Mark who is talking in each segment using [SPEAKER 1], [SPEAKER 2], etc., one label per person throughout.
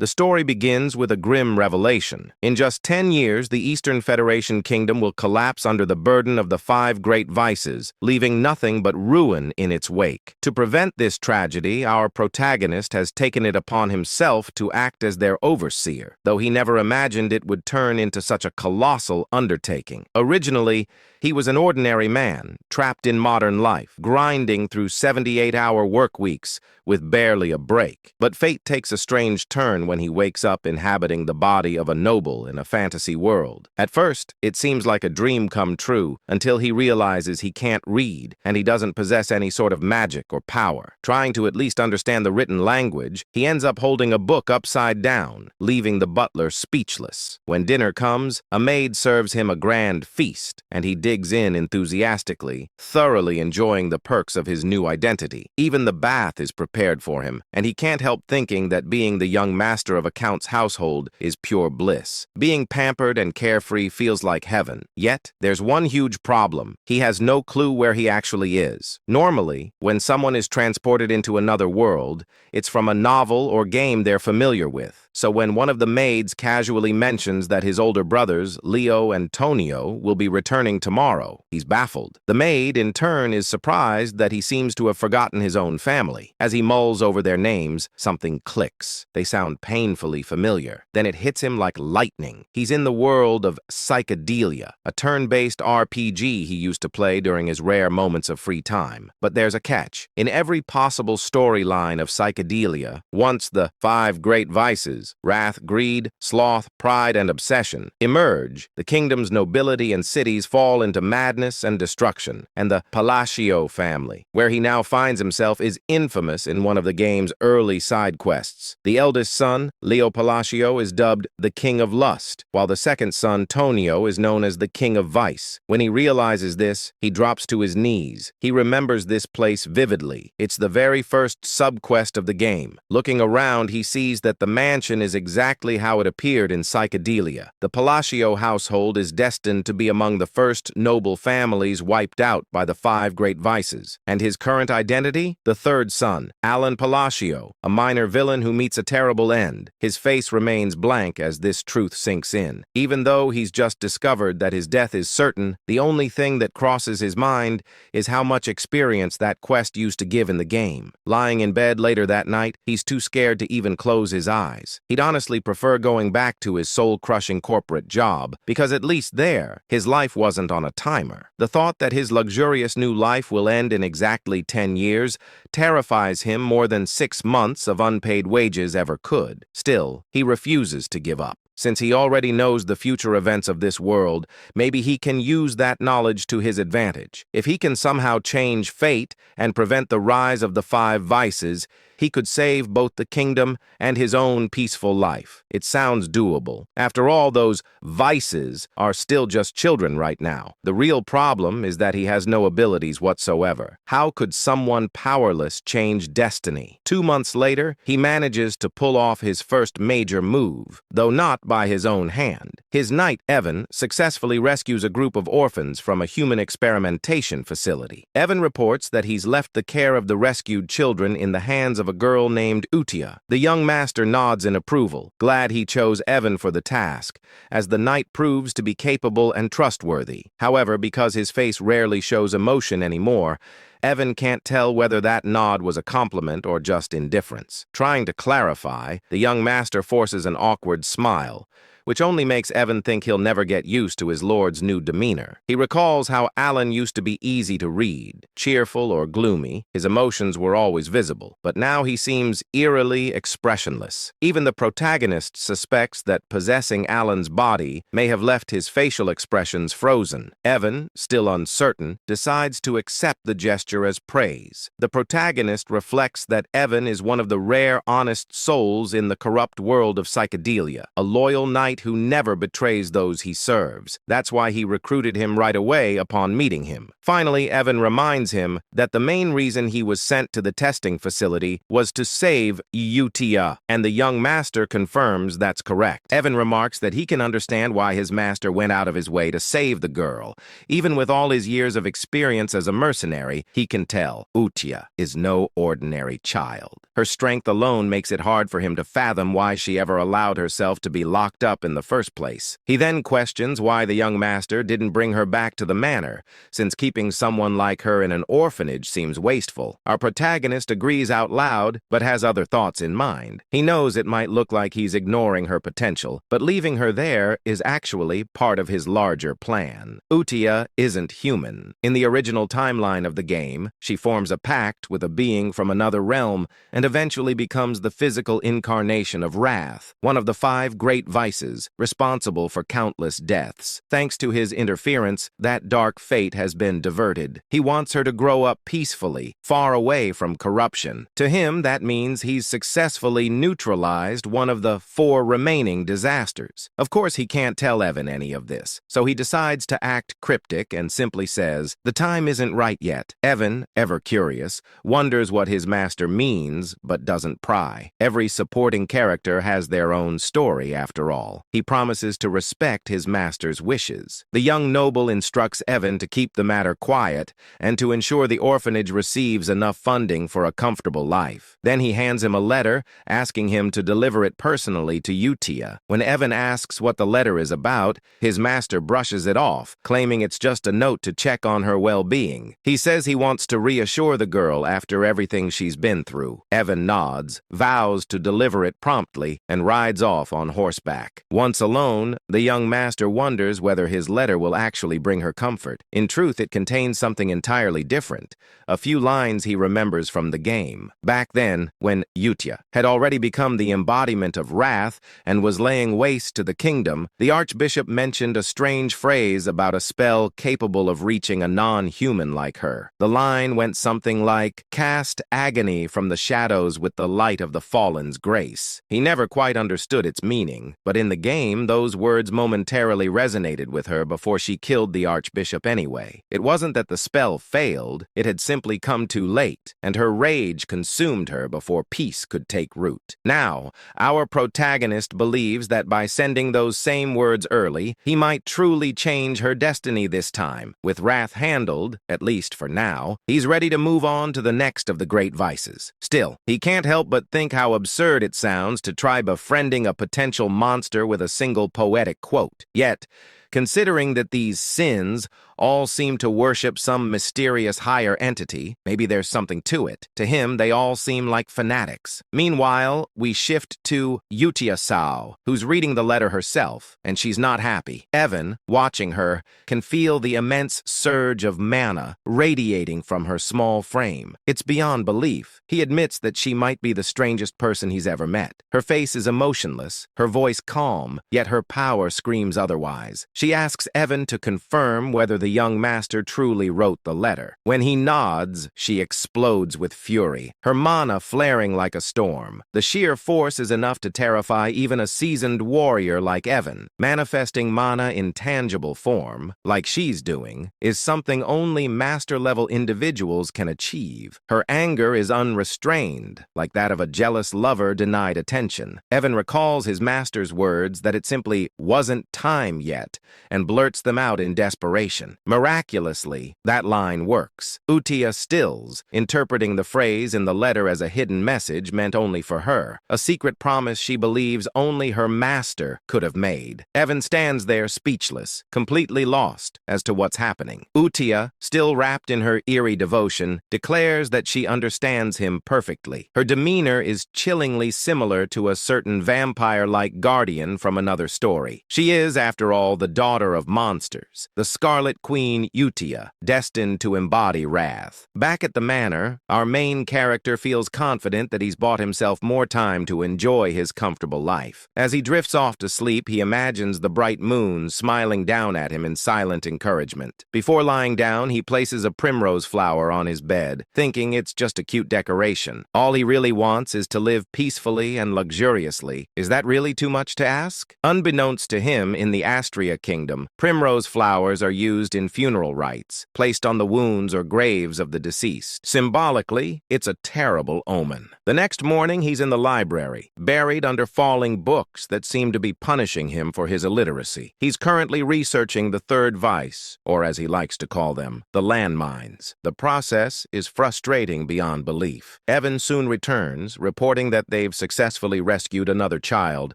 [SPEAKER 1] The story begins with a grim revelation. In just 10 years, the Eastern Federation Kingdom will collapse under the burden of the 5 great vices, leaving nothing but ruin in its wake. To prevent this tragedy, our protagonist has taken it upon himself to act as their overseer, though he never imagined it would turn into such a colossal undertaking. Originally, he was an ordinary man, trapped in modern life, grinding through 78-hour work weeks with barely a break. But fate takes a strange turn when he wakes up inhabiting the body of a noble in a fantasy world. At first, it seems like a dream come true until he realizes he can't read and he doesn't possess any sort of magic or power. Trying to at least understand the written language, he ends up holding a book upside down, leaving the butler speechless. When dinner comes, a maid serves him a grand feast, and he digs in enthusiastically, thoroughly enjoying the perks of his new identity. Even the bath is prepared for him, and he can't help thinking that being the young master of a count's household is pure bliss. Being pampered and carefree feels like heaven. Yet, there's one huge problem. He has no clue where he actually is. Normally, when someone is transported into another world, it's from a novel or game they're familiar with. So when one of the maids casually mentions that his older brothers, Leo and Tonio, will be returning tomorrow, he's baffled. The maid, in turn, is surprised that he seems to have forgotten his own family. As he mulls over their names, something clicks. They sound painfully familiar. Then it hits him like lightning. He's in the world of Psychedelia, a turn-based RPG he used to play during his rare moments of free time. But there's a catch. In every possible storyline of Psychedelia, once the 5 great vices, wrath, greed, sloth, pride, and obsession, emerge, the kingdom's nobility and cities fall into madness and destruction, and the Palacio family, where he now finds himself, is infamous in one of the game's early side quests. The eldest son, Leo Palacio, is dubbed the King of Lust, while the second son, Tonio, is known as the King of Vice. When he realizes this, he drops to his knees. He remembers this place vividly. It's the very first sub-quest of the game. Looking around, he sees that the mansion is exactly how it appeared in Psychedelia. The Palacio household is destined to be among the first noble families wiped out by the 5 great vices. And his current identity? The third son, Alan Palacio, a minor villain who meets a terrible end. His face remains blank as this truth sinks in. Even though he's just discovered that his death is certain, the only thing that crosses his mind is how much experience that quest used to give in the game. Lying in bed later that night, he's too scared to even close his eyes. He'd honestly prefer going back to his soul-crushing corporate job, because at least there, his life wasn't on a timer. The thought that his luxurious new life will end in exactly 10 years terrifies him more than 6 months of unpaid wages ever could. Still, he refuses to give up. Since he already knows the future events of this world, maybe he can use that knowledge to his advantage. If he can somehow change fate and prevent the rise of the 5 vices, he could save both the kingdom and his own peaceful life. It sounds doable. After all, those vices are still just children right now. The real problem is that he has no abilities whatsoever. How could someone powerless change destiny? 2 months later, he manages to pull off his first major move, though not by his own hand. His knight, Evan, successfully rescues a group of orphans from a human experimentation facility. Evan reports that he's left the care of the rescued children in the hands of a girl named Utia. The young master nods in approval, glad he chose Evan for the task, as the knight proves to be capable and trustworthy. However, because his face rarely shows emotion anymore, Evan can't tell whether that nod was a compliment or just indifference. Trying to clarify, the young master forces an awkward smile, which only makes Evan think he'll never get used to his lord's new demeanor. He recalls how Alan used to be easy to read, cheerful or gloomy. His emotions were always visible, but now he seems eerily expressionless. Even the protagonist suspects that possessing Alan's body may have left his facial expressions frozen. Evan, still uncertain, decides to accept the gesture as praise. The protagonist reflects that Evan is one of the rare honest souls in the corrupt world of Psychedelia, a loyal knight who never betrays those he serves. That's why he recruited him right away upon meeting him. Finally, Evan reminds him that the main reason he was sent to the testing facility was to save Utia, and the young master confirms that's correct. Evan remarks that he can understand why his master went out of his way to save the girl. Even with all his years of experience as a mercenary, he can tell Utia is no ordinary child. Her strength alone makes it hard for him to fathom why she ever allowed herself to be locked up in the first place. He then questions why the young master didn't bring her back to the manor, since keeping someone like her in an orphanage seems wasteful. Our protagonist agrees out loud, but has other thoughts in mind. He knows it might look like he's ignoring her potential, but leaving her there is actually part of his larger plan. Utia isn't human. In the original timeline of the game, she forms a pact with a being from another realm and eventually becomes the physical incarnation of Wrath, one of the 5 great vices responsible for countless deaths. Thanks to his interference, that dark fate has been diverted. He wants her to grow up peacefully, far away from corruption. To him, that means he's successfully neutralized one of the 4 remaining disasters. Of course, he can't tell Evan any of this, so he decides to act cryptic and simply says, "The time isn't right yet." Evan, ever curious, wonders what his master means, but doesn't pry. Every supporting character has their own story, after all. He promises to respect his master's wishes. The young noble instructs Evan to keep the matter quiet and to ensure the orphanage receives enough funding for a comfortable life. Then he hands him a letter, asking him to deliver it personally to Utia. When Evan asks what the letter is about, his master brushes it off, claiming it's just a note to check on her well-being. He says he wants to reassure the girl after everything she's been through. Evan nods, vows to deliver it promptly, and rides off on horseback. Once alone, the young master wonders whether his letter will actually bring her comfort. In truth, it contains something entirely different, a few lines he remembers from the game. Back then, when Utia had already become the embodiment of wrath and was laying waste to the kingdom, the archbishop mentioned a strange phrase about a spell capable of reaching a non-human like her. The line went something like, "Cast agony from the shadows with the light of the fallen's grace." He never quite understood its meaning, but in the game, those words momentarily resonated with her before she killed the archbishop anyway. It wasn't that the spell failed, it had simply come too late, and her rage consumed her before peace could take root. Now, our protagonist believes that by sending those same words early, he might truly change her destiny this time. With wrath handled, at least for now, he's ready to move on to the next of the great vices. Still, he can't help but think how absurd it sounds to try befriending a potential monster with a single poetic quote. Yet, considering that these sins all seem to worship some mysterious higher entity, maybe there's something to it. To him, they all seem like fanatics. Meanwhile, we shift to Utia Sao, who's reading the letter herself, and she's not happy. Evan, watching her, can feel the immense surge of mana radiating from her small frame. It's beyond belief. He admits that she might be the strangest person he's ever met. Her face is emotionless, her voice calm, yet her power screams otherwise. She asks Evan to confirm whether the young master truly wrote the letter. When he nods, she explodes with fury, her mana flaring like a storm. The sheer force is enough to terrify even a seasoned warrior like Evan. Manifesting mana in tangible form, like she's doing, is something only master-level individuals can achieve. Her anger is unrestrained, like that of a jealous lover denied attention. Evan recalls his master's words that it simply wasn't time yet, and blurts them out in desperation. Miraculously, that line works. Utia stills, interpreting the phrase in the letter as a hidden message meant only for her, a secret promise she believes only her master could have made. Evan stands there speechless, completely lost as to what's happening. Utia, still wrapped in her eerie devotion, declares that she understands him perfectly. Her demeanor is chillingly similar to a certain vampire-like guardian from another story. She is, after all, the daughter of monsters, the Scarlet Queen Utia, destined to embody wrath. Back at the manor, our main character feels confident that he's bought himself more time to enjoy his comfortable life. As he drifts off to sleep, he imagines the bright moon smiling down at him in silent encouragement. Before lying down, he places a primrose flower on his bed, thinking it's just a cute decoration. All he really wants is to live peacefully and luxuriously. Is that really too much to ask? Unbeknownst to him, in the Astria kingdom, primrose flowers are used in funeral rites, placed on the wounds or graves of the deceased. Symbolically, it's a terrible omen. The next morning, he's in the library, buried under falling books that seem to be punishing him for his illiteracy. He's currently researching the third vice, or as he likes to call them, the landmines. The process is frustrating beyond belief. Evan soon returns, reporting that they've successfully rescued another child,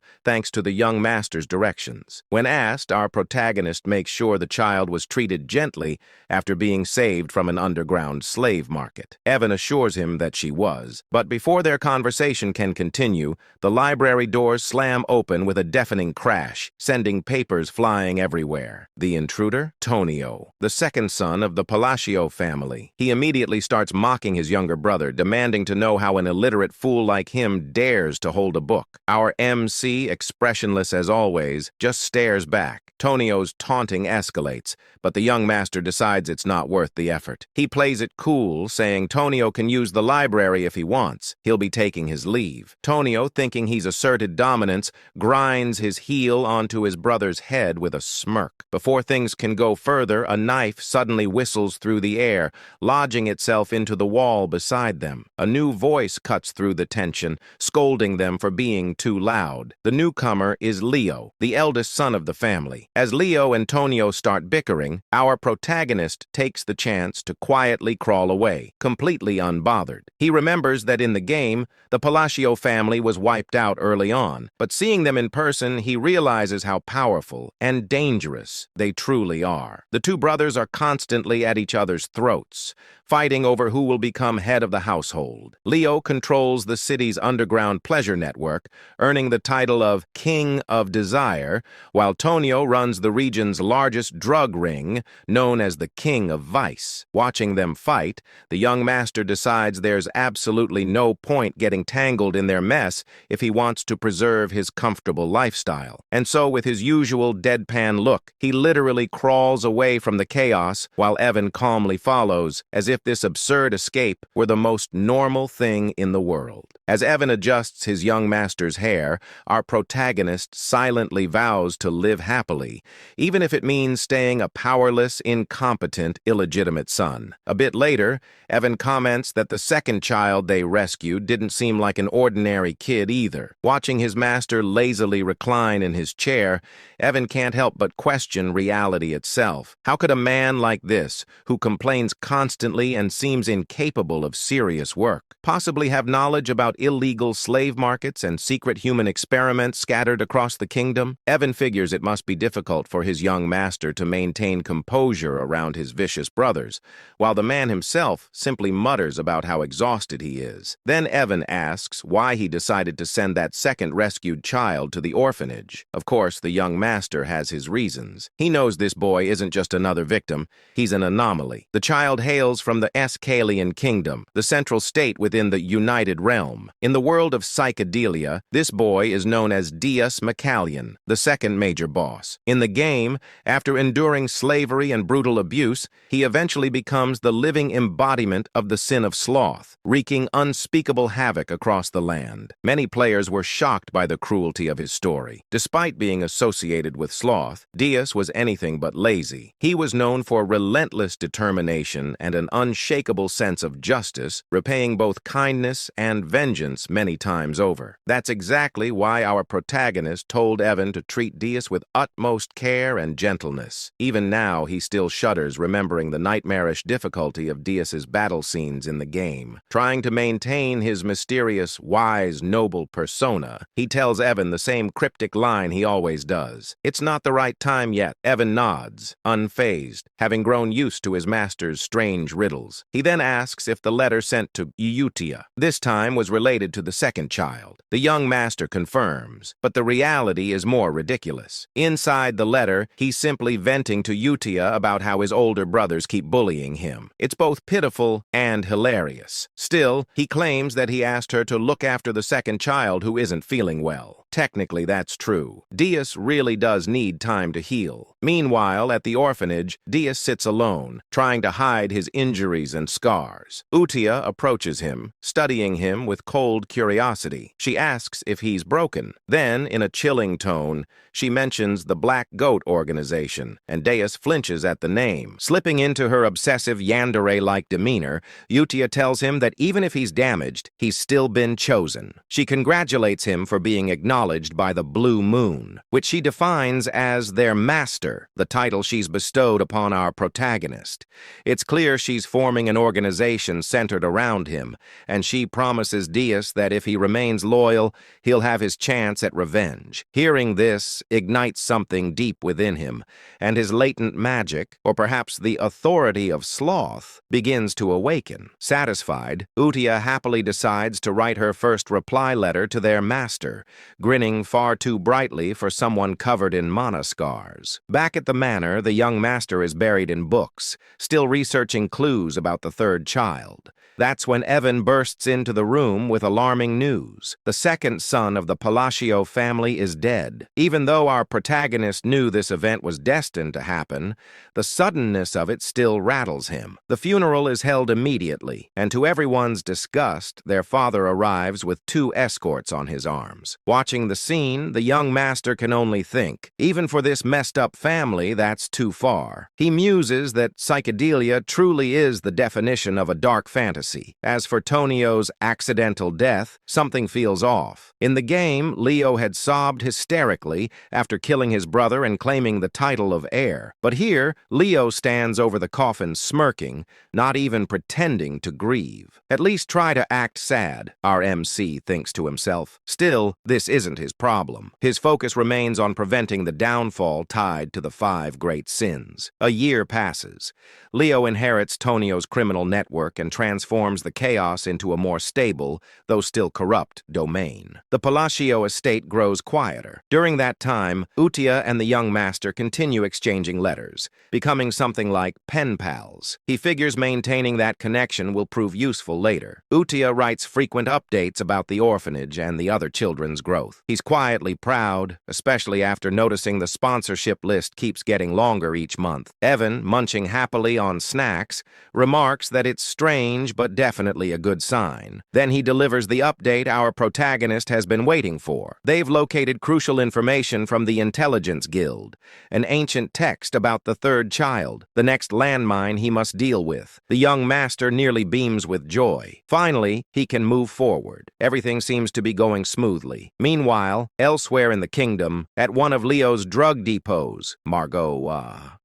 [SPEAKER 1] thanks to the young master's directions. When asked, our protagonist makes sure the child was treated gently after being saved from an underground slave market. Evan assures him that she was, but before their conversation can continue, the library doors slam open with a deafening crash, sending papers flying everywhere. The intruder? Tonio, the second son of the Palacio family. He immediately starts mocking his younger brother, demanding to know how an illiterate fool like him dares to hold a book. Our MC, expressionless as always, just stares back. Tonio's taunting escalates, but the young master decides it's not worth the effort. He plays it cool, saying Tonio can use the library if he wants. He'll be taking his leave. Tonio, thinking he's asserted dominance, grinds his heel onto his brother's head with a smirk. Before things can go further, a knife suddenly whistles through the air, lodging itself into the wall beside them. A new voice cuts through the tension, scolding them for being too loud. The newcomer is Leo, the eldest son of the family. As Leo and Tonio start bickering, our protagonist takes the chance to quietly crawl away, completely unbothered. He remembers that in the game, the Palacio family was wiped out early on, but seeing them in person, he realizes how powerful and dangerous they truly are. The two brothers are constantly at each other's throats, fighting over who will become head of the household. Leo controls the city's underground pleasure network, earning the title of King of Desire, while Tonio runs the region's largest drug ring, known as the King of Vice. Watching them fight, the young master decides there's absolutely no point getting tangled in their mess if he wants to preserve his comfortable lifestyle. And so, with his usual deadpan look, he literally crawls away from the chaos while Evan calmly follows, as if this absurd escape were the most normal thing in the world. As Evan adjusts his young master's hair, our protagonist silently vows to live happily, even if it means staying a powerless, incompetent, illegitimate son. A bit later, Evan comments that the second child they rescued didn't seem like an ordinary kid either. Watching his master lazily recline in his chair, Evan can't help but question reality itself. How could a man like this, who complains constantly and seems incapable of serious work, possibly have knowledge about illegal slave markets and secret human experiments scattered across the kingdom? Evan figures it must be difficult for his young master to maintain composure around his vicious brothers, while the man himself simply mutters about how exhausted he is. Then Evan asks why he decided to send that second rescued child to the orphanage. Of course, the young master has his reasons. He knows this boy isn't just another victim, he's an anomaly. The child hails from the Escalian Kingdom, the central state within the United Realm. In the world of psychedelia, this boy is known as Deus Macallion, the second major boss. In the game, after enduring slavery and brutal abuse, he eventually becomes the living embodiment of the sin of sloth, wreaking unspeakable havoc across the land. Many players were shocked by the cruelty of his story. Despite being associated with sloth, Deus was anything but lazy. He was known for relentless determination and an unshakable sense of justice, repaying both kindness and vengeance many times over. That's exactly why our protagonist told Evan to treat Deus with utmost care and gentleness. Even now, he still shudders remembering the nightmarish difficulty of Deus's battle scenes in the game. Trying to maintain his mysterious, wise, noble persona, he tells Evan the same cryptic line he always does. It's not the right time yet. Evan nods, unfazed, having grown used to his master's strange riddles. He then asks if the letter sent to Eutia this time was related to the second child. The young master confirms, but the reality is more ridiculous. Inside the letter, he's simply venting to Eutia about how his older brothers keep bullying him. It's both pitiful and hilarious. Still, he claims that he asked her to look after the second child who isn't feeling well. Technically, that's true. Deus really does need time to heal. Meanwhile, at the orphanage, Deus sits alone, trying to hide his injuries and scars. Utia approaches him, studying him with cold curiosity. She asks if he's broken. Then, in a chilling tone, she mentions the Black Goat organization, and Deus flinches at the name. Slipping into her obsessive yandere-like demeanor, Utia tells him that even if he's damaged, he's still been chosen. She congratulates him for being acknowledged by the Blue Moon, which she defines as their master, the title she's bestowed upon our protagonist. It's clear she's forming an organization centered around him, and she promises Deus that if he remains loyal, he'll have his chance at revenge. Hearing this ignites something deep within him, and his latent magic, or perhaps the authority of sloth, begins to awaken. Satisfied, Utia happily decides to write her first reply letter to their master, grinning far too brightly for someone covered in mana scars. Back at the manor, the young master is buried in books, still researching clues about the third child. That's when Evan bursts into the room with alarming news. The second son of the Palacio family is dead. Even though our protagonist knew this event was destined to happen, the suddenness of it still rattles him. The funeral is held immediately, and to everyone's disgust, their father arrives with 2 escorts on his arms. Watching the scene, the young master can only think, even for this messed-up family, that's too far. He muses that psychedelia truly is the definition of a dark fantasy. As for Tonio's accidental death, something feels off. In the game, Leo had sobbed hysterically after killing his brother and claiming the title of heir. But here, Leo stands over the coffin smirking, not even pretending to grieve. At least try to act sad, our MC thinks to himself. Still, this isn't his problem. His focus remains on preventing the downfall tied to the 5 great sins. A year passes. Leo inherits Tonio's criminal network and transforms the chaos into a more stable, though still corrupt, domain. The Palacio estate grows quieter. During that time, Utia and the young master continue exchanging letters, becoming something like pen pals. He figures maintaining that connection will prove useful later. Utia writes frequent updates about the orphanage and the other children's growth. He's quietly proud, especially after noticing the sponsorship list keeps getting longer each month. Evan, munching happily on snacks, remarks that it's strange but definitely a good sign. Then he delivers the update our protagonist has been waiting for. They've located crucial information from the Intelligence Guild, an ancient text about the third child, the next landmine he must deal with. The young master nearly beams with joy. Finally, he can move forward. Everything seems to be going smoothly. Meanwhile, elsewhere in the kingdom, at one of Leo's drug depots,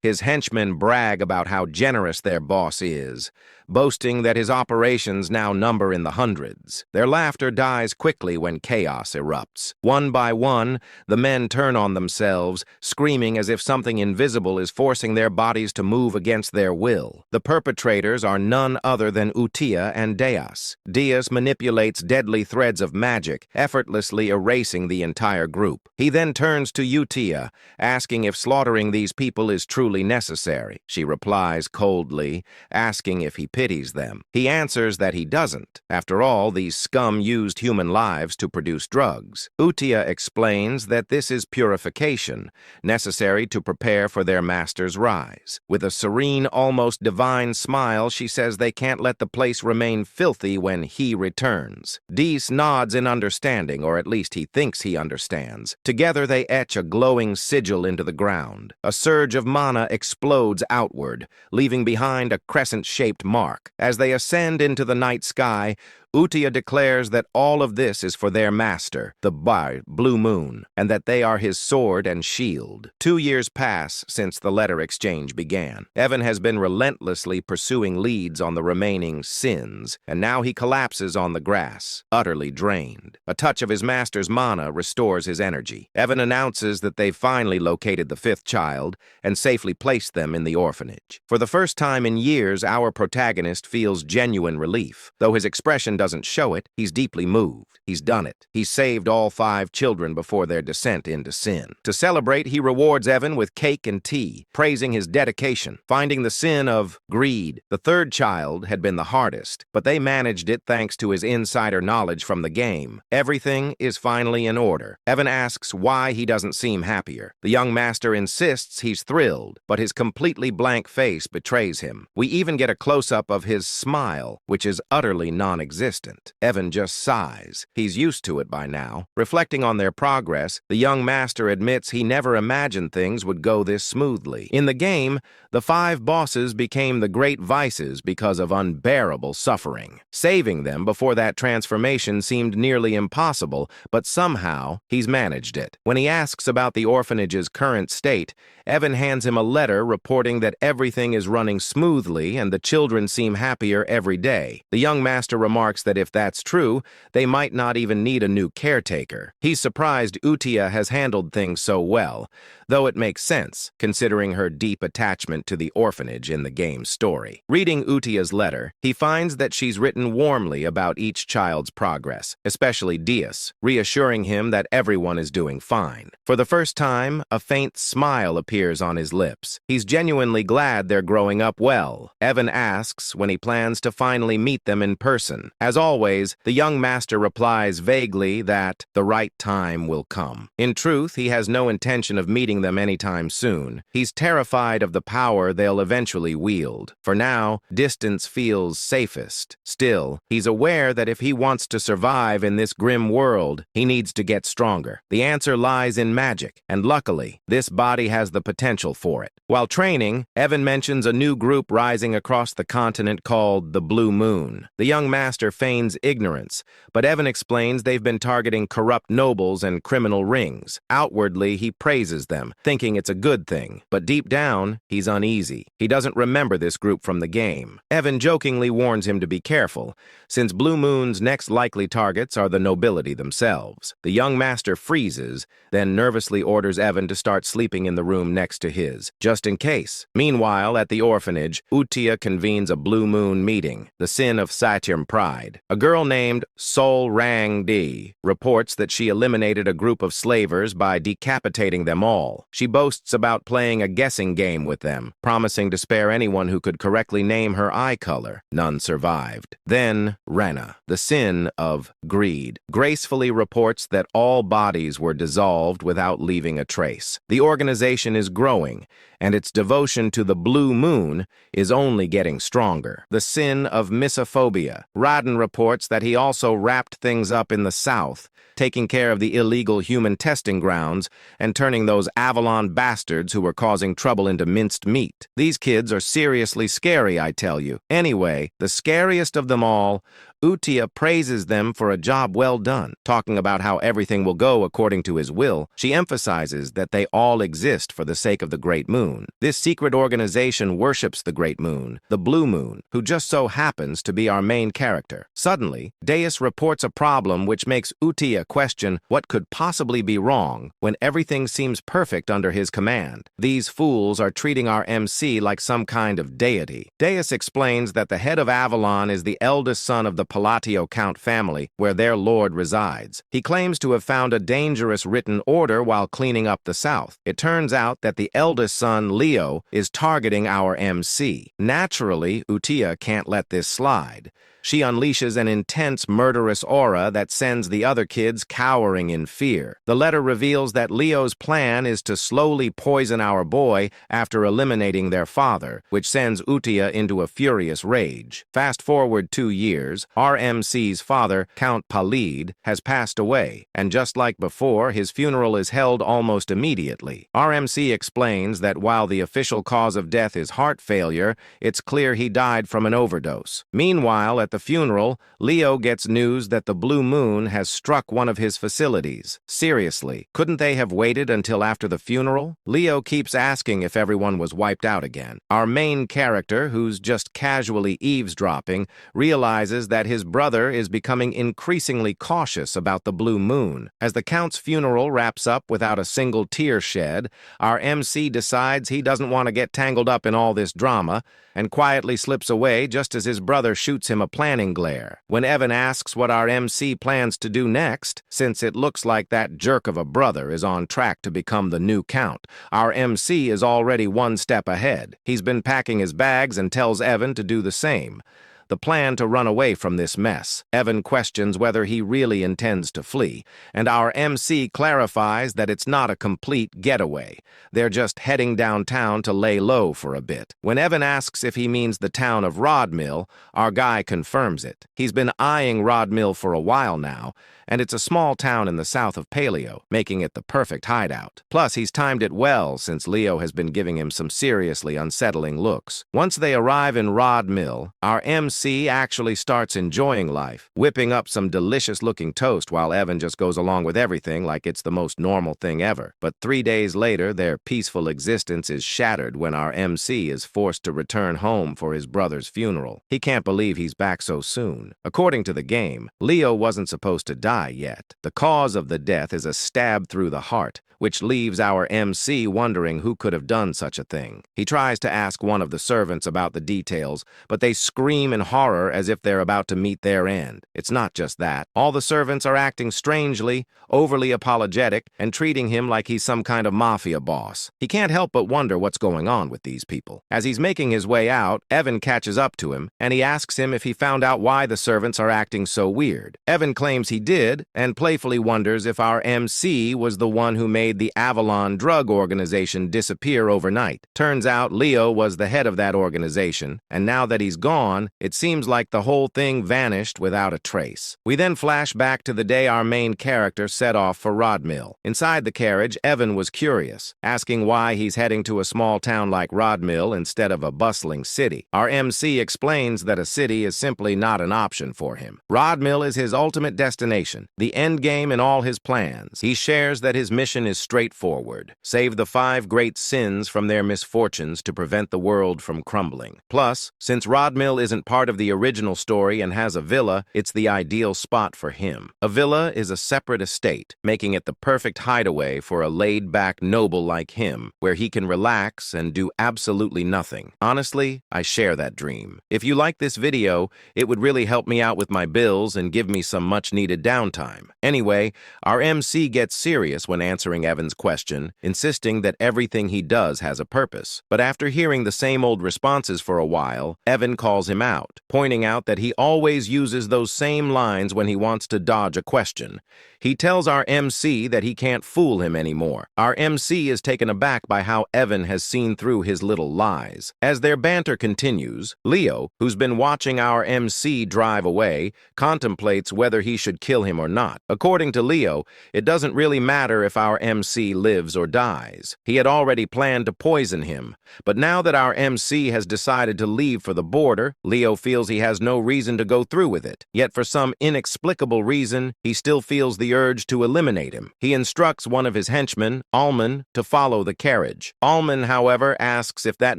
[SPEAKER 1] his henchmen brag about how generous their boss is, boasting that his operations now number in the hundreds. Their laughter dies quickly when chaos erupts. One by one, the men turn on themselves, screaming as if something invisible is forcing their bodies to move against their will. The perpetrators are none other than Utia and Deus. Deus manipulates deadly threads of magic, effortlessly erasing the entire group. He then turns to Utia, asking if slaughtering these people is truly necessary. She replies coldly, asking if he pities them. He answers that he doesn't. After all, these scum used human lives to produce drugs. Utia explains that this is purification, necessary to prepare for their master's rise. With a serene, almost divine smile, she says they can't let the place remain filthy when he returns. Dees nods in understanding, or at least he thinks he understands. Together they etch a glowing sigil into the ground. A surge of mana explodes outward, leaving behind a crescent-shaped mark. As they ascend into the night sky, Utia declares that all of this is for their master, the Blue Moon, and that they are his sword and shield. 2 years pass since the letter exchange began. Evan has been relentlessly pursuing leads on the remaining sins, and now he collapses on the grass, utterly drained. A touch of his master's mana restores his energy. Evan announces that they've finally located the 5th child and safely placed them in the orphanage. For the first time in years, our protagonist feels genuine relief. Though his expression doesn't show it, he's deeply moved. He's done it. He's saved all 5 children before their descent into sin. To celebrate, he rewards Evan with cake and tea, praising his dedication, finding the sin of greed. The 3rd child had been the hardest, but they managed it thanks to his insider knowledge from the game. Everything is finally in order. Evan asks why he doesn't seem happier. The young master insists he's thrilled, but his completely blank face betrays him. We even get a close-up of his smile, which is utterly non-existent. non-existent. Evan just sighs. He's used to it by now. Reflecting on their progress, the young master admits he never imagined things would go this smoothly. In the game, the 5 bosses became the great vices because of unbearable suffering. Saving them before that transformation seemed nearly impossible, but somehow he's managed it. When he asks about the orphanage's current state, Evan hands him a letter reporting that everything is running smoothly and the children seem happier every day. The young master remarks that if that's true, they might not even need a new caretaker. He's surprised Utia has handled things so well, though it makes sense, considering her deep attachment to the orphanage in the game's story. Reading Utia's letter, he finds that she's written warmly about each child's progress, especially Dias, reassuring him that everyone is doing fine. For the first time, a faint smile appears on his lips. He's genuinely glad they're growing up well. Evan asks when he plans to finally meet them in person. As always, the young master replies vaguely that the right time will come. In truth, he has no intention of meeting them anytime soon. He's terrified of the power they'll eventually wield. For now, distance feels safest. Still, he's aware that if he wants to survive in this grim world, he needs to get stronger. The answer lies in magic, and luckily, this body has the potential for it. While training, Evan mentions a new group rising across the continent called the Blue Moon. The young master feigns ignorance, but Evan explains they've been targeting corrupt nobles and criminal rings. Outwardly, he praises them, thinking it's a good thing, but deep down, he's uneasy. He doesn't remember this group from the game. Evan jokingly warns him to be careful, since Blue Moon's next likely targets are the nobility themselves. The young master freezes, then nervously orders Evan to start sleeping in the room next to his, just in case. Meanwhile, at the orphanage, Utia convenes a Blue Moon meeting, the sin of Satyam pride. A girl named Sol Rang Di reports that she eliminated a group of slavers by decapitating them all. She boasts about playing a guessing game with them, promising to spare anyone who could correctly name her eye color. None survived. Then, Rena, the sin of greed, gracefully reports that all bodies were dissolved without leaving a trace. The organization is growing, and its devotion to the Blue Moon is only getting stronger. The sin of misophobia. Rodan reports that he also wrapped things up in the south, taking care of the illegal human testing grounds and turning those Avalon bastards who were causing trouble into minced meat. These kids are seriously scary, I tell you. Anyway, the scariest of them all, Utia praises them for a job well done. Talking about how everything will go according to his will, she emphasizes that they all exist for the sake of the Great Moon. This secret organization worships the Great Moon, the Blue Moon, who just so happens to be our main character. Suddenly, Deus reports a problem which makes Utia question what could possibly be wrong when everything seems perfect under his command. These fools are treating our MC like some kind of deity. Deus explains that the head of Avalon is the eldest son of the Palatio Count family, where their lord resides. He claims to have found a dangerous written order while cleaning up the south. It turns out that the eldest son, Leo, is targeting our MC. Naturally, Utia can't let this slide. She unleashes an intense, murderous aura that sends the other kids cowering in fear. The letter reveals that Leo's plan is to slowly poison our boy after eliminating their father, which sends Utia into a furious rage. Fast forward 2 years, RMC's father, Count Palid, has passed away, and just like before, his funeral is held almost immediately. RMC explains that while the official cause of death is heart failure, it's clear he died from an overdose. Meanwhile, at the funeral, Leo gets news that the Blue Moon has struck one of his facilities. Seriously, couldn't they have waited until after the funeral? Leo keeps asking if everyone was wiped out again. Our main character, who's just casually eavesdropping, realizes that his brother is becoming increasingly cautious about the Blue Moon. As the Count's funeral wraps up without a single tear shed, our MC decides he doesn't want to get tangled up in all this drama and quietly slips away just as his brother shoots him a planning glare. When Evan asks what our MC plans to do next, since it looks like that jerk of a brother is on track to become the new Count, our MC is already one step ahead. He's been packing his bags and tells Evan to do the same. the plan to run away from this mess. Evan questions whether he really intends to flee, and our MC clarifies that it's not a complete getaway. They're just heading downtown to lay low for a bit. When Evan asks if he means the town of Rodmill, our guy confirms it. He's been eyeing Rodmill for a while now, and it's a small town in the south of Paleo, making it the perfect hideout. Plus, he's timed it well since Leo has been giving him some seriously unsettling looks. Once they arrive in Rodmill, our MC actually starts enjoying life, whipping up some delicious-looking toast while Evan just goes along with everything like it's the most normal thing ever. But 3 days later, their peaceful existence is shattered when our MC is forced to return home for his brother's funeral. He can't believe he's back so soon. According to the game, Leo wasn't supposed to die yet. The cause of the death is a stab through the heart, which leaves our MC wondering who could have done such a thing. He tries to ask one of the servants about the details, but they scream in horror as if they're about to meet their end. It's not just that. All the servants are acting strangely, overly apologetic, and treating him like he's some kind of mafia boss. He can't help but wonder what's going on with these people. As he's making his way out, Evan catches up to him, and he asks him if he found out why the servants are acting so weird. Evan claims he did, and playfully wonders if our MC was the one who made the Avalon drug organization disappear overnight. Turns out Leo was the head of that organization, and now that he's gone, it seems like the whole thing vanished without a trace. We then flash back to the day our main character set off for Rodmill. Inside the carriage, Evan was curious, asking why he's heading to a small town like Rodmill instead of a bustling city. Our MC explains that a city is simply not an option for him. Rodmill is his ultimate destination, the end game in all his plans. He shares that his mission is straightforward: save the 5 great sins from their misfortunes to prevent the world from crumbling. Plus, since Rodmill isn't part of the original story and has a villa, it's the ideal spot for him. A villa is a separate estate, making it the perfect hideaway for a laid-back noble like him, where he can relax and do absolutely nothing. Honestly, I share that dream. If you like this video, it would really help me out with my bills and give me some much-needed downtime. Anyway, our MC gets serious when answering Evan's question, insisting that everything he does has a purpose. But after hearing the same old responses for a while, Evan calls him out, pointing out that he always uses those same lines when he wants to dodge a question. He tells our MC that he can't fool him anymore. Our MC is taken aback by how Evan has seen through his little lies. As their banter continues, Leo, who's been watching our MC drive away, contemplates whether he should kill him or not. According to Leo, it doesn't really matter if our MC lives or dies. He had already planned to poison him, but now that our MC has decided to leave for the border, Leo feels he has no reason to go through with it. Yet for some inexplicable reason, he still feels the urge to eliminate him. He instructs one of his henchmen, Alman, to follow the carriage. Alman, however, asks if that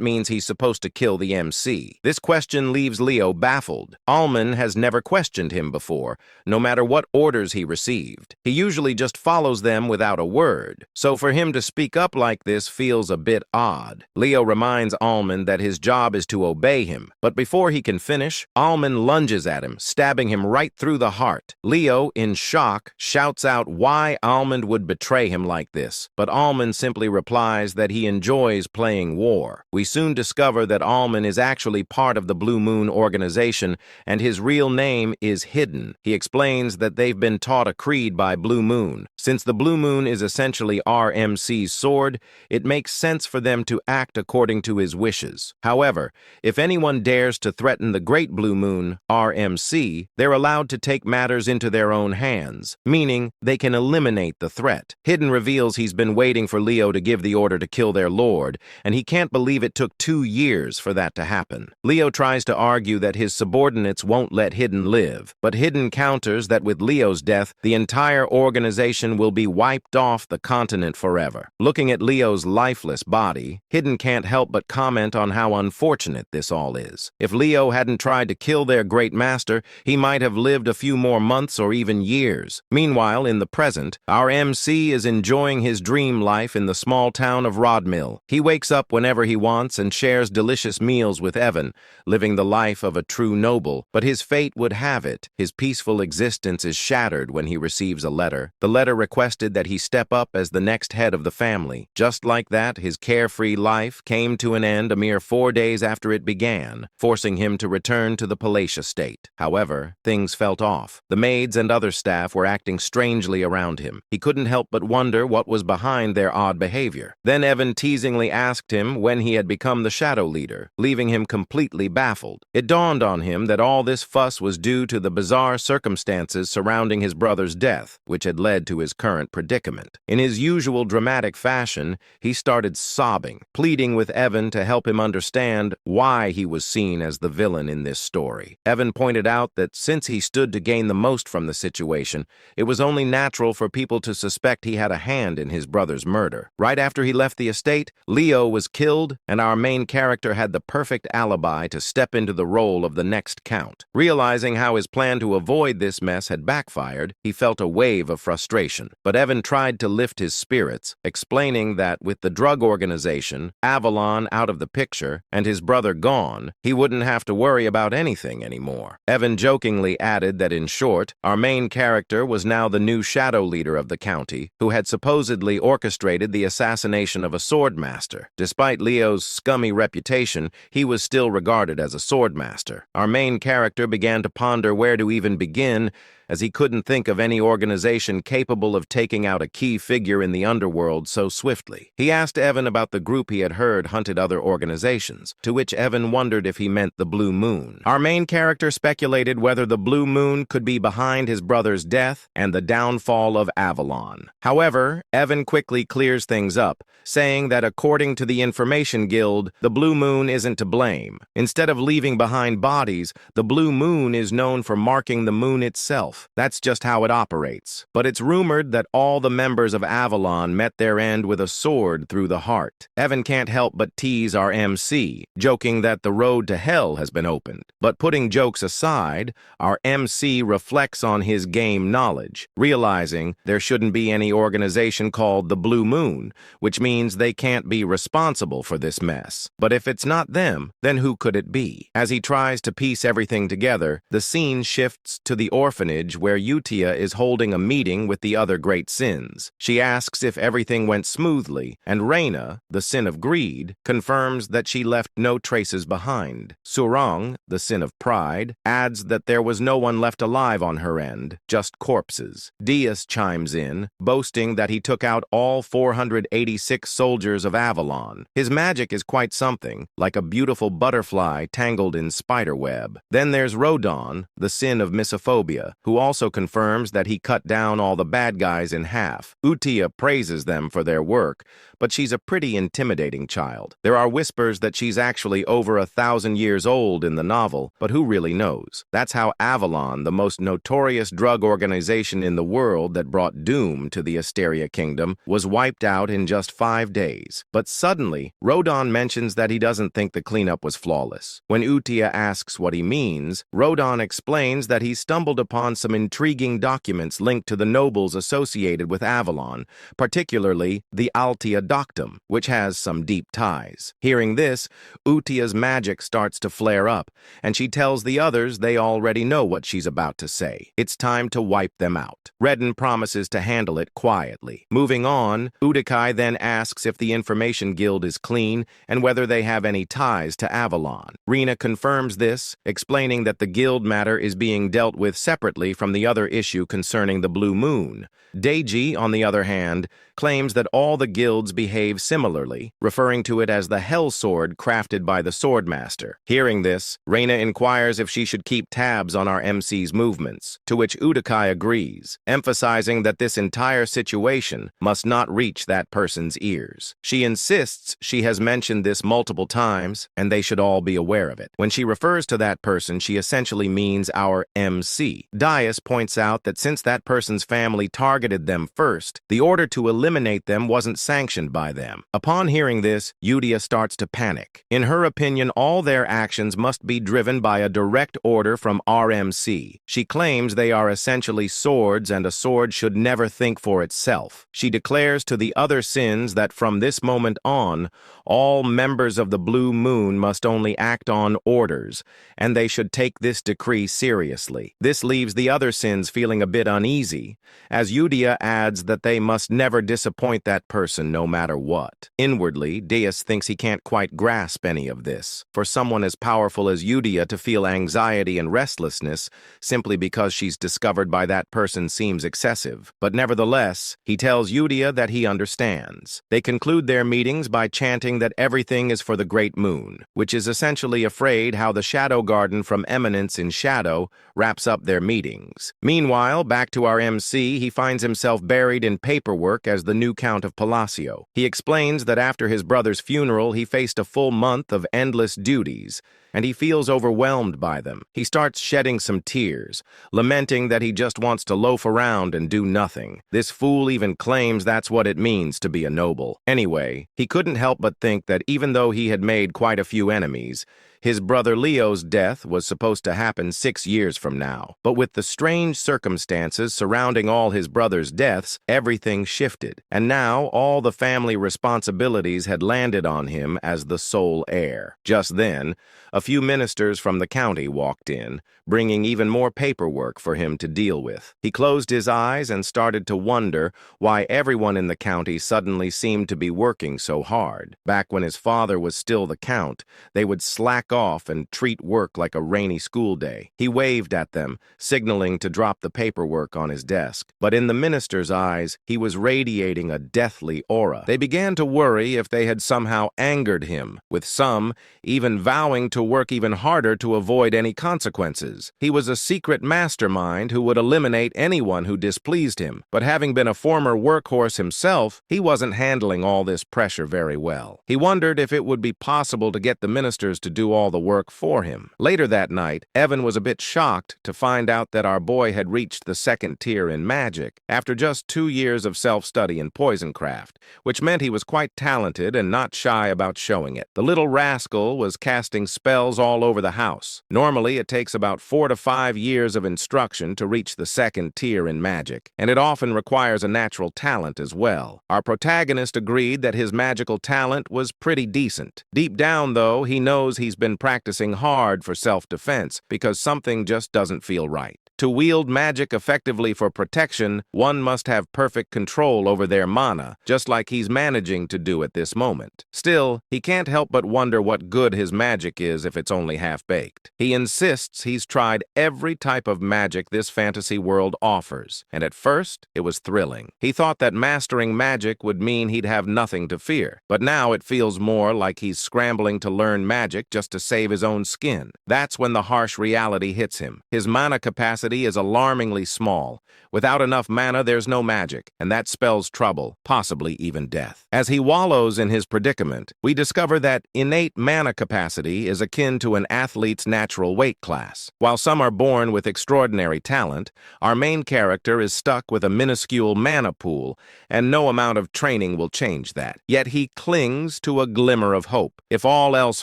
[SPEAKER 1] means he's supposed to kill the MC. This question leaves Leo baffled. Alman has never questioned him before, no matter what orders he received. He usually just follows them without a word. So for him to speak up like this feels a bit odd. Leo reminds Alman that his job is to obey him, but before he can finish, Alman lunges at him, stabbing him right through the heart. Leo, in shock, shouts out why Alman would betray him like this, but Alman simply replies that he enjoys playing war. We soon discover that Alman is actually part of the Blue Moon organization, and his real name is Hidden. He explains that they've been taught a creed by Blue Moon. Since the Blue Moon is essentially RMC's sword, it makes sense for them to act according to his wishes. However, if anyone dares to threaten the Great Blue Moon, RMC, they're allowed to take matters into their own hands, meaning they can eliminate the threat. Hidden reveals he's been waiting for Leo to give the order to kill their lord, and he can't believe it took 2 years for that to happen. Leo tries to argue that his subordinates won't let Hidden live, but Hidden counters that with Leo's death, the entire organization will be wiped off the continent forever. Looking at Leo's lifeless body, Hidden can't help but comment on how unfortunate this all is. If Leo hadn't tried to kill their great master, he might have lived a few more months or even years. Meanwhile, Meanwhile, in the present, our MC is enjoying his dream life in the small town of Rodmill. He wakes up whenever he wants and shares delicious meals with Evan, living the life of a true noble. But his fate would have it. His peaceful existence is shattered when he receives a letter. The letter requested that he step up as the next head of the family. Just like that, his carefree life came to an end a mere 4 days after it began, forcing him to return to the palatial state. However, things felt off. The maids and other staff were acting strangely around him. He couldn't help but wonder what was behind their odd behavior. Then Evan teasingly asked him when he had become the shadow leader, leaving him completely baffled. It dawned on him that all this fuss was due to the bizarre circumstances surrounding his brother's death, which had led to his current predicament. In his usual dramatic fashion, he started sobbing, pleading with Evan to help him understand why he was seen as the villain in this story. Evan pointed out that since he stood to gain the most from the situation, it was only natural for people to suspect he had a hand in his brother's murder. Right after he left the estate, Leo was killed, and our main character had the perfect alibi to step into the role of the next count. Realizing how his plan to avoid this mess had backfired, he felt a wave of frustration. But Evan tried to lift his spirits, explaining that with the drug organization, Avalon out of the picture, and his brother gone, he wouldn't have to worry about anything anymore. Evan jokingly added that in short, our main character was now the new shadow leader of the county, who had supposedly orchestrated the assassination of a swordmaster. Despite Leo's scummy reputation, he was still regarded as a swordmaster. Our main character began to ponder where to even begin, as he couldn't think of any organization capable of taking out a key figure in the underworld so swiftly. He asked Evan about the group he had heard hunted other organizations, to which Evan wondered if he meant the Blue Moon. Our main character speculated whether the Blue Moon could be behind his brother's death and the downfall of Avalon. However, Evan quickly clears things up, saying that according to the Information Guild, the Blue Moon isn't to blame. Instead of leaving behind bodies, the Blue Moon is known for marking the moon itself. That's just how it operates. But it's rumored that all the members of Avalon met their end with a sword through the heart. Evan can't help but tease our MC, joking that the road to hell has been opened. But putting jokes aside, our MC reflects on his game knowledge, realizing there shouldn't be any organization called the Blue Moon, which means they can't be responsible for this mess. But if it's not them, then who could it be? As he tries to piece everything together, the scene shifts to the orphanage where Utia is holding a meeting with the other great sins. She asks if everything went smoothly, and Reina, the sin of greed, confirms that she left no traces behind. Surang, the sin of pride, adds that there was no one left alive on her end, just corpses. Dias chimes in, boasting that he took out all 486 soldiers of Avalon. His magic is quite something, like a beautiful butterfly tangled in spiderweb. Then there's Rodan, the sin of misophobia, who also confirms that he cut down all the bad guys in half. Utia praises them for their work, but she's a pretty intimidating child. There are whispers that she's actually over 1,000 years old in the novel, but who really knows? That's how Avalon, the most notorious drug organization in the world that brought doom to the Asteria Kingdom, was wiped out in just 5 days. But suddenly, Rodan mentions that he doesn't think the cleanup was flawless. When Utia asks what he means, Rodan explains that he stumbled upon some intriguing documents linked to the nobles associated with Avalon, particularly the Altia Doctum, which has some deep ties. Hearing this, Utia's magic starts to flare up, and she tells the others they already know what she's about to say. It's time to wipe them out. Redden promises to handle it quietly. Moving on, Udikai then asks if the Information Guild is clean and whether they have any ties to Avalon. Rena confirms this, explaining that the guild matter is being dealt with separately from the other issue concerning the Blue Moon. Deiji, on the other hand, claims that all the guilds behave similarly, referring to it as the Hell Sword crafted by the Swordmaster. Hearing this, Reina inquires if she should keep tabs on our MC's movements, to which Udikai agrees, emphasizing that this entire situation must not reach that person's ears. She insists she has mentioned this multiple times, and they should all be aware of it. When she refers to that person, she essentially means our MC. Dias points out that since that person's family targeted them first, the order to eliminate eliminate them wasn't sanctioned by them. Upon hearing this, Yudia starts to panic. In her opinion, all their actions must be driven by a direct order from RMC. She claims they are essentially swords and a sword should never think for itself. She declares to the other sins that from this moment on, all members of the Blue Moon must only act on orders, and they should take this decree seriously. This leaves the other sins feeling a bit uneasy, as Yudia adds that they must never disappoint that person no matter what. Inwardly, Deus thinks he can't quite grasp any of this. For someone as powerful as Yudia to feel anxiety and restlessness simply because she's discovered by that person seems excessive. But nevertheless, he tells Yudia that he understands. They conclude their meetings by chanting that everything is for the Great Moon, which is essentially afraid how the Shadow Garden from Eminence in Shadow wraps up their meetings. Meanwhile, back to our MC, he finds himself buried in paperwork as the new Count of Palacio. He explains that after his brother's funeral, he faced a full month of endless duties, and he feels overwhelmed by them. He starts shedding some tears, lamenting that he just wants to loaf around and do nothing. This fool even claims that's what it means to be a noble. Anyway, he couldn't help but think that even though he had made quite a few enemies, his brother Leo's death was supposed to happen 6 years from now. But with the strange circumstances surrounding all his brother's deaths, everything shifted. And now all the family responsibilities had landed on him as the sole heir. Just then, a few ministers from the county walked in, bringing even more paperwork for him to deal with. He closed his eyes and started to wonder why everyone in the county suddenly seemed to be working so hard. Back when his father was still the count, they would slack off and treat work like a rainy school day. He waved at them, signaling to drop the paperwork on his desk. But in the minister's eyes, he was radiating a deathly aura. They began to worry if they had somehow angered him, with some even vowing to work even harder to avoid any consequences. He was a secret mastermind who would eliminate anyone who displeased him. But having been a former workhorse himself, he wasn't handling all this pressure very well. He wondered if it would be possible to get the ministers to do all the work for him. Later that night, Evan was a bit shocked to find out that our boy had reached the 2nd tier in magic after just 2 years of self-study in poisoncraft, which meant he was quite talented and not shy about showing it. The little rascal was casting spells all over the house. Normally, it takes about 4 to 5 years of instruction to reach the 2nd tier in magic, and it often requires a natural talent as well. Our protagonist agreed that his magical talent was pretty decent. Deep down, though, he knows he's been practicing hard for self-defense because something just doesn't feel right. To wield magic effectively for protection, one must have perfect control over their mana, just like he's managing to do at this moment. Still, he can't help but wonder what good his magic is if it's only half-baked. He insists he's tried every type of magic this fantasy world offers, and at first, it was thrilling. He thought that mastering magic would mean he'd have nothing to fear, but now it feels more like he's scrambling to learn magic just to save his own skin. That's when the harsh reality hits him. His mana capacity is alarmingly small. Without enough mana, there's no magic, and that spells trouble, possibly even death. As he wallows in his predicament, we discover that innate mana capacity is akin to an athlete's natural weight class. While some are born with extraordinary talent, our main character is stuck with a minuscule mana pool, and no amount of training will change that. Yet he clings to a glimmer of hope. If all else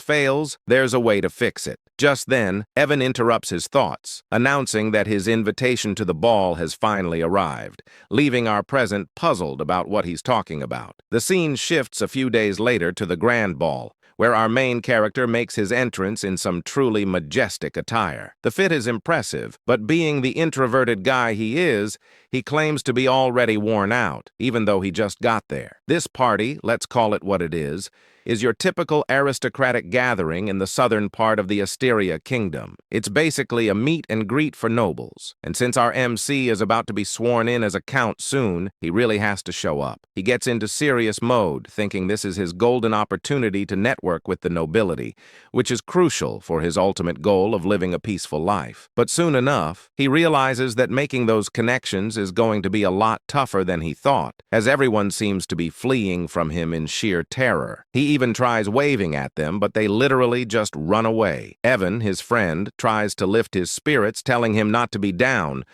[SPEAKER 1] fails, there's a way to fix it. Just then, Evan interrupts his thoughts, announcing that his invitation to the ball has finally arrived, leaving our present puzzled about what he's talking about. The scene shifts a few days later to the grand ball, where our main character makes his entrance in some truly majestic attire. The fit is impressive, but being the introverted guy he is, he claims to be already worn out, even though he just got there. This party, let's call it what it is your typical aristocratic gathering in the southern part of the Asteria Kingdom. It's basically a meet and greet for nobles, and since our MC is about to be sworn in as a count soon, he really has to show up. He gets into serious mode, thinking this is his golden opportunity to network with the nobility, which is crucial for his ultimate goal of living a peaceful life. But soon enough, he realizes that making those connections is going to be a lot tougher than he thought, as everyone seems to be fleeing from him in sheer terror. He even tries waving at them, but they literally just run away. Evan, his friend, tries to lift his spirits, telling him not to be down,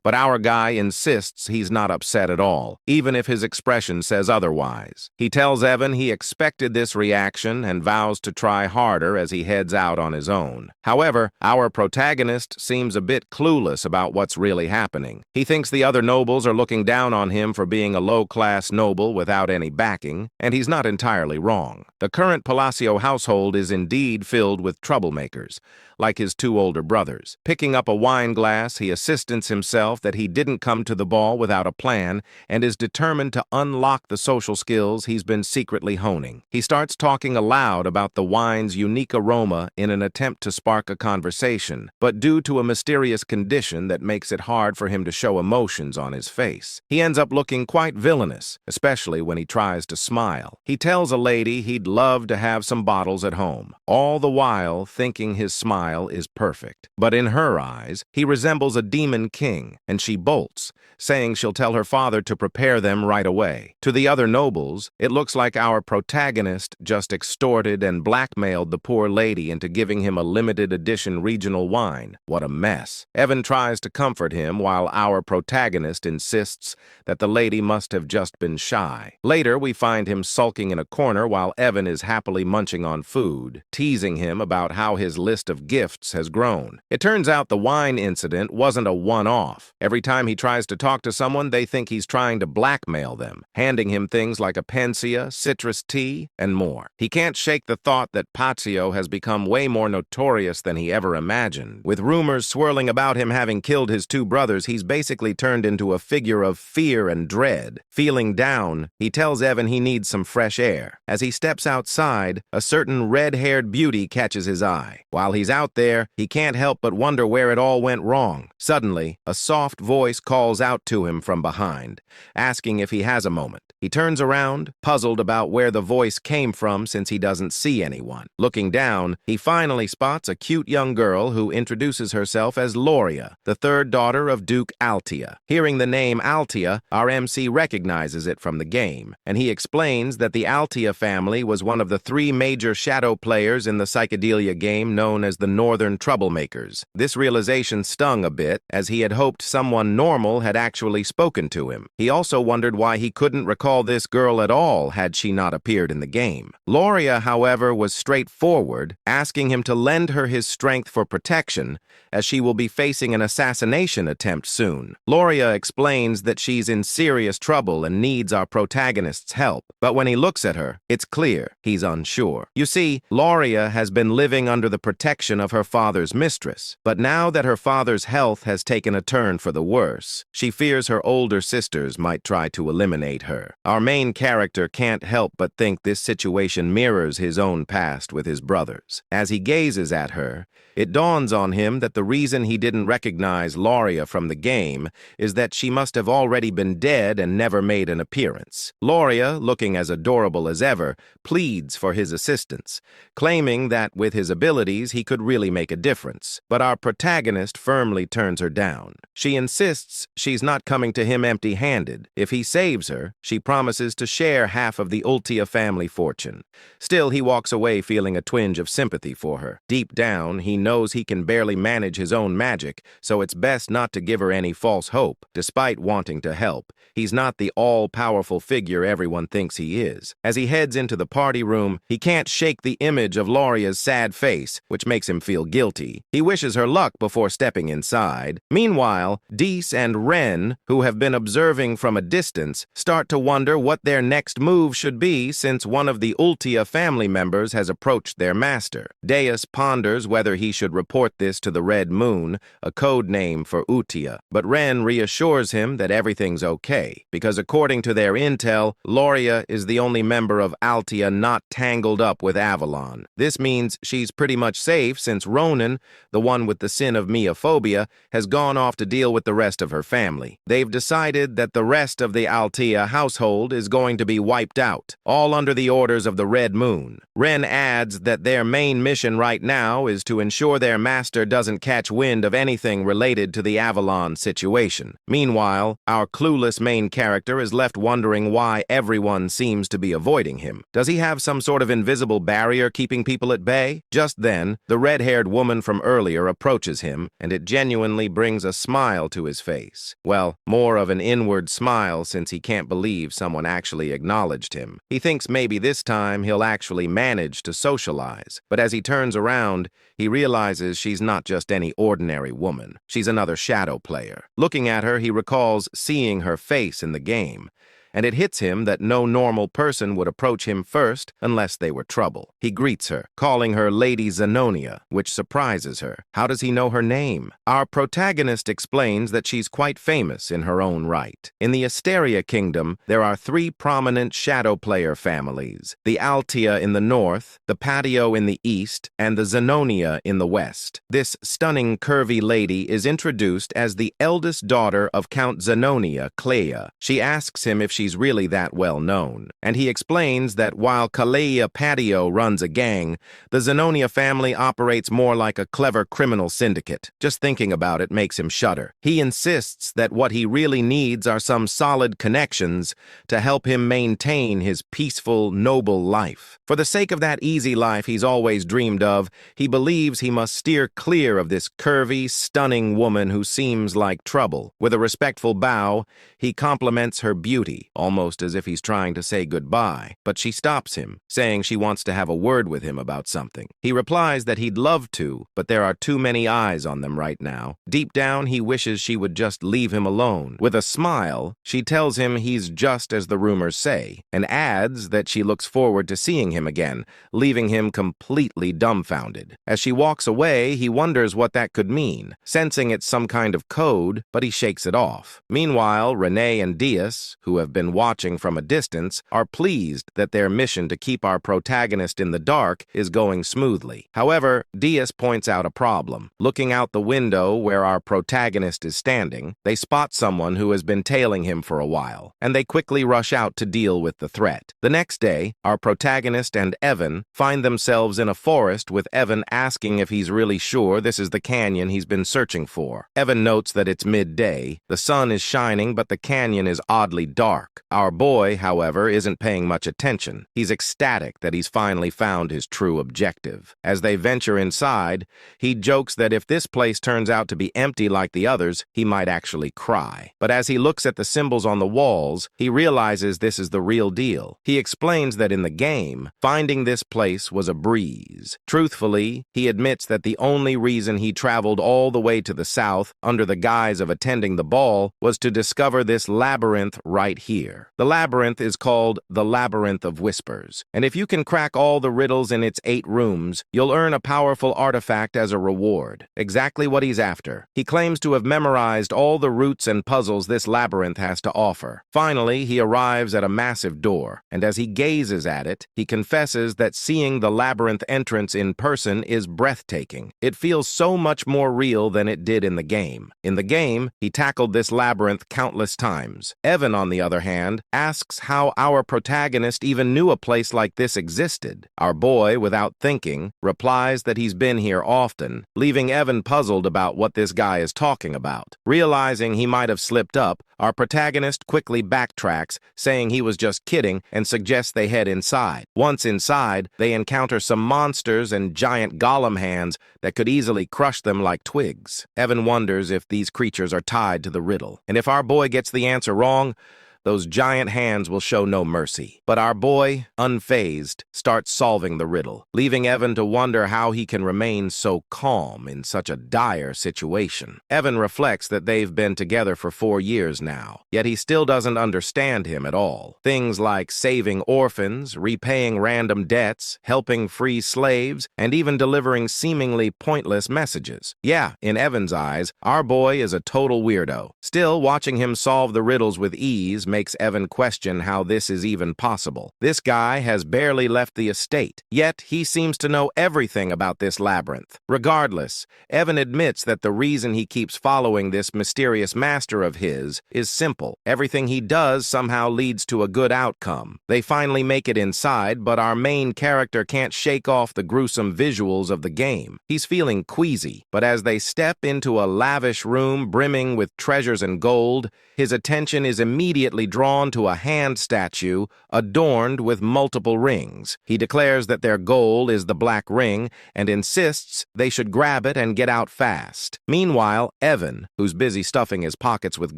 [SPEAKER 1] But our guy insists he's not upset at all, even if his expression says otherwise. He tells Evan he expected this reaction and vows to try harder as he heads out on his own. However, our protagonist seems a bit clueless about what's really happening. He thinks the other nobles are looking down on him for being a low-class noble without any backing, and he's not entirely wrong. The current Palacio household is indeed filled with troublemakers, like his two older brothers. Picking up a wine glass, he assistants himself that he didn't come to the ball without a plan and is determined to unlock the social skills he's been secretly honing. He starts talking aloud about the wine's unique aroma in an attempt to spark a conversation, but due to a mysterious condition that makes it hard for him to show emotions on his face, he ends up looking quite villainous, especially when he tries to smile. He tells a lady he'd love to have some bottles at home, all the while thinking his smile is perfect. But in her eyes, he resembles a demon king, and she bolts, saying she'll tell her father to prepare them right away. To the other nobles, it looks like our protagonist just extorted and blackmailed the poor lady into giving him a limited edition regional wine. What a mess. Evan tries to comfort him while our protagonist insists that the lady must have just been shy. Later, we find him sulking in a corner while Evan is happily munching on food, teasing him about how his list of gifts has grown. It turns out the wine incident wasn't a one-off. Every time he tries to talk to someone, they think he's trying to blackmail them, handing him things like a panacea, citrus tea, and more. He can't shake the thought that Pazio has become way more notorious than he ever imagined. With rumors swirling about him having killed his two brothers, he's basically turned into a figure of fear and dread. Feeling down, he tells Evan he needs some fresh air. As he steps outside, a certain red-haired beauty catches his eye. While he's out there, he can't help but wonder where it all went wrong. Suddenly, a soft voice calls out to him from behind, asking if he has a moment. He turns around, puzzled about where the voice came from since he doesn't see anyone. Looking down, he finally spots a cute young girl who introduces herself as Loria, the third daughter of Duke Altia. Hearing the name Altia, our MC recognizes it from the game, and he explains that the Altia family was one of the three major shadow players in the psychedelia game known as the Northern Troublemakers. This realization stung a bit, as he had hoped someone normal had actually spoken to him. He also wondered why he couldn't recall this girl at all had she not appeared in the game. Loria, however, was straightforward, asking him to lend her his strength for protection, as she will be facing an assassination attempt soon. Loria explains that she's in serious trouble and needs our protagonist's help, but when he looks at her, it's clear he's unsure. You see, Loria has been living under the protection of her father's mistress, but now that her father's health has taken a turn for the worse, she fears her older sisters might try to eliminate her. Our main character can't help but think this situation mirrors his own past with his brothers. As he gazes at her, it dawns on him that the reason he didn't recognize Loria from the game is that she must have already been dead and never made an appearance. Loria, looking as adorable as ever, pleads for his assistance, claiming that with his abilities he could really make a difference. But our protagonist firmly turns her down. She insists she's not coming to him empty-handed. If he saves her, she promises to share half of the Ultia family fortune. Still, he walks away feeling a twinge of sympathy for her. Deep down, he knows he can barely manage his own magic, so it's best not to give her any false hope. Despite wanting to help, he's not the all-powerful figure everyone thinks he is. As he heads into the party room, he can't shake the image of Loria's sad face, which makes him feel guilty. He wishes her luck before stepping inside. Meanwhile, Dees and Ren, who have been observing from a distance, start to wonder what their next move should be since one of the Ultia family members has approached their master. Deus ponders whether he should report this to the Red Moon, a code name for Utia, but Ren reassures him that everything's okay, because according to their intel, Loria is the only member of Altia not tangled up with Avalon. This means she's pretty much safe since Ronan, the one with the sin of Miophobia, has gone off to deal with the rest of her family. They've decided that the rest of the Altia household household is going to be wiped out, all under the orders of the Red Moon. Ren adds that their main mission right now is to ensure their master doesn't catch wind of anything related to the Avalon situation. Meanwhile, our clueless main character is left wondering why everyone seems to be avoiding him. Does he have some sort of invisible barrier keeping people at bay? Just then, the red-haired woman from earlier approaches him, and it genuinely brings a smile to his face. Well, more of an inward smile since he can't believe someone actually acknowledged him. He thinks maybe this time he'll actually manage to socialize. But as he turns around, he realizes she's not just any ordinary woman. She's another shadow player. Looking at her, he recalls seeing her face in the game, and it hits him that no normal person would approach him first unless they were trouble. He greets her, calling her Lady Zenonia, which surprises her. How does he know her name? Our protagonist explains that she's quite famous in her own right. In the Asteria Kingdom, there are 3 prominent shadow player families: the Altia in the north, the Patio in the east, and the Zenonia in the west. This stunning, curvy lady is introduced as the eldest daughter of Count Zenonia, Clea. She asks him if she's really that well known, and he explains that while Kalea Patio runs a gang, the Zenonia family operates more like a clever criminal syndicate. Just thinking about it makes him shudder. He insists that what he really needs are some solid connections to help him maintain his peaceful, noble life. For the sake of that easy life he's always dreamed of, he believes he must steer clear of this curvy, stunning woman who seems like trouble. With a respectful bow, he compliments her beauty, almost as if he's trying to say goodbye, but she stops him, saying she wants to have a word with him about something. He replies that he'd love to, but there are too many eyes on them right now. Deep down, he wishes she would just leave him alone. With a smile, she tells him he's just as the rumors say, and adds that she looks forward to seeing him again, leaving him completely dumbfounded. As she walks away, he wonders what that could mean, sensing it's some kind of code, but he shakes it off. Meanwhile, Renee and Diaz, who have been watching from a distance, are pleased that their mission to keep our protagonist in the dark is going smoothly. However, Diaz points out a problem. Looking out the window where our protagonist is standing, they spot someone who has been tailing him for a while, and they quickly rush out to deal with the threat. The next day, our protagonist and Evan find themselves in a forest, with Evan asking if he's really sure this is the canyon he's been searching for. Evan notes that it's midday, the sun is shining, but the canyon is oddly dark. Our boy, however, isn't paying much attention. He's ecstatic that he's finally found his true objective. As they venture inside, he jokes that if this place turns out to be empty like the others, he might actually cry. But as he looks at the symbols on the walls, he realizes this is the real deal. He explains that in the game, finding this place was a breeze. Truthfully, he admits that the only reason he traveled all the way to the south under the guise of attending the ball was to discover this labyrinth right here. The labyrinth is called the Labyrinth of Whispers, and if you can crack all the riddles in its 8 rooms, you'll earn a powerful artifact as a reward. Exactly what he's after. He claims to have memorized all the routes and puzzles this labyrinth has to offer. Finally, he arrives at a massive door, and as he gazes at it, he confesses that seeing the labyrinth entrance in person is breathtaking. It feels so much more real than it did in the game. In the game, he tackled this labyrinth countless times. Evan, on the other hand, asks how our protagonist even knew a place like this existed. Our boy, without thinking, replies that he's been here often, leaving Evan puzzled about what this guy is talking about. Realizing he might have slipped up, our protagonist quickly backtracks, saying he was just kidding, and suggests they head inside. Once inside, they encounter some monsters and giant golem hands that could easily crush them like twigs. Evan wonders if these creatures are tied to the riddle, and if our boy gets the answer wrong, those giant hands will show no mercy. But our boy, unfazed, starts solving the riddle, leaving Evan to wonder how he can remain so calm in such a dire situation. Evan reflects that they've been together for 4 years now, yet he still doesn't understand him at all. Things like saving orphans, repaying random debts, helping free slaves, and even delivering seemingly pointless messages. Yeah, in Evan's eyes, our boy is a total weirdo. Still, watching him solve the riddles with ease makes Evan question how this is even possible. This guy has barely left the estate, yet he seems to know everything about this labyrinth. Regardless, Evan admits that the reason he keeps following this mysterious master of his is simple. Everything he does somehow leads to a good outcome. They finally make it inside, but our main character can't shake off the gruesome visuals of the game. He's feeling queasy, but as they step into a lavish room brimming with treasures and gold, his attention is immediately drawn to a hand statue adorned with multiple rings. He declares that their goal is the black ring and insists they should grab it and get out fast. Meanwhile, Evan, who's busy stuffing his pockets with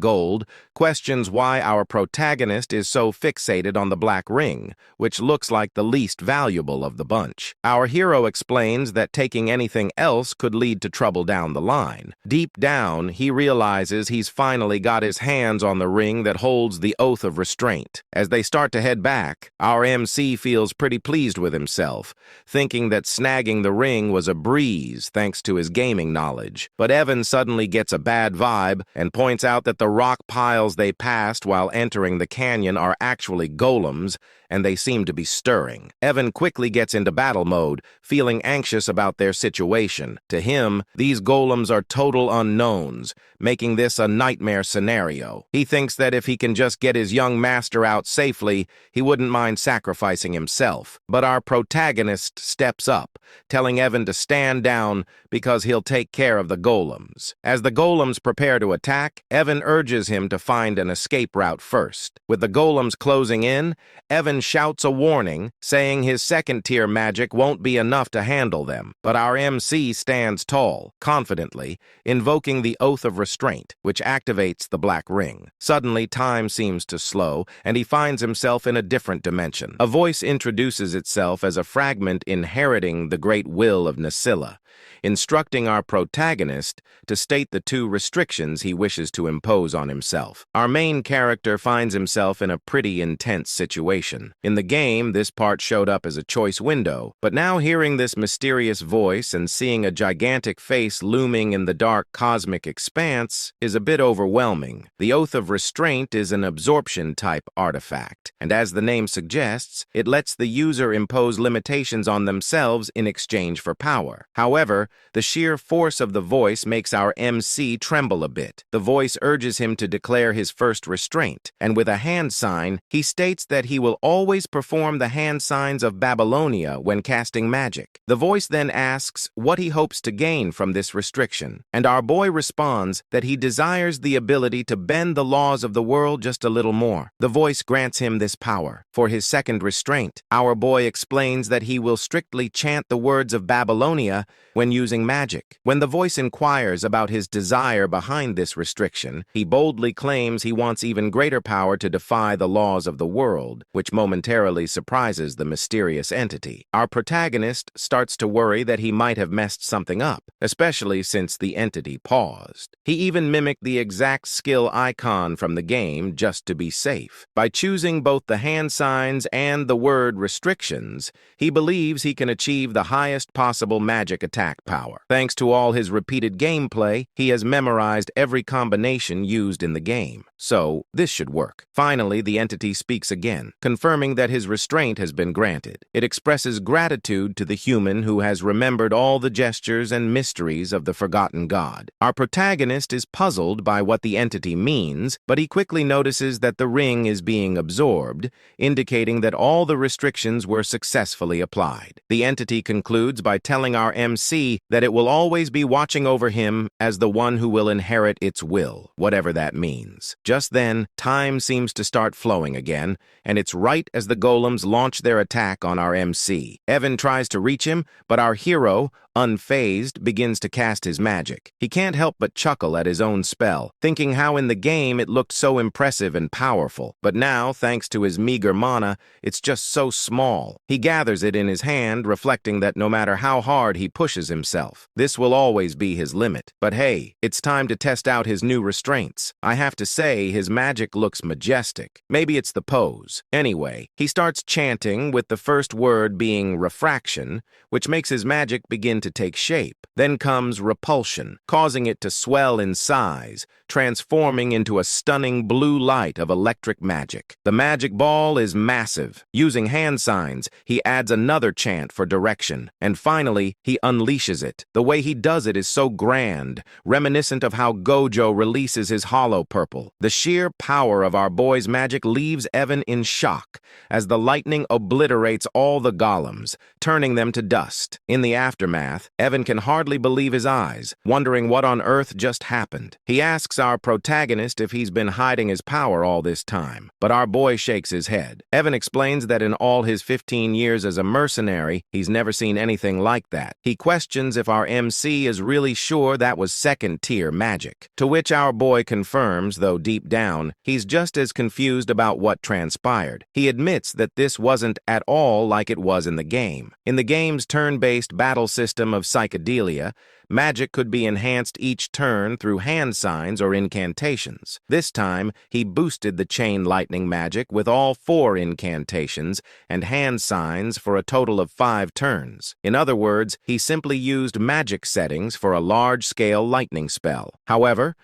[SPEAKER 1] gold, questions why our protagonist is so fixated on the black ring, which looks like the least valuable of the bunch. Our hero explains that taking anything else could lead to trouble down the line. Deep down, he realizes he's finally got his hands on the ring that holds the oath of restraint. As they start to head back, our MC feels pretty pleased with himself, thinking that snagging the ring was a breeze thanks to his gaming knowledge. But Evan suddenly gets a bad vibe and points out that the rock piles they passed while entering the canyon are actually golems, and they seem to be stirring. Evan quickly gets into battle mode, feeling anxious about their situation. To him, these golems are total unknowns, making this a nightmare scenario. He thinks that if he can just get his young master out safely, he wouldn't mind sacrificing himself. But our protagonist steps up, telling Evan to stand down because he'll take care of the golems. As the golems prepare to attack, Evan urges him to find an escape route first. With the golems closing in, Evan shouts a warning, saying his second-tier magic won't be enough to handle them. But our MC stands tall, confidently, invoking the Oath of Restraint, which activates the black ring. Suddenly, time seems to slow, and he finds himself in a different dimension. A voice introduces itself as a fragment inheriting the great will of Nasilla, instructing our protagonist to state the two restrictions he wishes to impose on himself. Our main character finds himself in a pretty intense situation. In the game, this part showed up as a choice window, but now hearing this mysterious voice and seeing a gigantic face looming in the dark cosmic expanse is a bit overwhelming. The Oath of Restraint is an absorption-type artifact, and as the name suggests, it lets the user impose limitations on themselves in exchange for power. However, the sheer force of the voice makes our MC tremble a bit. The voice urges him to declare his first restraint, and with a hand sign, he states that he will always perform the hand signs of Babylonia when casting magic. The voice then asks what he hopes to gain from this restriction, and our boy responds that he desires the ability to bend the laws of the world just a little more. The voice grants him this power. For his second restraint, our boy explains that he will strictly chant the words of Babylonia when using magic. When the voice inquires about his desire behind this restriction, he boldly claims he wants even greater power to defy the laws of the world, which momentarily surprises the mysterious entity. Our protagonist starts to worry that he might have messed something up, especially since the entity paused. He even mimicked the exact skill icon from the game just to be safe. By choosing both the hand signs and the word restrictions, he believes he can achieve the highest possible magic attack power. Thanks to all his repeated gameplay, he has memorized every combination used in the game. So, this should work. Finally, the entity speaks again, confirming that his restraint has been granted. It expresses gratitude to the human who has remembered all the gestures and mysteries of the forgotten god. Our protagonist is puzzled by what the entity means, but he quickly notices that the ring is being absorbed, indicating that all the restrictions were successfully applied. The entity concludes by telling our MC that it will always be watching over him as the one who will inherit its will, whatever that means. Just then, time seems to start flowing again, and it's right as the golems launch their attack on our MC. Evan tries to reach him, but our hero, unfazed, begins to cast his magic. He can't help but chuckle at his own spell, thinking how in the game it looked so impressive and powerful. But now, thanks to his meager mana, it's just so small. He gathers it in his hand, reflecting that no matter how hard he pushes himself, this will always be his limit. But hey, it's time to test out his new restraints. I have to say, his magic looks majestic. Maybe it's the pose. Anyway, he starts chanting, with the first word being refraction, which makes his magic begin began to take shape. Then comes repulsion, causing it to swell in size, transforming into a stunning blue light of electric magic. The magic ball is massive. Using hand signs, he adds another chant for direction, and finally, he unleashes it. The way he does it is so grand, reminiscent of how Gojo releases his hollow purple. The sheer power of our boy's magic leaves Evan in shock, as the lightning obliterates all the golems, turning them to dust. In the aftermath, Evan can hardly believe his eyes, wondering what on earth just happened. He asks our protagonist if he's been hiding his power all this time, but our boy shakes his head. Evan explains that in all his 15 years as a mercenary, he's never seen anything like that. He questions if our MC is really sure that was second-tier magic, to which our boy confirms, though deep down, he's just as confused about what transpired. He admits that this wasn't at all like it was in the game. In the game's turn-based battle system of psychedelia, magic could be enhanced each turn through hand signs or incantations. This time, he boosted the chain lightning magic with all 4 incantations and hand signs for a total of 5 turns. In other words, he simply used magic settings for a large-scale lightning spell. However,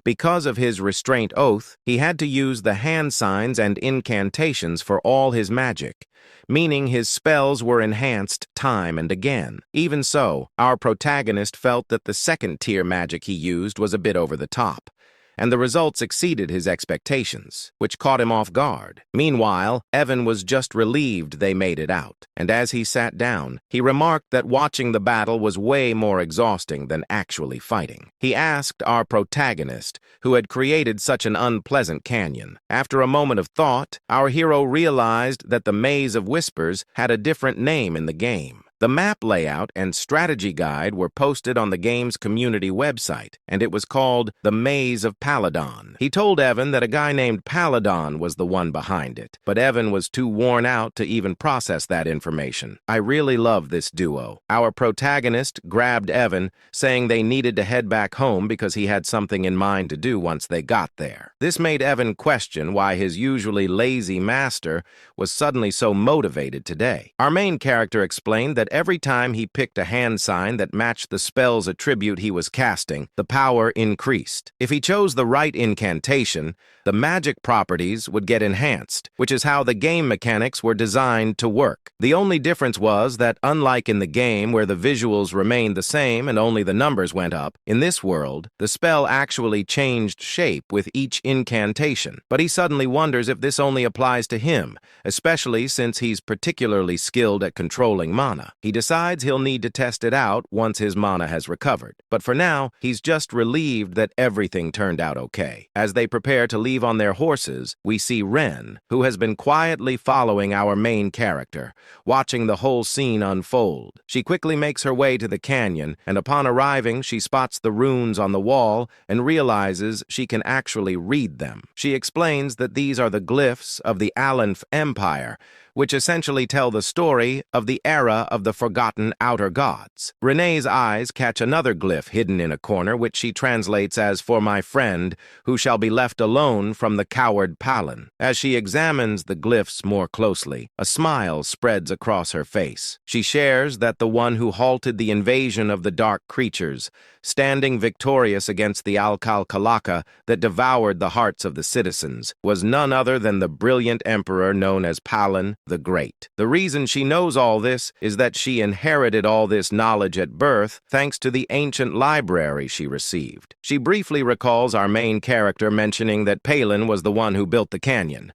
[SPEAKER 1] because of his restraint oath, he had to use the hand signs and incantations for all his magic, meaning his spells were enhanced time and again. Even so, our protagonist felt that the second-tier magic he used was a bit over the top, and the results exceeded his expectations, which caught him off guard. Meanwhile, Evan was just relieved they made it out, and as he sat down, he remarked that watching the battle was way more exhausting than actually fighting. He asked our protagonist, who had created such an unpleasant canyon. After a moment of thought, our hero realized that the Maze of Whispers had a different name in the game. The map layout and strategy guide were posted on the game's community website, and it was called The Maze of Paladon. He told Evan that a guy named Paladon was the one behind it, but Evan was too worn out to even process that information. I really love this duo. Our protagonist grabbed Evan, saying they needed to head back home because he had something in mind to do once they got there. This made Evan question why his usually lazy master was suddenly so motivated today. Our main character explained that every time he picked a hand sign that matched the spell's attribute he was casting, the power increased. If he chose the right incantation, the magic properties would get enhanced, which is how the game mechanics were designed to work. The only difference was that, unlike in the game where the visuals remained the same and only the numbers went up, in this world, the spell actually changed shape with each incantation. But he suddenly wonders if this only applies to him, especially since he's particularly skilled at controlling mana. He decides he'll need to test it out once his mana has recovered. But for now, he's just relieved that everything turned out okay. As they prepare to leave on their horses, we see Ren, who has been quietly following our main character, watching the whole scene unfold. She quickly makes her way to the canyon, and upon arriving, she spots the runes on the wall and realizes she can actually read them. She explains that these are the glyphs of the Aleph Empire, which essentially tell the story of the era of the forgotten outer gods. Renee's eyes catch another glyph hidden in a corner, which she translates as "for my friend, who shall be left alone from the coward Palin." As she examines the glyphs more closely, a smile spreads across her face. She shares that the one who halted the invasion of the dark creatures, standing victorious against the Alcal-Kalaka that devoured the hearts of the citizens, was none other than the brilliant emperor known as Palin the Great. The reason she knows all this is that she inherited all this knowledge at birth thanks to the ancient library she received. She briefly recalls our main character mentioning that Palin was the one who built the canyon.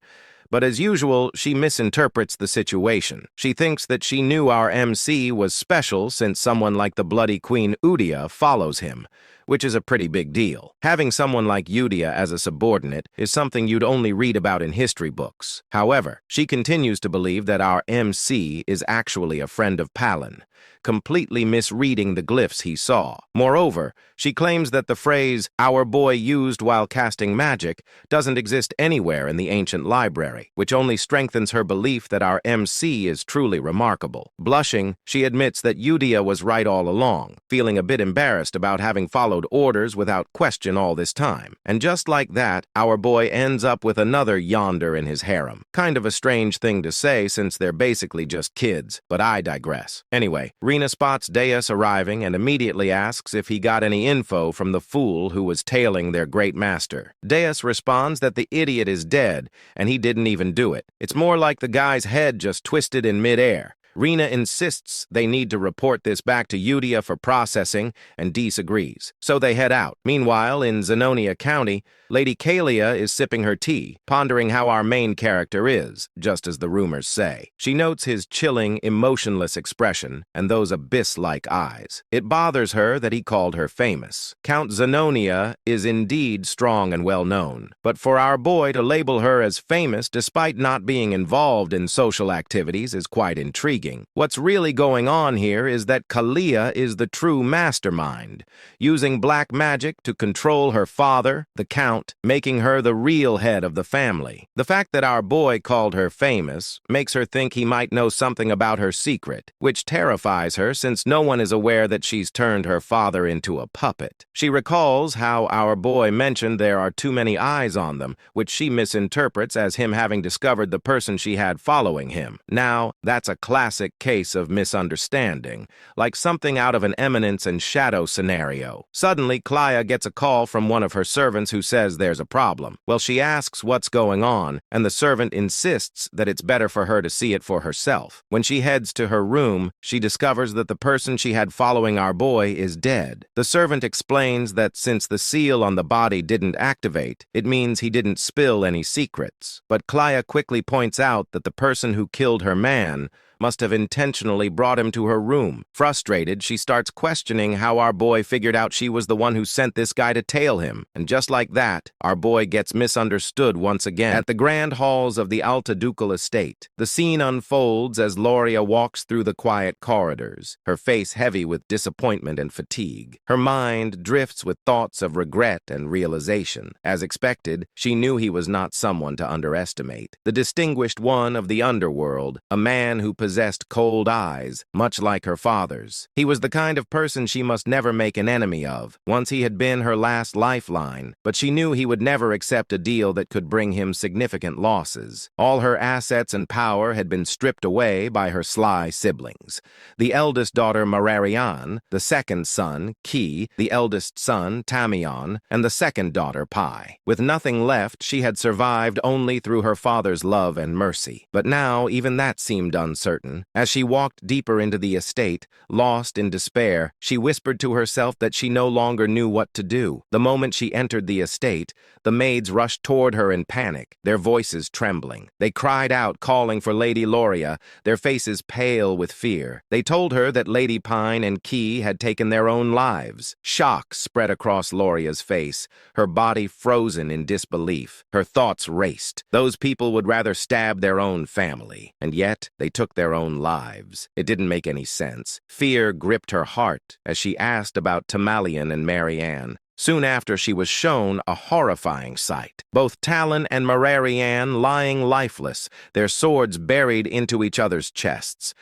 [SPEAKER 1] But as usual, she misinterprets the situation. She thinks that she knew our MC was special since someone like the bloody Queen Udia follows him, which is a pretty big deal. Having someone like Udia as a subordinate is something you'd only read about in history books. However, she continues to believe that our MC is actually a friend of Palin, completely misreading the glyphs he saw. Moreover, she claims that the phrase "our boy used while casting magic" doesn't exist anywhere in the ancient library, which only strengthens her belief that our MC is truly remarkable. Blushing, she admits that Udia was right all along, feeling a bit embarrassed about having followed followed orders without question all this time. And just like that, our boy ends up with another yonder in his harem. Kind of a strange thing to say since they're basically just kids, but I digress. Anyway, Rina spots Deus arriving and immediately asks if he got any info from the fool who was tailing their great master. Deus responds that the idiot is dead and he didn't even do it. It's more like the guy's head just twisted in midair. Rina insists they need to report this back to Udia for processing, and disagrees. So they head out. Meanwhile, in Zenonia County, Lady Kalia is sipping her tea, pondering how our main character is, just as the rumors say. She notes his chilling, emotionless expression and those abyss-like eyes. It bothers her that he called her famous. Count Zenonia is indeed strong and well-known, but for our boy to label her as famous despite not being involved in social activities is quite intriguing. What's really going on here is that Kalia is the true mastermind, using black magic to control her father, the Count, making her the real head of the family. The fact that our boy called her famous makes her think he might know something about her secret, which terrifies her since no one is aware that she's turned her father into a puppet. She recalls how our boy mentioned there are too many eyes on them, which she misinterprets as him having discovered the person she had following him. Now, that's a classic case of misunderstanding, like something out of an Eminence and Shadow scenario. Suddenly, Klaya gets a call from one of her servants who says there's a problem. Well, she asks what's going on, and the servant insists that it's better for her to see it for herself. When she heads to her room, she discovers that the person she had following our boy is dead. The servant explains that since the seal on the body didn't activate, it means he didn't spill any secrets. But Klaya quickly points out that the person who killed her man must have intentionally brought him to her room. Frustrated, she starts questioning how our boy figured out she was the one who sent this guy to tail him. And just like that, our boy gets misunderstood once again. At the grand halls of the Alta Ducal estate, the scene unfolds as Loria walks through the quiet corridors, her face heavy with disappointment and fatigue. Her mind drifts with thoughts of regret and realization. As expected, she knew he was not someone to underestimate. The distinguished one of the underworld, a man who possessed cold eyes, much like her father's. He was the kind of person she must never make an enemy of. Once he had been her last lifeline, but she knew he would never accept a deal that could bring him significant losses. All her assets and power had been stripped away by her sly siblings. The eldest daughter, Mararian, the second son, Ki, the eldest son, Tamion, and the second daughter, Pai. With nothing left, she had survived only through her father's love and mercy. But now, even that seemed uncertain. As she walked deeper into the estate, lost in despair, she whispered to herself that she no longer knew what to do. The moment she entered the estate, the maids rushed toward her in panic, their voices trembling. They cried out, calling for Lady Loria, their faces pale with fear. They told her that Lady Pine and Key had taken their own lives. Shock spread across Loria's face, her body frozen in disbelief. Her thoughts raced. Those people would rather stab their own family, and yet they took their own lives. It didn't make any sense. Fear gripped her heart as she asked about Tamalian and Marianne. Soon after, she was shown a horrifying sight. Both Talon and Mararian lying lifeless, their swords buried into each other's chests.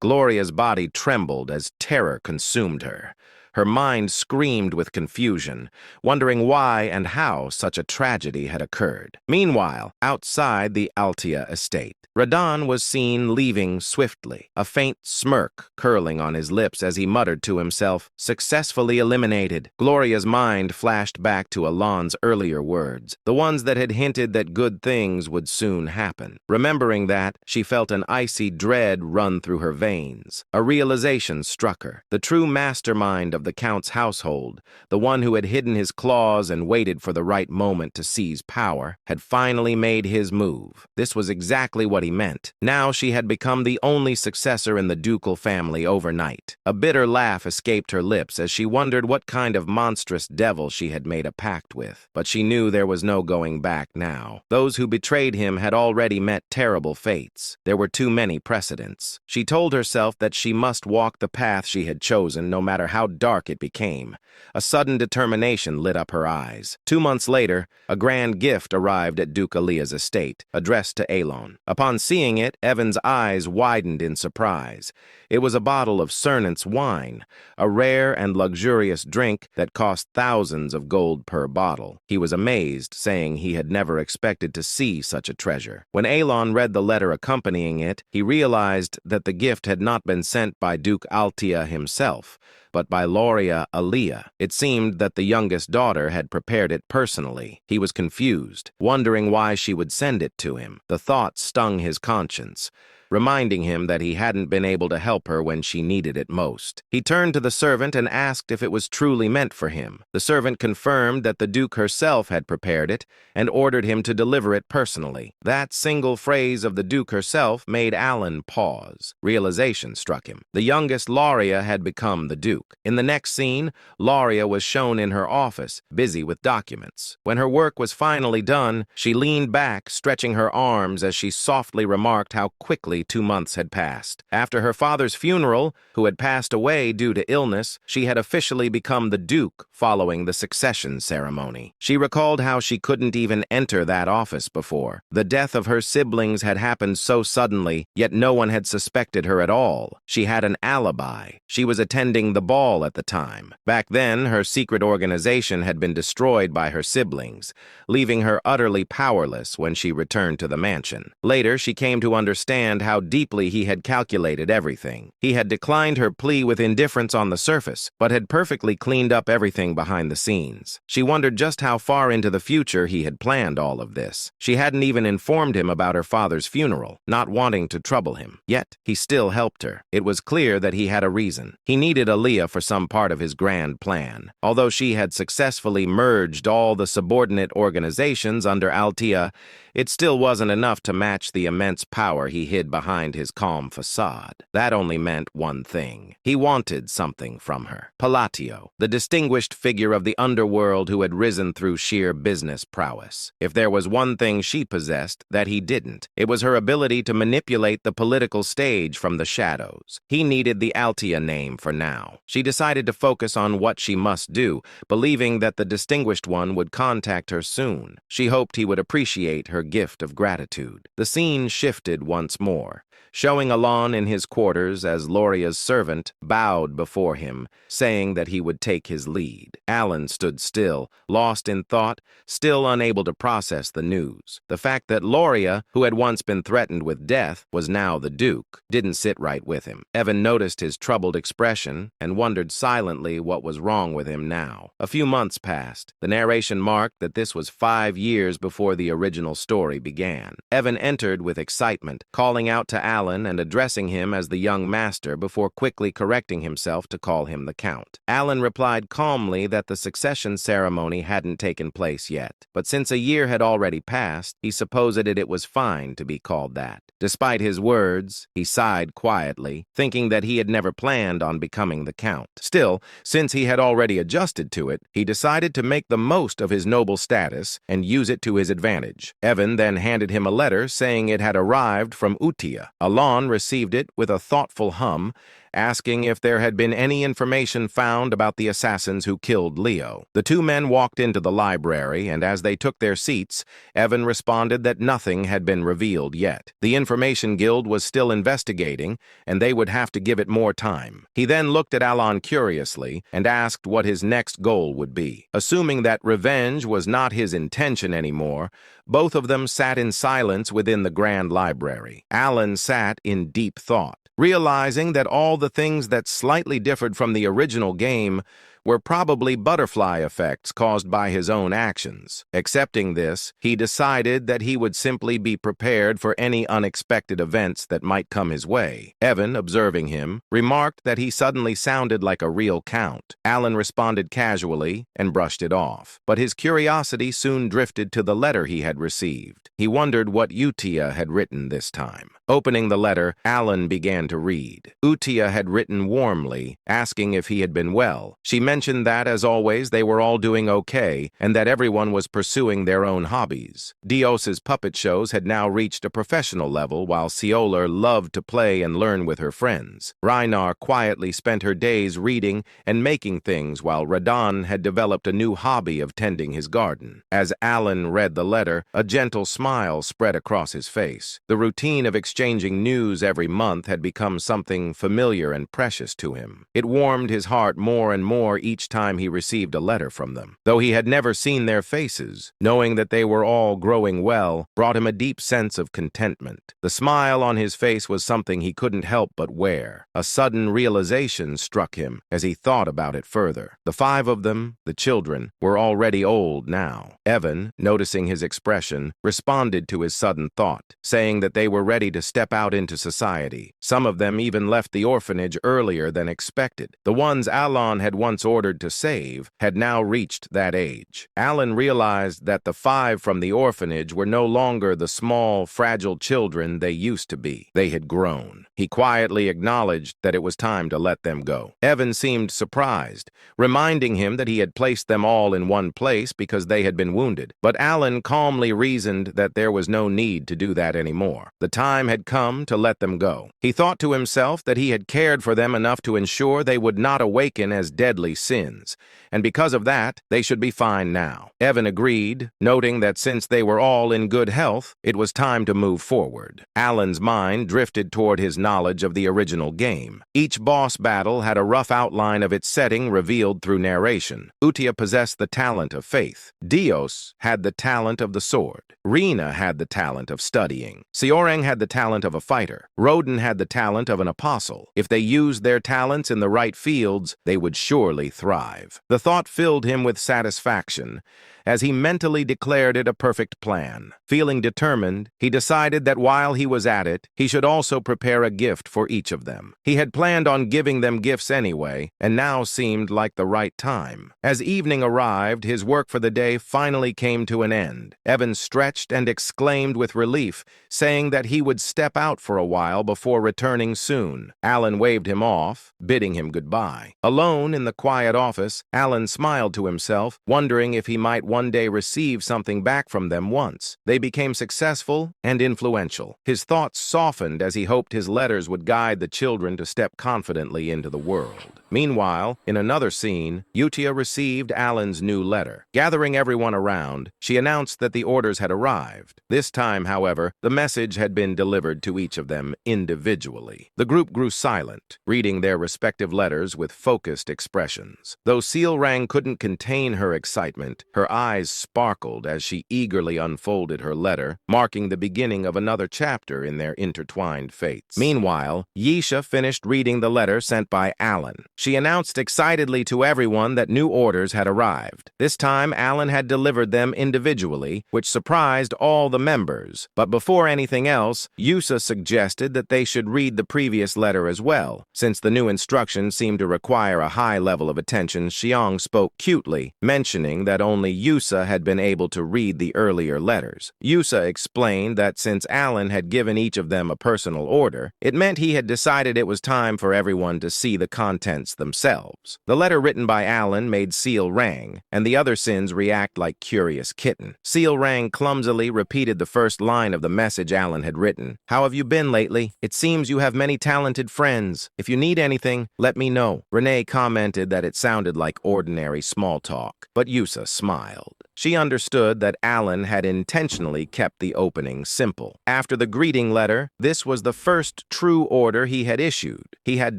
[SPEAKER 1] Gloria's body trembled as terror consumed her. Her mind screamed with confusion, wondering why and how such a tragedy had occurred. Meanwhile, outside the Altia estate, Rodan was seen leaving swiftly, a faint smirk curling on his lips as he muttered to himself, "Successfully eliminated." Gloria's mind flashed back to Alon's earlier words, the ones that had hinted that good things would soon happen. Remembering that, she felt an icy dread run through her veins. A realization struck her. The true mastermind of the Count's household, the one who had hidden his claws and waited for the right moment to seize power, had finally made his move. This was exactly what he meant. Now she had become the only successor in the ducal family overnight. A bitter laugh escaped her lips as she wondered what kind of monstrous devil she had made a pact with. But she knew there was no going back now. Those who betrayed him had already met terrible fates. There were too many precedents. She told herself that she must walk the path she had chosen, no matter how dark dark it became. A sudden determination lit up her eyes. 2 months later, a grand gift arrived at Duke Alea's estate, addressed to Alon. Upon seeing it, Evan's eyes widened in surprise. It was a bottle of Cernant's wine, a rare and luxurious drink that cost thousands of gold per bottle. He was amazed, saying he had never expected to see such a treasure. When Alon read the letter accompanying it, he realized that the gift had not been sent by Duke Altea himself, but by Loria Alea. It seemed that the youngest daughter had prepared it personally. He was confused, wondering why she would send it to him. The thought stung his conscience, reminding him that he hadn't been able to help her when she needed it most. He turned to the servant and asked if it was truly meant for him. The servant confirmed that the Duke herself had prepared it and ordered him to deliver it personally. That single phrase of the Duke herself made Alan pause. Realization struck him. The youngest Loria had become the Duke. In the next scene, Loria was shown in her office, busy with documents. When her work was finally done, she leaned back, stretching her arms as she softly remarked how quickly 2 months had passed. After her father's funeral, who had passed away due to illness, she had officially become the Duke following the succession ceremony. She recalled how she couldn't even enter that office before. The death of her siblings had happened so suddenly, yet no one had suspected her at all. She had an alibi. She was attending the ball at the time. Back then, her secret organization had been destroyed by her siblings, leaving her utterly powerless when she returned to the mansion. Later, she came to understand how deeply he had calculated everything. He had declined her plea with indifference on the surface, but had perfectly cleaned up everything behind the scenes. She wondered just how far into the future he had planned all of this. She hadn't even informed him about her father's funeral, not wanting to trouble him. Yet, he still helped her. It was clear that he had a reason. He needed Alea for some part of his grand plan. Although she had successfully merged all the subordinate organizations under Altea, it still wasn't enough to match the immense power he hid behind his calm facade. That only meant one thing. He wanted something from her. Palatio, the distinguished figure of the underworld who had risen through sheer business prowess. If there was one thing she possessed that he didn't, it was her ability to manipulate the political stage from the shadows. He needed the Altea name for now. She decided to focus on what she must do, believing that the distinguished one would contact her soon. She hoped he would appreciate her gift of gratitude. The scene shifted once more, showing Alon in his quarters as Loria's servant bowed before him, saying that he would take his lead. Alan stood still, lost in thought, still unable to process the news. The fact that Loria, who had once been threatened with death, was now the Duke, didn't sit right with him. Evan noticed his troubled expression and wondered silently what was wrong with him now. A few months passed. The narration marked that this was 5 years before the original story began. Evan entered with excitement, calling out to Alan and addressing him as the young master before quickly correcting himself to call him the Count. Alan replied calmly that the succession ceremony hadn't taken place yet, but since a year had already passed, he supposed it was fine to be called that. Despite his words, he sighed quietly, thinking that he had never planned on becoming the Count. Still, since he had already adjusted to it, he decided to make the most of his noble status and use it to his advantage. Evan then handed him a letter saying it had arrived from Utia. Alon received it with a thoughtful hum, asking if there had been any information found about the assassins who killed Leo. The two men walked into the library, and as they took their seats, Evan responded that nothing had been revealed yet. The Information Guild was still investigating, and they would have to give it more time. He then looked at Alon curiously and asked what his next goal would be. Assuming that revenge was not his intention anymore, both of them sat in silence within the Grand Library. Alan sat in deep thought, realizing that all the things that slightly differed from the original game were probably butterfly effects caused by his own actions. Accepting this, he decided that he would simply be prepared for any unexpected events that might come his way. Evan, observing him, remarked that he suddenly sounded like a real count. Alan responded casually and brushed it off, but his curiosity soon drifted to the letter he had received. He wondered what Utia had written this time. Opening the letter, Alan began to read. Utia had written warmly, asking if he had been well. She mentioned mentioned that, as always, they were all doing okay and that everyone was pursuing their own hobbies. Dios's puppet shows had now reached a professional level, while Cioler loved to play and learn with her friends. Reinar quietly spent her days reading and making things, while Rodan had developed a new hobby of tending his garden. As Alan read the letter, a gentle smile spread across his face. The routine of exchanging news every month had become something familiar and precious to him. It warmed his heart more and more each time he received a letter from them. Though he had never seen their faces, knowing that they were all growing well brought him a deep sense of contentment. The smile on his face was something he couldn't help but wear. A sudden realization struck him as he thought about it further. The 5 of them, the children, were already old now. Evan, noticing his expression, responded to his sudden thought, saying that they were ready to step out into society. Some of them even left the orphanage earlier than expected. The ones Alan had once ordered to save had now reached that age. Alan realized that the 5 from the orphanage were no longer the small, fragile children they used to be. They had grown. He quietly acknowledged that it was time to let them go. Evan seemed surprised, reminding him that he had placed them all in one place because they had been wounded. But Alan calmly reasoned that there was no need to do that anymore. The time had come to let them go. He thought to himself that he had cared for them enough to ensure they would not awaken as deadly sins, and because of that, they should be fine now. Evan agreed, noting that since they were all in good health, it was time to move forward. Alan's mind drifted toward his knowledge of the original game. Each boss battle had a rough outline of its setting revealed through narration. Utia possessed the talent of faith. Dios had the talent of the sword. Rena had the talent of studying. Seorang had the talent of a fighter. Rodan had the talent of an apostle. If they used their talents in the right fields, they would surely thrive. The thought filled him with satisfaction as he mentally declared it a perfect plan. Feeling determined, he decided that while he was at it, he should also prepare a gift for each of them. He had planned on giving them gifts anyway, and now seemed like the right time. As evening arrived, his work for the day finally came to an end. Evan stretched and exclaimed with relief, saying that he would step out for a while before returning soon. Alan waved him off, bidding him goodbye. Alone in the quiet office, Alan smiled to himself, wondering if he might one day receive something back from them once. They became successful and influential. His thoughts softened as he hoped his letters would guide the children to step confidently into the world. Meanwhile, in another scene, Utia received Alan's new letter. Gathering everyone around, she announced that the orders had arrived. This time, however, the message had been delivered to each of them individually. The group grew silent, reading their respective letters with focused expressions. Though Seorang couldn't contain her excitement, her eyes sparkled as she eagerly unfolded her letter, marking the beginning of another chapter in their intertwined fates. Meanwhile, Yisha finished reading the letter sent by Alan. She announced excitedly to everyone that new orders had arrived. This time, Alan had delivered them individually, which surprised all the members. But before anything else, Yusa suggested that they should read the previous letter as well. Since the new instructions seemed to require a high level of attention, Xiang spoke cutely, mentioning that only Yusa had been able to read the earlier letters. Yusa explained that since Alan had given each of them a personal order, it meant he had decided it was time for everyone to see the contents themselves. The letter written by Alan made Seorang and the other sins react like curious kitten. Seorang clumsily repeated the first line of the message Alan had written. "How have you been lately? It seems you have many talented friends. If you need anything, let me know." Renee commented that it sounded like ordinary small talk, but Yusa smiled. She understood that Alan had intentionally kept the opening simple. After the greeting letter, this was the first true order he had issued. He had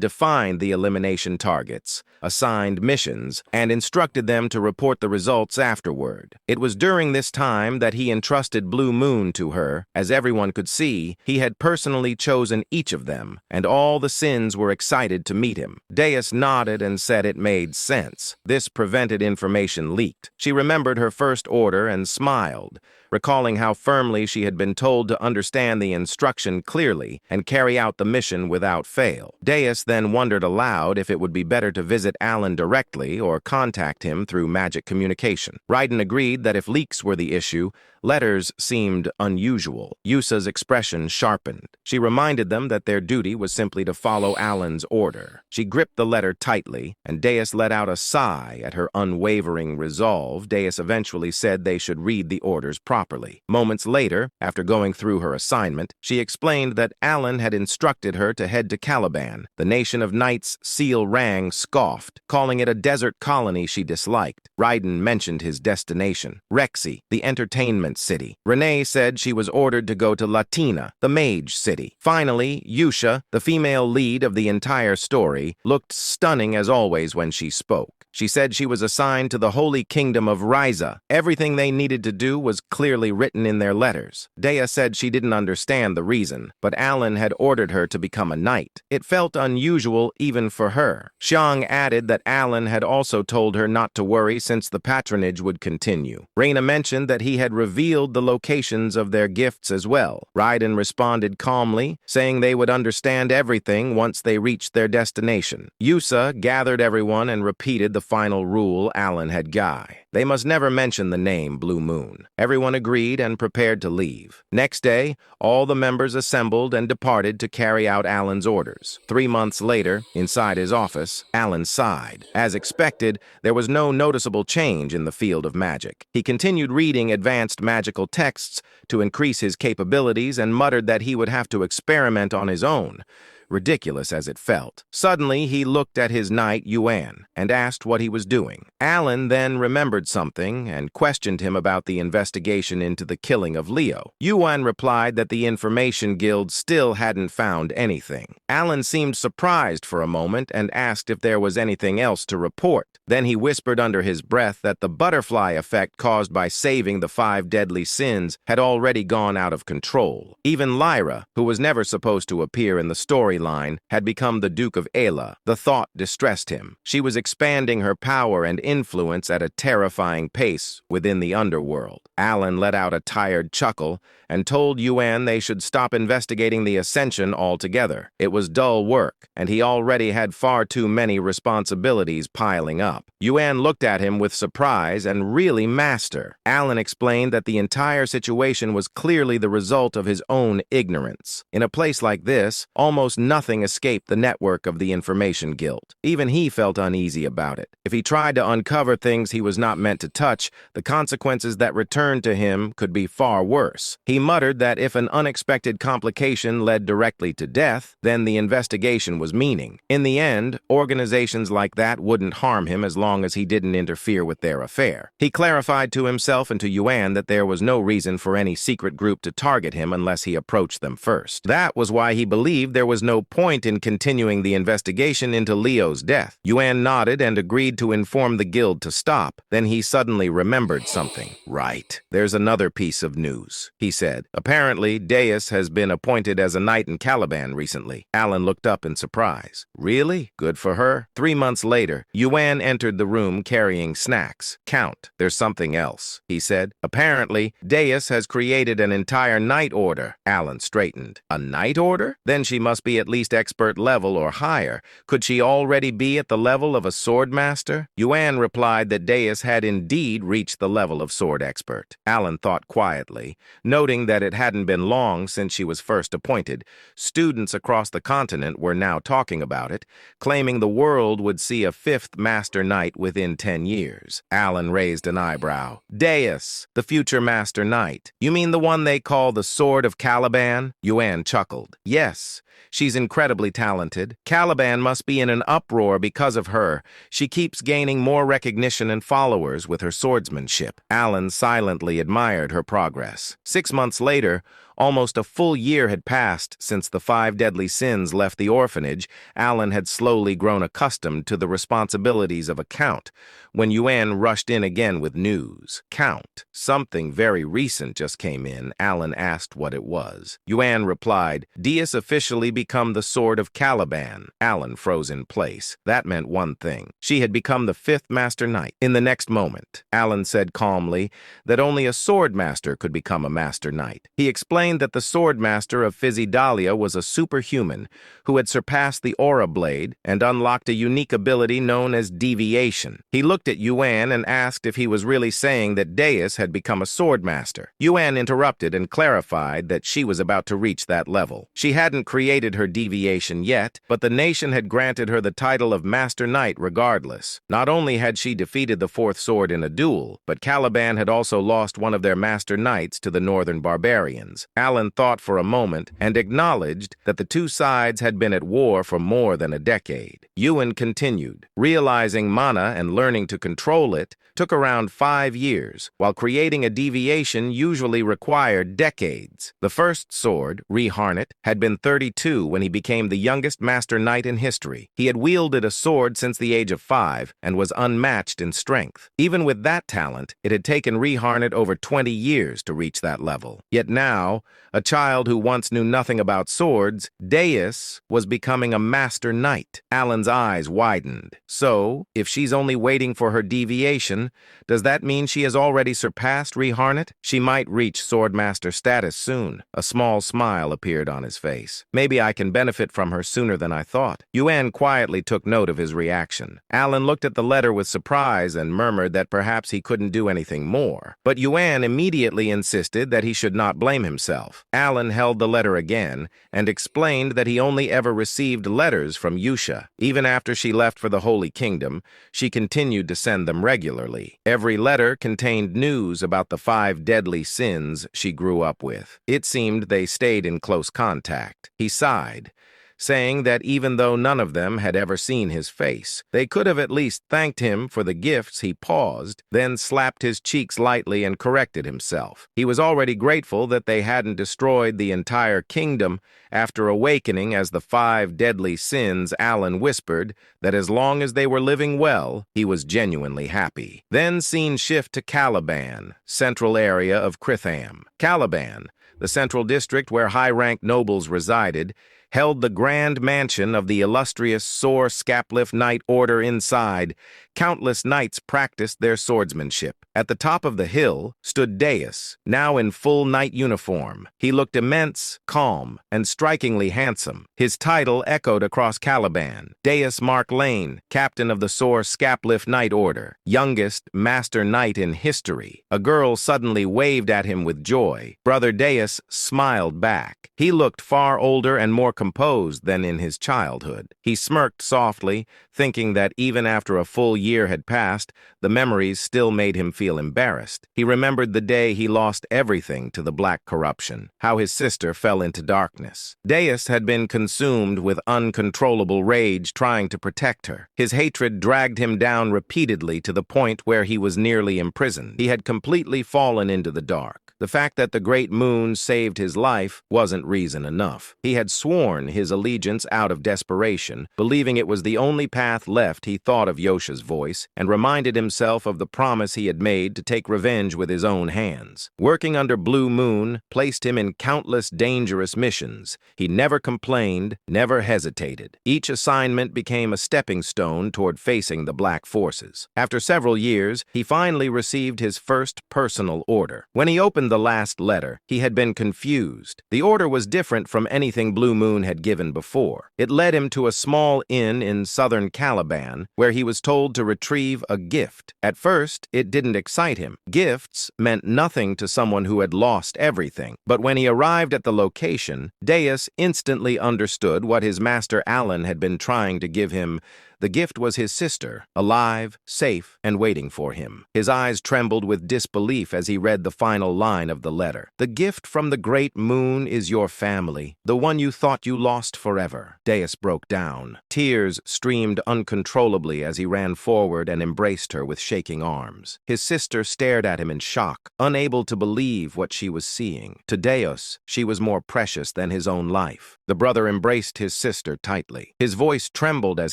[SPEAKER 1] defined the elimination targets, assigned missions, and instructed them to report the results afterward. It was during this time that he entrusted Blue Moon to her. As everyone could see, he had personally chosen each of them, and all the sins were excited to meet him. Deus nodded and said it made sense. This prevented information leaked. She remembered her first order and smiled, recalling how firmly she had been told to understand the instruction clearly and carry out the mission without fail. Deus then wondered aloud if it would be better to visit Alan directly or contact him through magic communication. Raiden agreed that if leaks were the issue, letters seemed unusual. Yusa's expression sharpened. She reminded them that their duty was simply to follow Alan's order. She gripped the letter tightly, and Deus let out a sigh at her unwavering resolve. Deus eventually said they should read the orders properly. Moments later, after going through her assignment, she explained that Alan had instructed her to head to Caliban. The nation of knights Seal Rang scoffed, calling it a desert colony she disliked. Raiden mentioned his destination, Rexy, the entertainment city. Renee said she was ordered to go to Latina, the mage city. Finally, Yusha, the female lead of the entire story, looked stunning as always when she spoke. She said she was assigned to the Holy Kingdom of Ryza. Everything they needed to do was clearly written in their letters. Dea said she didn't understand the reason, but Alan had ordered her to become a knight. It felt unusual even for her. Xiang added that Alan had also told her not to worry since the patronage would continue. Reina mentioned that he had revealed the locations of their gifts as well. Raiden responded calmly, saying they would understand everything once they reached their destination. Yusa gathered everyone and repeated the final rule Alan had Guy. They must never mention the name Blue Moon. Everyone agreed and prepared to leave. Next day, all the members assembled and departed to carry out Alan's orders. 3 months later, inside his office, Alan sighed. As expected, there was no noticeable change in the field of magic. He continued reading advanced magical texts to increase his capabilities and muttered that he would have to experiment on his own, ridiculous as it felt. Suddenly, he looked at his knight, Yuan, and asked what he was doing. Alan then remembered something and questioned him about the investigation into the killing of Leo. Yuan replied that the Information Guild still hadn't found anything. Alan seemed surprised for a moment and asked if there was anything else to report. Then he whispered under his breath that the butterfly effect caused by saving the 5 deadly sins had already gone out of control. Even Lyra, who was never supposed to appear in the storyline, had become the Duke of Ayla. The thought distressed him. She was expanding her power and influence at a terrifying pace within the underworld. Alan let out a tired chuckle and told Yuan they should stop investigating the Ascension altogether. It was dull work, and he already had far too many responsibilities piling up. Yuan looked at him with surprise and really master. Alan explained that the entire situation was clearly the result of his own ignorance. In a place like this, almost nothing escaped the network of the Information Guild. Even he felt uneasy about it. If he tried to uncover things he was not meant to touch, the consequences that returned to him could be far worse. He muttered that if an unexpected complication led directly to death, then the investigation was meaning. In the end, organizations like that wouldn't harm him as long as he didn't interfere with their affair. He clarified to himself and to Yuan that there was no reason for any secret group to target him unless he approached them first. That was why he believed there was no point in continuing the investigation into Leo's death. Yuan nodded and agreed to inform the guild to stop. Then he suddenly remembered something. Right. There's another piece of news, he said. Apparently, Deus has been appointed as a knight in Caliban recently. Alan looked up in surprise. Really? Good for her. 3 months later, Yuan entered the room carrying snacks. Count, there's something else, he said. Apparently, Deus has created an entire knight order. Alan straightened. A knight order? Then she must be at least expert level or higher. Could she already be at the level of a sword master? Yuan replied that Deus had indeed reached the level of sword expert. Alan thought quietly, noting that it hadn't been long since she was first appointed. Students across the continent were now talking about it, claiming the world would see a 5th Master Knight within 10 years. Alan raised an eyebrow. Deus, the future Master Knight. You mean the one they call the Sword of Caliban? Yuan chuckled. Yes. She's incredibly talented. Caliban must be in an uproar because of her. She keeps gaining more recognition and followers with her swordsmanship. Alan silently admired her progress. 6 months later, Almost a full year had passed since the 5 deadly sins left the orphanage. Alan had slowly grown accustomed to the responsibilities of a count when Yuan rushed in again with news. "Count, something very recent just came in." Alan asked what it was. Yuan replied, "Deus officially become the Sword of Caliban." Alan froze in place. That meant one thing. She had become the 5th Master Knight. In the next moment, Alan said calmly that only a sword master could become a Master Knight. He explained that the sword master of Physidalia was a superhuman who had surpassed the aura blade and unlocked a unique ability known as deviation. He looked at Yuan and asked if he was really saying that Deus had become a sword master. Yuan interrupted and clarified that she was about to reach that level. She hadn't created her deviation yet, but the nation had granted her the title of Master Knight regardless. Not only had she defeated the 4th sword in a duel, but Caliban had also lost one of their Master Knights to the northern barbarians. Alan thought for a moment and acknowledged that the two sides had been at war for more than a decade. Yuan continued, realizing mana and learning to control it took around 5 years, while creating a deviation usually required decades. The first sword, Reharnet, had been 32 when he became the youngest Master Knight in history. He had wielded a sword since the age of 5 and was unmatched in strength. Even with that talent, it had taken Reharnet over 20 years to reach that level. Yet now, a child who once knew nothing about swords, Deus was becoming a Master Knight. Alan's eyes widened. So, if she's only waiting for her deviation, does that mean she has already surpassed Reharnet? She might reach Swordmaster status soon. A small smile appeared on his face. Maybe I can benefit from her sooner than I thought. Yuan quietly took note of his reaction. Alan looked at the letter with surprise and murmured that perhaps he couldn't do anything more. But Yuan immediately insisted that he should not blame himself. Alan held the letter again and explained that he only ever received letters from Yusha. Even after she left for the Holy Kingdom, she continued to send them regularly. Every letter contained news about the 5 deadly sins she grew up with. It seemed they stayed in close contact. He sighed, saying that even though none of them had ever seen his face, they could have at least thanked him for the gifts. He paused, then slapped his cheeks lightly and corrected himself. He was already grateful that they hadn't destroyed the entire kingdom. After awakening as the 5 deadly sins, Alan whispered that as long as they were living well, he was genuinely happy. Then scene shift to Caliban, central area of Kritham. Caliban, the central district where high-ranked nobles resided, held the grand mansion of the illustrious Sor Scapliff Knight Order inside. Countless knights practiced their swordsmanship. At the top of the hill stood Deus, now in full knight uniform. He looked immense, calm, and strikingly handsome. His title echoed across Caliban. Deus Mark Lane, captain of the Sor Scapliff Knight Order, youngest Master Knight in history. A girl suddenly waved at him with joy. Brother Deus smiled back. He looked far older and more composed than in his childhood. He smirked softly, thinking that even after a full year had passed, the memories still made him feel embarrassed. He remembered the day he lost everything to the black corruption, how his sister fell into darkness. Deus had been consumed with uncontrollable rage trying to protect her. His hatred dragged him down repeatedly to the point where he was nearly imprisoned. He had completely fallen into the dark. The fact that the great moon saved his life wasn't reason enough. He had sworn his allegiance out of desperation, believing it was the only path left. He thought of Yosha's voice and reminded himself of the promise he had made to take revenge with his own hands. Working under Blue Moon placed him in countless dangerous missions. He never complained, never hesitated. Each assignment became a stepping stone toward facing the black forces. After several years, he finally received his first personal order. When he opened the last letter, he had been confused. The order was different from anything Blue Moon had given before. It led him to a small inn in southern Caliban, where he was told to retrieve a gift. At first, it didn't excite him. Gifts meant nothing to someone who had lost everything. But when he arrived at the location, Deus instantly understood what his master Alan had been trying to give him: The gift was his sister, alive, safe, and waiting for him. His eyes trembled with disbelief as he read the final line of the letter. "The gift from the great moon is your family, the one you thought you lost forever." Deus broke down. Tears streamed uncontrollably as he ran forward and embraced her with shaking arms. His sister stared at him in shock, unable to believe what she was seeing. To Deus, she was more precious than his own life. The brother embraced his sister tightly. His voice trembled as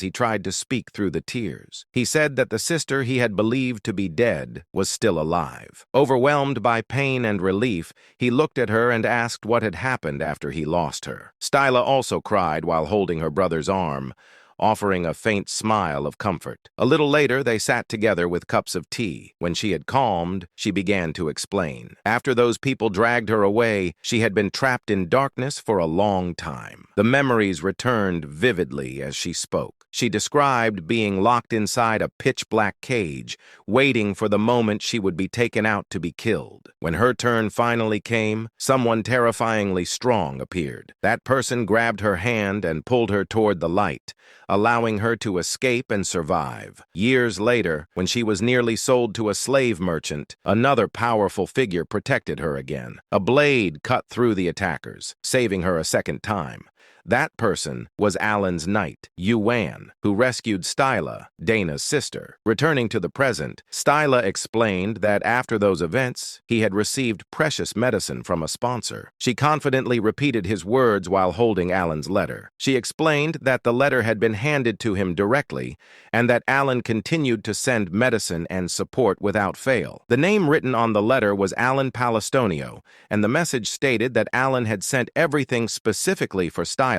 [SPEAKER 1] he tried to speak through the tears. He said that the sister he had believed to be dead was still alive. Overwhelmed by pain and relief, he looked at her and asked what had happened after he lost her. Styla also cried while holding her brother's arm, offering a faint smile of comfort. A little later, they sat together with cups of tea. When she had calmed, she began to explain. After those people dragged her away, she had been trapped in darkness for a long time. The memories returned vividly as she spoke. She described being locked inside a pitch-black cage, waiting for the moment she would be taken out to be killed. When her turn finally came, someone terrifyingly strong appeared. That person grabbed her hand and pulled her toward the light, allowing her to escape and survive. Years later, when she was nearly sold to a slave merchant, another powerful figure protected her again. A blade cut through the attackers, saving her a second time. That person was Alan's knight, Yuan, who rescued Styla, Dana's sister. Returning to the present, Styla explained that after those events, he had received precious medicine from a sponsor. She confidently repeated his words while holding Alan's letter. She explained that the letter had been handed to him directly, and that Alan continued to send medicine and support without fail. The name written on the letter was Alan Palestonio, and the message stated that Alan had sent everything specifically for Styla,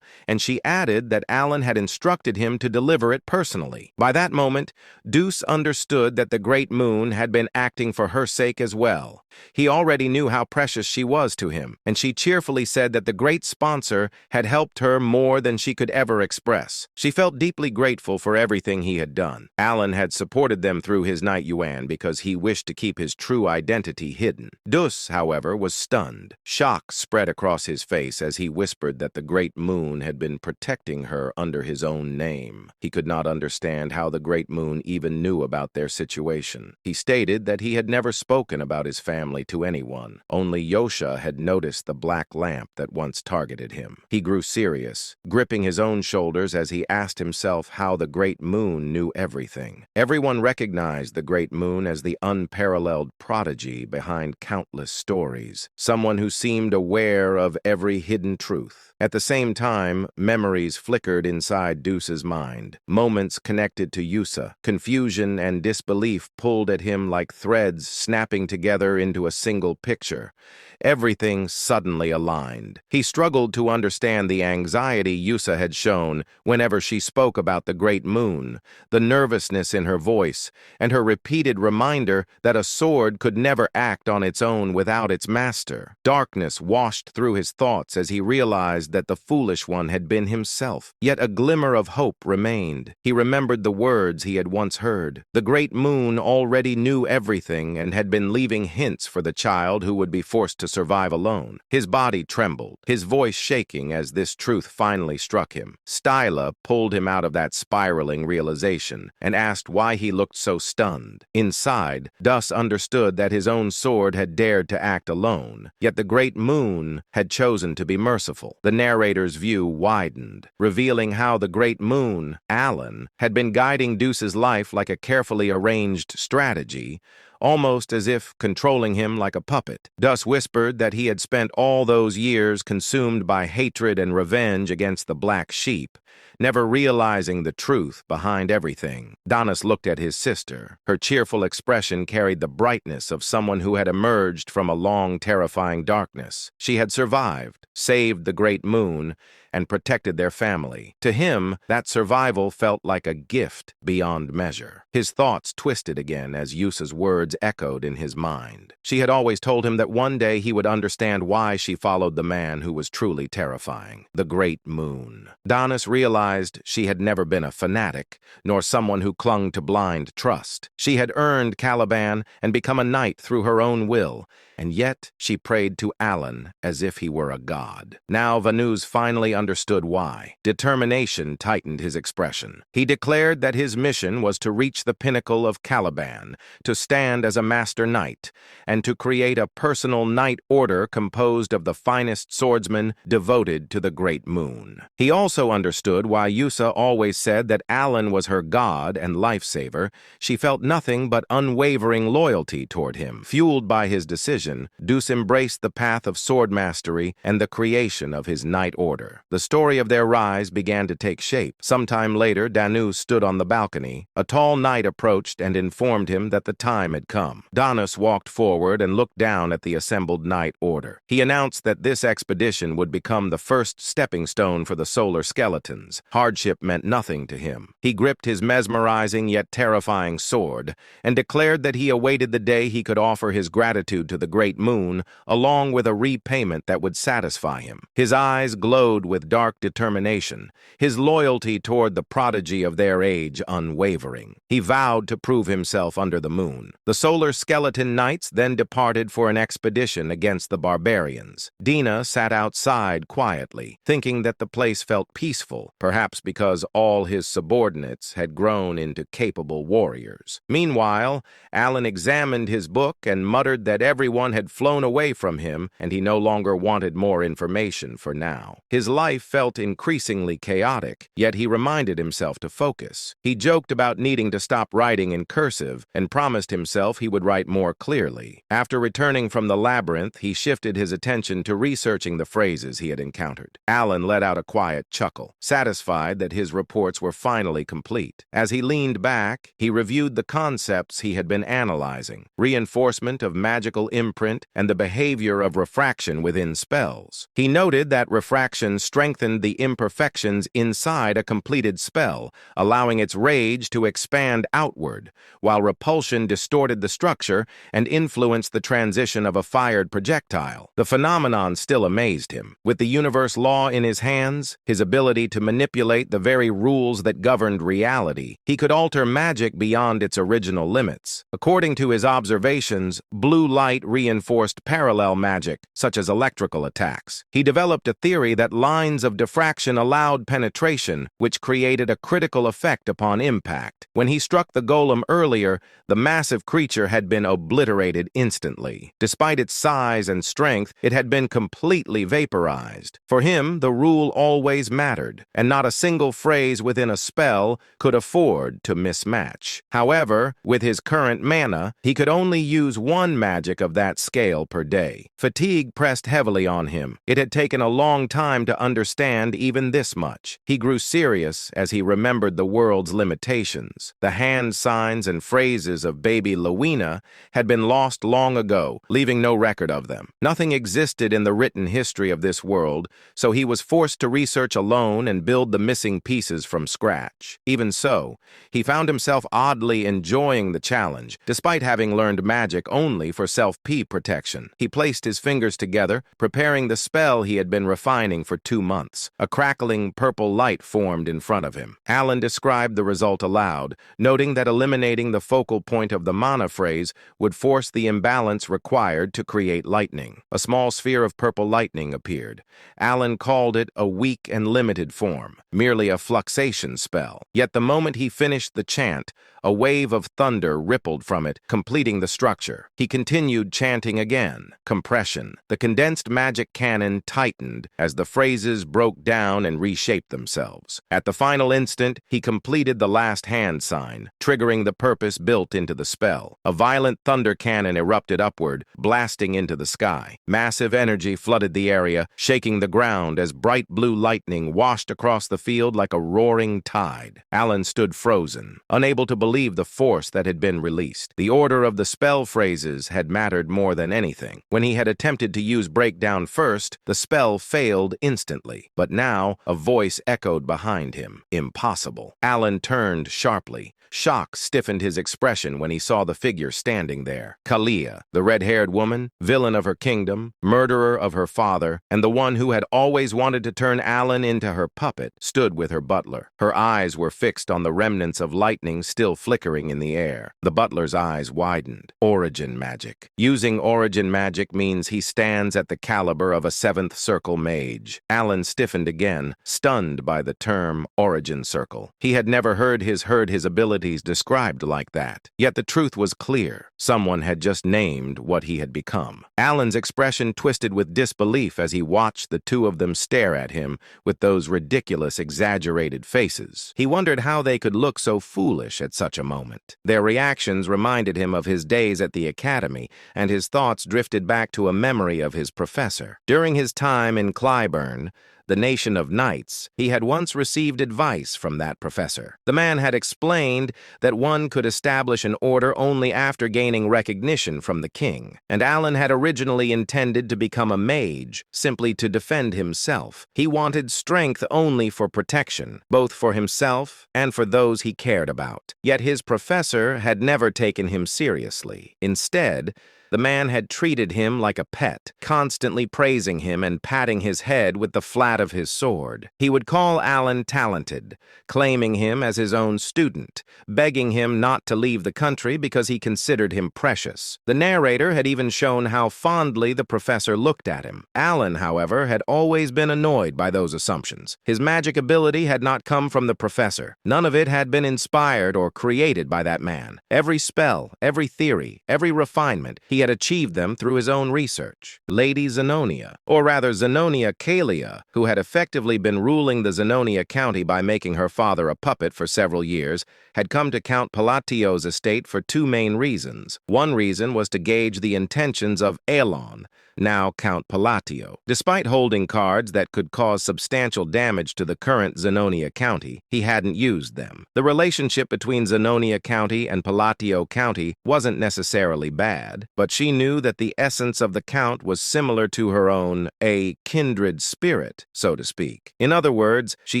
[SPEAKER 1] and she added that Alan had instructed him to deliver it personally. By that moment, Deuce understood that the Great Moon had been acting for her sake as well. He already knew how precious she was to him, and she cheerfully said that the great sponsor had helped her more than she could ever express. She felt deeply grateful for everything he had done. Alan had supported them through his knight Yuan because he wished to keep his true identity hidden. Dus, however, was stunned. Shock spread across his face as he whispered that the Great Moon had been protecting her under his own name. He could not understand how the Great Moon even knew about their situation. He stated that he had never spoken about his family to anyone. Only Yosha had noticed the black lamp that once targeted him. He grew serious, gripping his own shoulders as he asked himself how the Great Moon knew everything. Everyone recognized the Great Moon as the unparalleled prodigy behind countless stories, someone who seemed aware of every hidden truth. At the same time, memories flickered inside Deuce's mind. Moments connected to Yusa. Confusion and disbelief pulled at him like threads snapping together into a single picture. Everything suddenly aligned. He struggled to understand the anxiety Yusa had shown whenever she spoke about the Great Moon, the nervousness in her voice, and her repeated reminder that a sword could never act on its own without its master. Darkness washed through his thoughts as he realized that the foolish one had been himself. Yet a glimmer of hope remained. He remembered the words he had once heard. The Great Moon already knew everything and had been leaving hints for the child who would be forced to survive alone. His body trembled, his voice shaking as this truth finally struck him. Styla pulled him out of that spiraling realization and asked why he looked so stunned. Inside, Dus understood that his own sword had dared to act alone, yet the Great Moon had chosen to be merciful. The narrator's view widened, revealing how the Great Moon, Alan, had been guiding Deuce's life like a carefully arranged strategy, almost as if controlling him like a puppet. Dus whispered that he had spent all those years consumed by hatred and revenge against the Black Sheep, never realizing the truth behind everything. Danis looked at his sister. Her cheerful expression carried the brightness of someone who had emerged from a long, terrifying darkness. She had survived, saved the Great Moon, and protected their family. To him, that survival felt like a gift beyond measure. His thoughts twisted again as Yusa's words echoed in his mind. She had always told him that one day he would understand why she followed the man who was truly terrifying, the Great Moon. Danis realized realized she had never been a fanatic, nor someone who clung to blind trust. She had earned Caliban and become a knight through her own will, and yet she prayed to Alan as if he were a god. Now Vanuz finally understood why. Determination tightened his expression. He declared that his mission was to reach the pinnacle of Caliban, to stand as a master knight, and to create a personal knight order composed of the finest swordsmen devoted to the great moon. He also understood why Yusa always said that Alan was her god and lifesaver. She felt nothing but unwavering loyalty toward him. Fueled by his decision, Deuce embraced the path of sword mastery and the creation of his knight order. The story of their rise began to take shape. Sometime later, Danu stood on the balcony. A tall knight approached and informed him that the time had come. Danus walked forward and looked down at the assembled knight order. He announced that this expedition would become the first stepping stone for the solar skeletons. Hardship meant nothing to him. He gripped his mesmerizing yet terrifying sword and declared that he awaited the day he could offer his gratitude to the great moon, along with a repayment that would satisfy him. His eyes glowed with dark determination, his loyalty toward the prodigy of their age unwavering. He vowed to prove himself under the moon. The solar skeleton knights then departed for an expedition against the barbarians. Dina sat outside quietly, thinking that the place felt peaceful, perhaps because all his subordinates had grown into capable warriors. Meanwhile, Alan examined his book and muttered that everyone had flown away from him, and he no longer wanted more information for now. His life felt increasingly chaotic, yet he reminded himself to focus. He joked about needing to stop writing in cursive and promised himself he would write more clearly. After returning from the labyrinth, he shifted his attention to researching the phrases he had encountered. Alan let out a quiet chuckle, satisfied that his reports were finally complete. As he leaned back, he reviewed the concepts he had been analyzing: reinforcement of magical imprint and the behavior of refraction within spells. He noted that refraction strengthened the imperfections inside a completed spell, allowing its rage to expand outward, while repulsion distorted the structure and influenced the transition of a fired projectile. The phenomenon still amazed him. With the universe law in his hands, his ability to manipulate the very rules that governed reality, he could alter magic beyond its original limits. According to his observations, blue light reinforced parallel magic, such as electrical attacks. He developed a theory that lines of diffraction allowed penetration, which created a critical effect upon impact. When he struck the golem earlier, the massive creature had been obliterated instantly. Despite its size and strength, it had been completely vaporized. For him, the rule always mattered, and not a single phrase within a spell could afford to mismatch. However, with his current mana, he could only use one magic of that scale per day. Fatigue pressed heavily on him. It had taken a long time to understand even this much. He grew serious as he remembered the world's limitations. The hand signs and phrases of baby Lowena had been lost long ago, leaving no record of them. Nothing existed in the written history of this world, so he was forced to research alone and build the missing pieces from scratch. Even so, he found himself oddly enjoying the challenge, despite having learned magic only for self-P protection. He placed his fingers together, preparing the spell he had been refining for 2 months. A crackling purple light formed in front of him. Alan described the result aloud, noting that eliminating the focal point of the mana phrase would force the imbalance required to create lightning. A small sphere of purple lightning appeared. Alan called it a weak and limited form, merely a fluxation spell. Yet the moment he finished the chant, a wave of thunder rippled from it, completing the structure. He continued chanting again. Compression. The condensed magic canon tightened as the phrases broke down and reshaped themselves. At the final instant, he completed the last hand sign, triggering the purpose built into the spell. A violent thunder cannon erupted upward, blasting into the sky. Massive energy flooded the area, shaking the ground as bright blue lightning washed across the field like a roaring tide. Alan stood frozen, unable to believe the force that had been released. The order of the spell phrases had mattered more than anything. When he had attempted to use breakdown first, the spell failed instantly. But now, a voice echoed behind him. Impossible. Alan turned sharply. Shock stiffened his expression when he saw the figure standing there. Kalia, the red-haired woman, villain of her kingdom, murderer of her father, and the one who had always wanted to turn Alan into her puppet. puppet, stood with her butler. Her eyes were fixed on the remnants of lightning still flickering in the air. The butler's eyes widened. Origin magic. Using origin magic means he stands at the caliber of a seventh circle mage. Alan stiffened again, stunned by the term origin circle. He had never heard his abilities described like that. Yet the truth was clear. Someone had just named what he had become. Alan's expression twisted with disbelief as he watched the two of them stare at him with those ridiculous, exaggerated faces. He wondered how they could look so foolish at such a moment. Their reactions reminded him of his days at the academy, and his thoughts drifted back to a memory of his professor. During his time in Clyburn, the nation of knights, he had once received advice from that professor. The man had explained that one could establish an order only after gaining recognition from the king, and Alan had originally intended to become a mage, simply to defend himself. He wanted strength only for protection, both for himself and for those he cared about. Yet his professor had never taken him seriously. Instead, the man had treated him like a pet, constantly praising him and patting his head with the flat of his sword. He would call Alan talented, claiming him as his own student, begging him not to leave the country because he considered him precious. The narrator had even shown how fondly the professor looked at him. Alan, however, had always been annoyed by those assumptions. His magic ability had not come from the professor. None of it had been inspired or created by that man. Every spell, every theory, every refinement, he had achieved them through his own research. Lady Zenonia, or rather Zenonia Kalia, who had effectively been ruling the Zenonia County by making her father a puppet for several years, had come to Count Palatio's estate for two main reasons. One reason was to gauge the intentions of Elon, now Count Palatio. Despite holding cards that could cause substantial damage to the current Zenonia County, he hadn't used them. The relationship between Zenonia County and Palatio County wasn't necessarily bad, but she knew that the essence of the Count was similar to her own, a kindred spirit, so to speak. In other words, she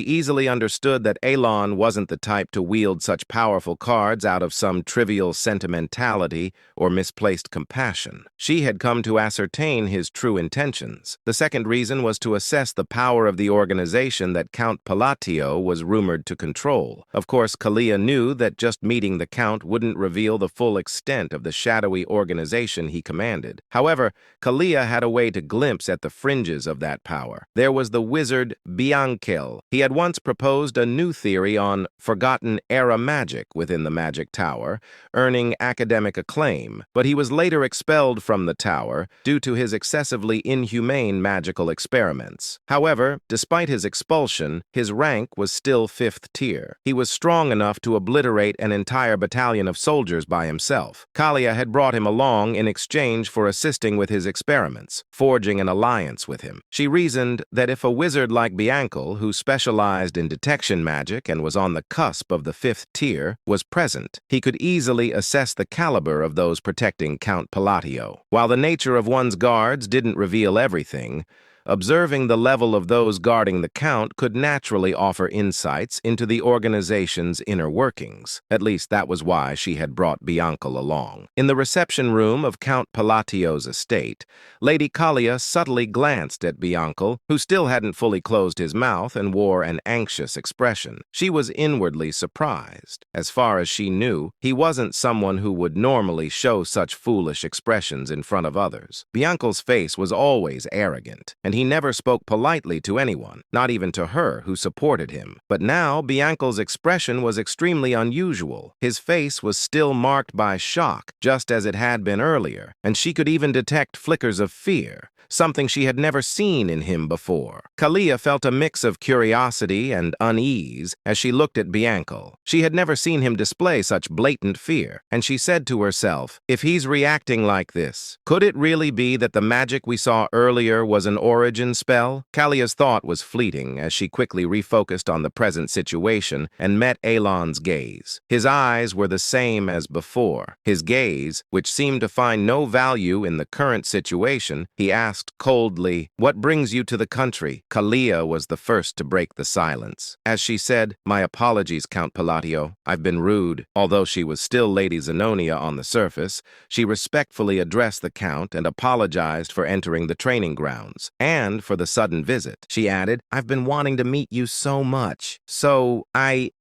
[SPEAKER 1] easily understood that Elon wasn't the type to wield such powerful cards out of some trivial sentimentality or misplaced compassion. She had come to ascertain his true intentions. The second reason was to assess the power of the organization that Count Palatio was rumored to control. Of course, Kalia knew that just meeting the Count wouldn't reveal the full extent of the shadowy organization he commanded. However, Kalia had a way to glimpse at the fringes of that power. There was the wizard Bianchel. He had once proposed a new theory on forgotten era magic within the Magic Tower, earning academic acclaim, but he was later expelled from the tower due to his excessively inhumane magical experiments. However, despite his expulsion, his rank was still 5th tier. He was strong enough to obliterate an entire battalion of soldiers by himself. Kalia had brought him along in exchange for assisting with his experiments, forging an alliance with him. She reasoned that if a wizard like Bianchel, who specialized in detection magic and was on the cusp of the 5th tier, was present, he could easily assess the caliber of those protecting Count Palatio. While the nature of one's guards didn't reveal everything, observing the level of those guarding the Count could naturally offer insights into the organization's inner workings. At least that was why she had brought Bianchel along. In the reception room of Count Palatio's estate, Lady Kalia subtly glanced at Bianchel, who still hadn't fully closed his mouth and wore an anxious expression. She was inwardly surprised. As far as she knew, he wasn't someone who would normally show such foolish expressions in front of others. Bianchel's face was always arrogant, and he never spoke politely to anyone, not even to her who supported him. But now Bianchel's expression was extremely unusual. His face was still marked by shock, just as it had been earlier, and she could even detect flickers of fear, something she had never seen in him before. Kalia felt a mix of curiosity and unease as she looked at Bianchel. She had never seen him display such blatant fear, and she said to herself, if he's reacting like this, could it really be that the magic we saw earlier was an origin spell? Kalia's thought was fleeting as she quickly refocused on the present situation and met Elon's gaze. His eyes were the same as before. His gaze, which seemed to find no value in the current situation, he asked coldly, "What brings you to the country?" Kalia was the first to break the silence. As she said, "My apologies, Count Palatio. I've been rude." Although she was still Lady Zenonia on the surface, she respectfully addressed the Count and apologized for entering the training grounds. and for the sudden visit. She added, I've been wanting to meet you so much.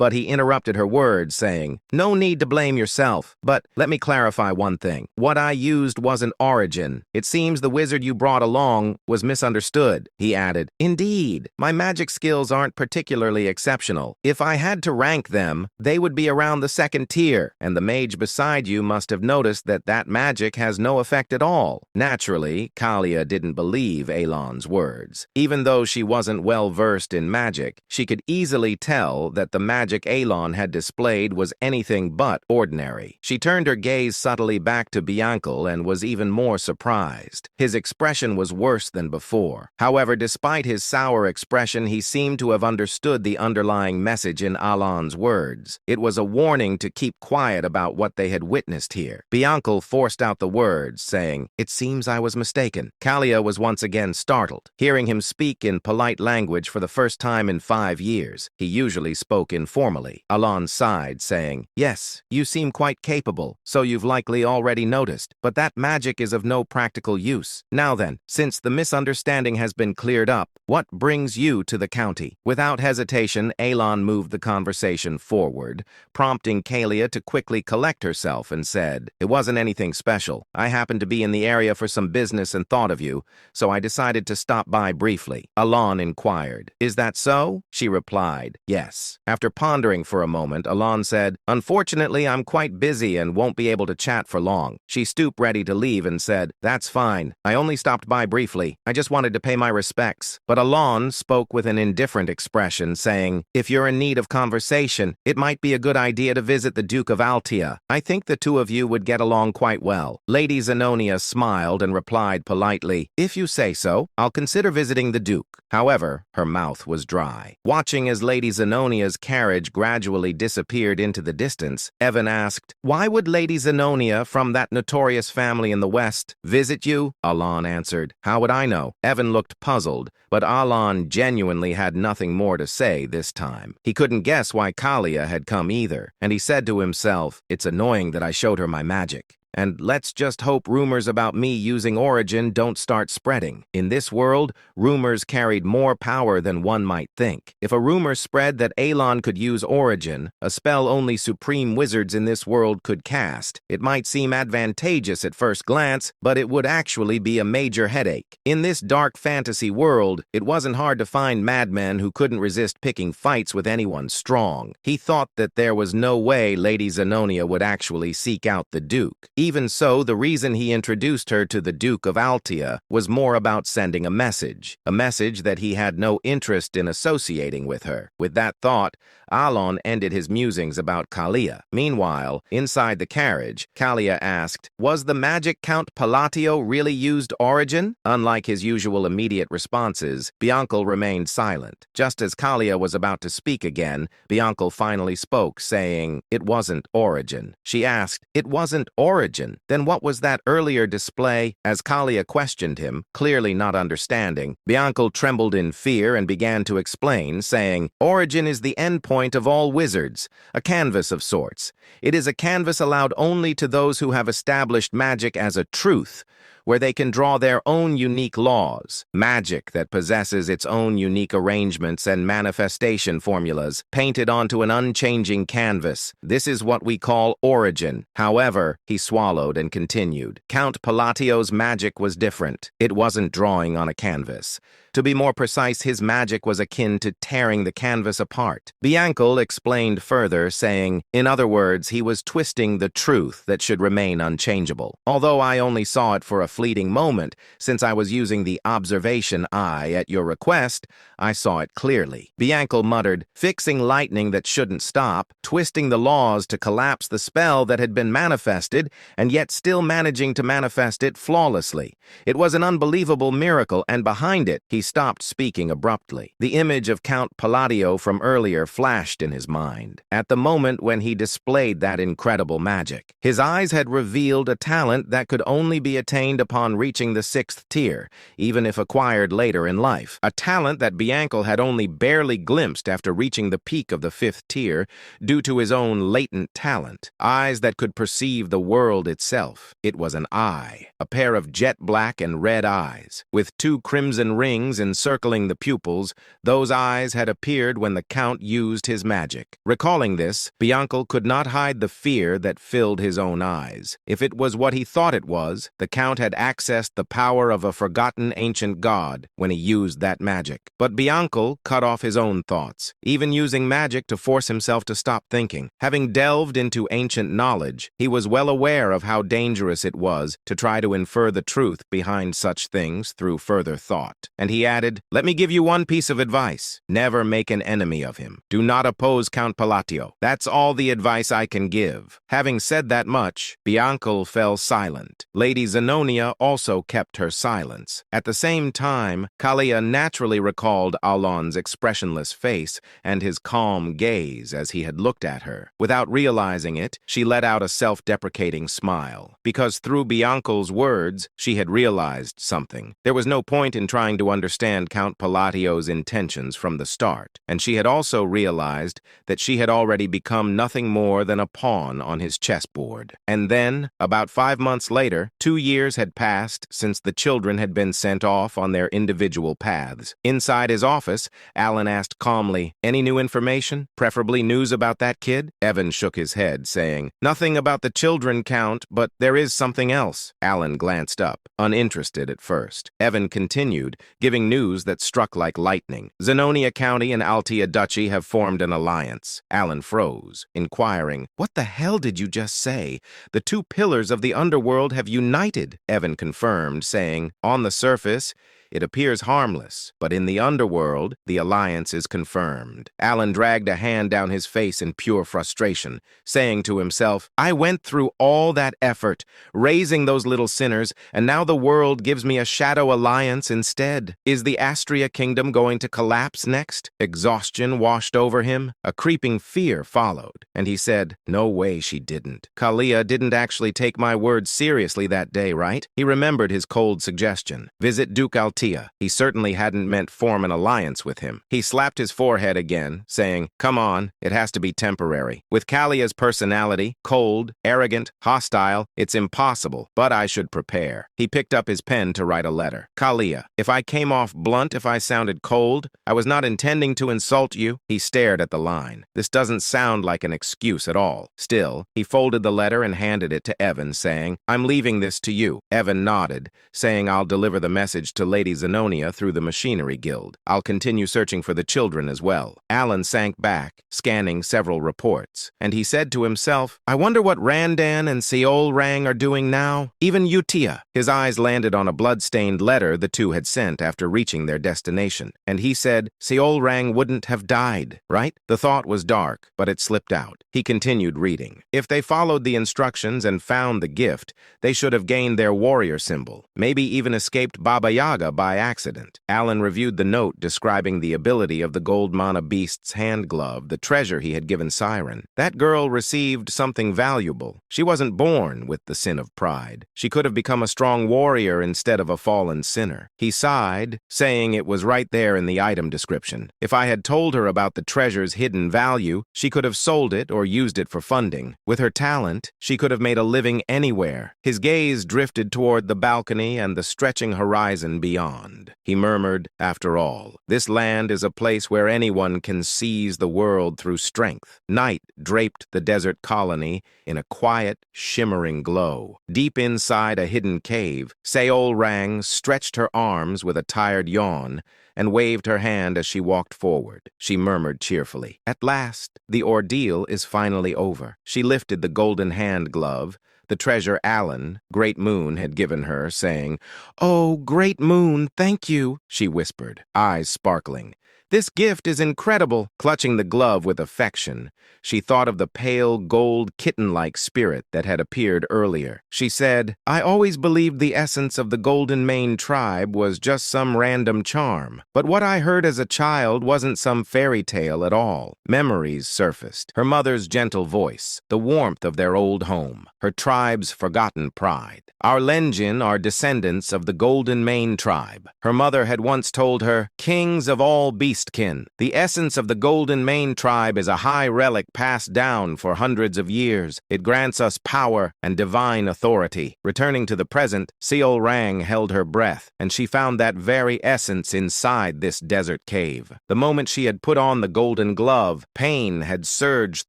[SPEAKER 1] But he interrupted her words, saying, no need to blame yourself, but let me clarify one thing. What I used wasn't origin. It seems the wizard you brought along was misunderstood. He added, indeed, my magic skills aren't particularly exceptional. If I had to rank them, they would be around the second tier, and the mage beside you must have noticed that magic has no effect at all. Naturally, Kalia didn't believe Elon's words. Even though she wasn't well-versed in magic, she could easily tell that the magic Elon had displayed was anything but ordinary. She turned her gaze subtly back to Bianca and was even more surprised. His expression was worse than before. However, despite his sour expression, he seemed to have understood the underlying message in Alon's words. It was a warning to keep quiet about what they had witnessed here. Bianca forced out the words, saying, it seems I was mistaken. Kalia was once again startled, hearing him speak in polite language for the first time in 5 years. He usually spoke informally. Alon sighed, saying, yes, you seem quite capable, so you've likely already noticed, but that magic is of no practical use. Now then, since the misunderstanding has been cleared up, what brings you to the county? Without hesitation, Elon moved the conversation forward, prompting Kalia to quickly collect herself and said, it wasn't anything special. I happened to be in the area for some business and thought of you, so I decided to stop by briefly. Alon inquired, is that so? She replied, yes. After pondering for a moment, Alon said, unfortunately, I'm quite busy and won't be able to chat for long. She stooped ready to leave and said, that's fine. I only stopped by briefly. I just wanted to pay my respects. But Alon spoke with an indifferent expression, saying, if you're in need of conversation, it might be a good idea to visit the Duke of Altia. I think the two of you would get along quite well. Lady Zenonia smiled and replied politely, if you say so, I'll consider visiting the Duke. However, her mouth was dry. Watching as Lady Zenonia's carriage gradually disappeared into the distance, Evan asked, why would Lady Zenonia from that notorious family in the West visit you? Alon answered, how would I know? Evan looked puzzled, but Alon genuinely had nothing more to say this time. He couldn't guess why Kalia had come either, and he said to himself, it's annoying that I showed her my magic. And let's just hope rumors about me using origin don't start spreading. In this world, rumors carried more power than one might think. If a rumor spread that Elon could use origin, a spell only supreme wizards in this world could cast, it might seem advantageous at first glance, but it would actually be a major headache. In this dark fantasy world, it wasn't hard to find madmen who couldn't resist picking fights with anyone strong. He thought that there was no way Lady Zenonia would actually seek out the Duke. Even so, the reason he introduced her to the Duke of Altia was more about sending a message that he had no interest in associating with her. With that thought, Alon ended his musings about Kalia. Meanwhile, inside the carriage, Kalia asked, was the magic Count Palatio really used origin? Unlike his usual immediate responses, Bianca remained silent. Just as Kalia was about to speak again, Bianca finally spoke, saying, it wasn't origin. She asked, it wasn't origin? Then what was that earlier display? As Kalia questioned him, clearly not understanding, Bianca trembled in fear and began to explain, saying, origin is the endpoint of all wizards, a canvas of sorts. It is a canvas allowed only to those who have established magic as a truth, where they can draw their own unique laws. Magic that possesses its own unique arrangements and manifestation formulas, painted onto an unchanging canvas. This is what we call origin. However, he swallowed and continued, Count Palatio's magic was different. It wasn't drawing on a canvas. To be more precise, his magic was akin to tearing the canvas apart. Bianca explained further, saying, in other words, he was twisting the truth that should remain unchangeable. Although I only saw it for a fleeting moment, since I was using the observation eye at your request, I saw it clearly. Bianca muttered, fixing lightning that shouldn't stop, twisting the laws to collapse the spell that had been manifested, and yet still managing to manifest it flawlessly. It was an unbelievable miracle, and behind it, he He stopped speaking abruptly. The image of Count Palladio from earlier flashed in his mind, at the moment when he displayed that incredible magic. His eyes had revealed a talent that could only be attained upon reaching the 6th tier, even if acquired later in life. A talent that Bianco had only barely glimpsed after reaching the peak of the 5th tier due to his own latent talent. Eyes that could perceive the world itself. It was an eye, a pair of jet black and red eyes. With 2 crimson rings encircling the pupils, those eyes had appeared when the Count used his magic. Recalling this, Bianco could not hide the fear that filled his own eyes. If it was what he thought it was, the Count had accessed the power of a forgotten ancient god when he used that magic. But Bianco cut off his own thoughts, even using magic to force himself to stop thinking. Having delved into ancient knowledge, he was well aware of how dangerous it was to try to infer the truth behind such things through further thought. And he added, "Let me give you one piece of advice. Never make an enemy of him. Do not oppose Count Palladio. That's all the advice I can give." Having said that much, Bianco fell silent. Lady Zenonia also kept her silence. At the same time, Kalia naturally recalled Alon's expressionless face and his calm gaze as he had looked at her. Without realizing it, she let out a self-deprecating smile, because through Bianco's words, she had realized something. There was no point in trying to understand Count Palladio's intentions from the start, and she had also realized that she had already become nothing more than a pawn on his chessboard. And then, about 5 months later, 2 years had passed since the children had been sent off on their individual paths. Inside his office, Alan asked calmly, "Any new information? Preferably news about that kid?" Evan shook his head, saying, "Nothing about the children, Count, but there is something else." Alan glanced up, uninterested at first. Evan continued, giving news that struck like lightning. "Zenonia County and Altea Duchy have formed an alliance." Alan froze, inquiring, "What the hell did you just say? The 2 pillars of the underworld have united," Evan confirmed, saying, "On the surface, it appears harmless, but in the underworld, the alliance is confirmed." Alan dragged a hand down his face in pure frustration, saying to himself, "I went through all that effort, raising those little sinners, and now the world gives me a shadow alliance instead. Is the Astria Kingdom going to collapse next?" Exhaustion washed over him. A creeping fear followed, and he said, "No way she didn't. Kalia didn't actually take my words seriously that day, right?" He remembered his cold suggestion. Visit Duke Altea. He certainly hadn't meant form an alliance with him. He slapped his forehead again, saying, "Come on, it has to be temporary. With Kalia's personality, cold, arrogant, hostile, it's impossible, but I should prepare." He picked up his pen to write a letter. "Kalia, if I came off blunt, if I sounded cold, I was not intending to insult you." He stared at the line. This doesn't sound like an excuse at all. Still, he folded the letter and handed it to Evan, saying, "I'm leaving this to you." Evan nodded, saying, "I'll deliver the message to Lady Zenonia through the Machinery Guild. I'll continue searching for the children as well." Alan sank back, scanning several reports, and he said to himself, "I wonder what Randan and Seol Rang are doing now. Even Utia." His eyes landed on a blood-stained letter the 2 had sent after reaching their destination, and he said, "Seol Rang wouldn't have died, right?" The thought was dark, but it slipped out. He continued reading. If they followed the instructions and found the gift, they should have gained their warrior symbol, maybe even escaped Baba Yaga by accident. Alan reviewed the note describing the ability of the gold mana beast's hand glove, the treasure he had given Siren. That girl received something valuable. She wasn't born with the sin of pride. She could have become a strong warrior instead of a fallen sinner. He sighed, saying it was right there in the item description. If I had told her about the treasure's hidden value, she could have sold it or used it for funding. With her talent, she could have made a living anywhere. His gaze drifted toward the balcony and the stretching horizon beyond. He murmured, "After all, this land is a place where anyone can seize the world through strength." Night draped the desert colony in a quiet, shimmering glow. Deep inside a hidden cave, Seol Rang stretched her arms with a tired yawn and waved her hand as she walked forward. She murmured cheerfully, "At last, the ordeal is finally over." She lifted the golden hand glove, the treasure Alan, Great Moon, had given her, saying, "Oh, Great Moon, thank you," she whispered, eyes sparkling. "This gift is incredible." Clutching the glove with affection, she thought of the pale, gold, kitten-like spirit that had appeared earlier. She said, "I always believed the essence of the Golden Mane tribe was just some random charm. But what I heard as a child wasn't some fairy tale at all." Memories surfaced. Her mother's gentle voice, the warmth of their old home, her tribe's forgotten pride. "Our Lenjin are descendants of the Golden Mane tribe," her mother had once told her, "kings of all beastkin. The essence of the Golden Mane tribe is a high relic passed down for hundreds of years. It grants us power and divine authority." Returning to the present, Seol Rang held her breath, and she found that very essence inside this desert cave. The moment she had put on the golden glove, pain had surged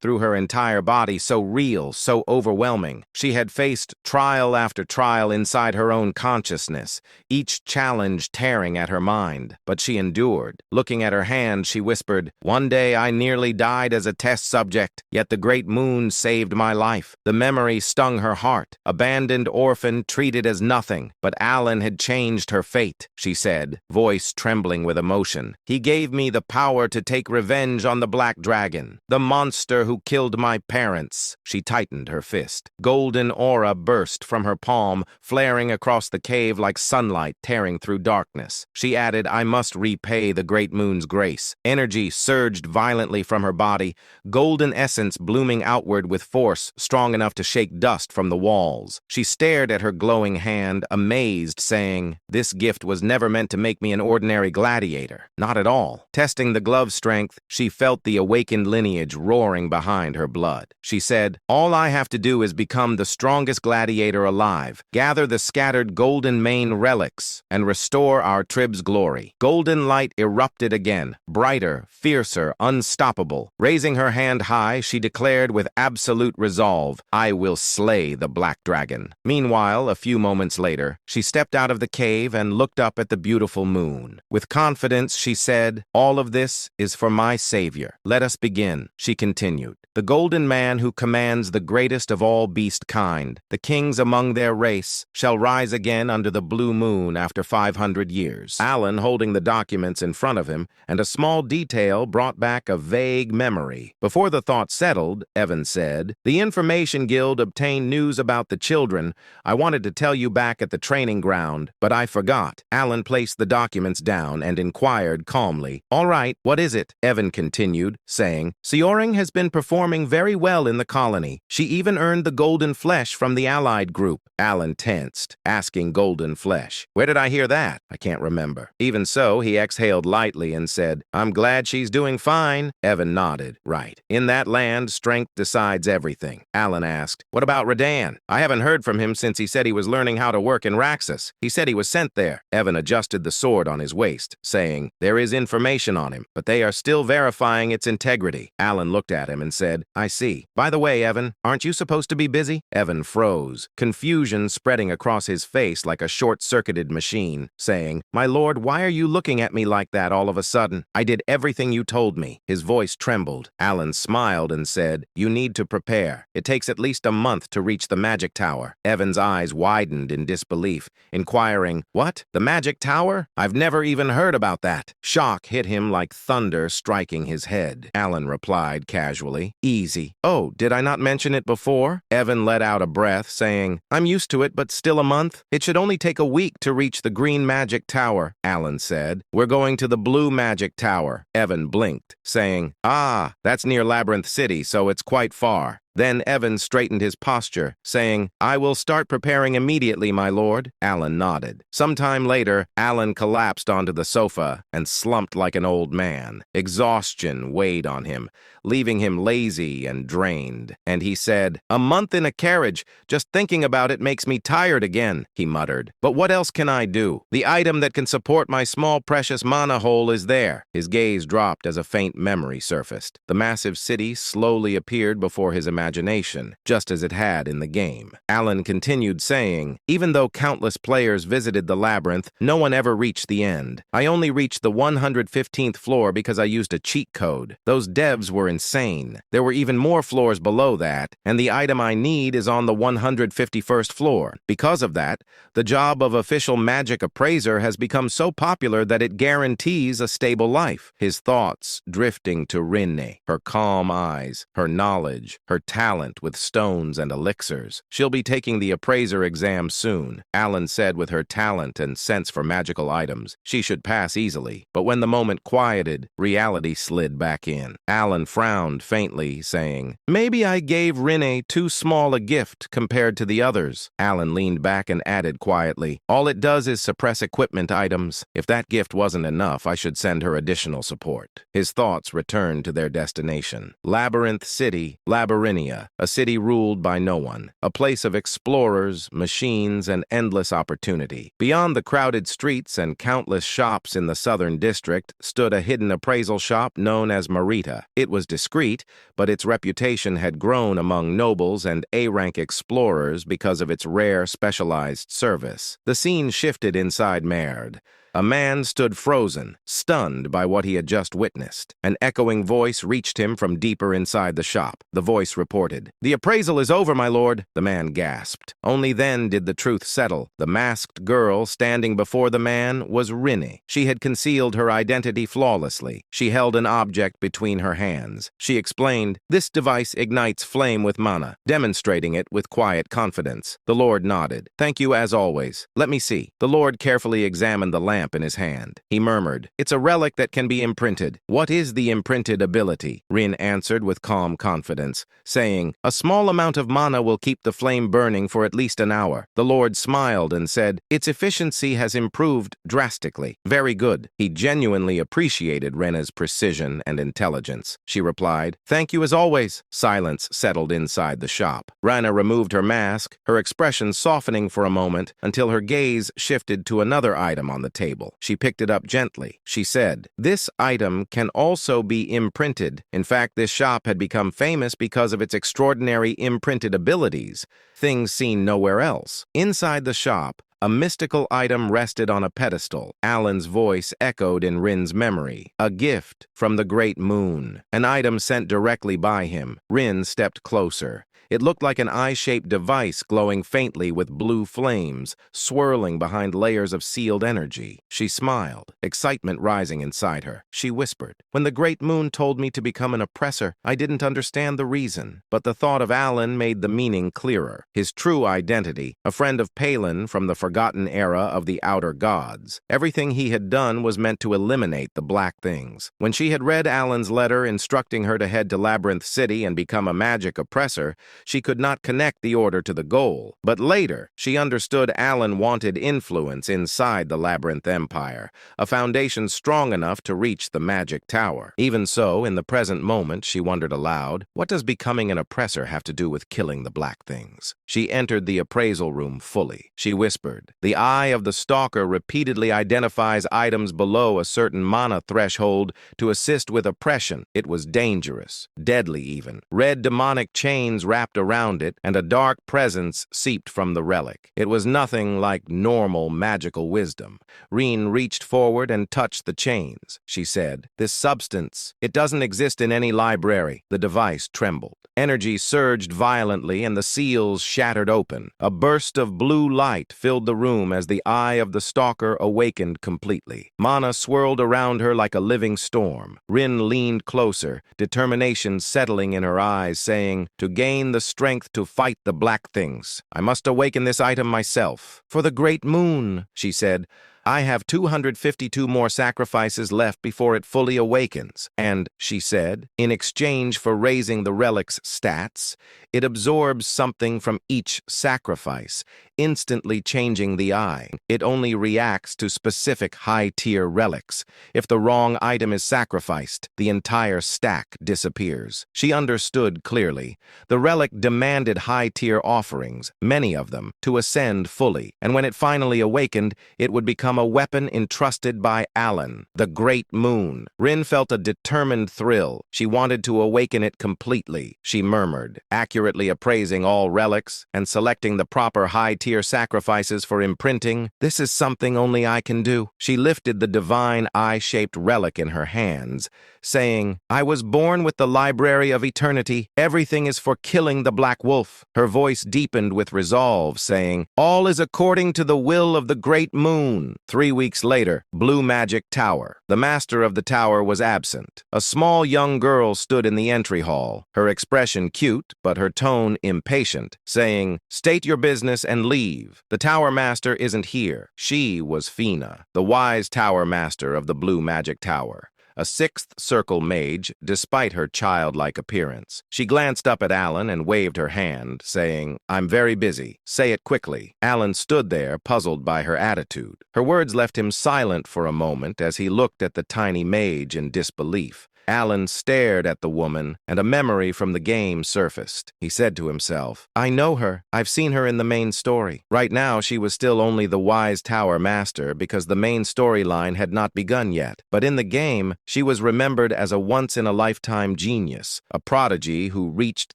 [SPEAKER 1] through her entire body, so real, so overwhelming. She had faced trial after trial inside her own consciousness, each challenge tearing at her mind. But she endured. Looking at her hand, she whispered, "One day I nearly died as a test subject, yet the great moon saved my life." The memory stung her heart. Abandoned orphan, treated as nothing. But Alan had changed her fate, she said, voice trembling with emotion. "He gave me the power to take revenge on the Black Dragon, the monster who killed my parents." She tightened her fist. Golden aura burst from her palm, flaring across the cave like sunlight tearing through darkness. She added, "I must repay the great moon's grace." Energy surged violently from her body, golden essence blooming outward with force strong enough to shake dust from the walls. She stared at her glowing hand, amazed, saying, "This gift was never meant to make me an ordinary gladiator. Not at all." Testing the glove's strength, she felt the awakened lineage roaring behind her blood. She said, "All I have to do is become the strongest gladiator alive, gather the scattered Golden Mane relics, and restore our trib's glory." Golden light erupted again, brighter, fiercer, unstoppable. Raising her hand high, she declared with absolute resolve, "I will slay the Black Dragon." Meanwhile, a few moments later, she stepped out of the cave and looked up at the beautiful moon. With confidence, she said, "All of this is for my savior. Let us begin." She continued, "The Golden Man who commands the greatest of all beast kind, the kings among their race, shall rise again under the blue moon after 500 years." Alan, holding the documents in front of him, and a small detail brought back a vague memory. Before the thought settled, Evan said, "The Information Guild obtained news about the children. I wanted to tell you back at the training ground, but I forgot." Alan placed the documents down and inquired calmly, "All right, what is it?" Evan continued, saying, "Seoring has been performing very well in the colony. She even earned the golden flesh from the allied group." Alan tensed, asking golden flesh. "Where did I hear that? I can't remember." Even so, he exhaled lightly and said, "I'm glad she's doing fine." Evan nodded. "Right. In that land, strength decides everything." Alan asked, "What about Rodan? I haven't heard from him since he said he was learning how to work in Raxus. He said he was sent there." Evan adjusted the sword on his waist, saying, "There is information on him, but they are still verifying its integrity." Alan looked at him and said, "I see. By the way, Evan, aren't you supposed to be busy?" Evan froze, confusion spreading across his face like a short-circuited machine, saying, "My lord, why are you looking at me like that all of a sudden? I did everything you told me." His voice trembled. Alan smiled and said, "You need to prepare. It takes at least a month to reach the Magic Tower." Evan's eyes widened in disbelief, inquiring, "What? The Magic Tower? I've never even heard about that." Shock hit him like thunder striking his head. Alan replied casually, "Easy." "Oh, did I not mention it before?" Evan let out a breath, saying, "I'm used to it, but still a month? It should only take a week to reach the Green Magic Tower." Alan said, "We're going to the Blue Magic Tower." Evan blinked, saying, "Ah, that's near Labyrinth City, so it's quite far." Then Evan straightened his posture, saying, "I will start preparing immediately, my lord." Alan nodded. Sometime later, Alan collapsed onto the sofa and slumped like an old man. Exhaustion weighed on him, leaving him lazy and drained. And he said, "A month in a carriage, just thinking about it makes me tired again," he muttered. "But what else can I do? The item that can support my small precious mana hole is there." His gaze dropped as a faint memory surfaced. The massive city slowly appeared before his imagination. imagination, just as it had in the game. Alan continued saying, even though countless players visited the labyrinth, no one ever reached the end. I only reached the 115th floor because I used a cheat code. Those devs were insane. There were even more floors below that, and the item I need is on the 151st floor. Because of that, the job of official magic appraiser has become so popular that it guarantees a stable life. His thoughts drifting to Rinne, her calm eyes, her knowledge, her talent with stones and elixirs. She'll be taking the appraiser exam soon, Alan said. With her talent and sense for magical items, she should pass easily. But when the moment quieted, reality slid back in. Alan frowned faintly, saying, maybe I gave Rinne too small a gift compared to the others. Alan leaned back and added quietly, all it does is suppress equipment items. If that gift wasn't enough, I should send her additional support. His thoughts returned to their destination. Labyrinth City, Labyrinthia, a city ruled by no one, a place of explorers, machines, and endless opportunity. Beyond the crowded streets and countless shops in the southern district stood a hidden appraisal shop known as Marita. It was discreet, but its reputation had grown among nobles and A-rank explorers because of its rare, specialized service. The scene shifted inside Merd. A man stood frozen, stunned by what he had just witnessed. An echoing voice reached him from deeper inside the shop. The voice reported, "The appraisal is over, my lord." The man gasped. Only then did the truth settle. The masked girl standing before the man was Rinne. She had concealed her identity flawlessly. She held an object between her hands. She explained, "This device ignites flame with mana," demonstrating it with quiet confidence. The lord nodded. "Thank you as always. Let me see." The lord carefully examined the lamp in his hand. He murmured, "It's a relic that can be imprinted." "What is the imprinted ability?" Rin answered with calm confidence, saying, "A small amount of mana will keep the flame burning for at least an hour." The lord smiled and said, "Its efficiency has improved drastically." "Very good." He genuinely appreciated Rena's precision and intelligence. She replied, "Thank you as always." Silence settled inside the shop. Rana removed her mask, her expression softening for a moment until her gaze shifted to another item on the table. She picked it up gently. She said, "This item can also be imprinted." In fact, this shop had become famous because of its extraordinary imprinted abilities, things seen nowhere else. Inside the shop, a mystical item rested on a pedestal. Alan's voice echoed in Rin's memory. A gift from the great moon. An item sent directly by him. Rin stepped closer. It looked like an eye-shaped device glowing faintly with blue flames, swirling behind layers of sealed energy. She smiled, excitement rising inside her. She whispered, "When the great moon told me to become an oppressor, I didn't understand the reason." But the thought of Alan made the meaning clearer. His true identity, a friend of Palin from the forgotten era of the Outer Gods. Everything he had done was meant to eliminate the black things. When she had read Alan's letter instructing her to head to Labyrinth City and become a magic oppressor, she could not connect the order to the goal. But later, she understood Alan wanted influence inside the Labyrinth Empire, a foundation strong enough to reach the Magic Tower. Even so, in the present moment, she wondered aloud, what does becoming an oppressor have to do with killing the black things? She entered the appraisal room fully. She whispered, "The eye of the stalker repeatedly identifies items below a certain mana threshold to assist with oppression. It was dangerous, deadly even. Red demonic chains wrapped around it, and a dark presence seeped from the relic. It was nothing like normal magical wisdom." Reen reached forward and touched the chains. She said, "This substance, it doesn't exist in any library." The device trembled. Energy surged violently and the seals shattered open. A burst of blue light filled the room as the eye of the stalker awakened completely. Mana swirled around her like a living storm. Rin leaned closer, determination settling in her eyes, saying, "To gain the strength to fight the black things, I must awaken this item myself." "For the great moon," she said, "I have 252 more sacrifices left before it fully awakens." And, she said, in exchange for raising the relic's stats, it absorbs something from each sacrifice, instantly changing the eye. It only reacts to specific high-tier relics. If the wrong item is sacrificed, the entire stack disappears. She understood clearly. The relic demanded high-tier offerings, many of them, to ascend fully, and when it finally awakened, it would become become a weapon entrusted by Alan, the Great Moon. Rin felt a determined thrill. She wanted to awaken it completely. She murmured, accurately appraising all relics and selecting the proper high-tier sacrifices for imprinting. This is something only I can do. She lifted the divine eye-shaped relic in her hands, saying, I was born with the Library of Eternity. Everything is for killing the Black Wolf. Her voice deepened with resolve, saying, all is according to the will of the Great Moon. 3 weeks later, Blue Magic Tower. The master of the tower was absent. A small young girl stood in the entry hall, her expression cute, but her tone impatient, saying, state your business and leave. The tower master isn't here. She was Fina, the wise tower master of the Blue Magic Tower, a sixth circle mage, despite her childlike appearance. She glanced up at Alan and waved her hand, saying, I'm very busy. Say it quickly. Alan stood there, puzzled by her attitude. Her words left him silent for a moment as he looked at the tiny mage in disbelief. Alan stared at the woman, and a memory from the game surfaced. He said to himself, I know her. I've seen her in the main story. Right now, she was still only the wise tower master because the main storyline had not begun yet. But in the game, she was remembered as a once-in-a-lifetime genius, a prodigy who reached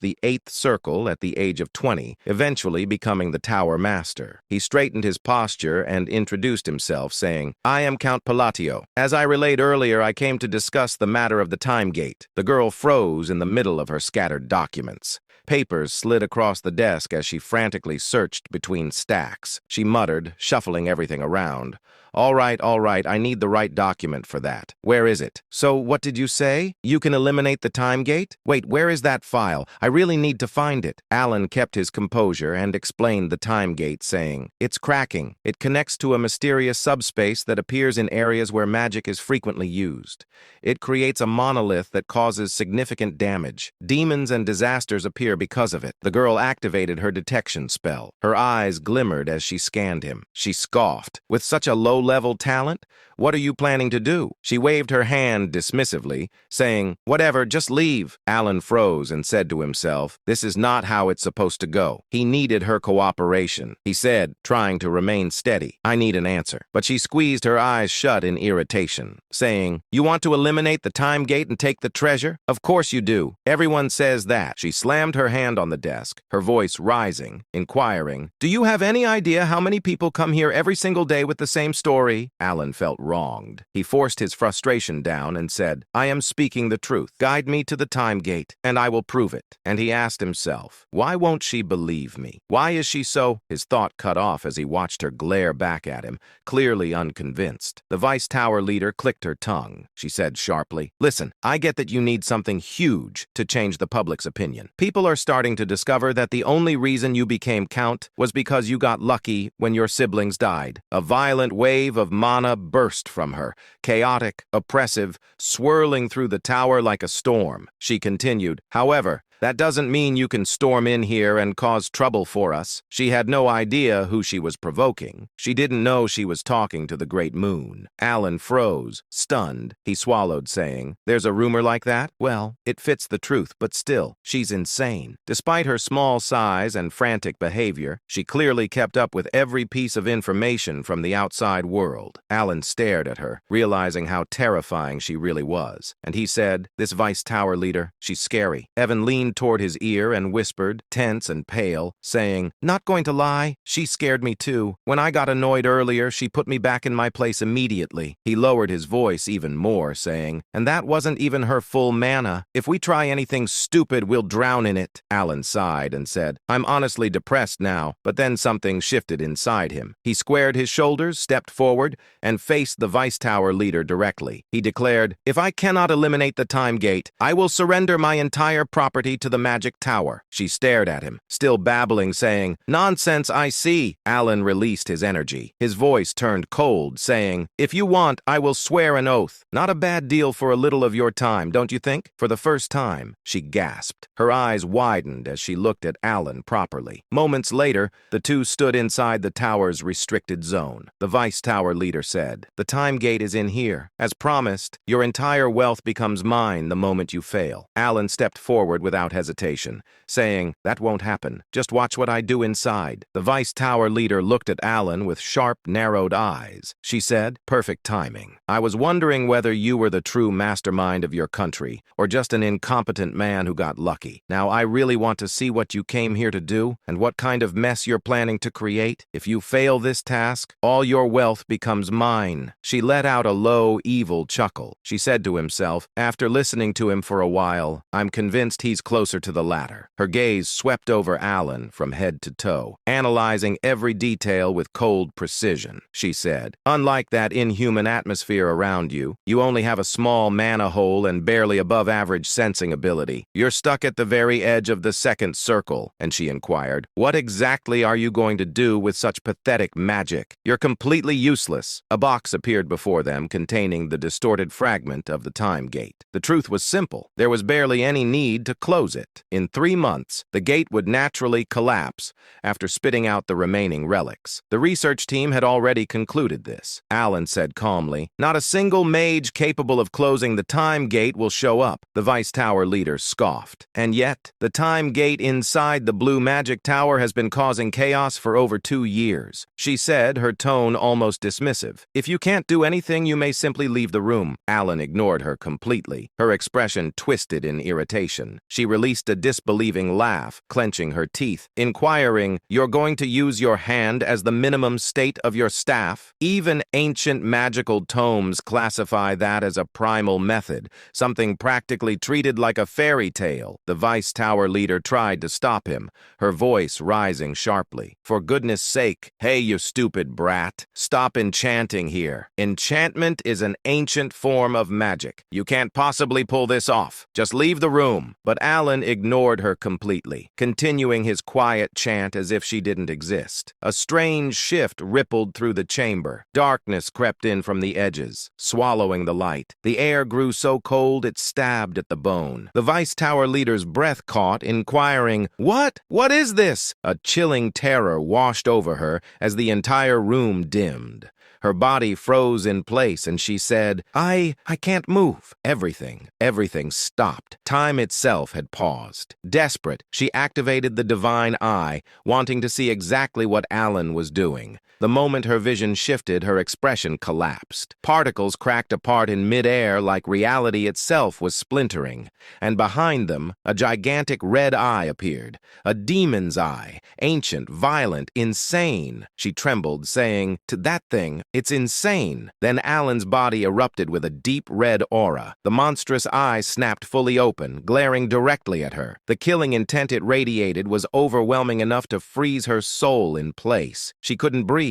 [SPEAKER 1] the 8th circle at the age of 20, eventually becoming the tower master. He straightened his posture and introduced himself, saying, I am Count Palatio. As I relayed earlier, I came to discuss the matter of the time gate. The girl froze in the middle of her scattered documents. Papers slid across the desk as she frantically searched between stacks. She muttered, shuffling everything around. All right, I need the right document for that. Where is it? So, what did you say? You can eliminate the time gate? Wait, where is that file? I really need to find it. Alan kept his composure and explained the time gate, saying, it's cracking. It connects to a mysterious subspace that appears in areas where magic is frequently used. It creates a monolith that causes significant damage. Demons and disasters appear because of it. The girl activated her detection spell. Her eyes glimmered as she scanned him. She scoffed. With such a low-level talent? What are you planning to do? She waved her hand dismissively, saying, whatever, just leave. Alan froze and said to himself, this is not how it's supposed to go. He needed her cooperation. He said, trying to remain steady, I need an answer. But she squeezed her eyes shut in irritation, saying, you want to eliminate the time gate and take the treasure? Of course you do. Everyone says that. She slammed her hand on the desk, her voice rising, inquiring, do you have any idea how many people come here every single day with the same story? Alan felt wronged. He forced his frustration down and said, I am speaking the truth. Guide me to the time gate, and I will prove it. And he asked himself, why won't she believe me? Why is she so? His thought cut off as he watched her glare back at him, clearly unconvinced. The Vice Tower leader clicked her tongue. She said sharply, listen, I get that you need something huge to change the public's opinion. People are starting to discover that the only reason you became Count was because you got lucky when your siblings died. A violent wave of mana burst from her, chaotic, oppressive, swirling through the tower like a storm. She continued, however, that doesn't mean you can storm in here and cause trouble for us. She had no idea who she was provoking. She didn't know she was talking to the Great Moon. Alan froze, stunned. He swallowed, saying, there's a rumor like that? Well, it fits the truth, but still, she's insane. Despite her small size and frantic behavior, she clearly kept up with every piece of information from the outside world. Alan stared at her, realizing how terrifying she really was. And he said, this Vice Tower leader, she's scary. Evan leaned toward his ear and whispered, tense and pale, saying, not going to lie, she scared me too. When I got annoyed earlier, she put me back in my place immediately. He lowered his voice even more, saying, and that wasn't even her full mana. If we try anything stupid, we'll drown in it. Alan sighed and said, I'm honestly depressed now, but then something shifted inside him. He squared his shoulders, stepped forward, and faced the Vice Tower leader directly. He declared, if I cannot eliminate the time gate, I will surrender my entire property to the magic tower. She stared at him, still babbling, saying, nonsense, I see. Alan released his energy. His voice turned cold, saying, if you want, I will swear an oath. Not a bad deal for a little of your time, don't you think? For the first time, she gasped. Her eyes widened as she looked at Alan properly. Moments later, the two stood inside the tower's restricted zone. The Vice Tower leader said, the time gate is in here. As promised, your entire wealth becomes mine the moment you fail. Alan stepped forward without without hesitation, saying, "That won't happen. Just watch what I do inside." The Vice Tower leader looked at Alan with sharp, narrowed eyes. She said, "Perfect timing. I was wondering whether you were the true mastermind of your country, or just an incompetent man who got lucky. Now, I really want to see what you came here to do, and what kind of mess you're planning to create. If you fail this task, all your wealth becomes mine." She let out a low, evil chuckle. She said to himself, after listening to him for a while, "I'm convinced he's closer to the latter." Her gaze swept over Alan from head to toe, analyzing every detail with cold precision. She said, "Unlike that inhuman atmosphere around you, you only have a small mana hole and barely above-average sensing ability. You're stuck at the very edge of the second circle." And she inquired, "What exactly are you going to do with such pathetic magic? You're completely useless." A box appeared before them containing the distorted fragment of the time gate. The truth was simple. There was barely any need to close it. In 3 months, the gate would naturally collapse after spitting out the remaining relics. The research team had already concluded this. Alan said calmly, "Not a single mage capable of closing the time gate will show up." The Vice Tower leader scoffed. "And yet, the time gate inside the blue magic tower has been causing chaos for over 2 years." She said, her tone almost dismissive. "If you can't do anything, you may simply leave the room." Alan ignored her completely. Her expression twisted in irritation. She released a disbelieving laugh, clenching her teeth, inquiring, "You're going to use your hand as the minimum state of your staff? Even ancient magical tomes classify that as a primal method, something practically treated like a fairy tale." The Vice Tower leader tried to stop him, her voice rising sharply. "For goodness sake, hey, you stupid brat. Stop enchanting here. Enchantment is an ancient form of magic. You can't possibly pull this off. Just leave the room." But Alan ignored her completely, continuing his quiet chant as if she didn't exist. A strange shift rippled through the chamber. Darkness crept in from the edges, swallowing the light. The air grew so cold it stabbed at the bone. The Vice Tower leader's breath caught, inquiring, "What? What is this?" A chilling terror washed over her as the entire room dimmed. Her body froze in place and she said, I can't move." Everything stopped. Time itself had paused. Desperate, she activated the divine eye, wanting to see exactly what Alan was doing. The moment her vision shifted, her expression collapsed. Particles cracked apart in midair like reality itself was splintering, and behind them, a gigantic red eye appeared. A demon's eye, ancient, violent, insane. She trembled, saying, "To that thing, it's insane." Then Alan's body erupted with a deep red aura. The monstrous eye snapped fully open, glaring directly at her. The killing intent it radiated was overwhelming enough to freeze her soul in place. She couldn't breathe.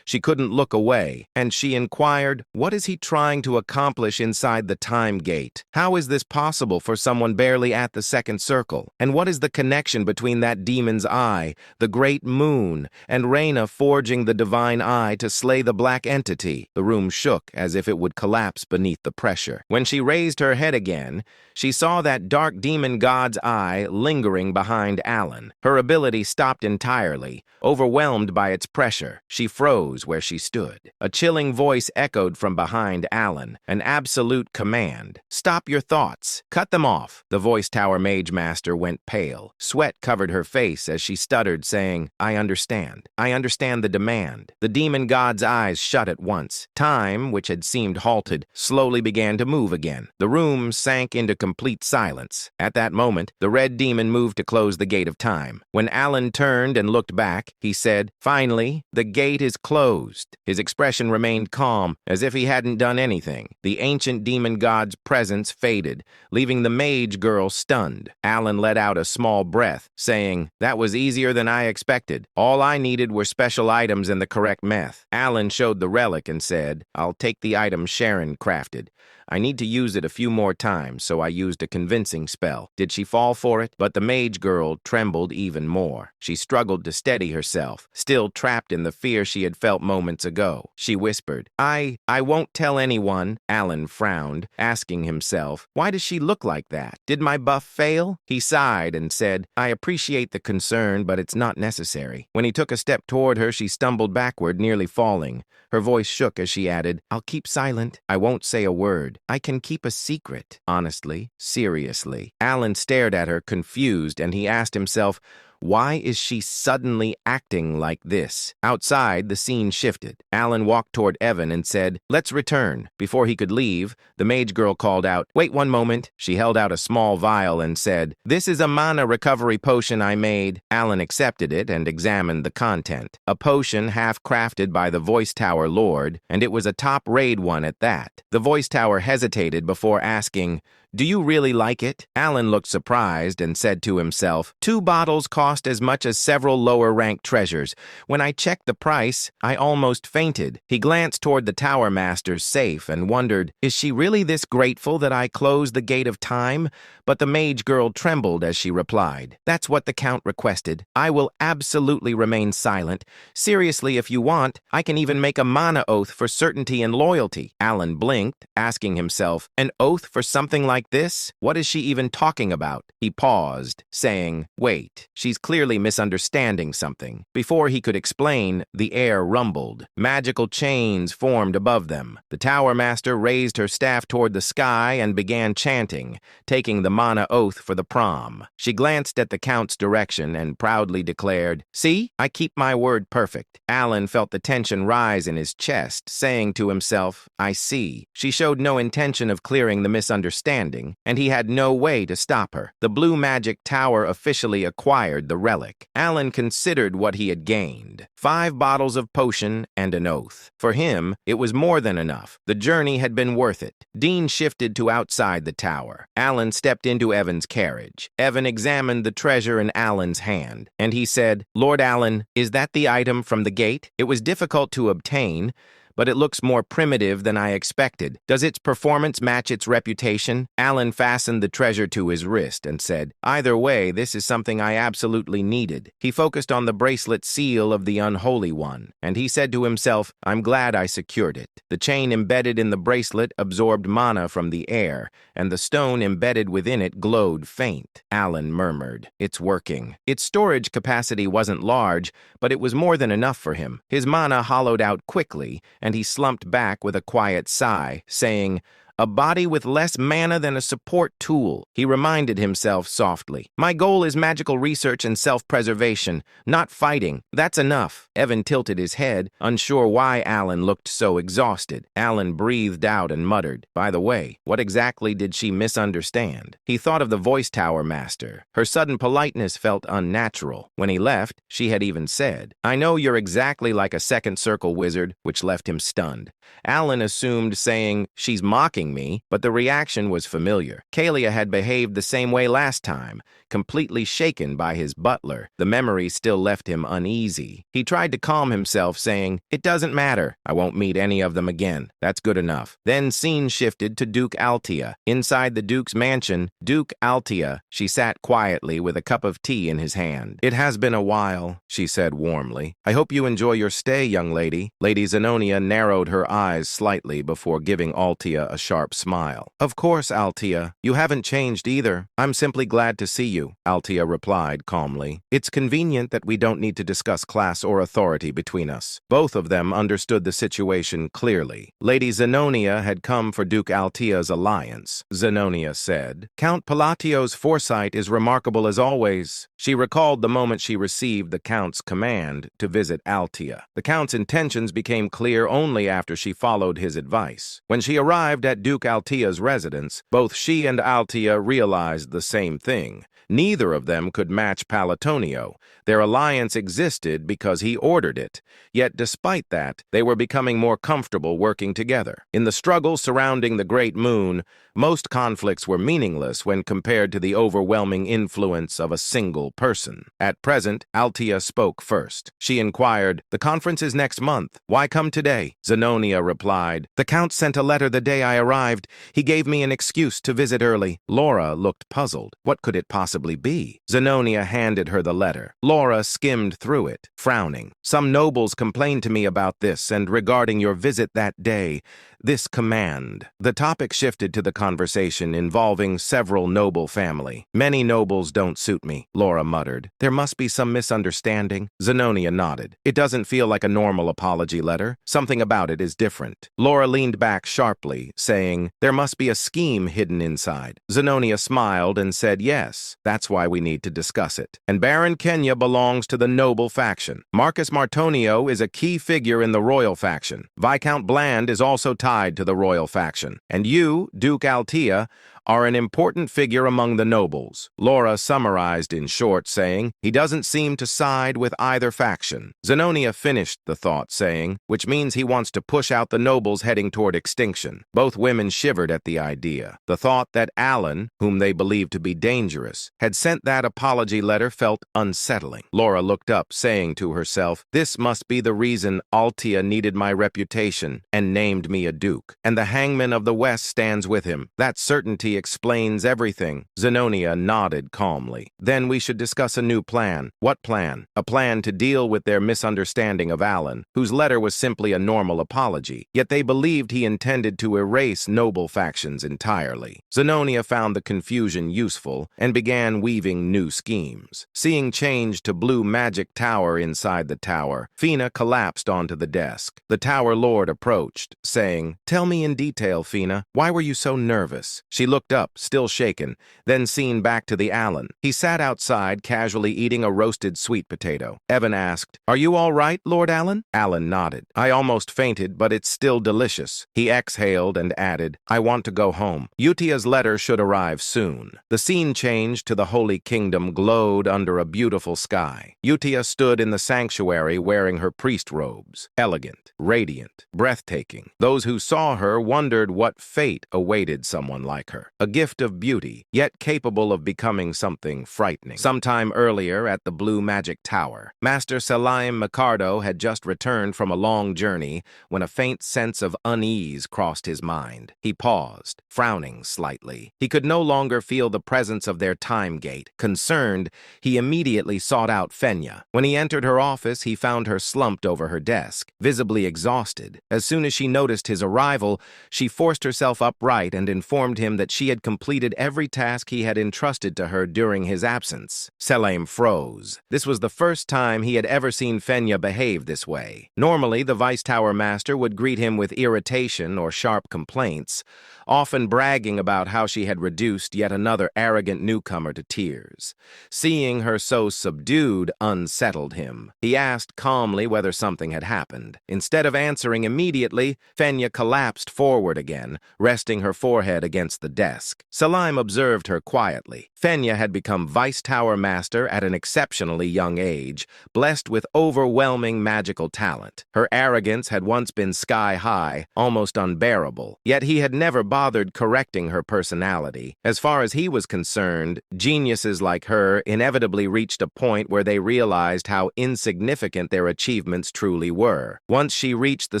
[SPEAKER 1] She couldn't look away, and she inquired, "What is he trying to accomplish inside the time gate? How is this possible for someone barely at the second circle? And what is the connection between that demon's eye, the great moon, and Reyna forging the divine eye to slay the black entity?" The room shook as if it would collapse beneath the pressure. When she raised her head again, she saw that dark demon god's eye lingering behind Alan. Her ability stopped entirely, overwhelmed by its pressure. She froze where she stood. A chilling voice echoed from behind Alan, an absolute command. "Stop your thoughts. Cut them off." The Voice Tower Mage Master went pale. Sweat covered her face as she stuttered, saying, I understand. I understand the demand." The demon god's eyes shut at once. Time, which had seemed halted, slowly began to move again. The room sank into complete silence. At that moment, the red demon moved to close the gate of time. When Alan turned and looked back, he said, "Finally, the gate is closed." His expression remained calm, as if he hadn't done anything. The ancient demon god's presence faded, leaving the mage girl stunned. Alan let out a small breath, saying, "That was easier than I expected. All I needed were special items and the correct meth." Alan showed the relic and said, "I'll take the item Sharon crafted. I need to use it a few more times, so I used a convincing spell." Did she fall for it? But the mage girl trembled even more. She struggled to steady herself, still trapped in the fear she had felt moments ago. She whispered, I won't tell anyone." Alan frowned, asking himself, why does she look like that? Did my buff fail? He sighed and said, "I appreciate the concern, but it's not necessary." When he took a step toward her, she stumbled backward, nearly falling. Her voice shook as she added, "I'll keep silent. I won't say a word." answered, I can keep a secret. Honestly, seriously. Alan stared at her, confused, and he asked himself, why is she suddenly acting like this? Outside, the scene shifted. Alan walked toward Evan and said, let's return. Before he could leave, the mage girl called out, wait one moment. She held out a small vial and said, this is a mana recovery potion I made. Alan accepted it and examined the content. A potion half-crafted by the Voice Tower Lord, and it was a top-raid one at that. The Voice Tower hesitated before asking, do you really like it? Alan looked surprised and said to himself, 2 bottles cost as much as several lower-ranked treasures. When I checked the price, I almost fainted. He glanced toward the Tower Master's safe and wondered, is she really this grateful that I closed the gate of time? But the mage girl trembled as she replied, that's what the Count requested. I will absolutely remain silent. Seriously, if you want, I can even make a mana oath for certainty and loyalty. Alan blinked, asking himself, an oath for something like this? What is she even talking about? He paused, saying, wait, she's clearly misunderstanding something. Before he could explain, the air rumbled. Magical chains formed above them. The Tower Master raised her staff toward the sky and began chanting, taking the mana oath for the prom. She glanced at the Count's direction and proudly declared, see, I keep my word perfect. Alan felt the tension rise in his chest, saying to himself, I see. She showed no intention of clearing the misunderstanding, and he had no way to stop her. The Blue Magic Tower officially acquired the relic. Alan considered what he had gained. 5 bottles of potion and an oath. For him, it was more than enough. The journey had been worth it. Dean shifted to outside the tower. Alan stepped into Evan's carriage. Evan examined the treasure in Alan's hand, and he said, Lord Alan, is that the item from the gate? It was difficult to obtain, but it looks more primitive than I expected. Does its performance match its reputation? Alan fastened the treasure to his wrist and said, either way, this is something I absolutely needed. He focused on the bracelet seal of the Unholy One, and he said to himself, I'm glad I secured it. The chain embedded in the bracelet absorbed mana from the air, and the stone embedded within it glowed faint. Alan murmured, it's working. Its storage capacity wasn't large, but it was more than enough for him. His mana hollowed out quickly, and he slumped back with a quiet sigh, saying, a body with less mana than a support tool. He reminded himself softly, my goal is magical research and self-preservation, not fighting. That's enough. Evan tilted his head, unsure why Alan looked so exhausted. Alan breathed out and muttered, by the way, what exactly did she misunderstand? He thought of the Voice Tower Master. Her sudden politeness felt unnatural. When he left, she had even said, I know you're exactly like a second circle wizard, which left him stunned. Alan assumed saying, she's mocking me, but the reaction was familiar. Kalia had behaved the same way last time, completely shaken by his butler. The memory still left him uneasy. He tried to calm himself, saying, it doesn't matter. I won't meet any of them again. That's good enough. Then scene shifted to Duke Altia. Inside the Duke's mansion, Duke Altia, she sat quietly with a cup of tea in his hand. It has been a while, she said warmly. I hope you enjoy your stay, young lady. Lady Zenonia narrowed her eyes slightly before giving Altia a sharp smile. Of course, Altia. You haven't changed either. I'm simply glad to see you, Altia replied calmly. It's convenient that we don't need to discuss class or authority between us. Both of them understood the situation clearly. Lady Zenonia had come for Duke Altia's alliance. Zenonia said, Count Palatio's foresight is remarkable as always. She recalled the moment she received the Count's command to visit Altia. The Count's intentions became clear only after she followed his advice. When she arrived at Duke Altia's residence, both she and Altia realized the same thing. Neither of them could match Palatonio. Their alliance existed because he ordered it. Yet despite that, they were becoming more comfortable working together. In the struggle surrounding the Great Moon, most conflicts were meaningless when compared to the overwhelming influence of a single person. At present, Altia spoke first. She inquired, the conference is next month. Why come today? Zenonia replied, the Count sent a letter the day I arrived. He gave me an excuse to visit early. Laura looked puzzled. What could it possibly be? Zenonia handed her the letter. Laura skimmed through it, frowning. Some nobles complained to me about this and regarding your visit that day. this command. The topic shifted to the conversation involving several noble family. Many nobles don't suit me, Laura muttered. There must be some misunderstanding. Zenobia nodded. It doesn't feel like a normal apology letter. Something about it is different. Laura leaned back sharply, saying, there must be a scheme hidden inside. Zenobia smiled and said, yes, that's why we need to discuss it. And Baron Kenya belongs to the noble faction. Marcus Martonio is a key figure in the royal faction. Viscount Bland is also tied to the royal faction. And you, Duke Altea, are an important figure among the nobles. Laura summarized in short, saying, he doesn't seem to side with either faction. Zenobia finished the thought, saying, which means he wants to push out the nobles heading toward extinction. Both women shivered at the idea. The thought that Alan, whom they believed to be dangerous, had sent that apology letter felt unsettling. Laura looked up, saying to herself, this must be the reason Altea needed my reputation and named me a duke. And the hangman of the West stands with him. That certainty explains everything. Zenobia nodded calmly. Then we should discuss a new plan. What plan? A plan to deal with their misunderstanding of Alan, whose letter was simply a normal apology, yet they believed he intended to erase noble factions entirely. Zenobia found the confusion useful and began weaving new schemes. Seeing change to blue magic tower inside the tower, Fina collapsed onto the desk. The tower lord approached, saying, tell me in detail, Fina, why were you so nervous? She looked up, still shaken, then seen back to the Alan. He sat outside, casually eating a roasted sweet potato. Evan asked, are you all right, Lord Alan? Alan nodded. I almost fainted, but it's still delicious. He exhaled and added, I want to go home. Utia's letter should arrive soon. The scene changed to the Holy Kingdom glowed under a beautiful sky. Utia stood in the sanctuary wearing her priest robes. Elegant, radiant, breathtaking. Those who saw her wondered what fate awaited someone like her. A gift of beauty, yet capable of becoming something frightening. Sometime earlier at the Blue Magic Tower, Master Selim Micardo had just returned from a long journey when a faint sense of unease crossed his mind. He paused, frowning slightly. He could no longer feel the presence of their time gate. Concerned, he immediately sought out Fenya. When he entered her office, he found her slumped over her desk, visibly exhausted. As soon as she noticed his arrival, she forced herself upright and informed him that she had completed every task he had entrusted to her during his absence. Selim froze. This was the first time he had ever seen Fenya behave this way. Normally, the Vice Tower Master would greet him with irritation or sharp complaints, often bragging about how she had reduced yet another arrogant newcomer to tears. Seeing her so subdued unsettled him. He asked calmly whether something had happened. Instead of answering immediately, Fenya collapsed forward again, resting her forehead against the desk. Selim observed her quietly. Fenya had become Vice Tower Master at an exceptionally young age, blessed with overwhelming magical talent. Her arrogance had once been sky-high, almost unbearable, yet he had never bothered correcting her personality. As far as he was concerned, geniuses like her inevitably reached a point where they realized how insignificant their achievements truly were. Once she reached the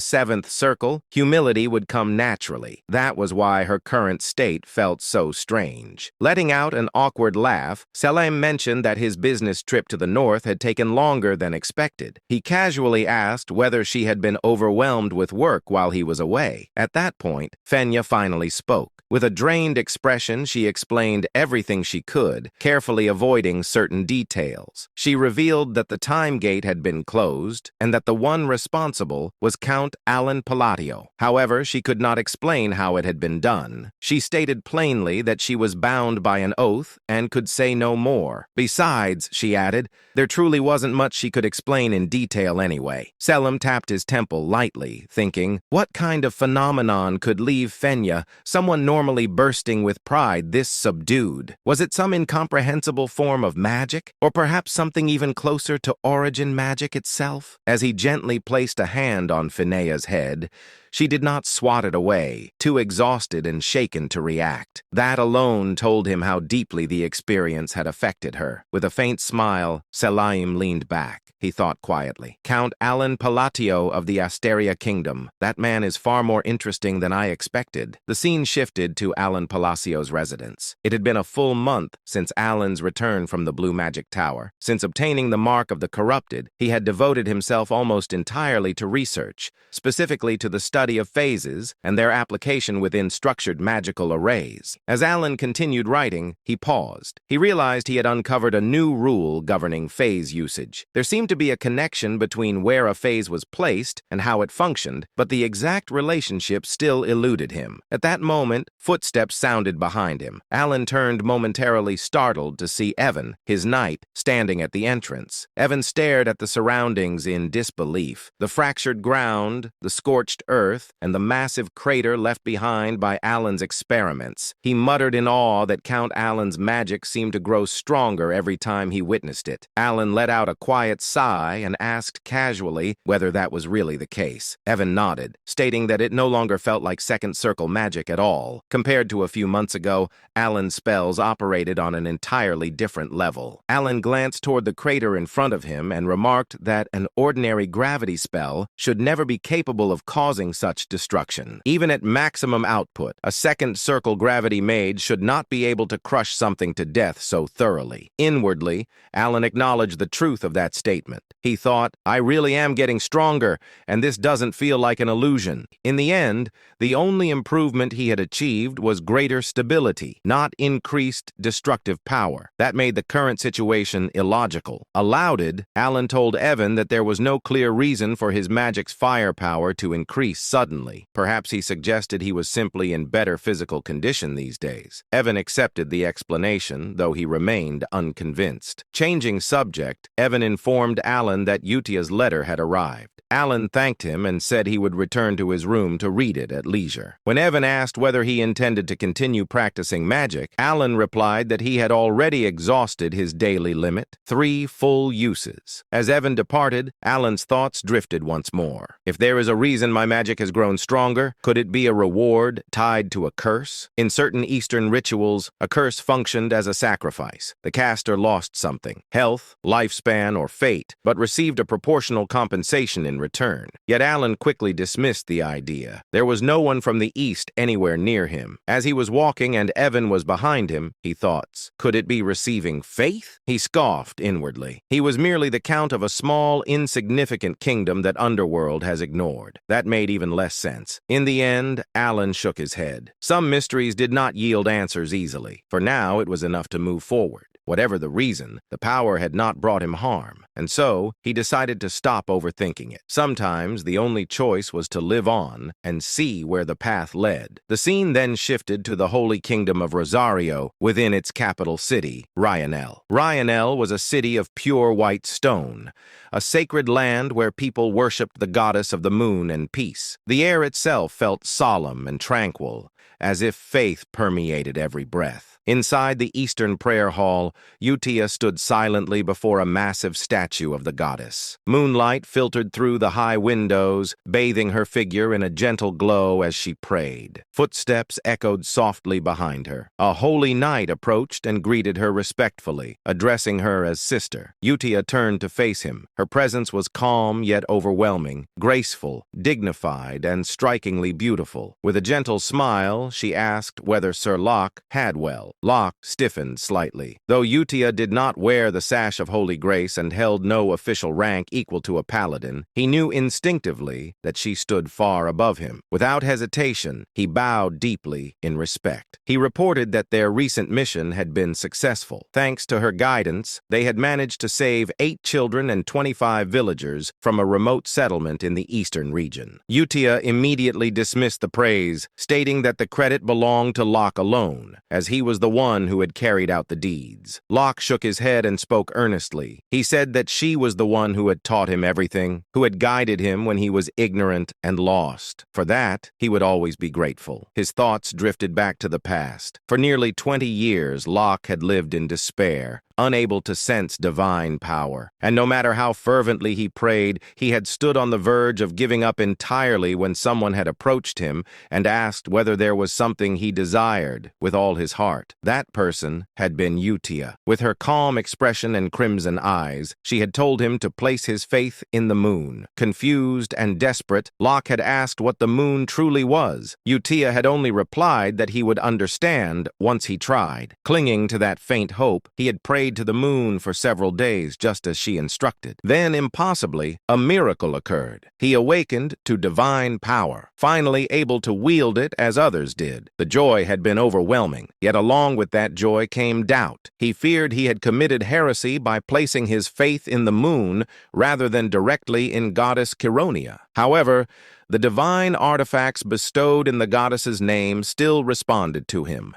[SPEAKER 1] seventh circle, humility would come naturally. That was why her current state felt so strange. Letting out an awkward laugh, Selim mentioned that his business trip to the north had taken longer than expected. He casually asked whether she had been overwhelmed with work while he was away. At that point, Fenya finally spoke. With a drained expression, she explained everything she could, carefully avoiding certain details. She revealed that the time gate had been closed and that the one responsible was Count Alan Palladio. However, she could not explain how it had been done. She stated plainly that she was bound by an oath and could say no more. Besides, she added, there truly wasn't much she could explain in detail anyway. Selim tapped his temple lightly, thinking, what kind of phenomenon could leave Fenya, someone normally bursting with pride, this subdued? Was it some incomprehensible form of magic? Or perhaps something even closer to origin magic itself? As he gently placed a hand on Fenea's head, she did not swat it away, too exhausted and shaken to react. That alone told him how deeply the experience had affected her. With a faint smile, Selim leaned back. he thought quietly. Count Alan Palatio of the Asteria Kingdom. That man is far more interesting than I expected. The scene shifted to Alan Palacio's residence. It had been a full month since Alan's return from the Blue Magic Tower. Since obtaining the Mark of the Corrupted, he had devoted himself almost entirely to research, specifically to the study of phases and their application within structured magical arrays. As Alan continued writing, he paused. He realized he had uncovered a new rule governing phase usage. There seemed to be a connection between where a phase was placed and how it functioned, but the exact relationship still eluded him. At that moment, footsteps sounded behind him. Alan turned momentarily startled to see Evan, his knight, standing at the entrance. Evan stared at the surroundings in disbelief. The fractured ground, the scorched earth, and the massive crater left behind by Alan's experiments. He muttered in awe that Count Alan's magic seemed to grow stronger every time he witnessed it. Alan let out a quiet sigh and asked casually whether that was really the case. Evan nodded, stating that it no longer felt like second circle magic at all. Compared to a few months ago, Alan's spells operated on an entirely different level. Alan glanced toward the crater in front of him and remarked that an ordinary gravity spell should never be capable of causing such destruction. Even at maximum output, a second circle gravity mage should not be able to crush something to death so thoroughly. Inwardly, Alan acknowledged the truth of that statement. He thought, I really am getting stronger, and this doesn't feel like an illusion. In the end, the only improvement he had achieved was greater stability, not increased destructive power. That made the current situation illogical. Aloud, Alan told Evan that there was no clear reason for his magic's firepower to increase suddenly. Perhaps he suggested he was simply in better physical condition these days. Evan accepted the explanation, though he remained unconvinced. Changing subject, Evan informed Alan that Utia's letter had arrived. Alan thanked him and said he would return to his room to read it at leisure. When Evan asked whether he intended to continue practicing magic, Alan replied that he had already exhausted his daily limit, 3 full uses. As Evan departed, Alan's thoughts drifted once more. If there is a reason my magic has grown stronger, could it be a reward tied to a curse? In certain Eastern rituals, a curse functioned as a sacrifice. The caster lost something, health, lifespan, or fate, but received a proportional compensation in return. Yet Alan quickly dismissed the idea. There was no one from the east anywhere near him. As he was walking and Evan was behind him, he thought, could it be receiving faith? He scoffed inwardly. He was merely the count of a small, insignificant kingdom that Underworld has ignored. That made even less sense. In the end, Alan shook his head. Some mysteries did not yield answers easily. For now, it was enough to move forward. Whatever the reason, the power had not brought him harm, and so he decided to stop overthinking it. Sometimes the only choice was to live on and see where the path led. The scene then shifted to the Holy Kingdom of Rosario within its capital city, Ryanel. Ryanel was a city of pure white stone, a sacred land where people worshipped the goddess of the moon and peace. The air itself felt solemn and tranquil, as if faith permeated every breath. Inside the Eastern Prayer Hall, Utia stood silently before a massive statue of the goddess. Moonlight filtered through the high windows, bathing her figure in a gentle glow as she prayed. Footsteps echoed softly behind her. A holy knight approached and greeted her respectfully, addressing her as sister. Utia turned to face him. Her presence was calm yet overwhelming, graceful, dignified, and strikingly beautiful. With a gentle smile, she asked whether Sir Locke had well. Locke stiffened slightly. Though Utia did not wear the sash of Holy Grace and held no official rank equal to a paladin, he knew instinctively that she stood far above him. Without hesitation, he bowed deeply in respect. He reported that their recent mission had been successful. Thanks to her guidance, they had managed to save 8 children and 25 villagers from a remote settlement in the eastern region. Utia immediately dismissed the praise, stating that the credit belonged to Locke alone, as he was the one who had carried out the deeds. Locke shook his head and spoke earnestly. He said that she was the one who had taught him everything, who had guided him when he was ignorant and lost. For that, he would always be grateful. His thoughts drifted back to the past. For nearly 20 years, Locke had lived in despair, unable to sense divine power. And no matter how fervently he prayed, he had stood on the verge of giving up entirely when someone had approached him and asked whether there was something he desired with all his heart. That person had been Utia. With her calm expression and crimson eyes, she had told him to place his faith in the moon. Confused and desperate, Locke had asked what the moon truly was. Utia had only replied that he would understand once he tried. Clinging to that faint hope, he had prayed to the moon for several days just as she instructed. Then, impossibly, a miracle occurred. He awakened to divine power, finally able to wield it as others did. The joy had been overwhelming, yet along with that joy came doubt. He feared he had committed heresy by placing his faith in the moon rather than directly in goddess Chironia. However, the divine artifacts bestowed in the goddess's name still responded to him,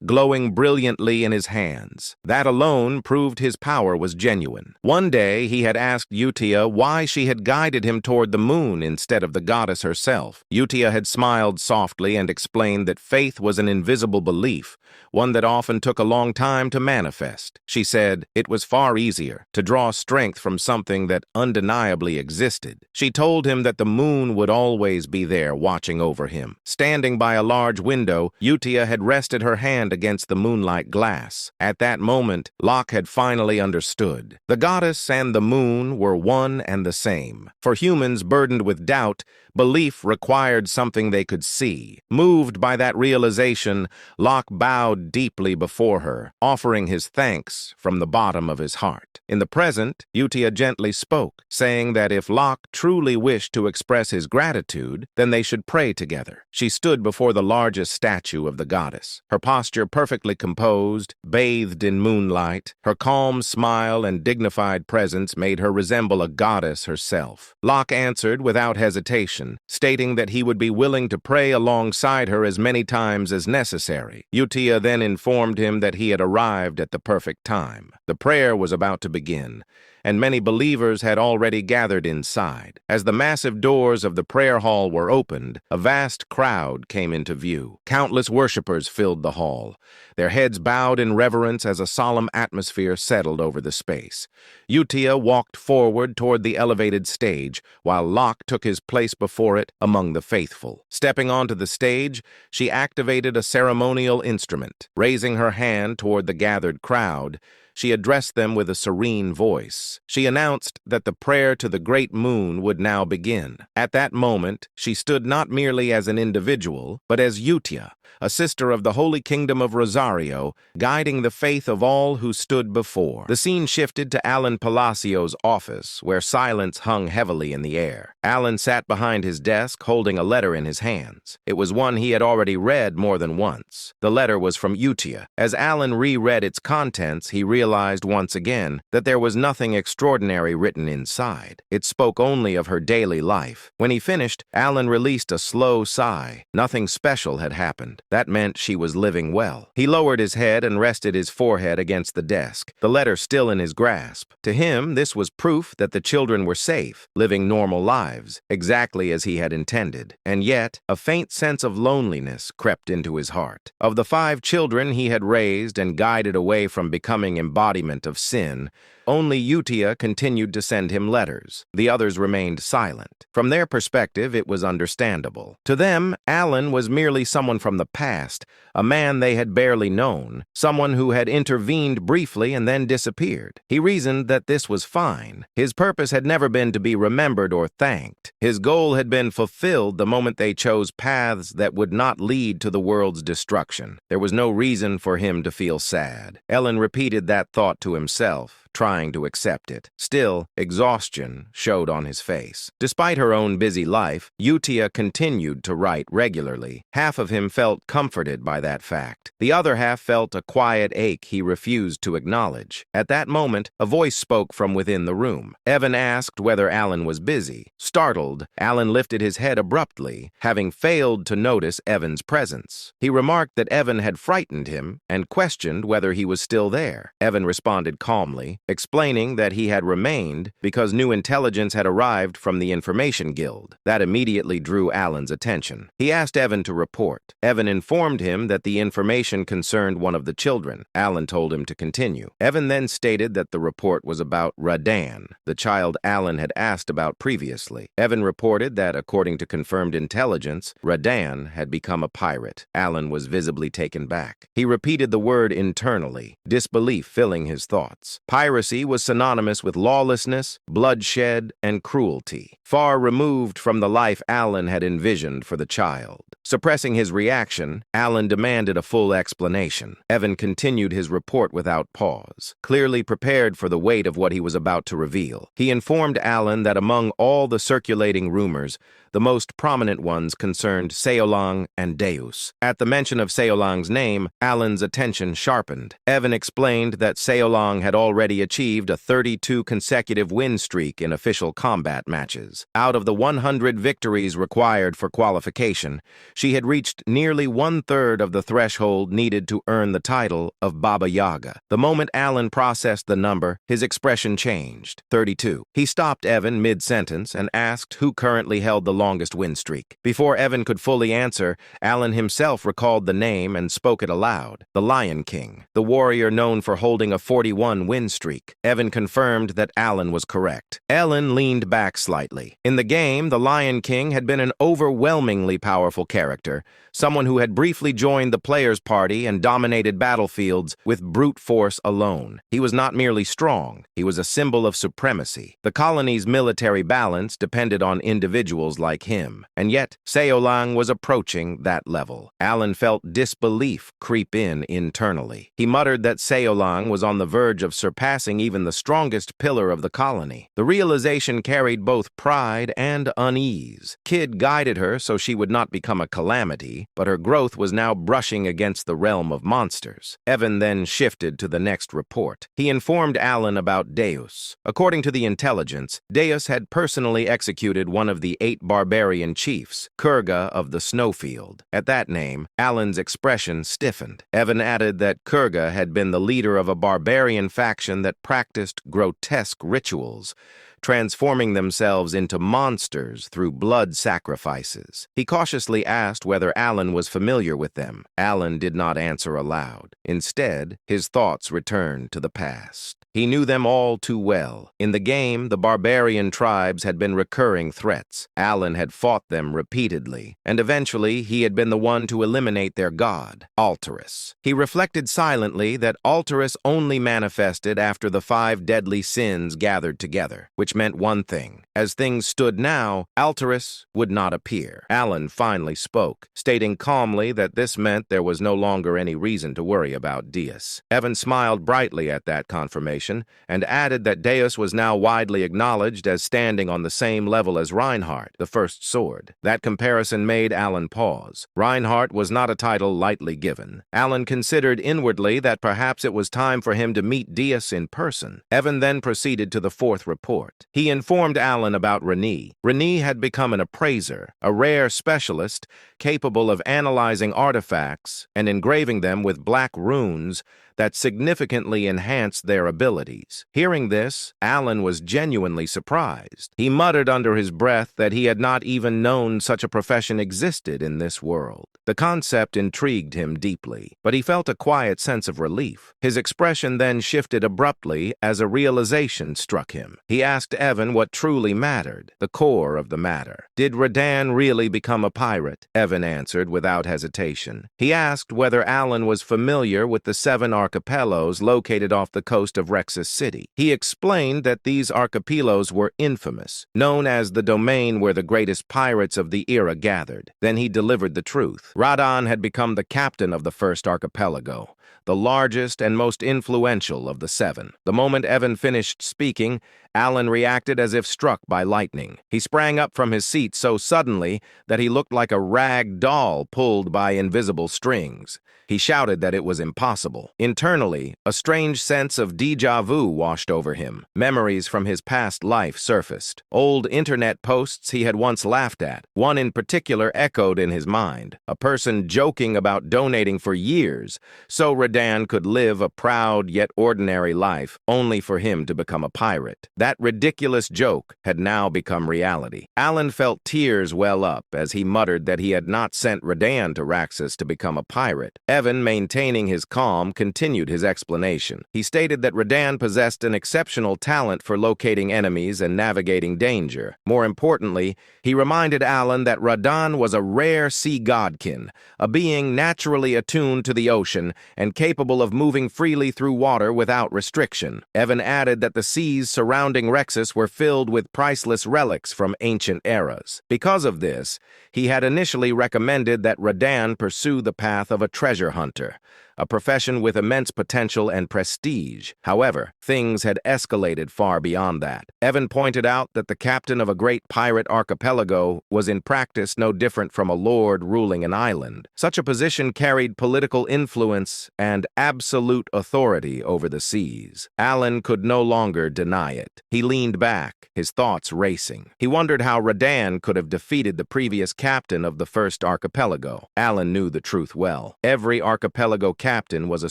[SPEAKER 1] glowing brilliantly in his hands. That alone proved his power was genuine. One day, he had asked Utia why she had guided him toward the moon instead of the goddess herself. Utia had smiled softly and explained that faith was an invisible belief, one that often took a long time to manifest. She said it was far easier to draw strength from something that undeniably existed. She told him that the moon would always be there watching over him. Standing by a large window, Utia had rested her hand against the moonlight glass. At that moment, Locke had finally understood. The goddess and the moon were one and the same. For humans burdened with doubt, belief required something they could see. Moved by that realization, Locke bowed deeply before her, offering his thanks from the bottom of his heart. In the present, Utia gently spoke, saying that if Locke truly wished to express his gratitude, then they should pray together. She stood before the largest statue of the goddess, her posture perfectly composed, bathed in moonlight. Her calm smile and dignified presence made her resemble a goddess herself. Locke answered without hesitation, stating that he would be willing to pray alongside her as many times as necessary. Utia then informed him that he had arrived at the perfect time. The prayer was about to begin, and many believers had already gathered inside. As the massive doors of the prayer hall were opened, a vast crowd came into view. Countless worshippers filled the hall, their heads bowed in reverence as a solemn atmosphere settled over the space. Utia walked forward toward the elevated stage, while Locke took his place before it among the faithful. Stepping onto the stage, she activated a ceremonial instrument. Raising her hand toward the gathered crowd, she addressed them with a serene voice. She announced that the prayer to the great moon would now begin. At that moment, she stood not merely as an individual, but as Utia, a sister of the Holy Kingdom of Rosario, guiding the faith of all who stood before. The scene shifted to Alan Palacio's office, where silence hung heavily in the air. Alan sat behind his desk, holding a letter in his hands. It was one he had already read more than once. The letter was from Utia. As Alan reread its contents, he realized once again that there was nothing extraordinary written inside. It spoke only of her daily life. When he finished, Alan released a slow sigh. Nothing special had happened. That meant she was living well. He lowered his head and rested his forehead against the desk, the letter still in his grasp. To him, this was proof that the children were safe, living normal lives, exactly as he had intended. And yet, a faint sense of loneliness crept into his heart. Of the 5 children he had raised and guided away from becoming embodiment of sin, only Utia continued to send him letters. The others remained silent. From their perspective, it was understandable. To them, Alan was merely someone from the past, a man they had barely known, someone who had intervened briefly and then disappeared. He reasoned that this was fine. His purpose had never been to be remembered or thanked. His goal had been fulfilled the moment they chose paths that would not lead to the world's destruction. There was no reason for him to feel sad. Ellen repeated that thought to himself, trying to accept it. Still, exhaustion showed on his face. Despite her own busy life, Utia continued to write regularly. Half of him felt comforted by that fact. The other half felt a quiet ache he refused to acknowledge. At that moment, a voice spoke from within the room. Evan asked whether Alan was busy. Startled, Alan lifted his head abruptly, having failed to notice Evan's presence. He remarked that Evan had frightened him and questioned whether he was still there. Evan responded calmly, explaining that he had remained because new intelligence had arrived from the Information Guild. That immediately drew Alan's attention. He asked Evan to report. Evan informed him that the information concerned one of the children. Alan told him to continue. Evan then stated that the report was about Rodan, the child Alan had asked about previously. Evan reported that, according to confirmed intelligence, Rodan had become a pirate. Alan was visibly taken back. He repeated the word internally, disbelief filling his thoughts. Piracy was synonymous with lawlessness, bloodshed, and cruelty, far removed from the life Alan had envisioned for the child. Suppressing his reaction, Alan demanded a full explanation. Evan continued his report without pause, clearly prepared for the weight of what he was about to reveal. He informed Alan that among all the circulating rumors, the most prominent ones concerned Seolang and Deus. At the mention of Seolang's name, Alan's attention sharpened. Evan explained that Seolang had already achieved a 32 consecutive win streak in official combat matches. Out of the 100 victories required for qualification, she had reached nearly 1/3 of the threshold needed to earn the title of Baba Yaga. The moment Alan processed the number, his expression changed. 32. He stopped Evan mid-sentence and asked who currently held the longest win streak. Before Evan could fully answer, Alan himself recalled the name and spoke it aloud. The Lion King, the warrior known for holding a 41 win streak. Evan confirmed that Alan was correct. Alan leaned back slightly. In the game, the Lion King had been an overwhelmingly powerful character, someone who had briefly joined the player's party and dominated battlefields with brute force alone. He was not merely strong, he was a symbol of supremacy. The colony's military balance depended on individuals like him, and yet Seolang was approaching that level. Alan felt disbelief creep in internally. He muttered that Seolang was on the verge of surpassing even the strongest pillar of the colony. The realization carried both pride and unease. Kid guided her so she would not become a calamity, but her growth was now brushing against the realm of monsters. Evan then shifted to the next report. He informed Alan about Deus. According to the intelligence, Deus had personally executed one of the 8 barbarian chiefs, Kurga of the Snowfield. At that name, Alan's expression stiffened. Evan added that Kurga had been the leader of a barbarian faction that practiced grotesque rituals, transforming themselves into monsters through blood sacrifices. He cautiously asked whether Alan was familiar with them. Alan did not answer aloud. Instead, his thoughts returned to the past. He knew them all too well. In the game, the barbarian tribes had been recurring threats. Alan had fought them repeatedly, and eventually he had been the one to eliminate their god, Alterus. He reflected silently that Alterus only manifested after the 5 deadly sins gathered together, which meant one thing. As things stood now, Alterus would not appear. Alan finally spoke, stating calmly that this meant there was no longer any reason to worry about Deus. Evan smiled brightly at that confirmation, and added that Deus was now widely acknowledged as standing on the same level as Reinhardt, the first sword. That comparison made Alan pause. Reinhardt was not a title lightly given. Alan considered inwardly that perhaps it was time for him to meet Deus in person. Evan then proceeded to the 4th report. He informed Alan about Renee. Renee had become an appraiser, a rare specialist capable of analyzing artifacts and engraving them with black runes that significantly enhanced their abilities. Hearing this, Alan was genuinely surprised. He muttered under his breath that he had not even known such a profession existed in this world. The concept intrigued him deeply, but he felt a quiet sense of relief. His expression then shifted abruptly as a realization struck him. He asked Evan what truly mattered, the core of the matter. Did Rodan really become a pirate? Evan answered without hesitation. He asked whether Alan was familiar with the 7 archipelagos located off the coast of Rexus City. He explained that these archipelagos were infamous, known as the domain where the greatest pirates of the era gathered. Then he delivered the truth. Rodan had become the captain of the first archipelago, the largest and most influential of the 7. The moment Evan finished speaking, Alan reacted as if struck by lightning. He sprang up from his seat so suddenly that he looked like a rag doll pulled by invisible strings. He shouted that it was impossible. Internally, a strange sense of déjà vu washed over him. Memories from his past life surfaced. Old internet posts he had once laughed at. One in particular echoed in his mind. A person joking about donating for years so Rodan could live a proud yet ordinary life only for him to become a pirate. That ridiculous joke had now become reality. Alan felt tears well up as he muttered that he had not sent Rodan to Raxus to become a pirate. Evan, maintaining his calm, continued his explanation. He stated that Rodan possessed an exceptional talent for locating enemies and navigating danger. More importantly, he reminded Alan that Rodan was a rare sea godkin, a being naturally attuned to the ocean and capable of moving freely through water without restriction. Evan added that the seas surrounding Rexus were filled with priceless relics from ancient eras. Because of this, he had initially recommended that Rodan pursue the path of a treasure hunter, a profession with immense potential and prestige. However, things had escalated far beyond that. Evan pointed out that the captain of a great pirate archipelago was in practice no different from a lord ruling an island. Such a position carried political influence and absolute authority over the seas. Alan could no longer deny it. He leaned back, his thoughts racing. He wondered how Rodan could have defeated the previous captain of the first archipelago. Alan knew the truth well. Every archipelago captain was a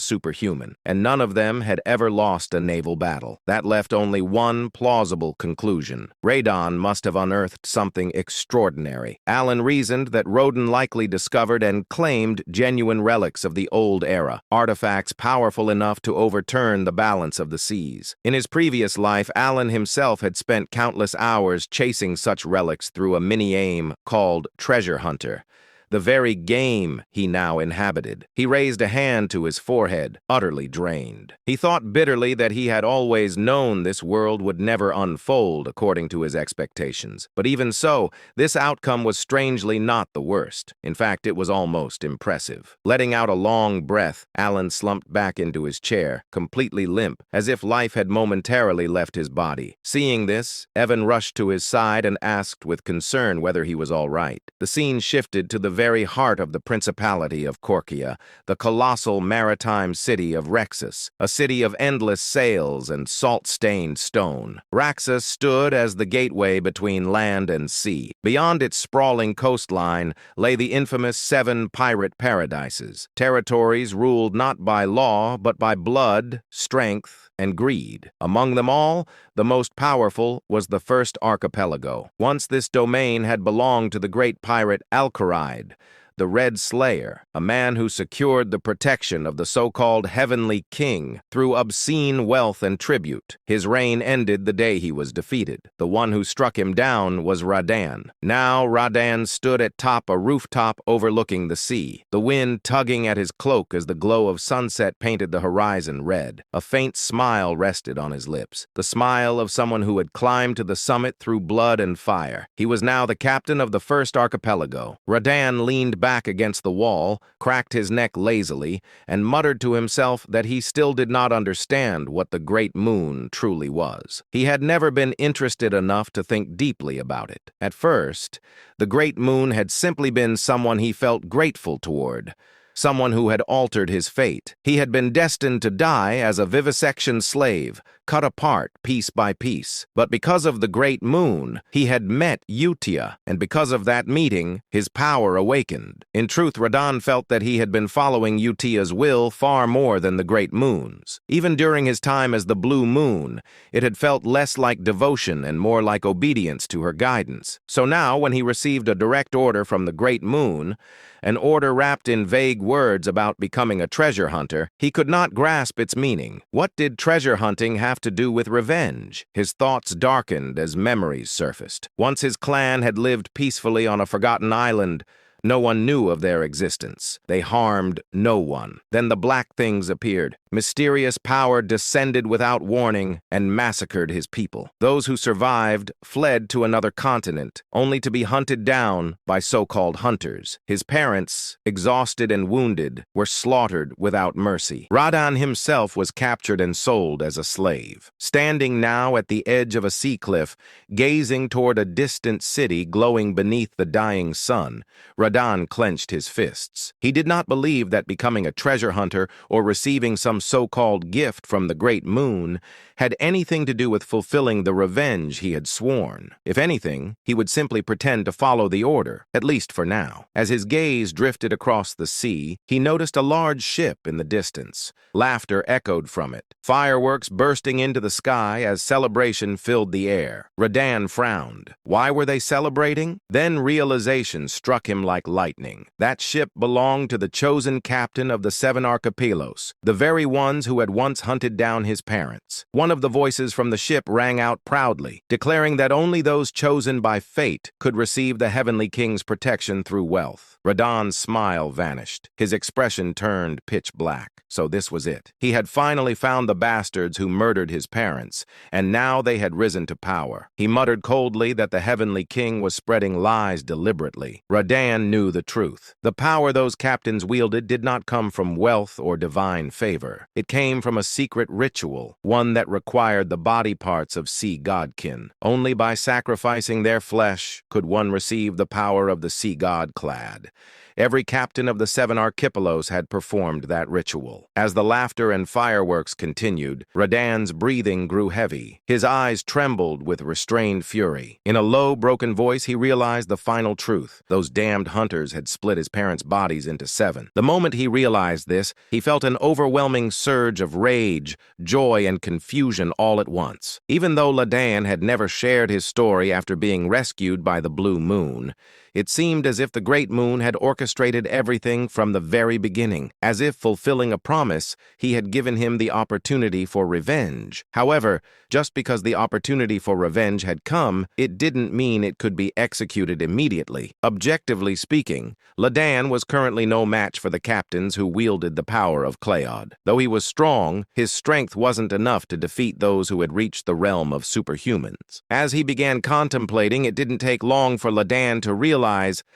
[SPEAKER 1] superhuman, and none of them had ever lost a naval battle. That left only one plausible conclusion. Rodan must have unearthed something extraordinary. Alan reasoned that Rodan likely discovered and claimed genuine relics of the old era, artifacts powerful enough to overturn the balance of the seas. In his previous life, Alan himself had spent countless hours chasing such relics through a mini-game called Treasure Hunter, the very game he now inhabited. He raised a hand to his forehead, utterly drained. He thought bitterly that he had always known this world would never unfold according to his expectations. But even so, this outcome was strangely not the worst. In fact, it was almost impressive. Letting out a long breath, Alan slumped back into his chair, completely limp, as if life had momentarily left his body. Seeing this, Evan rushed to his side and asked with concern whether he was all right. The scene shifted to the very heart of the Principality of Korkia, the colossal maritime city of Rexus, a city of endless sails and salt-stained stone. Raxus stood as the gateway between land and sea. Beyond its sprawling coastline lay the infamous 7 pirate paradises, territories ruled not by law but by blood, strength, and greed. Among them all, the most powerful was the first archipelago. Once this domain had belonged to the great pirate Alcaride, the Red Slayer, a man who secured the protection of the so-called Heavenly King through obscene wealth and tribute. His reign ended the day he was defeated. The one who struck him down was Rodan. Now Rodan stood atop a rooftop overlooking the sea, the wind tugging at his cloak as the glow of sunset painted the horizon red. A faint smile rested on his lips, the smile of someone who had climbed to the summit through blood and fire. He was now the captain of the first archipelago. Rodan leaned back against the wall, cracked his neck lazily, and muttered to himself that he still did not understand what the Great Moon truly was. He had never been interested enough to think deeply about it. At first, the Great Moon had simply been someone he felt grateful toward, someone who had altered his fate. He had been destined to die as a vivisection slave, cut apart piece by piece. But because of the Great Moon, he had met Utia, and because of that meeting, his power awakened. In truth, Rodan felt that he had been following Utia's will far more than the Great Moon's. Even during his time as the Blue Moon, it had felt less like devotion and more like obedience to her guidance. So now, when he received a direct order from the Great Moon, an order wrapped in vague words about becoming a treasure hunter, he could not grasp its meaning. What did treasure hunting have to do with revenge? His thoughts darkened as memories surfaced. Once his clan had lived peacefully on a forgotten island, no one knew of their existence. They harmed no one. Then the black things appeared, Mysterious power descended without warning and massacred his people. Those who survived fled to another continent, only to be hunted down by so-called hunters. His parents, exhausted and wounded, were slaughtered without mercy. Rodan himself was captured and sold as a slave. Standing now at the edge of a sea cliff, gazing toward a distant city glowing beneath the dying sun, Rodan clenched his fists. He did not believe that becoming a treasure hunter or receiving some so-called gift from the great moon had anything to do with fulfilling the revenge he had sworn. If anything, he would simply pretend to follow the order, at least for now. As his gaze drifted across the sea, he noticed a large ship in the distance. Laughter echoed from it, fireworks bursting into the sky as celebration filled the air. Rodan frowned. Why were they celebrating? Then realization struck him like lightning. That ship belonged to the chosen captain of the 7 archipelagos, the very ones who had once hunted down his parents. One of the voices from the ship rang out proudly, declaring that only those chosen by fate could receive the heavenly king's protection through wealth. Rodan's smile vanished. His expression turned pitch black. So this was it. He had finally found the bastards who murdered his parents, and now they had risen to power. He muttered coldly that the heavenly king was spreading lies deliberately. Rodan knew the truth. The power those captains wielded did not come from wealth or divine favor. It came from a secret ritual, one that required the body parts of sea godkin. Only by sacrificing their flesh could one receive the power of the sea god clad. Every captain of the 7 archipelagos had performed that ritual. As the laughter and fireworks continued, Rodan's breathing grew heavy. His eyes trembled with restrained fury. In a low, broken voice, he realized the final truth. Those damned hunters had split his parents' bodies into 7. The moment he realized this, he felt an overwhelming surge of rage, joy, and confusion all at once. Even though Rodan had never shared his story after being rescued by the Blue Moon, it seemed as if the Great Moon had orchestrated everything from the very beginning. As if fulfilling a promise, he had given him the opportunity for revenge. However, just because the opportunity for revenge had come, it didn't mean it could be executed immediately. Objectively speaking, Rodan was currently no match for the captains who wielded the power of Cleod. Though he was strong, his strength wasn't enough to defeat those who had reached the realm of superhumans. As he began contemplating, it didn't take long for Rodan to realize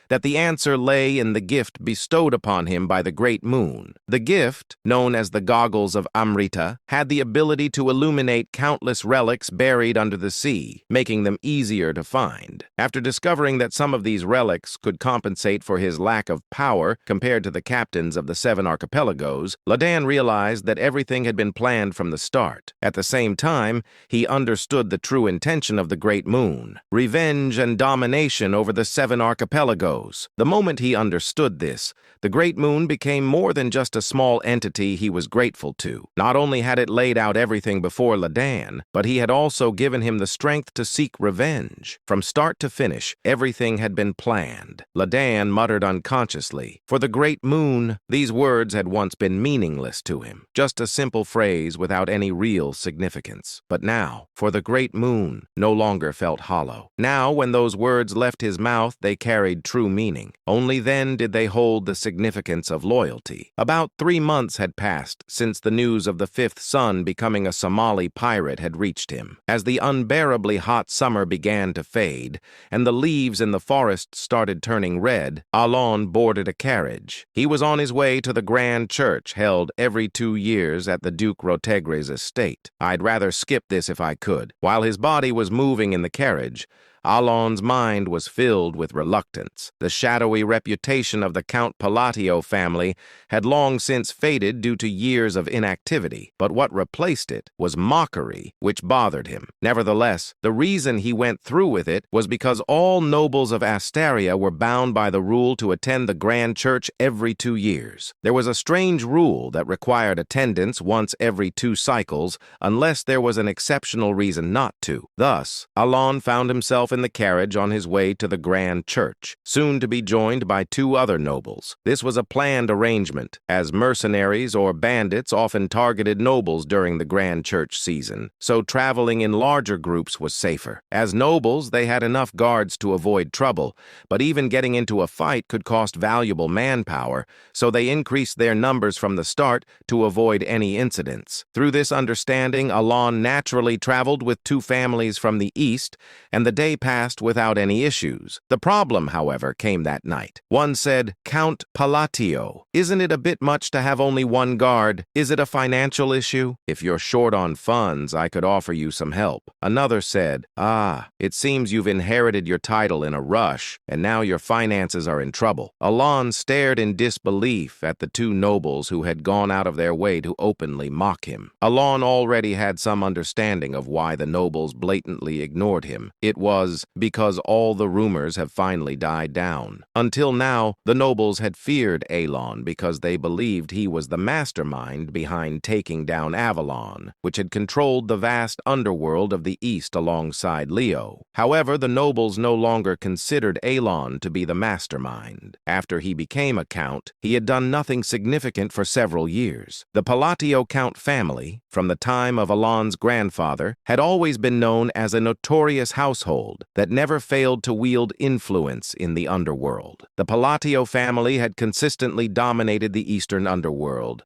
[SPEAKER 1] that the answer lay in the gift bestowed upon him by the Great Moon. The gift, known as the Goggles of Amrita, had the ability to illuminate countless relics buried under the sea, making them easier to find. After discovering that some of these relics could compensate for his lack of power compared to the captains of the 7 archipelagos, Rodan realized that everything had been planned from the start. At the same time, he understood the true intention of the Great Moon: revenge and domination over the 7 archipelagos. The moment he understood this, the Great Moon became more than just a small entity he was grateful to. Not only had it laid out everything before Rodan, but he had also given him the strength to seek revenge. From start to finish, everything had been planned. Rodan muttered unconsciously. For the Great Moon, these words had once been meaningless to him, just a simple phrase without any real significance. But now, for the Great Moon, no longer felt hollow. Now, when those words left his mouth, they carried true meaning. Only then did they hold the significance of loyalty. About 3 months had passed since the news of the 5th son becoming a Somali pirate had reached him. As the unbearably hot summer began to fade, and the leaves in the forest started turning red, Alon boarded a carriage. He was on his way to the grand church held every 2 years at the Duke Rotegre's estate. I'd rather skip this if I could. While his body was moving in the carriage, Alon's mind was filled with reluctance. The shadowy reputation of the Count Palatio family had long since faded due to years of inactivity, but what replaced it was mockery, which bothered him. Nevertheless, the reason he went through with it was because all nobles of Astaria were bound by the rule to attend the grand church every 2 years. There was a strange rule that required attendance once every 2 cycles unless there was an exceptional reason not to. Thus, Alon found himself in the carriage on his way to the grand church, soon to be joined by two other nobles. This was a planned arrangement, as mercenaries or bandits often targeted nobles during the grand church season, so traveling in larger groups was safer. As nobles, they had enough guards to avoid trouble, but even getting into a fight could cost valuable manpower, so they increased their numbers from the start to avoid any incidents. Through this understanding, Alon naturally traveled with two families from the east, and the day passed without any issues. The problem, however, came that night. One said, "Count Palatio, isn't it a bit much to have only one guard? Is it a financial issue? If you're short on funds, I could offer you some help." Another said, "Ah, it seems you've inherited your title in a rush, and now your finances are in trouble." Alon stared in disbelief at the two nobles who had gone out of their way to openly mock him. Alon already had some understanding of why the nobles blatantly ignored him. It was because all the rumors have finally died down. Until now, the nobles had feared Alon because they believed he was the mastermind behind taking down Avalon, which had controlled the vast underworld of the East alongside Leo. However, the nobles no longer considered Alon to be the mastermind. After he became a count, he had done nothing significant for several years. The Palatio Count family, from the time of Alon's grandfather, had always been known as a notorious household that never failed to wield influence in the underworld. The Palatio family had consistently dominated the Eastern underworld,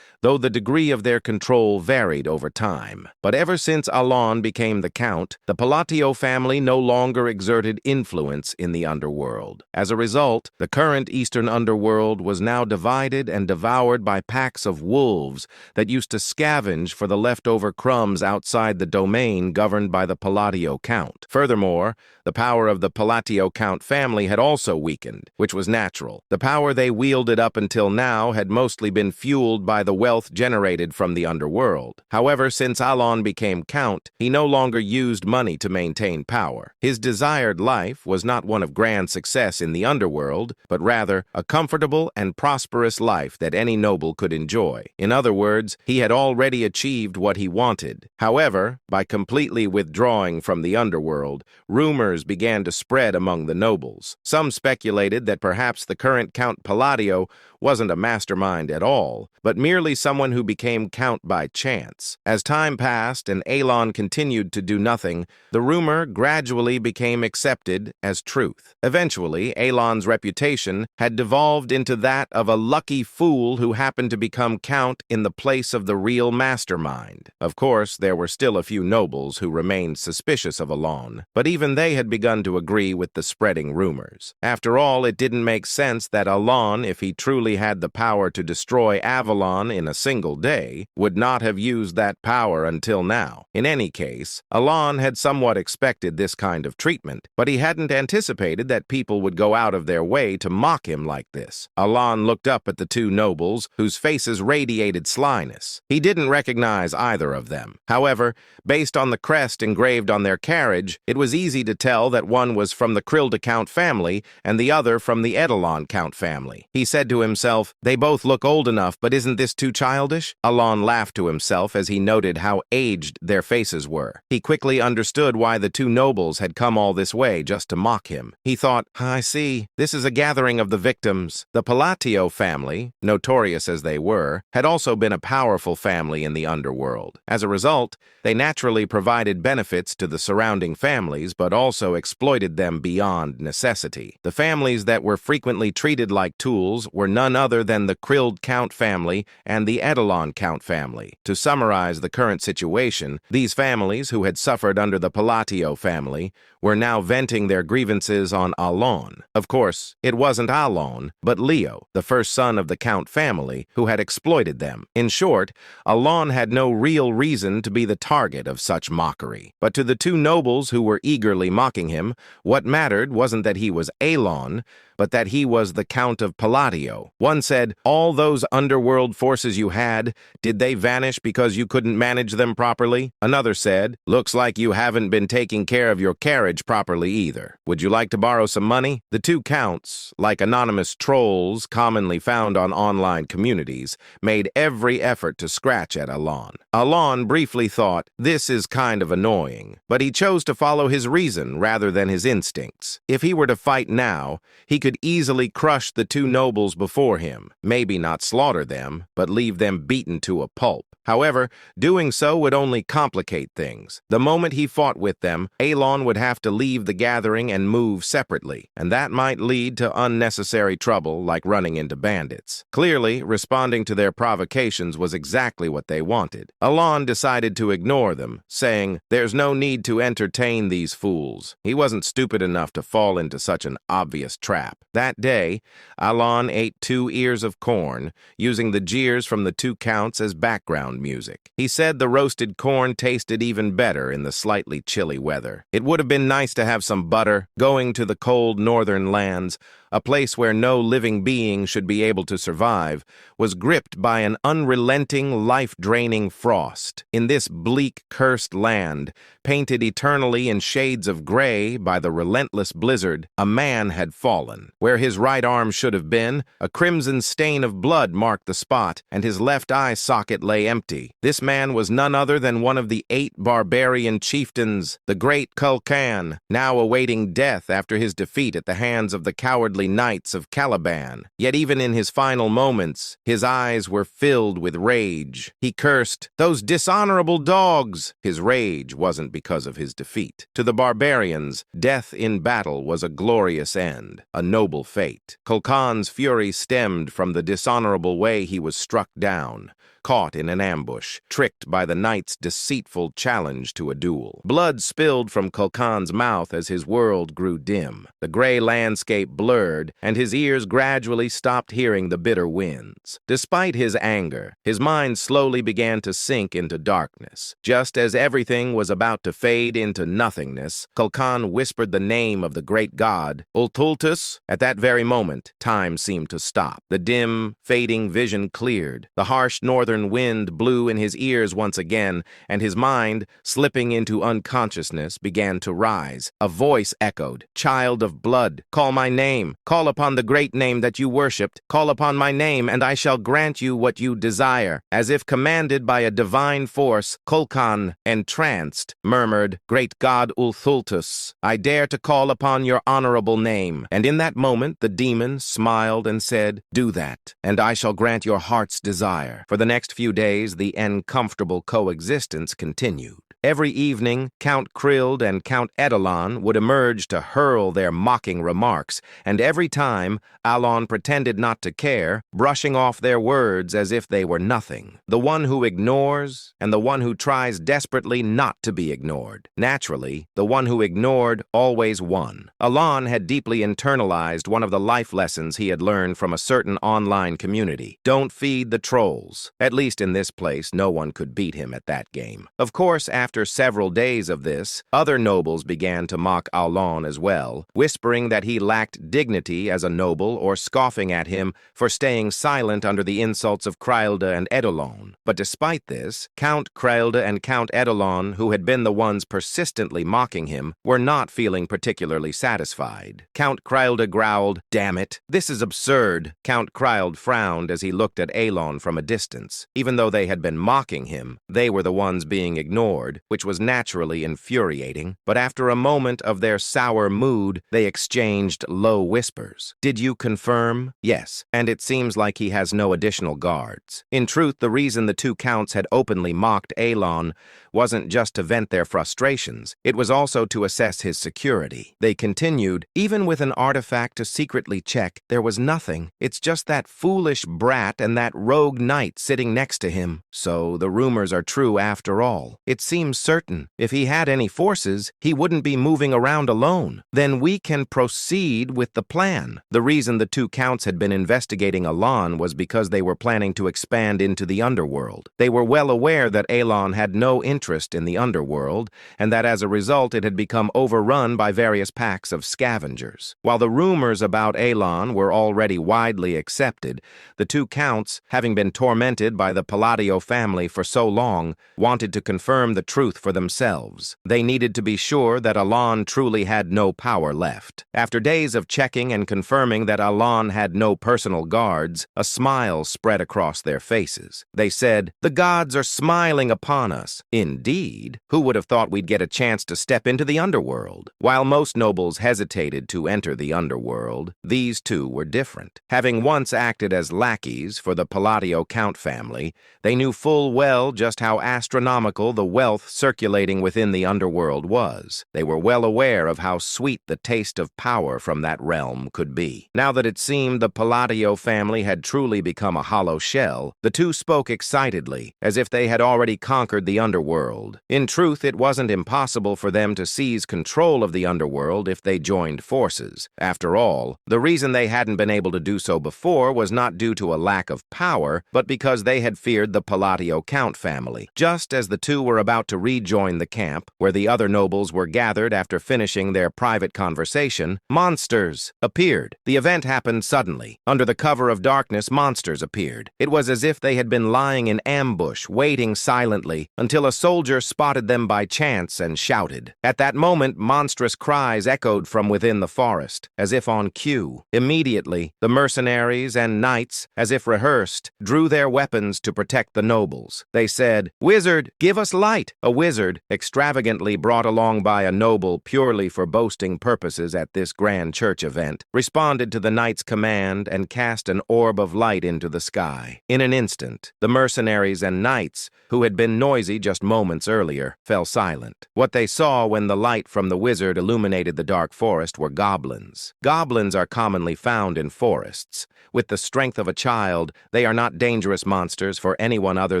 [SPEAKER 1] though the degree of their control varied over time. But ever since Alon became the count, the Palatio family no longer exerted influence in the underworld. As a result, the current Eastern underworld was now divided and devoured by packs of wolves that used to scavenge for the leftover crumbs outside the domain governed by the Palatio count. Furthermore, the power of the Palatio count family had also weakened, which was natural. The power they wielded up until now had mostly been fueled by the wealth generated from the underworld. However, since Alon became count, he no longer used money to maintain power. His desired life was not one of grand success in the underworld, but rather a comfortable and prosperous life that any noble could enjoy. In other words, he had already achieved what he wanted. However, by completely withdrawing from the underworld, rumors began to spread among the nobles. Some speculated that perhaps the current Count Palladio wasn't a mastermind at all, but merely someone who became count by chance. As time passed and Alon continued to do nothing, the rumor gradually became accepted as truth. Eventually, Alon's reputation had devolved into that of a lucky fool who happened to become count in the place of the real mastermind. Of course, there were still a few nobles who remained suspicious of Alon, but even they had begun to agree with the spreading rumors. After all, it didn't make sense that Alon, if he truly had the power to destroy Avalon in a single day, would not have used that power until now. In any case, Alon had somewhat expected this kind of treatment, but he hadn't anticipated that people would go out of their way to mock him like this. Alon looked up at the two nobles, whose faces radiated slyness. He didn't recognize either of them. However, based on the crest engraved on their carriage, it was easy to tell that one was from the Krilda Count family and the other from the Edelon Count family. He said to himself, "They both look old enough, but isn't this too childish?" Alon laughed to himself as he noted how aged their faces were. He quickly understood why the two nobles had come all this way just to mock him. He thought, "I see. This is a gathering of the victims." The Palatio family, notorious as they were, had also been a powerful family in the underworld. As a result, they naturally provided benefits to the surrounding families, but also exploited them beyond necessity. The families that were frequently treated like tools were none other than the Krild Count family and the Edelon Count family. To summarize the current situation, these families, who had suffered under the Palatio family, were now venting their grievances on Alon. Of course, it wasn't Alon, but Leo, the first son of the Count family, who had exploited them. In short, Alon had no real reason to be the target of such mockery. But to the two nobles who were eagerly mocking him, what mattered wasn't that he was Alon, but that he was the Count of Palatio. One said, "All those underworld forces you had, did they vanish because you couldn't manage them properly? Another said, looks like you haven't been taking care of your carriage properly either. Would you like to borrow some money? The two counts, like anonymous trolls commonly found on online communities, made every effort to scratch at Alon. Alon briefly thought, this is kind of annoying, but he chose to follow his reason rather than his instincts. If he were to fight now, he could easily crush the two nobles before him, maybe not slaughter them, but leave them beaten to a pulp. However, doing so would only complicate things. The moment he fought with them, Alon would have to leave the gathering and move separately, and that might lead to unnecessary trouble like running into bandits. Clearly, responding to their provocations was exactly what they wanted. Alon decided to ignore them, saying, there's no need to entertain these fools. He wasn't stupid enough to fall into such an obvious trap. That day, Alon ate 2 ears of corn, using the jeers from the two counts as background music. He said the roasted corn tasted even better in the slightly chilly weather. It would have been nice to have some butter. Going to the cold northern lands, a place where no living being should be able to survive, was gripped by an unrelenting, life-draining frost. In this bleak, cursed land, painted eternally in shades of gray by the relentless blizzard, a man had fallen. Where his right arm should have been, a crimson stain of blood marked the spot, and his left eye socket lay empty. This man was none other than one of the 8 barbarian chieftains, the great Kulkan, now awaiting death after his defeat at the hands of the cowardly knights of Caliban. Yet even in his final moments, his eyes were filled with rage. He cursed, those dishonorable dogs! His rage wasn't because of his defeat. To the barbarians, death in battle was a glorious end, a noble fate. Kulkan's fury stemmed from the dishonorable way he was struck down, caught in an ambush, tricked by the knight's deceitful challenge to a duel. Blood spilled from Kulkan's mouth as his world grew dim. The gray landscape blurred, and his ears gradually stopped hearing the bitter winds. Despite his anger, his mind slowly began to sink into darkness. Just as everything was about to fade into nothingness, Kulkan whispered the name of the great god, Ultultus. At that very moment, time seemed to stop. The dim, fading vision cleared. The harsh northern wind blew in his ears once again, and his mind, slipping into unconsciousness, began to rise. A voice echoed, "Child of blood, call my name. Call upon the great name that you worshipped. Call upon my name, and I shall grant you what you desire." As if commanded by a divine force, Kulkan, entranced, murmured, "Great god Ulthultus, I dare to call upon your honorable name." And in that moment, the demon smiled and said, "Do that, and I shall grant your heart's desire." For the next few days, the uncomfortable coexistence continued. Every evening, Count Krild and Count Edelon would emerge to hurl their mocking remarks, and every time, Alon pretended not to care, brushing off their words as if they were nothing. The one who ignores, and the one who tries desperately not to be ignored. Naturally, the one who ignored always won. Alon had deeply internalized one of the life lessons he had learned from a certain online community. Don't feed the trolls. At least in this place, no one could beat him at that game. Of course, after several days of this, other nobles began to mock Alon as well, whispering that he lacked dignity as a noble or scoffing at him for staying silent under the insults of Krilda and Edelon. But despite this, Count Krilda and Count Edelon, who had been the ones persistently mocking him, were not feeling particularly satisfied. Count Krilda growled, "Damn it, this is absurd." Count Krild frowned as he looked at Alon from a distance. Even though they had been mocking him, they were the ones being ignored, which was naturally infuriating. But after a moment of their sour mood, they exchanged low whispers. "Did you confirm?" "Yes, and it seems like he has no additional guards." In truth, the reason the two counts had openly mocked Alon wasn't just to vent their frustrations, it was also to assess his security. They continued, "Even with an artifact to secretly check, there was nothing. It's just that foolish brat and that rogue knight sitting next to him. So the rumors are true after all. It seems seems certain. If he had any forces, he wouldn't be moving around alone. Then we can proceed with the plan. The reason the two counts had been investigating Elan was because they were planning to expand into the underworld. They were well aware that Elan had no interest in the underworld, and that as a result it had become overrun by various packs of scavengers. While the rumors about Elan were already widely accepted, the two counts, having been tormented by the Palladio family for so long, wanted to confirm the truth for themselves. They needed to be sure that Elan truly had no power left. After days of checking and confirming that Elan had no personal guards, a smile spread across their faces. They said, "The gods are smiling upon us." Indeed, who would have thought we'd get a chance to step into the underworld? While most nobles hesitated to enter the underworld, these two were different. Having once acted as lackeys for the Palladio Count family, they knew full well just how astronomical the wealth circulating within the underworld was. They were well aware of how sweet the taste of power from that realm could be. Now that it seemed the Palladio family had truly become a hollow shell, the two spoke excitedly, as if they had already conquered the underworld. In truth, it wasn't impossible for them to seize control of the underworld if they joined forces. After all, the reason they hadn't been able to do so before was not due to a lack of power, but because they had feared the Palladio Count family. Just as the two were about to rejoin the camp, where the other nobles were gathered after finishing their private conversation, monsters appeared. The event happened suddenly. Under the cover of darkness, monsters appeared. It was as if they had been lying in ambush, waiting silently, until a soldier spotted them by chance and shouted. At that moment, monstrous cries echoed from within the forest, as if on cue. Immediately, the mercenaries and knights, as if rehearsed, drew their weapons to protect the nobles. They said, "Wizard, give us light!" A wizard, extravagantly brought along by a noble purely for boasting purposes at this grand church event, responded to the knight's command and cast an orb of light into the sky. In an instant, the mercenaries and knights, who had been noisy just moments earlier, fell silent. What they saw when the light from the wizard illuminated the dark forest were goblins. Goblins are commonly found in forests. With the strength of a child, they are not dangerous monsters for anyone other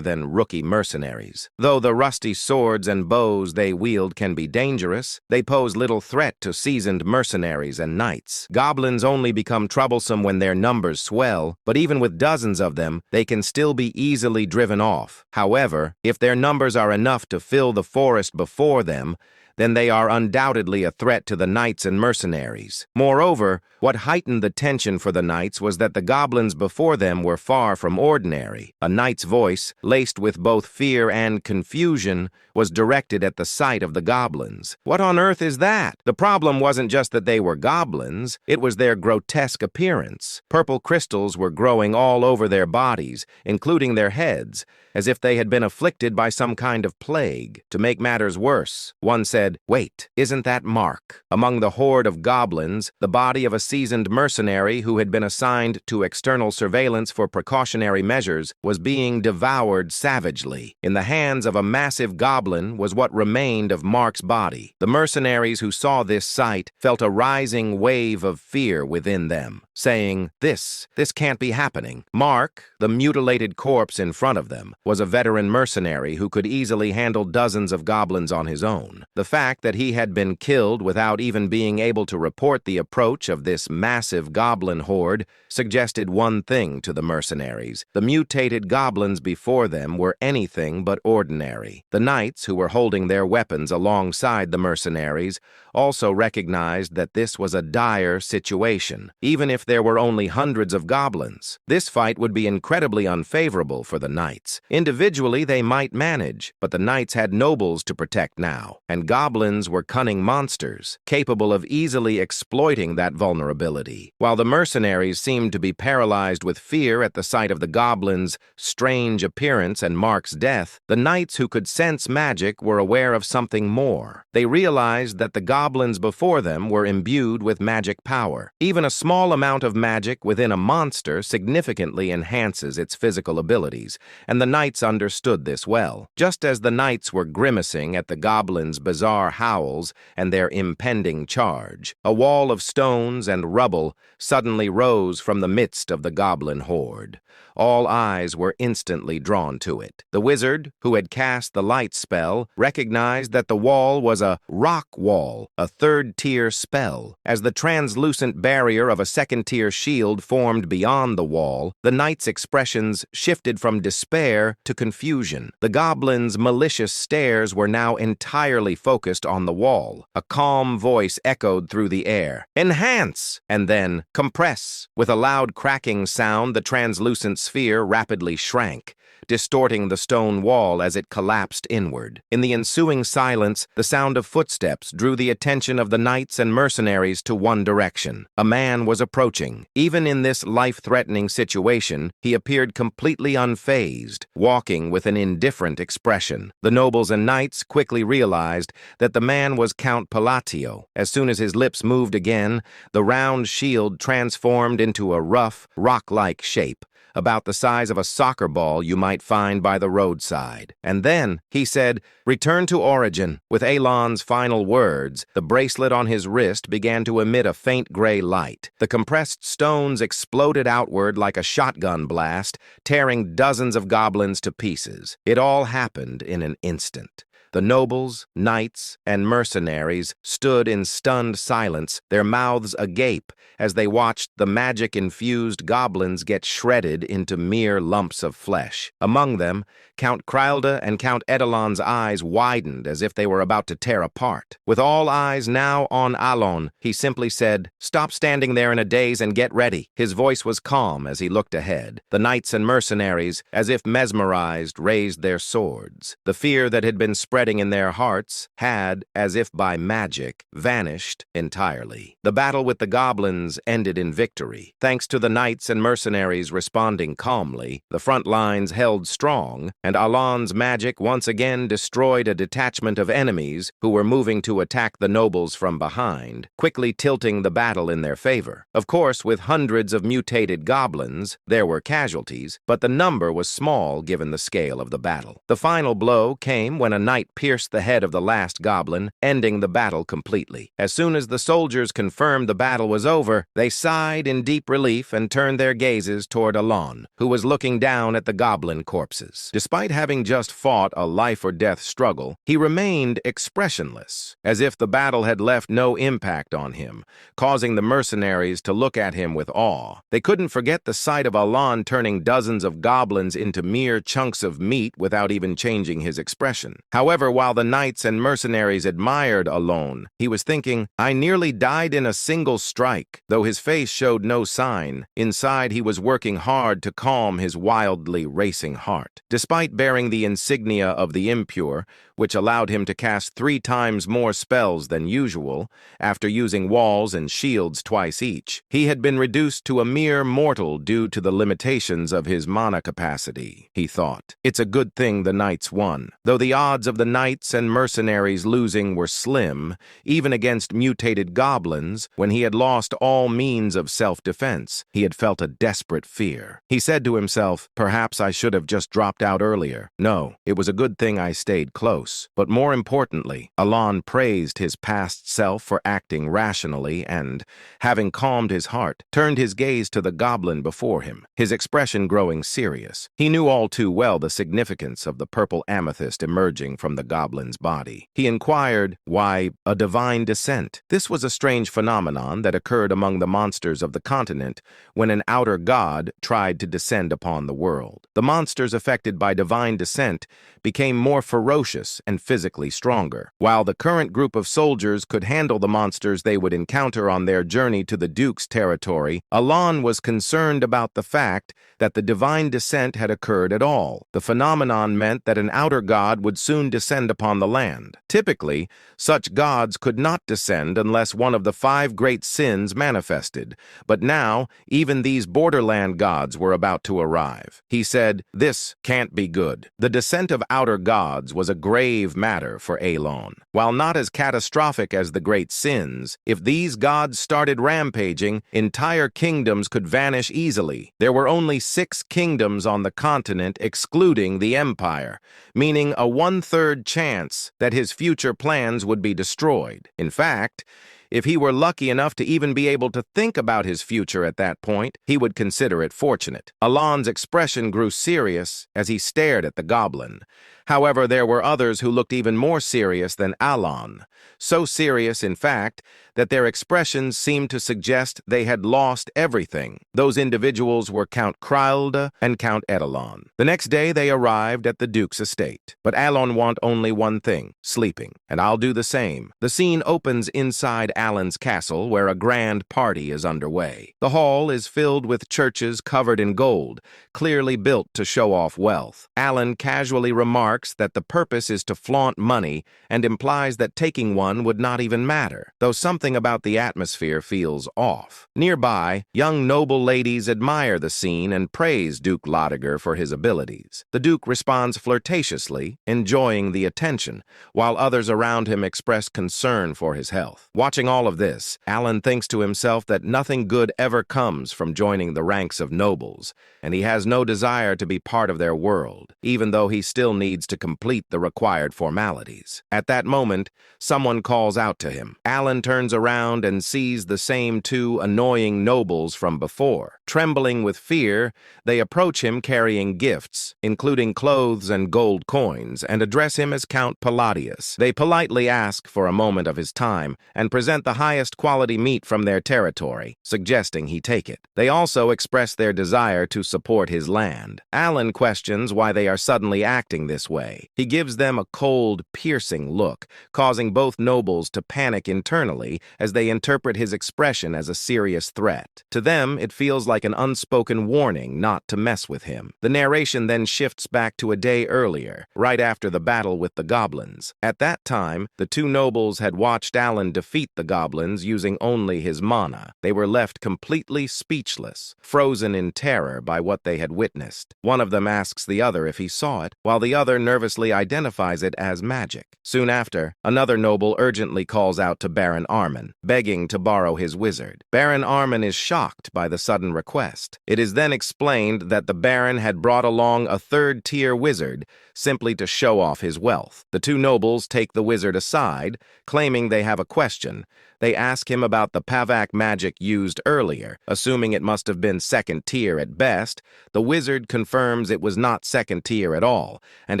[SPEAKER 1] than rookie mercenaries. Though the rusty swords and bows they wield can be dangerous, they pose little threat to seasoned mercenaries and knights. Goblins only become troublesome when their numbers swell, but even with dozens of them, they can still be easily driven off. However, if their numbers are enough to fill the forest before them, then they are undoubtedly a threat to the knights and mercenaries. Moreover, what heightened the tension for the knights was that the goblins before them were far from ordinary. A knight's voice, laced with both fear and confusion, was directed at the sight of the goblins. What on earth is that? The problem wasn't just that they were goblins, it was their grotesque appearance. Purple crystals were growing all over their bodies, including their heads, as if they had been afflicted by some kind of plague. To make matters worse, one said, "Wait, isn't that Mark?" Among the horde of goblins, the body of a seasoned mercenary who had been assigned to external surveillance for precautionary measures was being devoured savagely. In the hands of a massive goblin was what remained of Mark's body. The mercenaries who saw this sight felt a rising wave of fear within them, saying, This can't be happening." Mark, the mutilated corpse in front of them, was a veteran mercenary who could easily handle dozens of goblins on his own. The fact that he had been killed without even being able to report the approach of this massive goblin horde suggested one thing to the mercenaries. The mutated goblins before them were anything but ordinary. The knights, who were holding their weapons alongside the mercenaries, also recognized that this was a dire situation. Even if there were only hundreds of goblins, this fight would be incredibly unfavorable for the knights. Individually, they might manage, but the knights had nobles to protect now, and goblins were cunning monsters, capable of easily exploiting that vulnerability. While the mercenaries seemed to be paralyzed with fear at the sight of the goblins' strange appearance and Mark's death, the knights who could sense magic were aware of something more. They realized that the goblins before them were imbued with magic power. Even a small amount of magic within a monster significantly enhances its physical abilities, and the knights understood this well. Just as the knights were grimacing at the goblins' bizarre howls and their impending charge, a wall of stones and rubble suddenly rose from the midst of the goblin horde. All eyes were instantly drawn to it. The wizard, who had cast the light spell, recognized that the wall was a rock wall, a third-tier spell. As the translucent barrier of a second-tier shield formed beyond the wall, the knights' expressions shifted from despair to confusion. The goblins' malicious stares were now entirely focused on the wall. A calm voice echoed through the air. "Enhance!" And then, "Compress!" With a loud cracking sound, the translucent sphere rapidly shrank, distorting the stone wall as it collapsed inward. In the ensuing silence, the sound of footsteps drew the attention of the knights and mercenaries to one direction. A man was approaching. Even in this life-threatening situation, he appeared completely unfazed, walking with an indifferent expression. The nobles and knights quickly realized that the man was Count Palatio. As soon as his lips moved again, the round shield transformed into a rough, rock-like shape, about the size of a soccer ball you might find by the roadside. And then, he said, "Return to origin." With Elon's final words, the bracelet on his wrist began to emit a faint gray light. The compressed stones exploded outward like a shotgun blast, tearing dozens of goblins to pieces. It all happened in an instant. The nobles, knights, and mercenaries stood in stunned silence, their mouths agape, as they watched the magic-infused goblins get shredded into mere lumps of flesh. Among them, Count Krylda and Count Edelon's eyes widened as if they were about to tear apart. With all eyes now on Alon, he simply said, "Stop standing there in a daze and get ready." His voice was calm as he looked ahead. The knights and mercenaries, as if mesmerized, raised their swords. The fear that had been spreading in their hearts had, as if by magic, vanished entirely. The battle with the goblins ended in victory. Thanks to the knights and mercenaries responding calmly, the front lines held strong, and Alon's magic once again destroyed a detachment of enemies who were moving to attack the nobles from behind, quickly tilting the battle in their favor. Of course, with hundreds of mutated goblins, there were casualties, but the number was small given the scale of the battle. The final blow came when a knight pierced the head of the last goblin, ending the battle completely. As soon as the soldiers confirmed the battle was over, they sighed in deep relief and turned their gazes toward Alon, who was looking down at the goblin corpses. Despite having just fought a life-or-death struggle, he remained expressionless, as if the battle had left no impact on him, causing the mercenaries to look at him with awe. They couldn't forget the sight of Alon turning dozens of goblins into mere chunks of meat without even changing his expression. However, while the knights and mercenaries admired Alon, he was thinking, "I nearly died in a single strike." Though his face showed no sign, inside he was working hard to calm his wildly racing heart. Despite bearing the insignia of the impure, which allowed him to cast 3 times more spells than usual, after using walls and shields twice each, he had been reduced to a mere mortal due to the limitations of his mana capacity, he thought. It's a good thing the knights won. Though the odds of the knights and mercenaries losing were slim, even against mutated goblins, when he had lost all means of self-defense, he had felt a desperate fear. He said to himself, "Perhaps I should have just dropped out earlier. No, it was a good thing I stayed close." But more importantly, Alon praised his past self for acting rationally and, having calmed his heart, turned his gaze to the goblin before him, his expression growing serious. He knew all too well the significance of the purple amethyst emerging from the goblin's body. He inquired, "Why, a divine descent?" This was a strange phenomenon that occurred among the monsters of the continent when an outer god tried to descend upon the world. The monsters affected by divine descent became more ferocious and physically stronger. While the current group of soldiers could handle the monsters they would encounter on their journey to the Duke's territory, Alon was concerned about the fact that the divine descent had occurred at all. The phenomenon meant that an outer god would soon descend upon the land. Typically, such gods could not descend unless one of the 5 great sins manifested, but now even these borderland gods were about to arrive. He said, "This can't be good." The descent of outer gods was a grave grave matter for Aelon. While not as catastrophic as the Great Sins, if these gods started rampaging, entire kingdoms could vanish easily. There were only 6 kingdoms on the continent excluding the Empire, meaning a 1/3 chance that his future plans would be destroyed. In fact, if he were lucky enough to even be able to think about his future at that point, he would consider it fortunate. Alon's expression grew serious as he stared at the goblin. However, there were others who looked even more serious than Alon. So serious, in fact, that their expressions seemed to suggest they had lost everything. Those individuals were Count Krylda and Count Edelon. The next day they arrived at the Duke's estate. But Alon want only one thing, sleeping. And I'll do the same. The scene opens inside Alon's castle, where a grand party is underway. The hall is filled with churches covered in gold, clearly built to show off wealth. Alon casually remarks that the purpose is to flaunt money and implies that taking one would not even matter, though something about the atmosphere feels off. Nearby, young noble ladies admire the scene and praise Duke Lodiger for his abilities. The Duke responds flirtatiously, enjoying the attention, while others around him express concern for his health. Watching all of this, Alon thinks to himself that nothing good ever comes from joining the ranks of nobles, and he has no desire to be part of their world, even though he still needs to complete the required formalities. At that moment, someone calls out to him. Alon turns around and sees the same 2 annoying nobles from before. Trembling with fear, they approach him carrying gifts, including clothes and gold coins, and address him as Count Palladius. They politely ask for a moment of his time and present the highest quality meat from their territory, suggesting he take it. They also express their desire to support his land. Alon questions why they are suddenly acting this way. He gives them a cold, piercing look, causing both nobles to panic internally as they interpret his expression as a serious threat. To them, it feels like an unspoken warning not to mess with him. The narration then shifts back to a day earlier, right after the battle with the goblins. At that time, the 2 nobles had watched Alon defeat the goblins using only his mana. They were left completely speechless, frozen in terror by what they had witnessed. One of them asks the other if he saw it, while the other nervously identifies it as magic. Soon after, another noble urgently calls out to Baron Armin, begging to borrow his wizard. Baron Armin is shocked by the sudden request. It is then explained that the Baron had brought along a 3rd-tier wizard simply to show off his wealth. The 2 nobles take the wizard aside, claiming they have a question. They ask him about the Pavak magic used earlier, assuming it must have been 2nd tier at best. The wizard confirms it was not 2nd tier at all, and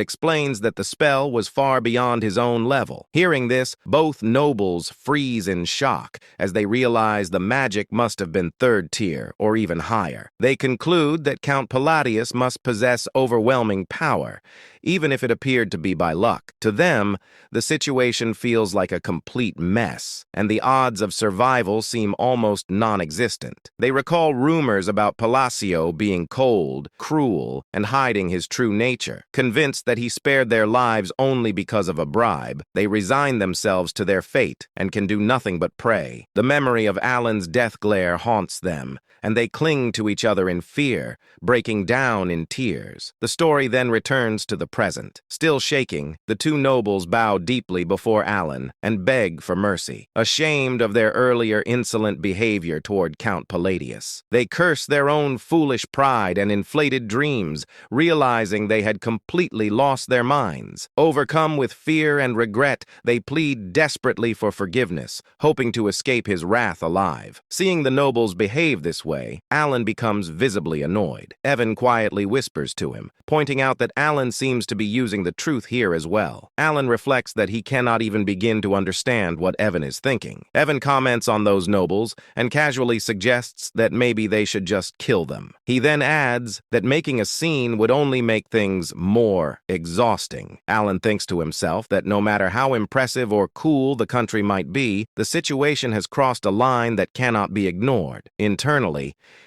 [SPEAKER 1] explains that the spell was far beyond his own level. Hearing this, both nobles freeze in shock as they realize the magic must have been 3rd tier or even higher. They conclude that Count Palladius must possess overwhelming power, even if it appeared to be by luck. To them, the situation feels like a complete mess, and the odds of survival seem almost non-existent. They recall rumors about Palacio being cold, cruel, and hiding his true nature. Convinced that he spared their lives only because of a bribe, they resign themselves to their fate and can do nothing but pray. The memory of Alon's death glare haunts them, and they cling to each other in fear, breaking down in tears. The story then returns to the present. Still shaking, the 2 nobles bow deeply before Alon and beg for mercy, ashamed of their earlier insolent behavior toward Count Palladius. They curse their own foolish pride and inflated dreams, realizing they had completely lost their minds. Overcome with fear and regret, they plead desperately for forgiveness, hoping to escape his wrath alive. Seeing the nobles behave this way, Alon becomes visibly annoyed. Evan quietly whispers to him, pointing out that Alon seems to be using the truth here as well. Alon reflects that he cannot even begin to understand what Evan is thinking. Evan comments on those nobles and casually suggests that maybe they should just kill them. He then adds that making a scene would only make things more exhausting. Alon thinks to himself that no matter how impressive or cool the country might be, the situation has crossed a line that cannot be ignored. Internally,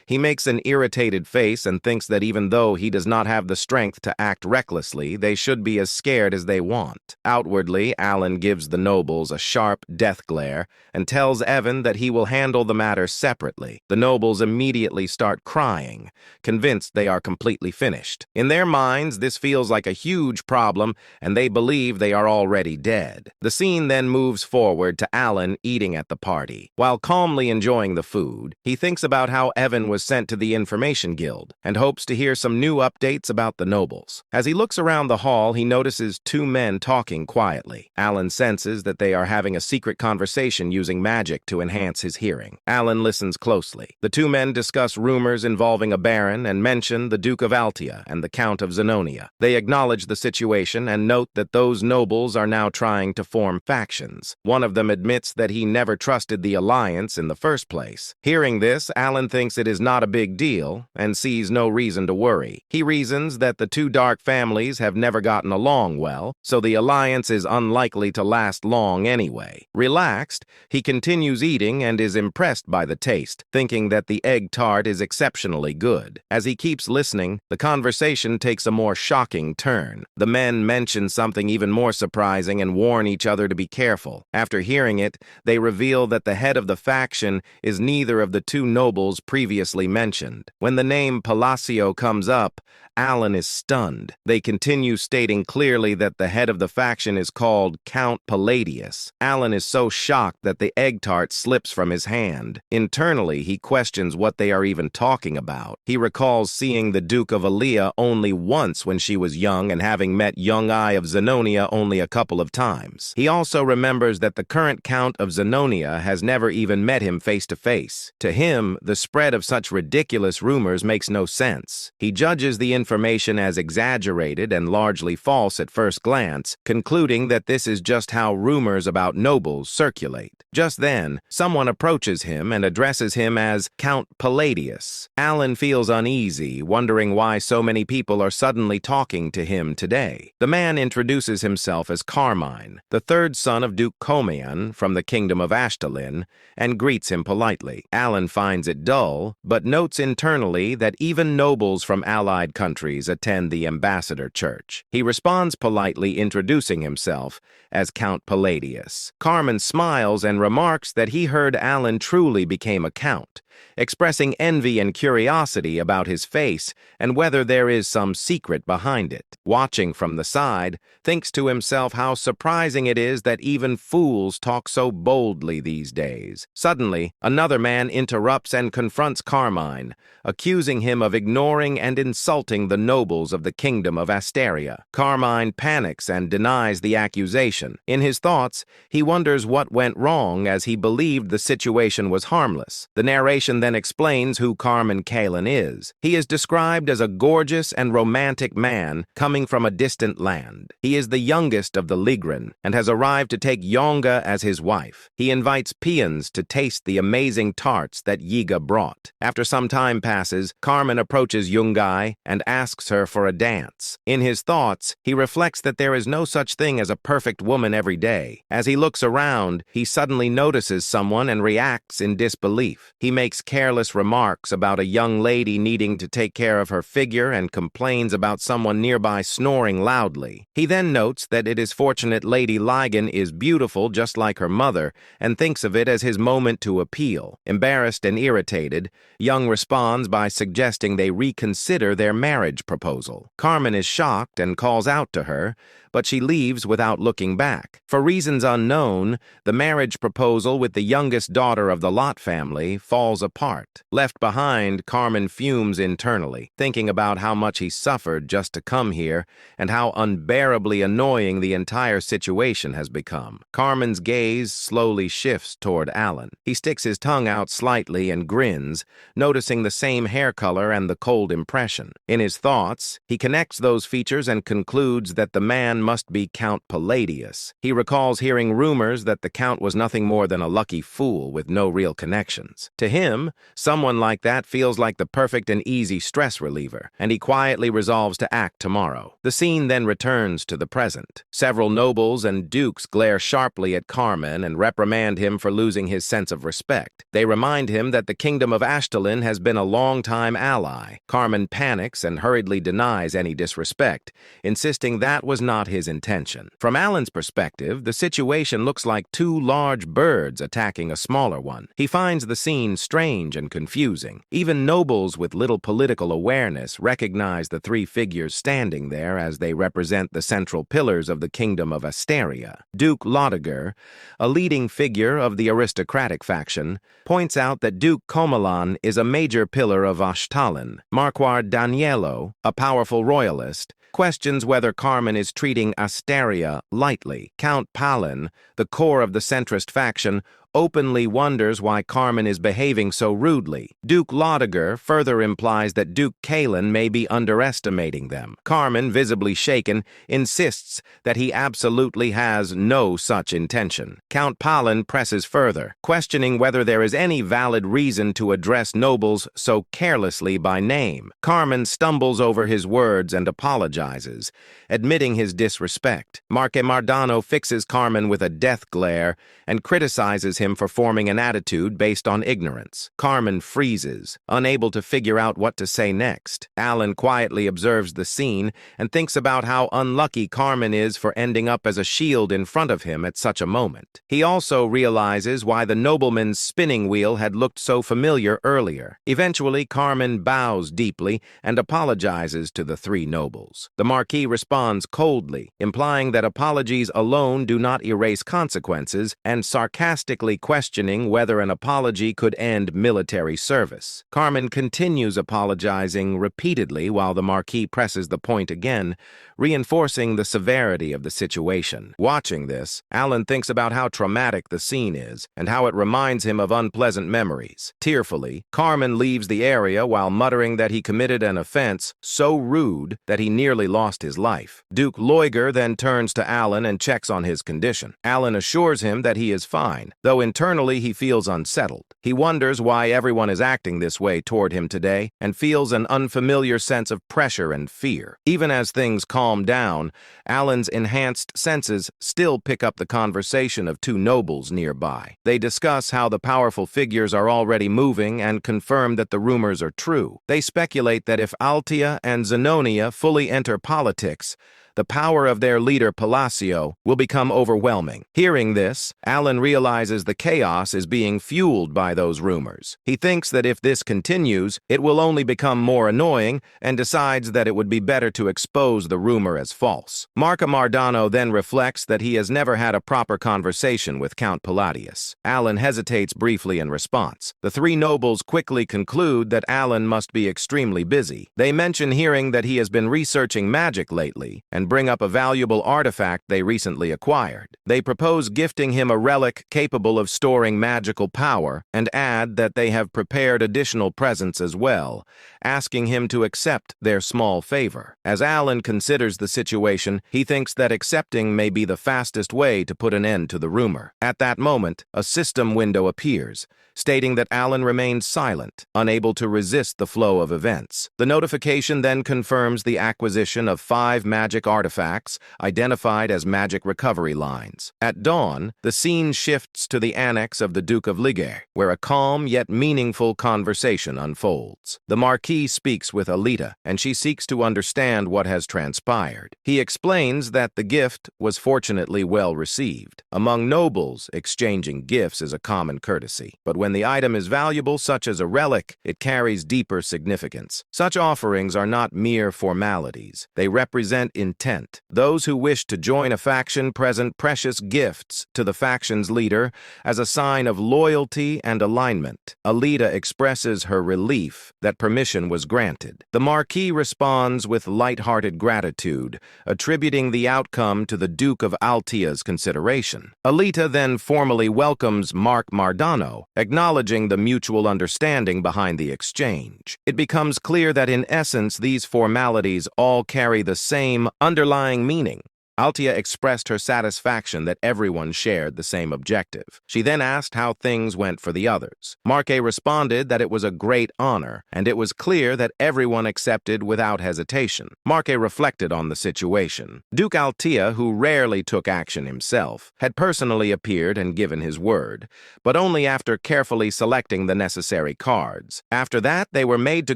[SPEAKER 1] he makes an irritated face and thinks that even though he does not have the strength to act recklessly, honestly, they should be as scared as they want. Outwardly, Alan gives the nobles a sharp death glare and tells Evan that he will handle the matter separately. The nobles immediately start crying, convinced they are completely finished. In their minds, this feels like a huge problem, and they believe they are already dead. The scene then moves forward to Alan eating at the party. While calmly enjoying the food, he thinks about how Evan was sent to the Information Guild and hopes to hear some new updates about the nobles. As he looks around the hall, he notices two men talking quietly. Alan senses that they are having a secret conversation using magic to enhance his hearing. Alan listens closely. The two men discuss rumors involving a baron and mention the Duke of Altia and the Count of Zenonia. They acknowledge the situation and note that those nobles are now trying to form factions. One of them admits that he never trusted the alliance in the first place. Hearing this, Alan thinks it is not a big deal and sees no reason to worry. He reasons that the two dark families have never gotten along well, so the alliance is unlikely to last long anyway. Relaxed, he continues eating and is impressed by the taste, thinking that the egg tart is exceptionally good. As he keeps listening, the conversation takes a more shocking turn. The men mention something even more surprising and warn each other to be careful. After hearing it, they reveal that the head of the faction is neither of the two nobles previously mentioned. When the name Palacio comes up, Alan is stunned. They continue stating clearly that the head of the faction is called Count Palladius. Alan is so shocked that the egg tart slips from his hand. Internally, he questions what they are even talking about. He recalls seeing the Duke of Alia only once when she was young and having met young I of Zenonia only a couple of times. He also remembers that the current Count of Zenonia has never even met him face to face. To him, the spread of such ridiculous rumors makes no sense. He judges the information as exaggerated and largely false at first glance, concluding that this is just how rumors about nobles circulate. Just then, someone approaches him and addresses him as Count Palladius. Alan feels uneasy, wondering why so many people are suddenly talking to him today. The man introduces himself as Carmine, the third son of Duke Comian from the kingdom of Ashtalin, and greets him politely. Alan finds it dull, but notes internally that even nobles from allied countries attend the ambassador church. He responds politely, introducing himself as Count Palladius. Carmine smiles and remarks that he heard Alan truly became a count, expressing envy and curiosity about his face and whether there is some secret behind it. Watching from the side, thinks to himself how surprising it is that even fools talk so boldly these days. Suddenly, another man interrupts and confronts Carmine, accusing him of ignoring and insulting the nobles of the kingdom of Asteria. Carmine panics and denies the accusation. In his thoughts, he wonders what went wrong as he believed the situation was harmless. The narration then explains who Carmine Kalin is. He is described as a gorgeous and romantic man coming from a distant land. He is the youngest of the Ligren and has arrived to take Yonga as his wife. He invites peons to taste the amazing tarts that Yiga brought. After some time passes, Carmine approaches Yungai and asks her for a dance. In his thoughts, he reflects that there is no such thing as a perfect woman every day. As he looks around, he suddenly notices someone and reacts in disbelief. He makes careless remarks about a young lady needing to take care of her figure and complains about someone nearby snoring loudly. He then notes that it is fortunate Lady Ligon is beautiful just like her mother and thinks of it as his moment to appeal. Embarrassed and irritated, Young responds by suggesting they reconsider their marriage proposal. Carmine is shocked and calls out to her, but she leaves without looking back. For reasons unknown, the marriage proposal with the youngest daughter of the Lot family falls apart. Left behind, Carmine fumes internally, thinking about how much he suffered just to come here and how unbearably annoying the entire situation has become. Carmine's gaze slowly shifts toward Alan. He sticks his tongue out slightly and grins, noticing the same hair color and the cold impression. In his thoughts, he connects those features and concludes that the man must be Count Palladius. He recalls hearing rumors that the Count was nothing more than a lucky fool with no real connections. To him, him, someone like that feels like the perfect and easy stress reliever, and he quietly resolves to act tomorrow. The scene then returns to the present. Several nobles and dukes glare sharply at Carmen and reprimand him for losing his sense of respect. They remind him that the kingdom of Ashtalin has been a long-time ally. Carmen panics and hurriedly denies any disrespect, insisting that was not his intention. From Alan's perspective, the situation looks like two large birds attacking a smaller one. He finds the scene strange and confusing. Even nobles with little political awareness recognize the three figures standing there as they represent the central pillars of the kingdom of Asteria. Duke Laudegger, a leading figure of the aristocratic faction, points out that Duke Comalan is a major pillar of Ashtalin. Marquard Danielo, a powerful royalist, questions whether Carmen is treating Asteria lightly. Count Palin, the core of the centrist faction, openly wonders why Carmen is behaving so rudely. Duke Laudegger further implies that Duke Kalen may be underestimating them. Carmen, visibly shaken, insists that he absolutely has no such intention. Count Palin presses further, questioning whether there is any valid reason to address nobles so carelessly by name. Carmen stumbles over his words and apologizes, admitting his disrespect. Marque Mardano fixes Carmen with a death glare and criticizes him for forming an attitude based on ignorance. Carmen freezes, unable to figure out what to say next. Alan quietly observes the scene and thinks about how unlucky Carmen is for ending up as a shield in front of him at such a moment. He also realizes why the nobleman's spinning wheel had looked so familiar earlier. Eventually, Carmen bows deeply and apologizes to the three nobles. The Marquis responds coldly, implying that apologies alone do not erase consequences, and sarcastically questioning whether an apology could end military service. Carmen continues apologizing repeatedly while the Marquis presses the point again, reinforcing the severity of the situation. Watching this, Alan thinks about how traumatic the scene is and how it reminds him of unpleasant memories. Tearfully, Carmen leaves the area while muttering that he committed an offense so rude that he nearly lost his life. Duke Loiger then turns to Alan and checks on his condition. Alan assures him that he is fine, though internally he feels unsettled. He wonders why everyone is acting this way toward him today and feels an unfamiliar sense of pressure and fear. Even as things calm down, Alan's enhanced senses still pick up the conversation of two nobles nearby. They discuss how the powerful figures are already moving and confirm that the rumors are true. They speculate that if Altia and Zenonia fully enter politics, the power of their leader Palacio will become overwhelming. Hearing this, Alan realizes the chaos is being fueled by those rumors. He thinks that if this continues, it will only become more annoying and decides that it would be better to expose the rumor as false. Marca Mardano then reflects that he has never had a proper conversation with Count Palladius. Alan hesitates briefly in response. The three nobles quickly conclude that Alan must be extremely busy. They mention hearing that he has been researching magic lately and bring up a valuable artifact they recently acquired. They propose gifting him a relic capable of storing magical power and add that they have prepared additional presents as well, asking him to accept their small favor. As Alan considers the situation, he thinks that accepting may be the fastest way to put an end to the rumor. At that moment, a system window appears, stating that Alan remains silent, unable to resist the flow of events. The notification then confirms the acquisition of 5 magic artifacts identified as magic recovery lines. At dawn, the scene shifts to the annex of the Duke of Liger, where a calm yet meaningful conversation unfolds. The Marquis speaks with Alita, and she seeks to understand what has transpired. He explains that the gift was fortunately well received. Among nobles, exchanging gifts is a common courtesy, but when the item is valuable, such as a relic, it carries deeper significance. Such offerings are not mere formalities. They represent intent. Those who wish to join a faction present precious gifts to the faction's leader as a sign of loyalty and alignment. Alita expresses her relief that permission was granted. The Marquis responds with light-hearted gratitude, attributing the outcome to the Duke of Altia's consideration. Alita then formally welcomes Mark Mardano, acknowledging the mutual understanding behind the exchange. It becomes clear that in essence these formalities all carry the same underlying meaning: Altia expressed her satisfaction that everyone shared the same objective. She then asked how things went for the others. Marque responded that it was a great honor, and it was clear that everyone accepted without hesitation. Marque reflected on the situation. Duke Altia, who rarely took action himself, had personally appeared and given his word, but only after carefully selecting the necessary cards. After that, they were made to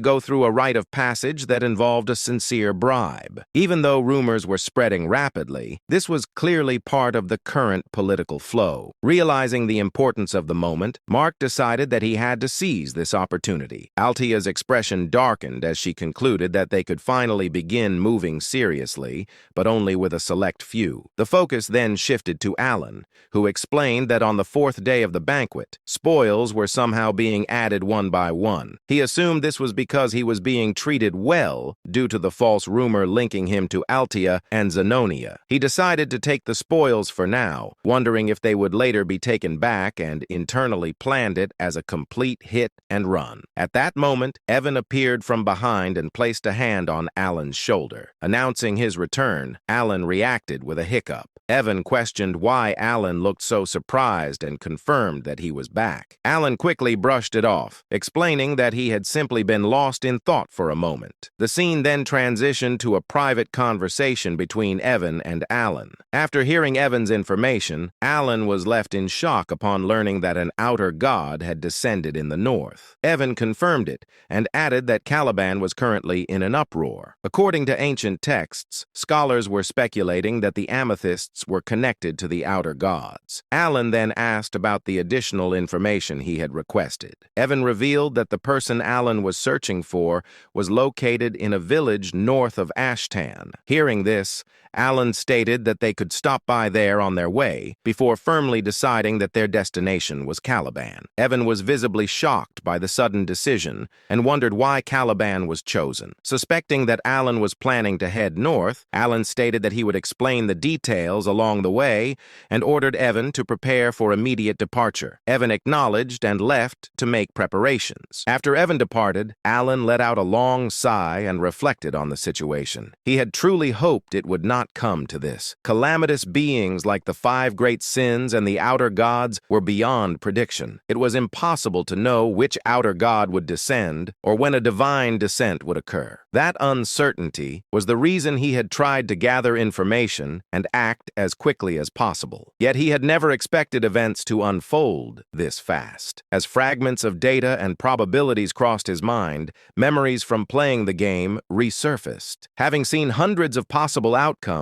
[SPEAKER 1] go through a rite of passage that involved a sincere bribe. Even though rumors were spreading rapidly, this was clearly part of the current political flow. Realizing the importance of the moment, Mark decided that he had to seize this opportunity. Altia's expression darkened as she concluded that they could finally begin moving seriously, but only with a select few. The focus then shifted to Alan, who explained that on the fourth day of the banquet, spoils were somehow being added one by one. He assumed this was because he was being treated well due to the false rumor linking him to Altia and Zenonia. He decided to take the spoils for now, wondering if they would later be taken back, and internally planned it as a complete hit and run. At that moment, Evan appeared from behind and placed a hand on Alan's shoulder. Announcing his return, Alan reacted with a hiccup. Evan questioned why Alan looked so surprised and confirmed that he was back. Alan quickly brushed it off, explaining that he had simply been lost in thought for a moment. The scene then transitioned to a private conversation between Evan and Alan. After hearing Evan's information, Alan was left in shock upon learning that an outer god had descended in the north. Evan confirmed it and added that Caliban was currently in an uproar. According to ancient texts, scholars were speculating that the amethysts were connected to the outer gods. Alan then asked about the additional information he had requested. Evan revealed that the person Alan was searching for was located in a village north of Ashtan. Hearing this, Alan stated that they could stop by there on their way before firmly deciding that their destination was Caliban. Evan was visibly shocked by the sudden decision and wondered why Caliban was chosen. Suspecting that Alan was planning to head north, Alan stated that he would explain the details along the way and ordered Evan to prepare for immediate departure. Evan acknowledged and left to make preparations. After Evan departed, Alan let out a long sigh and reflected on the situation. He had truly hoped it would not come to this. Calamitous beings like the five great sins and the outer gods were beyond prediction. It was impossible to know which outer god would descend or when a divine descent would occur. That uncertainty was the reason he had tried to gather information and act as quickly as possible. Yet he had never expected events to unfold this fast. As fragments of data and probabilities crossed his mind, memories from playing the game resurfaced. Having seen hundreds of possible outcomes,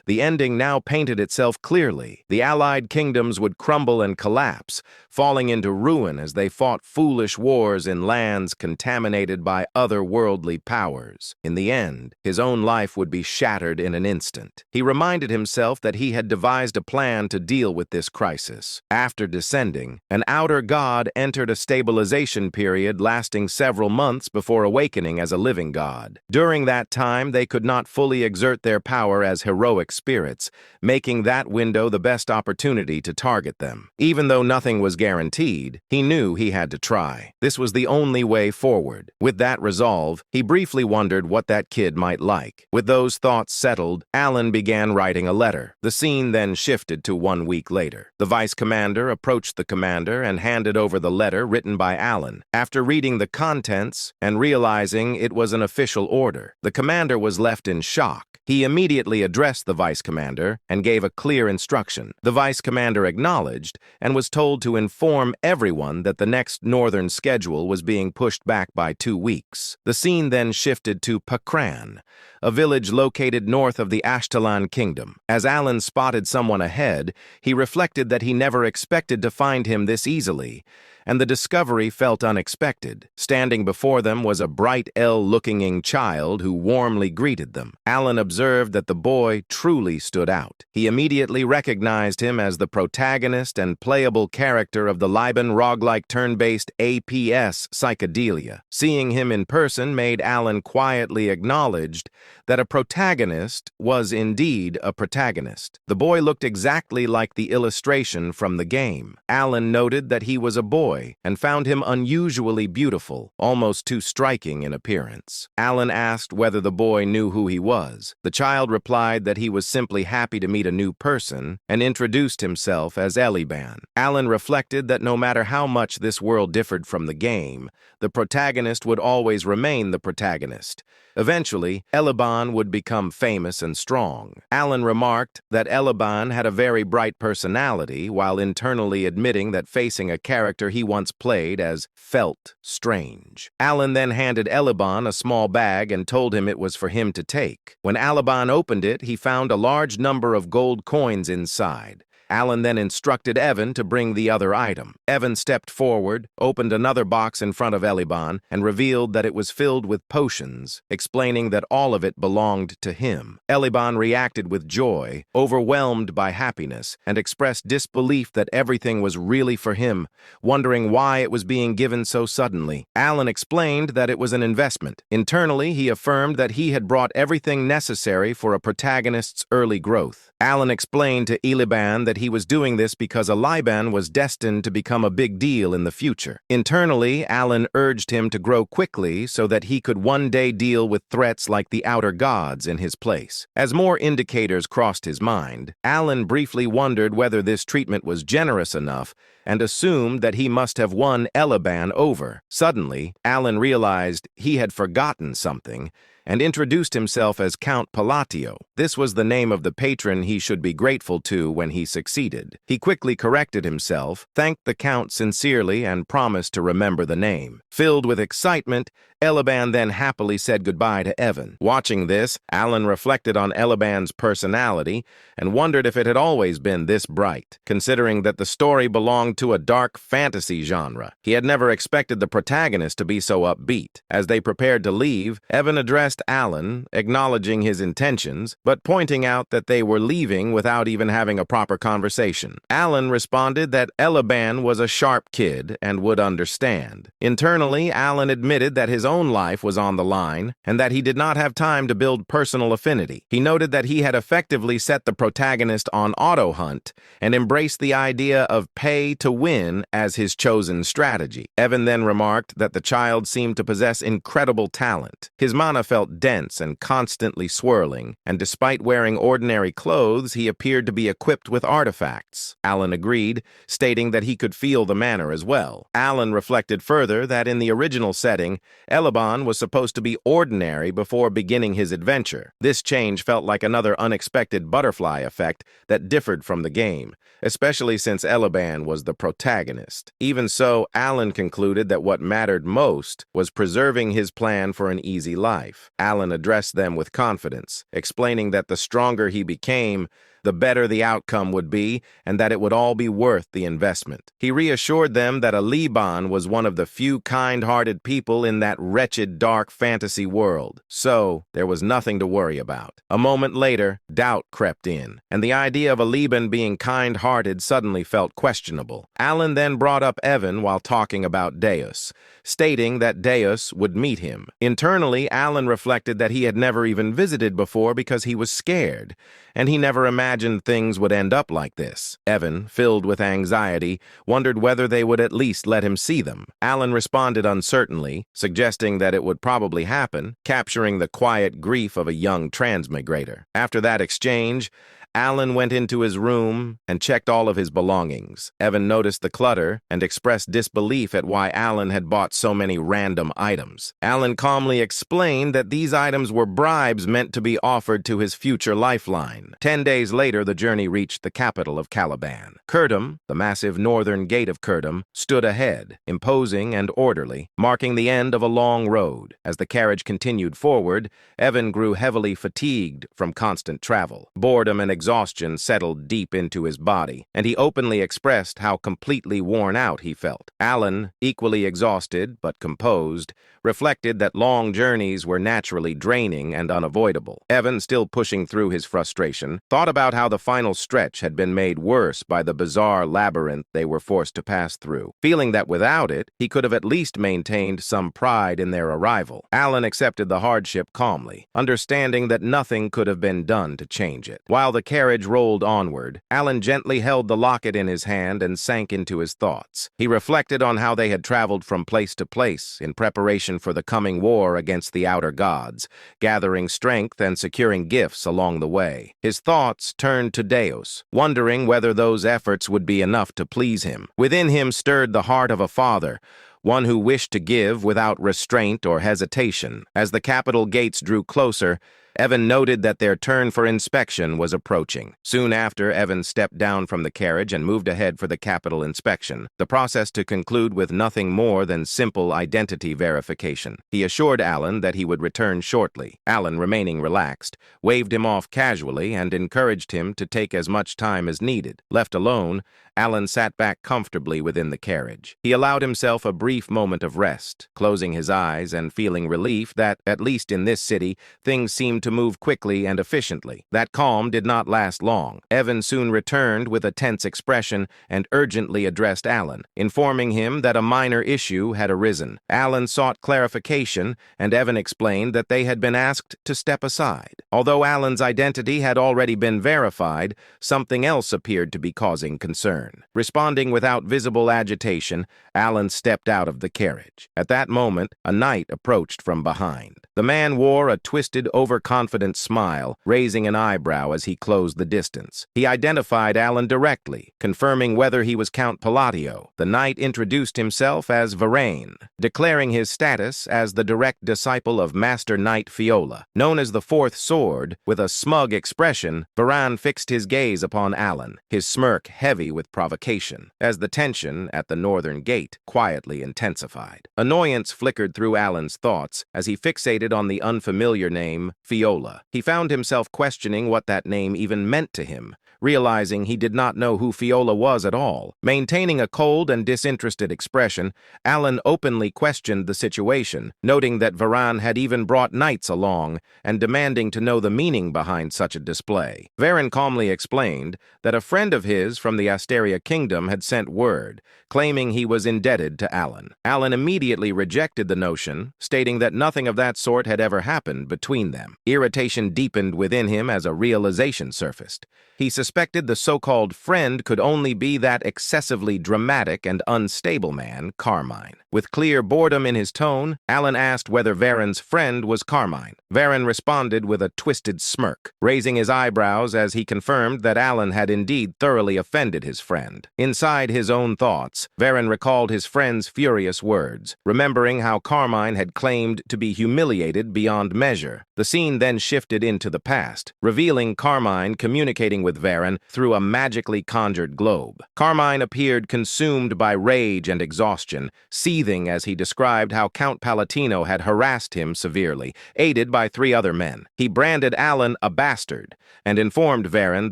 [SPEAKER 1] the ending now painted itself clearly. The allied kingdoms would crumble and collapse, falling into ruin as they fought foolish wars in lands contaminated by otherworldly powers. In the end, his own life would be shattered in an instant. He reminded himself that he had devised a plan to deal with this crisis. After descending, an outer god entered a stabilization period lasting several months before awakening as a living god. During that time, they could not fully exert their power as heroic spirits, making that window the best opportunity to target them. Even though nothing was guaranteed, he knew he had to try. This was the only way forward. With that resolve, he briefly wondered what that kid might like. With those thoughts settled, Alan began writing a letter. The scene then shifted to 1 week later. The vice commander approached the commander and handed over the letter written by Alan. After reading the contents and realizing it was an official order, the commander was left in shock. He immediately addressed the vice commander and gave a clear instruction. The vice commander acknowledged and was told to inform everyone that the next northern schedule was being pushed back by 2 weeks. The scene then shifted to Patron, a village located north of the Ashtalan kingdom. As Alan spotted someone ahead, he reflected that he never expected to find him this easily, and the discovery felt unexpected. Standing before them was a bright, ill-looking child who warmly greeted them. Alan observed that the boy truly stood out. He immediately recognized him as the protagonist and playable character of the Liban roguelike turn-based APS Psychedelia. Seeing him in person made Alan quietly acknowledged that a protagonist was indeed a protagonist. The boy looked exactly like the illustration from the game. Alan noted that he was a boy, boy and found him unusually beautiful, almost too striking in appearance. Alan asked whether the boy knew who he was. The child replied that he was simply happy to meet a new person and introduced himself as Eliban. Alan reflected that no matter how much this world differed from the game, the protagonist would always remain the protagonist. Eventually, Eliban would become famous and strong. Alan remarked that Eliban had a very bright personality, while internally admitting that facing a character he once played as felt strange. Alan then handed Eliban a small bag and told him it was for him to take. When Eliban opened it, he found a large number of gold coins inside. Alan then instructed Evan to bring the other item. Evan stepped forward, opened another box in front of Eliban, and revealed that it was filled with potions, explaining that all of it belonged to him. Eliban reacted with joy, overwhelmed by happiness, and expressed disbelief that everything was really for him, wondering why it was being given so suddenly. Alan explained that it was an investment. Internally, he affirmed that he had brought everything necessary for a protagonist's early growth. Alan explained to Eliban that he was doing this because Eliban was destined to become a big deal in the future. Internally, Alan urged him to grow quickly so that he could one day deal with threats like the outer gods in his place. As more indicators crossed his mind, Alan briefly wondered whether this treatment was generous enough and assumed that he must have won Eliban over. Suddenly, Alan realized he had forgotten something and introduced himself as Count Palatio. This was the name of the patron he should be grateful to when he succeeded. He quickly corrected himself, thanked the Count sincerely, and promised to remember the name. Filled with excitement, Eliban then happily said goodbye to Evan. Watching this, Alan reflected on Eliban's personality and wondered if it had always been this bright, considering that the story belonged to a dark fantasy genre. He had never expected the protagonist to be so upbeat. As they prepared to leave, Evan addressed Alan, acknowledging his intentions, but pointing out that they were leaving without even having a proper conversation. Alan responded that Eliban was a sharp kid and would understand. Internally, Alan admitted that his own life was on the line and that he did not have time to build personal affinity. He noted that he had effectively set the protagonist on auto hunt and embraced the idea of pay to win as his chosen strategy. Evan then remarked that the child seemed to possess incredible talent. His mana felt dense and constantly swirling, and despite wearing ordinary clothes, he appeared to be equipped with artifacts. Alan agreed, stating that he could feel the manner as well. Alan reflected further that in the original setting, Eliban was supposed to be ordinary before beginning his adventure. This change felt like another unexpected butterfly effect that differed from the game, especially since Eliban was the protagonist. Even so, Alan concluded that what mattered most was preserving his plan for an easy life. Alan addressed them with confidence, explaining that the stronger he became, the better the outcome would be, and that it would all be worth the investment. He reassured them that Eliban was one of the few kind-hearted people in that wretched, dark fantasy world, so there was nothing to worry about. A moment later, doubt crept in, and the idea of Eliban being kind-hearted suddenly felt questionable. Alan then brought up Evan while talking about Deus, stating that Deus would meet him. Internally, Alan reflected that he had never even visited before because he was scared, and he never imagined things would end up like this. Evan, filled with anxiety, wondered whether they would at least let him see them. Alan responded uncertainly, suggesting that it would probably happen, capturing the quiet grief of a young transmigrator. After that exchange, Alan went into his room and checked all of his belongings. Evan noticed the clutter and expressed disbelief at why Alan had bought so many random items. Alan calmly explained that these items were bribes meant to be offered to his future lifeline. 10 days later, the journey reached the capital of Caliban. Curdom, the massive northern gate of Curdom, stood ahead, imposing and orderly, marking the end of a long road. As the carriage continued forward, Evan grew heavily fatigued from constant travel. Boredom and exhaustion settled deep into his body, and he openly expressed how completely worn out he felt. Alan, equally exhausted but composed, reflected that long journeys were naturally draining and unavoidable. Evan, still pushing through his frustration, thought about how the final stretch had been made worse by the bizarre labyrinth they were forced to pass through, feeling that without it, he could have at least maintained some pride in their arrival. Alan accepted the hardship calmly, understanding that nothing could have been done to change it. While the carriage rolled onward, Alan gently held the locket in his hand and sank into his thoughts. He reflected on how they had traveled from place to place in preparation for the coming war against the outer gods, gathering strength and securing gifts along the way. His thoughts turned to Deus, wondering whether those efforts would be enough to please him. Within him stirred the heart of a father, one who wished to give without restraint or hesitation. As the capital gates drew closer, Evan noted that their turn for inspection was approaching. Soon after, Evan stepped down from the carriage and moved ahead for the capital inspection, the process to conclude with nothing more than simple identity verification. He assured Alan that he would return shortly. Alan, remaining relaxed, waved him off casually and encouraged him to take as much time as needed. Left alone, Alan sat back comfortably within the carriage. He allowed himself a brief moment of rest, closing his eyes and feeling relief that, at least in this city, things seemed to move quickly and efficiently. That calm did not last long. Evan soon returned with a tense expression and urgently addressed Alan, informing him that a minor issue had arisen. Alan sought clarification, and Evan explained that they had been asked to step aside. Although Alan's identity had already been verified, something else appeared to be causing concern. Responding without visible agitation, Alan stepped out of the carriage. At that moment, a knight approached from behind. The man wore a twisted, overconfident smile, raising an eyebrow as he closed the distance. He identified Alan directly, confirming whether he was Count Palladio. The knight introduced himself as Varain, declaring his status as the direct disciple of Master Knight Fiola. Known as the Fourth Sword, with a smug expression, Varain fixed his gaze upon Alan, his smirk heavy with provocation, as the tension at the northern gate quietly intensified. Annoyance flickered through Alan's thoughts as he fixated on the unfamiliar name Fiola. He found himself questioning what that name even meant to him, realizing he did not know who Fiola was at all. Maintaining a cold and disinterested expression, Alan openly questioned the situation, noting that Varain had even brought knights along and demanding to know the meaning behind such a display. Varain calmly explained that a friend of his from the Asteria Kingdom had sent word, claiming he was indebted to Alan. Alan immediately rejected the notion, stating that nothing of that sort had ever happened between them. Irritation deepened within him as a realization surfaced. He suspected the so-called friend could only be that excessively dramatic and unstable man, Carmine. With clear boredom in his tone, Alan asked whether Varain's friend was Carmine. Varain responded with a twisted smirk, raising his eyebrows as he confirmed that Alan had indeed thoroughly offended his friend. Inside his own thoughts, Varain recalled his friend's furious words, remembering how Carmine had claimed to be humiliated beyond measure. The scene then shifted into the past, revealing Carmine communicating with Varain through a magically conjured globe. Carmine appeared consumed by rage and exhaustion, seething as he described how Count Palatino had harassed him severely, aided by 3 other men. He branded Alan a bastard and informed Varain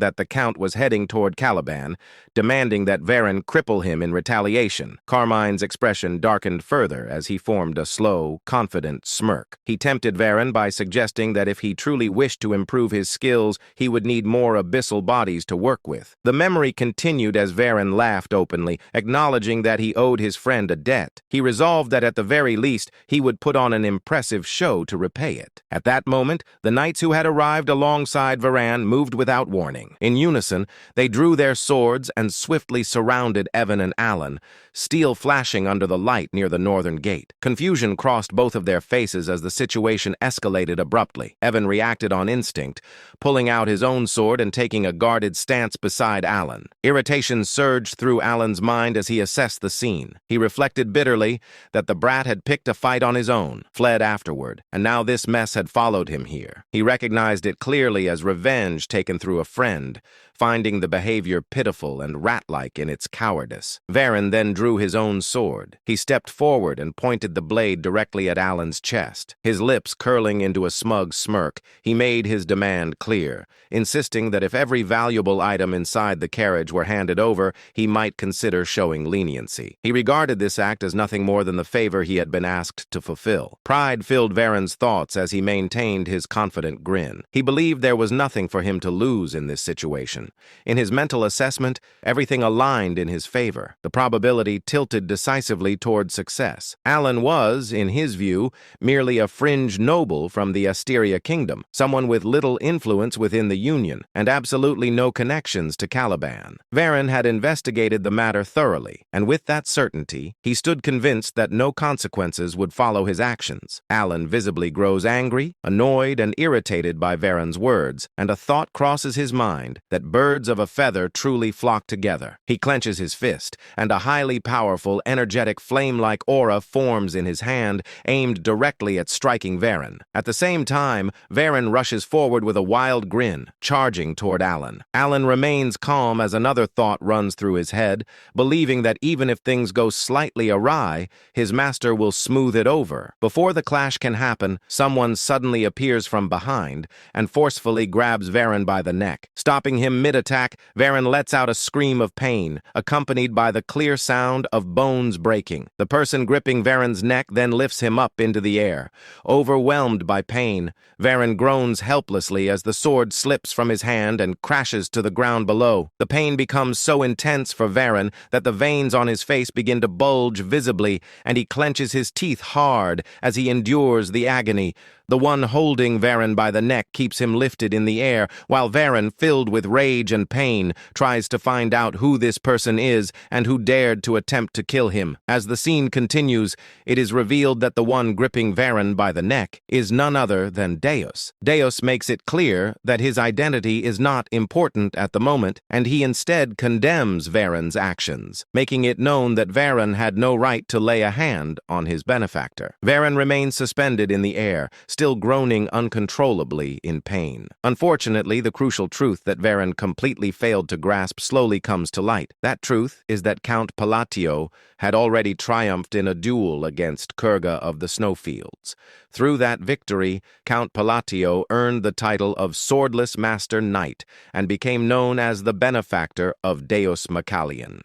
[SPEAKER 1] that the Count was heading toward Caliban, demanding that Varain cripple him in retaliation. Carmine's expression darkened further as he formed a slow, confident smirk. He tempted Varain by suggesting that if he truly wished to improve his skills, he would need more abyssal bodies to work with. The memory continued as Varain laughed openly, acknowledging that he owed his friend a debt. He resolved that at the very least, he would put on an impressive show to repay it. At that moment, the knights who had arrived alongside Varain moved without warning. In unison, they drew their swords and swiftly surrounded Evan and Alan, steel flashing under the light near the northern gate. Confusion crossed both of their faces as the situation escalated abruptly. Evan reacted on instinct, pulling out his own sword and taking a guarded stance beside Alan. Irritation surged through Alan's mind as he assessed the scene. He reflected bitterly that the brat had picked a fight on his own, fled afterward, and now this mess had followed him here. He recognized it clearly as revenge taken through a friend, finding the behavior pitiful and rat-like in its cowardice. Varain then drew his own sword. He stepped forward and pointed the blade directly at Alan's chest. His lips curling into a smug smirk, he made his demand clear, insisting that if every valuable item inside the carriage were handed over, he might consider showing leniency. He regarded this act as nothing more than the favor he had been asked to fulfill. Pride filled Varain's thoughts as he maintained his confident grin. He believed there was nothing for him to lose in this situation. decision. In his mental assessment, everything aligned in his favor. The probability tilted decisively toward success. Alan was, in his view, merely a fringe noble from the Asteria kingdom, someone with little influence within the Union, and absolutely no connections to Caliban. Varen had investigated the matter thoroughly, and with that certainty, he stood convinced that no consequences would follow his actions. Alan visibly grows angry, annoyed, and irritated by Varen's words, and a thought crosses his mind that birds of a feather truly flock together. He clenches his fist, and a highly powerful, energetic flame-like aura forms in his hand, aimed directly at striking Varen. At the same time, Varen rushes forward with a wild grin, charging toward Alan. Alan remains calm as another thought runs through his head, believing that even if things go slightly awry, his master will smooth it over. Before the clash can happen, someone suddenly appears from behind and forcefully grabs Varen by the neck. Stopping him mid-attack, Varen lets out a scream of pain, accompanied by the clear sound of bones breaking. The person gripping Varen's neck then lifts him up into the air. Overwhelmed by pain, Varen groans helplessly as the sword slips from his hand and crashes to the ground below. The pain becomes so intense for Varen that the veins on his face begin to bulge visibly, and he clenches his teeth hard as he endures the agony. The one holding Varen by the neck keeps him lifted in the air, while Varen, filled with rage and pain, tries to find out who this person is and who dared to attempt to kill him. As the scene continues, it is revealed that the one gripping Varen by the neck is none other than Deus. Deus makes it clear that his identity is not important at the moment, and he instead condemns Varen's actions, making it known that Varen had no right to lay a hand on his benefactor. Varen remains suspended in the air, still groaning uncontrollably in pain. Unfortunately, the crucial truth that Varen completely failed to grasp slowly comes to light. That truth is that Count Palatio had already triumphed in a duel against Kurga of the Snowfields. Through that victory, Count Palatio earned the title of Swordless Master Knight and became known as the benefactor of Deus Macallion.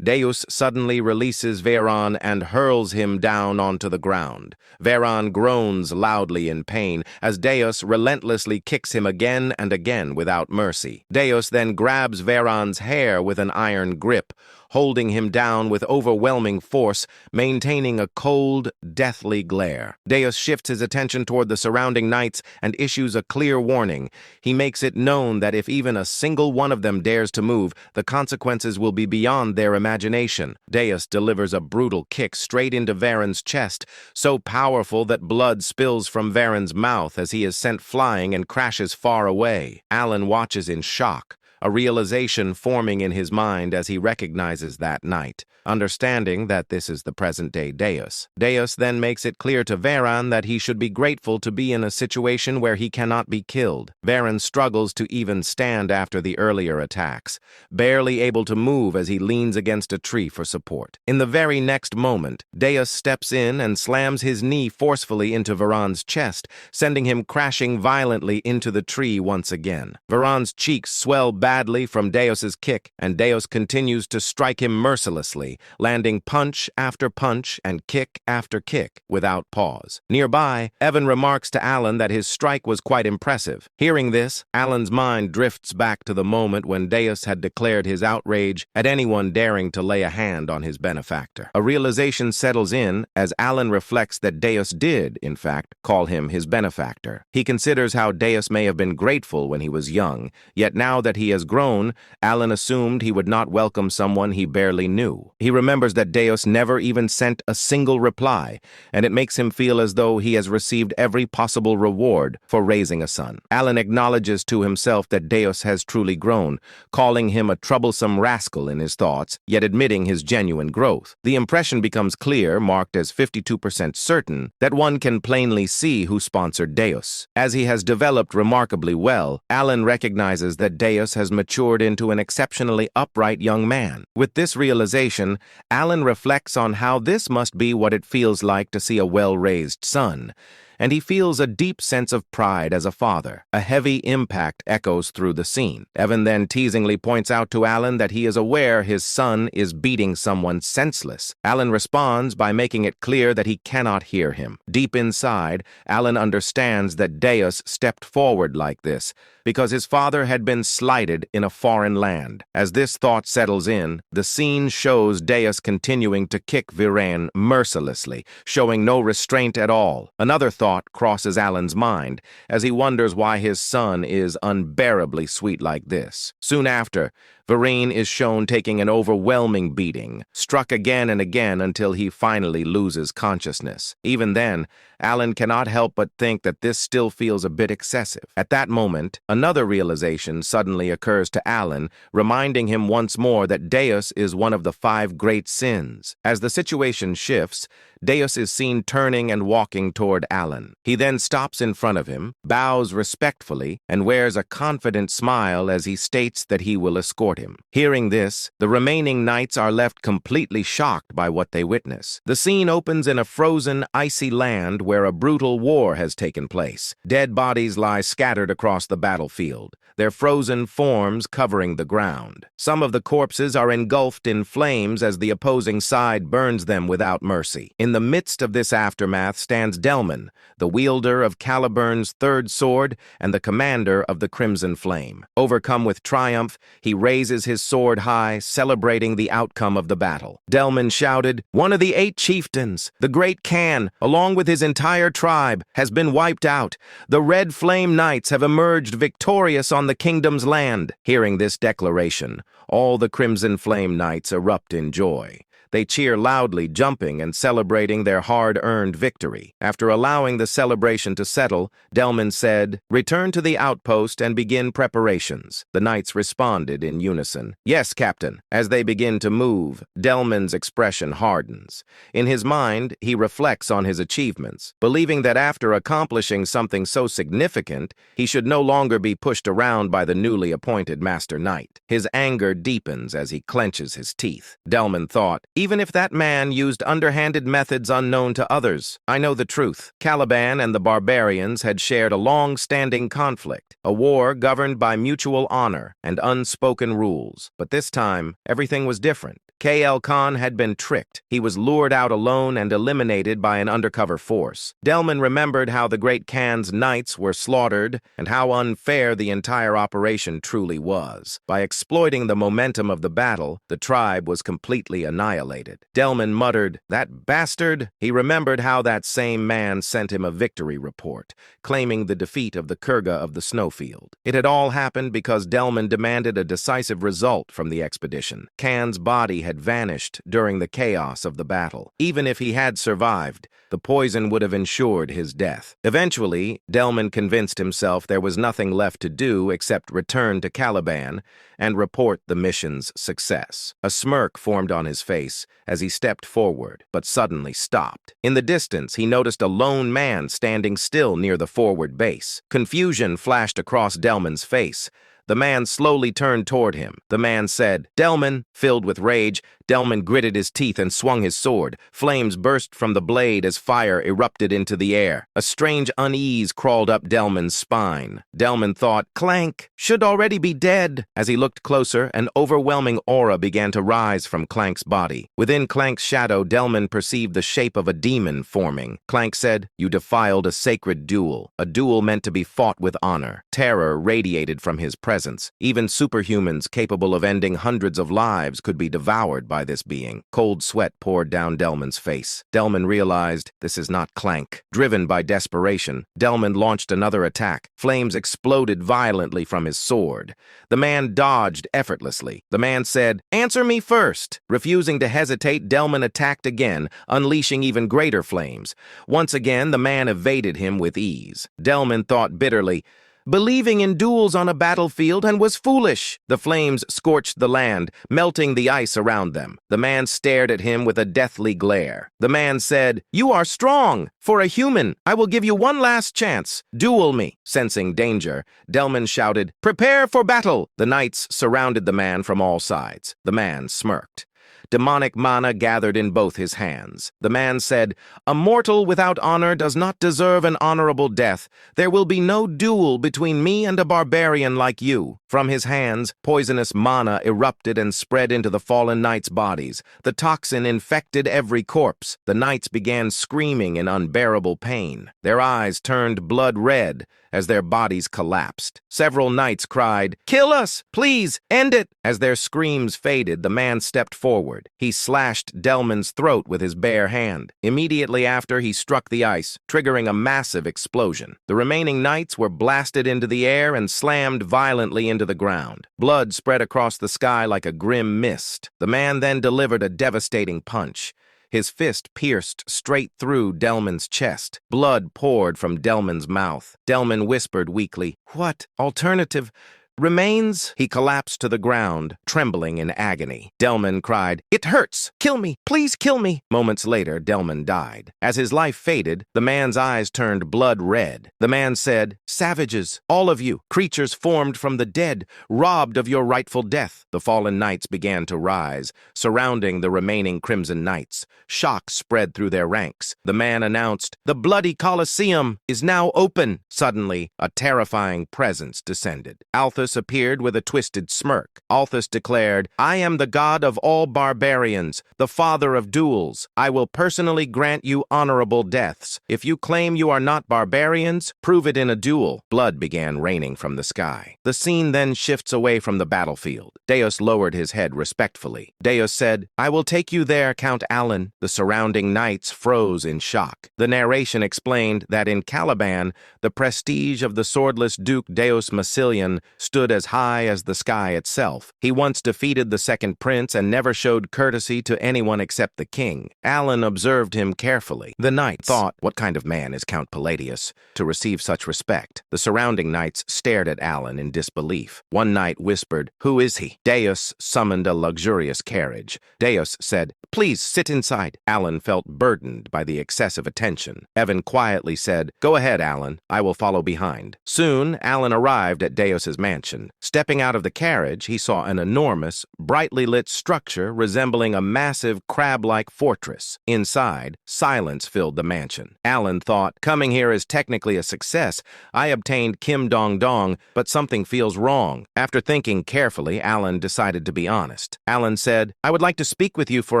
[SPEAKER 1] Deus suddenly releases Varan and hurls him down onto the ground. Varan groans loudly in pain as Deus relentlessly kicks him again and again without mercy. Deus then grabs Varan's hair with an iron grip, holding him down with overwhelming force, maintaining a cold, deathly glare. Deus shifts his attention toward the surrounding knights and issues a clear warning. He makes it known that if even a single one of them dares to move, the consequences will be beyond their imagination. Deus delivers a brutal kick straight into Varen's chest, so powerful that blood spills from Varen's mouth as he is sent flying and crashes far away. Alan watches in shock, a realization forming in his mind as he recognizes that knight, understanding that this is the present-day Deus. Deus then makes it clear to Varan that he should be grateful to be in a situation where he cannot be killed. Varan struggles to even stand after the earlier attacks, barely able to move as he leans against a tree for support. In the very next moment, Deus steps in and slams his knee forcefully into Varan's chest, sending him crashing violently into the tree once again. Varan's cheeks swell badly from Deus's kick, and Deus continues to strike him mercilessly, landing punch after punch and kick after kick without pause. Nearby, Evan remarks to Alan that his strike was quite impressive. Hearing this, Alan's mind drifts back to the moment when Deus had declared his outrage at anyone daring to lay a hand on his benefactor. A realization settles in as Alan reflects that Deus did, in fact, call him his benefactor. He considers how Deus may have been grateful when he was young, yet now that he has grown, Alan assumed he would not welcome someone he barely knew. He remembers that Deus never even sent a single reply, and it makes him feel as though he has received every possible reward for raising a son. Alan acknowledges to himself that Deus has truly grown, calling him a troublesome rascal in his thoughts, yet admitting his genuine growth. The impression becomes clear, marked as 52% certain, that one can plainly see who sponsored Deus. As he has developed remarkably well, Alan recognizes that Deus has matured into an exceptionally upright young man. With this realization, Alan reflects on how this must be what it feels like to see a well-raised son. and he feels a deep sense of pride as a father. A heavy impact echoes through the scene. Evan then teasingly points out to Alan that he is aware his son is beating someone senseless. Alan responds by making it clear that he cannot hear him. Deep inside, Alan understands that Deus stepped forward like this because his father had been slighted in a foreign land. As this thought settles in, the scene shows Deus continuing to kick Viren mercilessly, showing no restraint at all. Another thought crosses Alan's mind as he wonders why his son is unbearably sweet like this. Soon after, Viren is shown taking an overwhelming beating, struck again and again until he finally loses consciousness. Even then, Alan cannot help but think that this still feels a bit excessive. At that moment, another realization suddenly occurs to Alan, reminding him once more that Deus is one of the 5 great sins. As the situation shifts, Deus is seen turning and walking toward Alan. He then stops in front of him, bows respectfully, and wears a confident smile as he states that he will escort him. Hearing this, the remaining knights are left completely shocked by what they witness. The scene opens in a frozen, icy land where a brutal war has taken place. Dead bodies lie scattered across the battlefield, their frozen forms covering the ground. Some of the corpses are engulfed in flames as the opposing side burns them without mercy. In the midst of this aftermath stands Delman, the wielder of Caliburn's 3rd sword and the commander of the Crimson Flame. Overcome with triumph, he raises his sword high, celebrating the outcome of the battle. Delman shouted, "One of the 8 chieftains, the great Khan, along with his entire tribe, has been wiped out. The Red Flame Knights have emerged victorious on the kingdom's land." Hearing this declaration, all the Crimson Flame Knights erupt in joy. They cheer loudly, jumping and celebrating their hard-earned victory. After allowing the celebration to settle, Delman said, "Return to the outpost and begin preparations." The knights responded in unison, "Yes, Captain." As they begin to move, Delman's expression hardens. In his mind, he reflects on his achievements, believing that after accomplishing something so significant, he should no longer be pushed around by the newly appointed Master Knight. His anger deepens as he clenches his teeth. Delman thought, "Even if that man used underhanded methods unknown to others, I know the truth." Caliban and the barbarians had shared a long-standing conflict, a war governed by mutual honor and unspoken rules. But this time, everything was different. K.L. Khan had been tricked. He was lured out alone and eliminated by an undercover force. Delman remembered how the great Khan's knights were slaughtered and how unfair the entire operation truly was. By exploiting the momentum of the battle, the tribe was completely annihilated. Delman muttered, "That bastard!" He remembered how that same man sent him a victory report, claiming the defeat of the Kurga of the Snowfield. It had all happened because Delman demanded a decisive result from the expedition. Khan's body had vanished during the chaos of the battle. Even if he had survived, the poison would have ensured his death. Eventually, Delman convinced himself there was nothing left to do except return to Caliban and report the mission's success. A smirk formed on his face as he stepped forward, but suddenly stopped. In the distance, he noticed a lone man standing still near the forward base. Confusion flashed across Delman's face. The man slowly turned toward him. The man said, "Delman." Filled with rage, Delman gritted his teeth and swung his sword. Flames burst from the blade as fire erupted into the air. A strange unease crawled up Delman's spine. Delman thought, "Clank should already be dead." As he looked closer, an overwhelming aura began to rise from Clank's body. Within Clank's shadow, Delman perceived the shape of a demon forming. Clank said, "You defiled a sacred duel, a duel meant to be fought with honor." Terror radiated from his presence. Even superhumans capable of ending hundreds of lives could be devoured by this being. Cold sweat poured down Delman's face. Delman realized this is not Clank. Driven by desperation, Delman launched another attack. Flames exploded violently from his sword. The man dodged effortlessly. The man said, "Answer me first." Refusing to hesitate, Delman attacked again, unleashing even greater flames. Once again, the man evaded him with ease. Delman thought bitterly, "Believing in duels on a battlefield and was foolish." The flames scorched the land, melting the ice around them. The man stared at him with a deathly glare. The man said, "You are strong. For a human, I will give you one last chance. Duel me." Sensing danger, Delman shouted, "Prepare for battle." The knights surrounded the man from all sides. The man smirked. demonic mana gathered in both his hands. The man said, "A mortal without honor does not deserve an honorable death. There will be no duel between me and a barbarian like you." From his hands, poisonous mana erupted and spread into the fallen knights' bodies. The toxin infected every corpse. The knights began screaming in unbearable pain. Their eyes turned blood red as their bodies collapsed. Several knights cried, "Kill us! Please, end it!" As their screams faded, the man stepped forward. He slashed Delman's throat with his bare hand. Immediately after, he struck the ice, triggering a massive explosion. The remaining knights were blasted into the air and slammed violently into the ground. Blood spread across the sky like a grim mist. The man then delivered a devastating punch. His fist pierced straight through Delman's chest. Blood poured from Delman's mouth. Delman whispered weakly, "What alternative remains?" He collapsed to the ground, trembling in agony. Delman cried, "It hurts! Kill me! Please kill me!" Moments later, Delman died. As his life faded, the man's eyes turned blood red. The man said, "Savages, all of you, creatures formed from the dead, robbed of your rightful death." The fallen knights began to rise, surrounding the remaining Crimson Knights. Shock spread through their ranks. The man announced, "The bloody Colosseum is now open." Suddenly, a terrifying presence descended. Althus appeared with a twisted smirk. Althus declared, "I am the god of all barbarians, the father of duels. I will personally grant you honorable deaths. If you claim you are not barbarians, prove it in a duel." Blood began raining from the sky. The scene then shifts away from the battlefield. Deus lowered his head respectfully. Deus said, "I will take you there, Count Alan." The surrounding knights froze in shock. The narration explained that in Caliban, the prestige of the swordless Duke Deus Massilian stood as high as the sky itself. He once defeated the second prince and never showed courtesy to anyone except the king. Alan observed him carefully. The knights thought, "What kind of man is Count Palladius to receive such respect?" The surrounding knights stared at Alan in disbelief. One knight whispered, "Who is he?" Deus summoned a luxurious carriage. Deus said, "Please sit inside." Alan felt burdened by the excessive attention. Evan quietly said, "Go ahead, Alan. I will follow behind." Soon, Alan arrived at Deus's mansion. Stepping out of the carriage, he saw an enormous, brightly lit structure resembling a massive crab-like fortress. Inside, silence filled the mansion. Alan thought, "Coming here is technically a success. I obtained Kim Dong Dong, but something feels wrong." After thinking carefully, Alan decided to be honest. Alan said, "I would like to speak with you for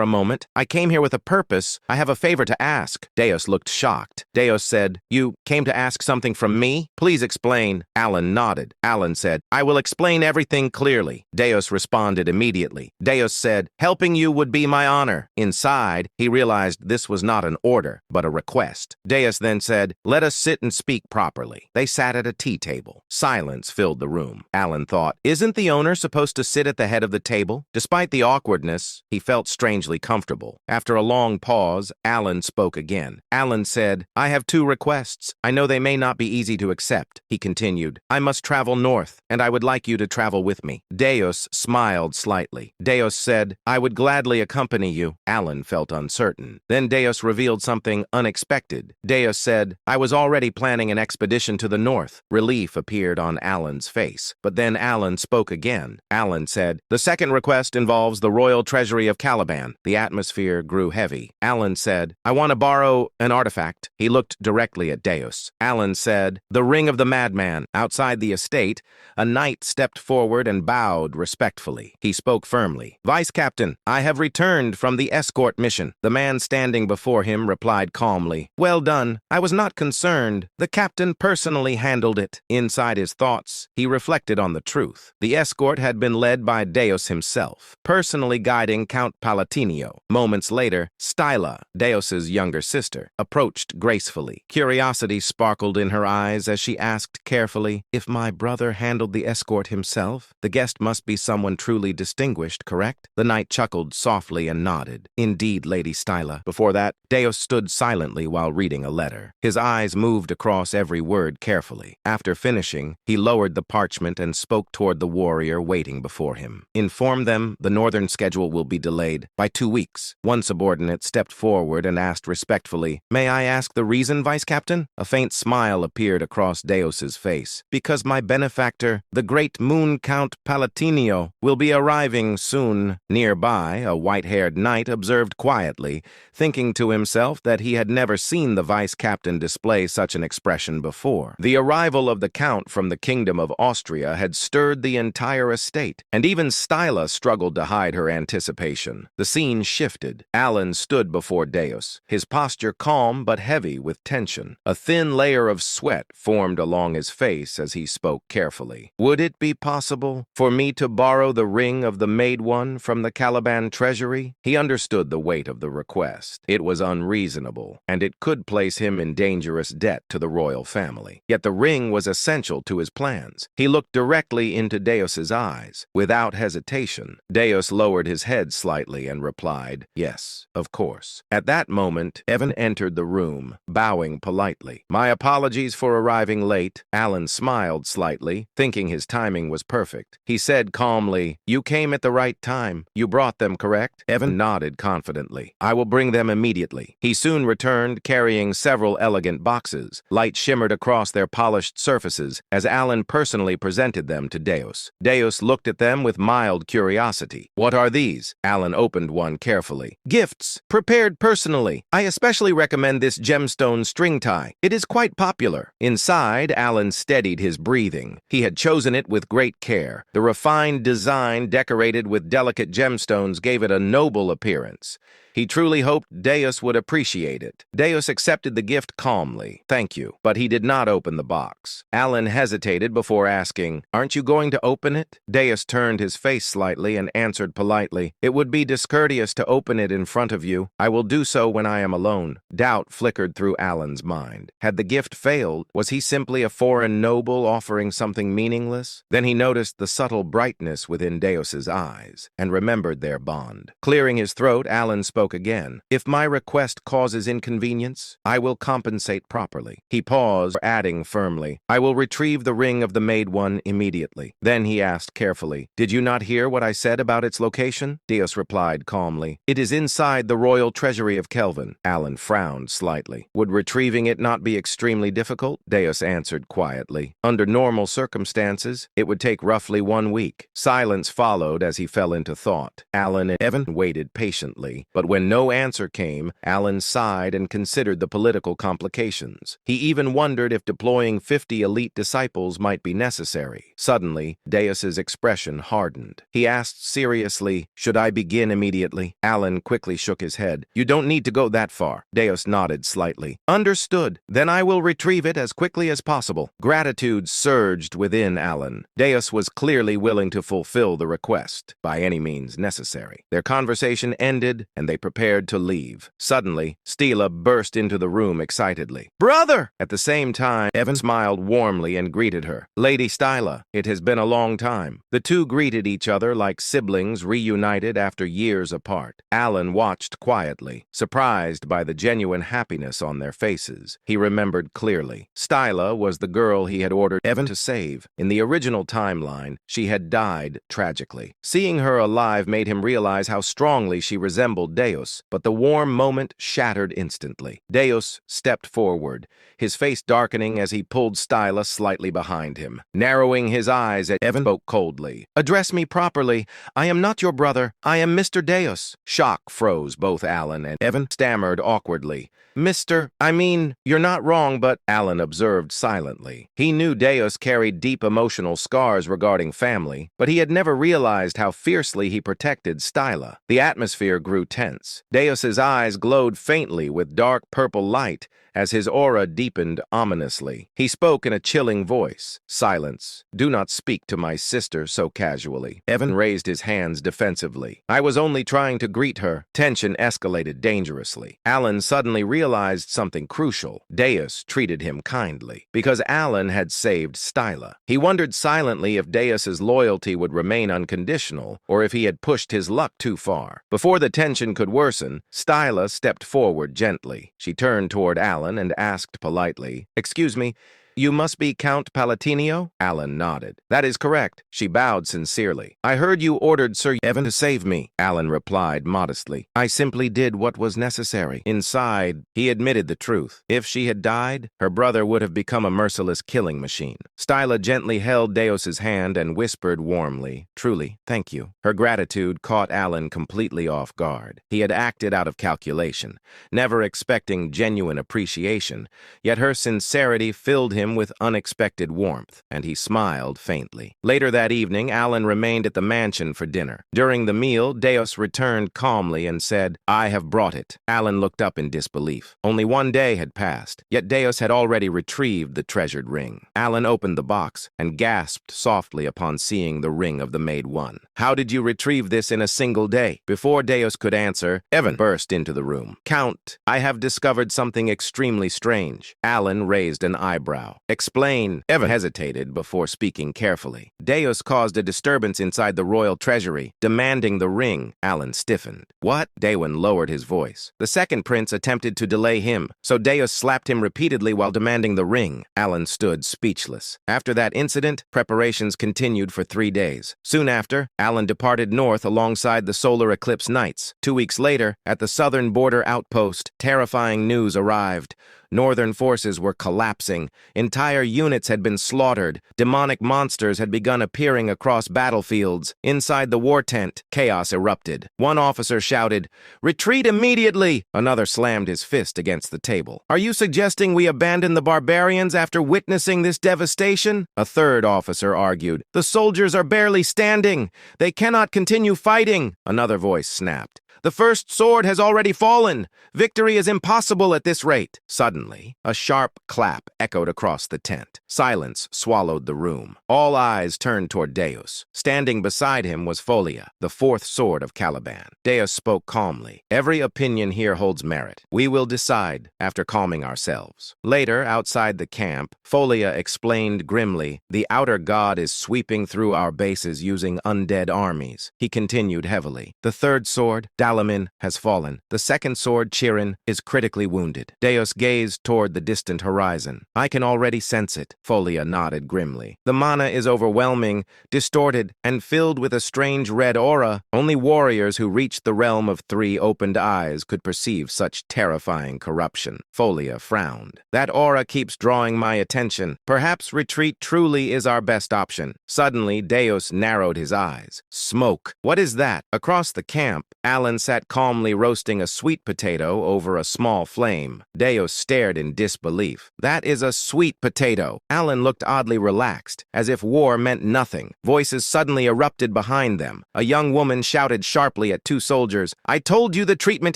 [SPEAKER 1] a moment. I came here with a purpose. I have a favor to ask." Deus looked shocked. Deus said, "You came to ask something from me? Please explain." Alan nodded. Alan said, "I will explain everything clearly." Deus responded immediately. Deus said, "Helping you would be my honor." Inside, he realized this was not an order, but a request. Deus then said, "Let us sit and speak properly." They sat at a tea table. Silence filled the room. Alan thought, "Isn't the owner supposed to sit at the head of the table?" Despite the awkwardness, he felt strangely comfortable. After a long pause, Alan spoke again. Alan said, "I have two requests. I know they may not be easy to accept." He continued, "I must travel north, and I would like you to travel with me." Deus smiled slightly. Deus said, "I would gladly accompany you." Alan felt uncertain. Then Deus revealed something unexpected. Deus said, "I was already planning an expedition to the north." Relief appeared on Alan's face. But then Alan spoke again. Alan said, "The second request involves the royal treasury of Caliban." The atmosphere grew heavy. Alan said, "I want to borrow an artifact." He looked directly at Deus. Alan said, "The Ring of the Madman." Outside the estate, a knight stepped forward and bowed respectfully. He spoke firmly. "Vice Captain, I have returned from the escort mission." The man standing before him replied calmly, "Well done. I was not concerned. The captain personally handled it." Inside his thoughts, he reflected on the truth. The escort had been led by Deus himself, personally guiding Count Palatinio. Moments later, Styla, Deus's younger sister, approached gracefully. Curiosity sparkled in her eyes as she asked carefully, "If my brother handled the escort himself, the guest must be someone truly distinguished, correct?" The knight chuckled softly and nodded. "Indeed, Lady Styla." Before that, Deus stood silently while reading a letter. His eyes moved across every word carefully. After finishing, he lowered the parchment and spoke toward the warrior waiting before him. "Inform them the northern schedule will be delayed by 2 weeks. One subordinate stepped forward and asked respectfully, "May I ask the reason, Vice Captain?" A faint smile appeared across Deus's face. "Because my benefactor The great moon Count Palatinio will be arriving soon. Nearby, a white-haired knight observed quietly, thinking to himself that he had never seen the vice-captain display such an expression before. The arrival of the count from the kingdom of Austria had stirred the entire estate, and even Styla struggled to hide her anticipation. The scene shifted. Alan stood before Deus, his posture calm but heavy with tension. A thin layer of sweat formed along his face as he spoke carefully. Would it be possible for me to borrow the ring of the Maid One from the Caliban treasury? He understood the weight of the request. It was unreasonable, and it could place him in dangerous debt to the royal family. Yet the ring was essential to his plans. He looked directly into Deus's eyes. Without hesitation, Deus lowered his head slightly and replied, "Yes, of course." At that moment, Evan entered the room, bowing politely. "My apologies for arriving late." Alan smiled slightly, thinking his timing was perfect. He said calmly, "You came at the right time. You brought them, correct?" Evan nodded confidently. "I will bring them immediately." He soon returned, carrying several elegant boxes. Light shimmered across their polished surfaces as Alan personally presented them to Deus. Deus looked at them with mild curiosity. "What are these?" Alan opened one carefully. "Gifts, prepared personally. I especially recommend this gemstone string tie. It is quite popular." Inside, Alan steadied his breathing. He had chosen it with great care. The refined design, decorated with delicate gemstones, gave it a noble appearance. He truly hoped Deus would appreciate it. Deus accepted the gift calmly. "Thank you." But he did not open the box. Alan hesitated before asking, "Aren't you going to open it?" Deus turned his face slightly and answered politely, "It would be discourteous to open it in front of you. I will do so when I am alone." Doubt flickered through Alan's mind. Had the gift failed? Was he simply a foreign noble offering something meaningless? Then he noticed the subtle brightness within Deus's eyes and remembered their bond. Clearing his throat, Alan spoke again. "If my request causes inconvenience, I will compensate properly." He paused, adding firmly, "I will retrieve the ring of the Maid One immediately." Then he asked carefully, "Did you not hear what I said about its location?" Deus replied calmly, "It is inside the royal treasury of Kelvin." Alan frowned slightly. "Would retrieving it not be extremely difficult?" Deus answered quietly. "Under normal circumstances, it would take roughly 1 week." Silence followed as he fell into thought. Alan and Evan waited patiently, but when no answer came, Alan sighed and considered the political complications. He even wondered if deploying 50 elite disciples might be necessary. Suddenly, Deus's expression hardened. He asked seriously, "Should I begin immediately?" Alan quickly shook his head. "You don't need to go that far." Deus nodded slightly. "Understood. Then I will retrieve it as quickly as possible." Gratitude surged within Alan. Deus was clearly willing to fulfill the request, by any means necessary. Their conversation ended, and they prepared to leave. Suddenly, Stila burst into the room excitedly. "Brother!" At the same time, Evan smiled warmly and greeted her. "Lady Stila, it has been a long time." The two greeted each other like siblings reunited after years apart. Alan watched quietly, surprised by the genuine happiness on their faces. He remembered clearly. Stila was the girl he had ordered Evan to save. In the original timeline, she had died tragically. Seeing her alive made him realize how strongly she resembled Deus, but the warm moment shattered instantly. Deus stepped forward, his face darkening as he pulled Stila slightly behind him. Narrowing his eyes at Evan, spoke coldly. "Address me properly. I am not your brother. I am Mr. Deus." Shock froze both Alan and Evan stammered awkwardly. You're not wrong, but..." Alan observed silently. He knew Deus carried deep emotional scars regarding family, but he had never realized how fiercely he protected Stila. The atmosphere grew tense. Deus's eyes glowed faintly with dark purple light as his aura deepened ominously. He spoke in a chilling voice. "Silence. Do not speak to my sister so casually." Evan raised his hands defensively. "I was only trying to greet her." Tension escalated dangerously. Alan suddenly realized something crucial. Deus treated him kindly because Alan had saved Stila. He wondered silently if Deus's loyalty would remain unconditional or if he had pushed his luck too far. Before the tension could worsen, Stila stepped forward gently. She turned toward Alan and asked politely, "Excuse me, You must be Count Palatinio? Alan nodded. That is correct. She bowed sincerely. I heard you ordered Sir Evan to save me, Alan replied modestly. I simply did what was necessary. Inside, he admitted the truth. If she had died, her brother would have become a merciless killing machine. Styla gently held Deos's hand and whispered warmly, Truly, thank you. Her gratitude caught Alan completely off guard. He had acted out of calculation, never expecting genuine appreciation, yet her sincerity filled him with unexpected warmth, and he smiled faintly. Later that evening, Alan remained at the mansion for dinner. During the meal, Deos returned calmly and said, I have brought it. Alan looked up in disbelief. Only one day had passed, yet Deos had already retrieved the treasured ring. Alan opened the box and gasped softly upon seeing the ring of the Maid One. How did you retrieve this in a single day? Before Deos could answer, Evan burst into the room. Count, I have discovered something extremely strange. Alan raised an eyebrow. Explain. Evan hesitated before speaking carefully. Deos caused a disturbance inside the royal treasury, demanding the ring. Alan stiffened. What? Daewon lowered his voice. The second prince attempted to delay him, so Deos slapped him repeatedly while demanding the ring. Alan stood speechless. After that incident, preparations continued for 3 days. Soon after, Alan departed north alongside the solar eclipse knights. 2 weeks later, at the southern border outpost, terrifying news arrived. Northern forces were collapsing. Entire units had been slaughtered. Demonic monsters had begun appearing across battlefields. Inside the war tent, chaos erupted. One officer shouted, Retreat immediately! Another slammed his fist against the table. Are you suggesting we abandon the barbarians after witnessing this devastation? A third officer argued, The soldiers are barely standing. They cannot continue fighting. Another voice snapped. The first sword has already fallen. Victory is impossible at this rate. Suddenly, a sharp clap echoed across the tent. Silence swallowed the room. All eyes turned toward Deos. Standing beside him was Folia, the fourth sword of Caliban. Deos spoke calmly. Every opinion here holds merit. We will decide after calming ourselves. Later, outside the camp, Folia explained grimly, The outer god is sweeping through our bases using undead armies. He continued heavily. The third sword, Dalamin, has fallen. The second sword, Chirin, is critically wounded. Deos gazed toward the distant horizon. I can already sense it. Folia nodded grimly. The mana is overwhelming, distorted, and filled with a strange red aura. Only warriors who reached the realm of 3 opened eyes could perceive such terrifying corruption. Folia frowned. That aura keeps drawing my attention. Perhaps retreat truly is our best option. Suddenly, Deos narrowed his eyes. Smoke. What is that? Across the camp, Alan sat calmly roasting a sweet potato over a small flame. Deos stared in disbelief. That is a sweet potato. Alan looked oddly relaxed, as if war meant nothing. Voices suddenly erupted behind them. A young woman shouted sharply at 2 soldiers, I told you the treatment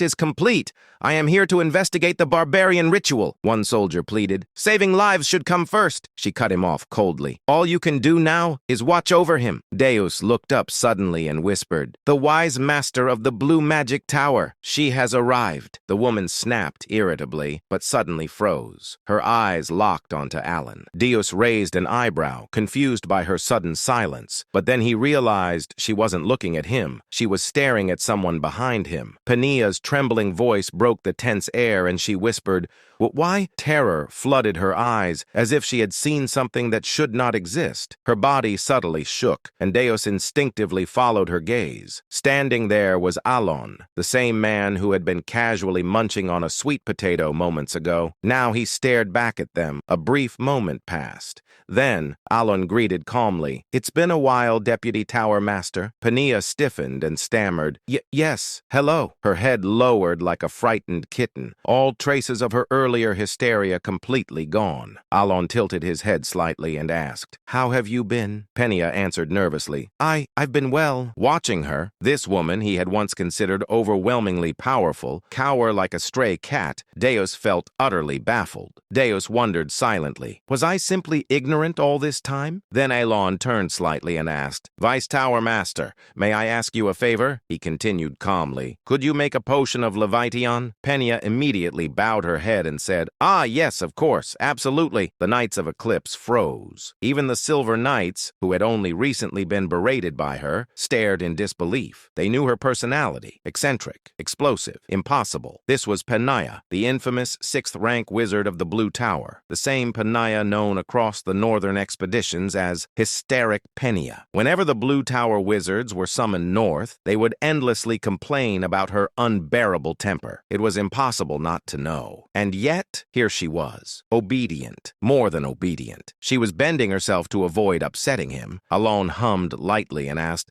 [SPEAKER 1] is complete. I am here to investigate the barbarian ritual. One soldier pleaded. Saving lives should come first. She cut him off coldly. All you can do now is watch over him. Deos looked up suddenly and whispered, The wise master of the blue magic tower. She has arrived. The woman snapped irritably, but suddenly froze. Her eyes locked onto Alan. Deos raised an eyebrow, confused by her sudden silence, but then he realized she wasn't looking at him. She was staring at someone behind him. Pania's trembling voice broke the tense air, and she whispered, Why? Terror flooded her eyes, as if she had seen something that should not exist. Her body subtly shook, and Deos instinctively followed her gaze. Standing there was Alon, the same man who had been casually munching on a sweet potato moments ago. Now he stared back at them. A brief moment passed. Then, Alon greeted calmly, It's been a while, Deputy Tower Master. Pania stiffened and stammered, Yes, hello. Her head lowered like a frightened kitten, all traces of her earlier hysteria completely gone. Alon tilted his head slightly and asked, How have you been? Pania answered nervously, I've been well. Watching her, this woman he had once considered overwhelmingly powerful, cower like a stray cat, Deos felt utterly baffled. Deos wondered silently, Was I simply ignorant all this time? Then Alon turned slightly and asked, Vice Tower Master, may I ask you a favor? He continued calmly, Could you make a potion of Leviathan? Penia immediately bowed her head and said, Yes, of course, absolutely. The Knights of Eclipse froze. Even the Silver Knights, who had only recently been berated by her, stared in disbelief. They knew her personality. unlikely, eccentric, explosive, impossible. This was Penaya, the infamous 6th-rank wizard of the Blue Tower, the same Penaya known across the northern expeditions as Hysteric Penia. Whenever the Blue Tower wizards were summoned north, they would endlessly complain about her unbearable temper. It was impossible not to know. And yet, here she was, obedient, more than obedient. She was bending herself to avoid upsetting him. Alon hummed lightly and asked,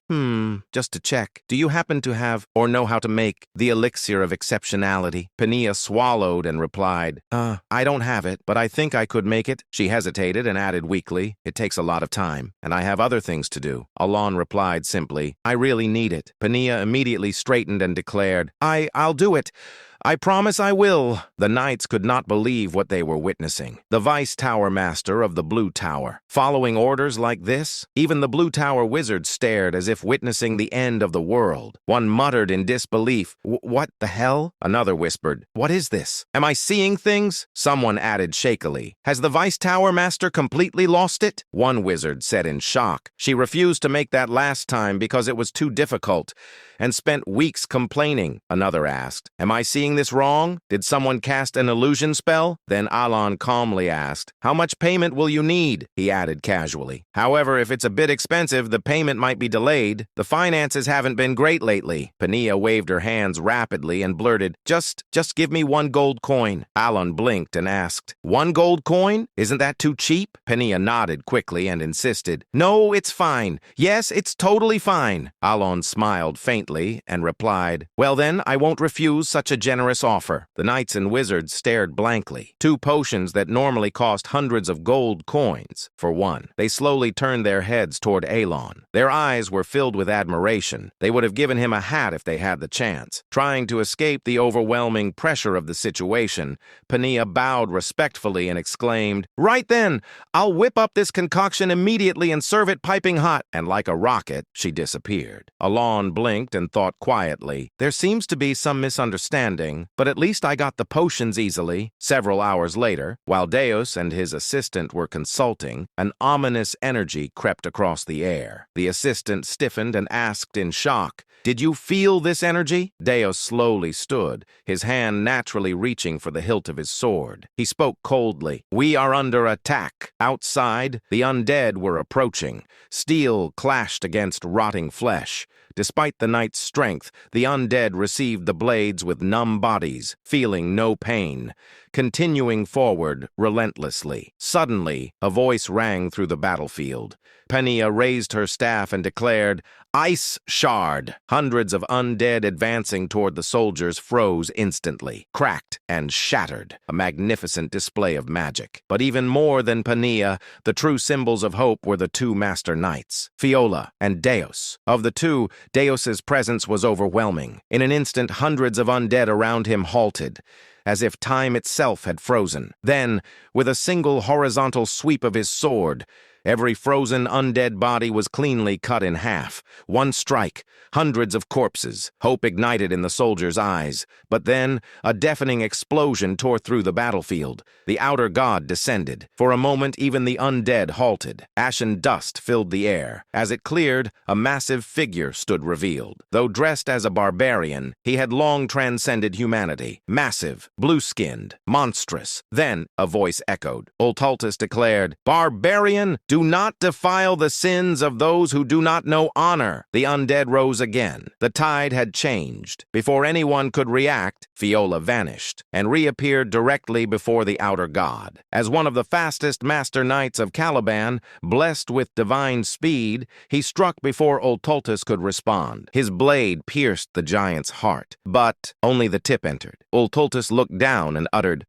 [SPEAKER 1] just to check, do you happen to have or know how to make the elixir of exceptionality? Penia swallowed and replied, I don't have it, but I think I could make it. She hesitated and added weakly, it takes a lot of time, and I have other things to do. Alon replied simply, I really need it. Penia immediately straightened and declared, I'll do it. I promise I will. The knights could not believe what they were witnessing. The Vice Tower Master of the Blue Tower. Following orders like this? Even the Blue Tower wizards stared as if witnessing the end of the world. One muttered in disbelief, What the hell? Another whispered, What is this? Am I seeing things? Someone added shakily, Has the Vice Tower Master completely lost it? One wizard said in shock, She refused to make that last time because it was too difficult, and spent weeks complaining. Another asked, Am I seeing this wrong? Did someone cast an illusion spell? Then Alon calmly asked, How much payment will you need? He added casually. However, if it's a bit expensive, the payment might be delayed. The finances haven't been great lately. Penia waved her hands rapidly and blurted, Just give me 1 gold coin. Alon blinked and asked, 1 gold coin? Isn't that too cheap? Penia nodded quickly and insisted, No, it's fine. Yes, it's totally fine. Alon smiled faintly and replied, Well then, I won't refuse such a generous offer. The knights and wizards stared blankly. 2 potions that normally cost hundreds of gold coins, for one. They slowly turned their heads toward Alon. Their eyes were filled with admiration. They would have given him a hat if they had the chance. Trying to escape the overwhelming pressure of the situation, Penia bowed respectfully and exclaimed, Right then, I'll whip up this concoction immediately and serve it piping hot. And like a rocket, she disappeared. Alon blinked and thought quietly, There seems to be some misunderstanding, but at least I got the potions easily. Several hours later, while Deus and his assistant were consulting, an ominous energy crept across the air. The assistant stiffened and asked in shock, Did you feel this energy? Deus slowly stood, his hand naturally reaching for the hilt of his sword. He spoke coldly, We are under attack. Outside, the undead were approaching. Steel clashed against rotting flesh. Despite the knight's strength, the undead received the blades with numb bodies, feeling no pain, continuing forward relentlessly. Suddenly, a voice rang through the battlefield. Penia raised her staff and declared, Ice Shard! Hundreds of undead advancing toward the soldiers froze instantly, cracked and shattered, a magnificent display of magic. But even more than Penia, the true symbols of hope were the 2 master knights, Fiola and Deus. Of the 2, Deus's presence was overwhelming. In an instant, hundreds of undead around him halted, as if time itself had frozen. Then, with a single horizontal sweep of his sword, every frozen undead body was cleanly cut in half. One strike, hundreds of corpses. Hope ignited in the soldiers' eyes. But then, a deafening explosion tore through the battlefield. The outer god descended. For a moment, even the undead halted. Ashen dust filled the air. As it cleared, a massive figure stood revealed. Though dressed as a barbarian, he had long transcended humanity. Massive, blue-skinned, monstrous. Then, a voice echoed. Ultaltus declared, Barbarian! Do not defile the sins of those who do not know honor. The undead rose again. The tide had changed. Before anyone could react, Fiola vanished and reappeared directly before the outer god. As one of the fastest master knights of Caliban, blessed with divine speed, he struck before Ultaltus could respond. His blade pierced the giant's heart, but only the tip entered. Ultaltus looked down and uttered,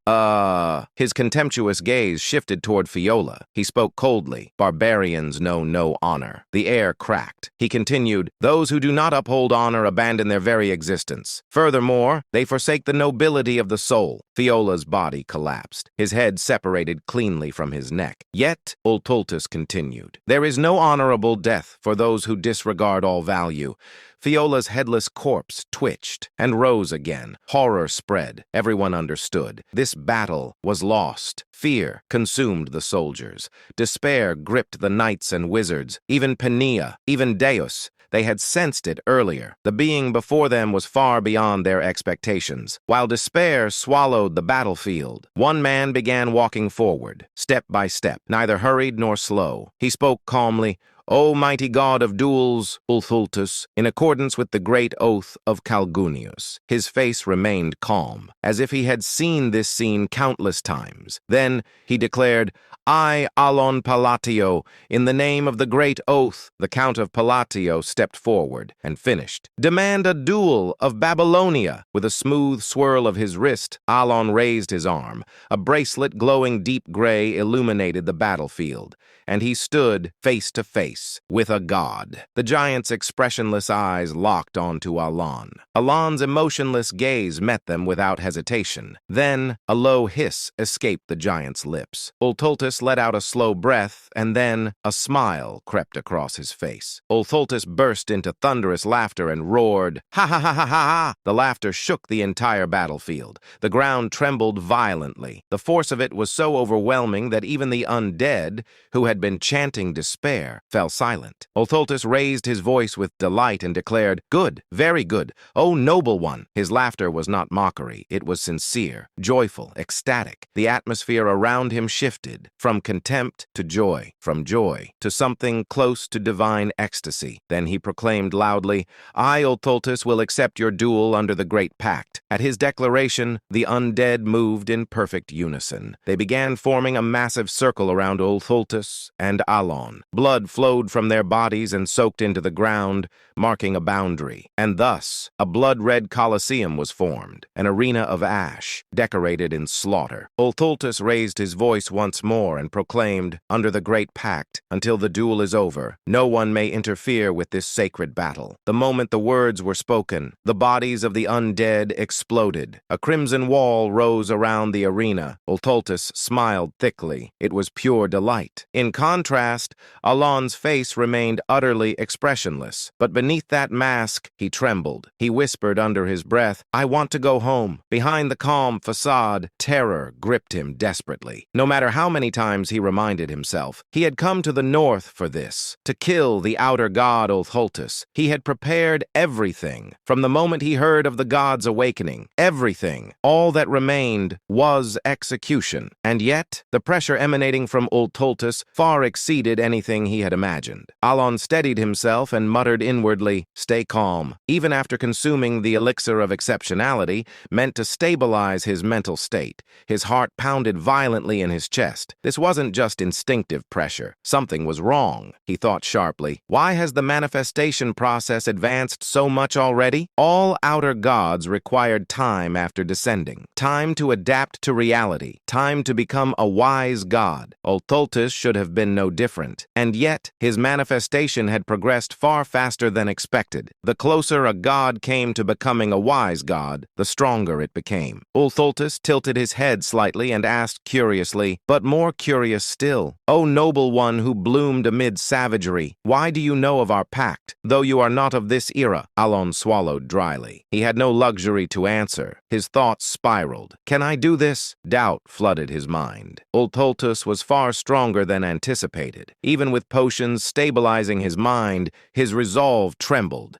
[SPEAKER 1] His contemptuous gaze shifted toward Fiola. He spoke coldly. Barbarians know no honor. The air cracked. He continued, Those who do not uphold honor abandon their very existence. Furthermore, they forsake the nobility of the soul. Fiola's body collapsed. His head separated cleanly from his neck. Yet, Ultaltus continued, There is no honorable death for those who disregard all value. Fiola's headless corpse twitched and rose again. Horror spread. Everyone understood. This battle was lost. Fear consumed the soldiers. Despair gripped the knights and wizards. Even Penia, even Deus. They had sensed it earlier. The being before them was far beyond their expectations. While despair swallowed the battlefield, one man began walking forward, step by step, neither hurried nor slow. He spoke calmly, "O mighty god of duels, Ulthultus," in accordance with the great oath of Calgunius. His face remained calm, as if he had seen this scene countless times. Then he declared, "I, Alon Palatio, in the name of the great oath." The Count of Palatio stepped forward and finished. "Demand a duel of Babylonia." With a smooth swirl of his wrist, Alon raised his arm. A bracelet glowing deep gray illuminated the battlefield, and he stood face to face with a god. The giant's expressionless eyes locked onto Alon. Alon's emotionless gaze met them without hesitation. Then a low hiss escaped the giant's lips. Ulthultus let out a slow breath, and then a smile crept across his face. Ulthultus burst into thunderous laughter and roared, "Ha ha ha ha ha ha!" The laughter shook the entire battlefield. The ground trembled violently. The force of it was so overwhelming that even the undead, who had been chanting despair, fell silent. Ulthultus raised his voice with delight and declared, "Good, very good, O noble one." His laughter was not mockery. It was sincere, joyful, ecstatic. The atmosphere around him shifted from contempt to joy, from joy to something close to divine ecstasy. Then he proclaimed loudly, "I, Ulthultus, will accept your duel under the Great Pact." At his declaration, the undead moved in perfect unison. They began forming a massive circle around Ulthultus and Alon. Blood flowed from their bodies and soaked into the ground, marking a boundary. And thus, a blood-red Colosseum was formed, an arena of ash, decorated in slaughter. Ulthultus raised his voice once more and proclaimed, "Under the Great Pact, until the duel is over, no one may interfere with this sacred battle." The moment the words were spoken, the bodies of the undead exploded. A crimson wall rose around the arena. Ulthultus smiled thickly. It was pure delight. In contrast, Alon's face remained utterly expressionless, but beneath that mask, he trembled. He whispered under his breath, "I want to go home." Behind the calm facade, terror gripped him desperately. No matter how many times he reminded himself, he had come to the north for this, to kill the outer god Ulthultus. He had prepared everything. From the moment he heard of the god's awakening, everything, all that remained, was execution. And yet, the pressure emanating from Ulthultus far exceeded anything he had imagined. Alon steadied himself and muttered inwardly, "Stay calm." Even after consuming the elixir of exceptionality, meant to stabilize his mental state, his heart pounded violently in his chest. This wasn't just instinctive pressure. Something was wrong, he thought sharply. Why has the manifestation process advanced so much already? All outer gods required time after descending, time to adapt to reality, time to become a wise god. Ulthultus should have been no different, and yet his manifestation had progressed far faster than expected. The closer a god came to becoming a wise god, the stronger it became. Ulthultus tilted his head slightly and asked curiously, but more curious still, "O noble one who bloomed amid savagery, why do you know of our pact, though you are not of this era?" Alon swallowed dryly. He had no luxury to answer. His thoughts spiraled. "Can I do this?" Doubt flooded his mind. Ulthultus was far stronger than anticipated. Even with potions stabilizing his mind, his resolve trembled.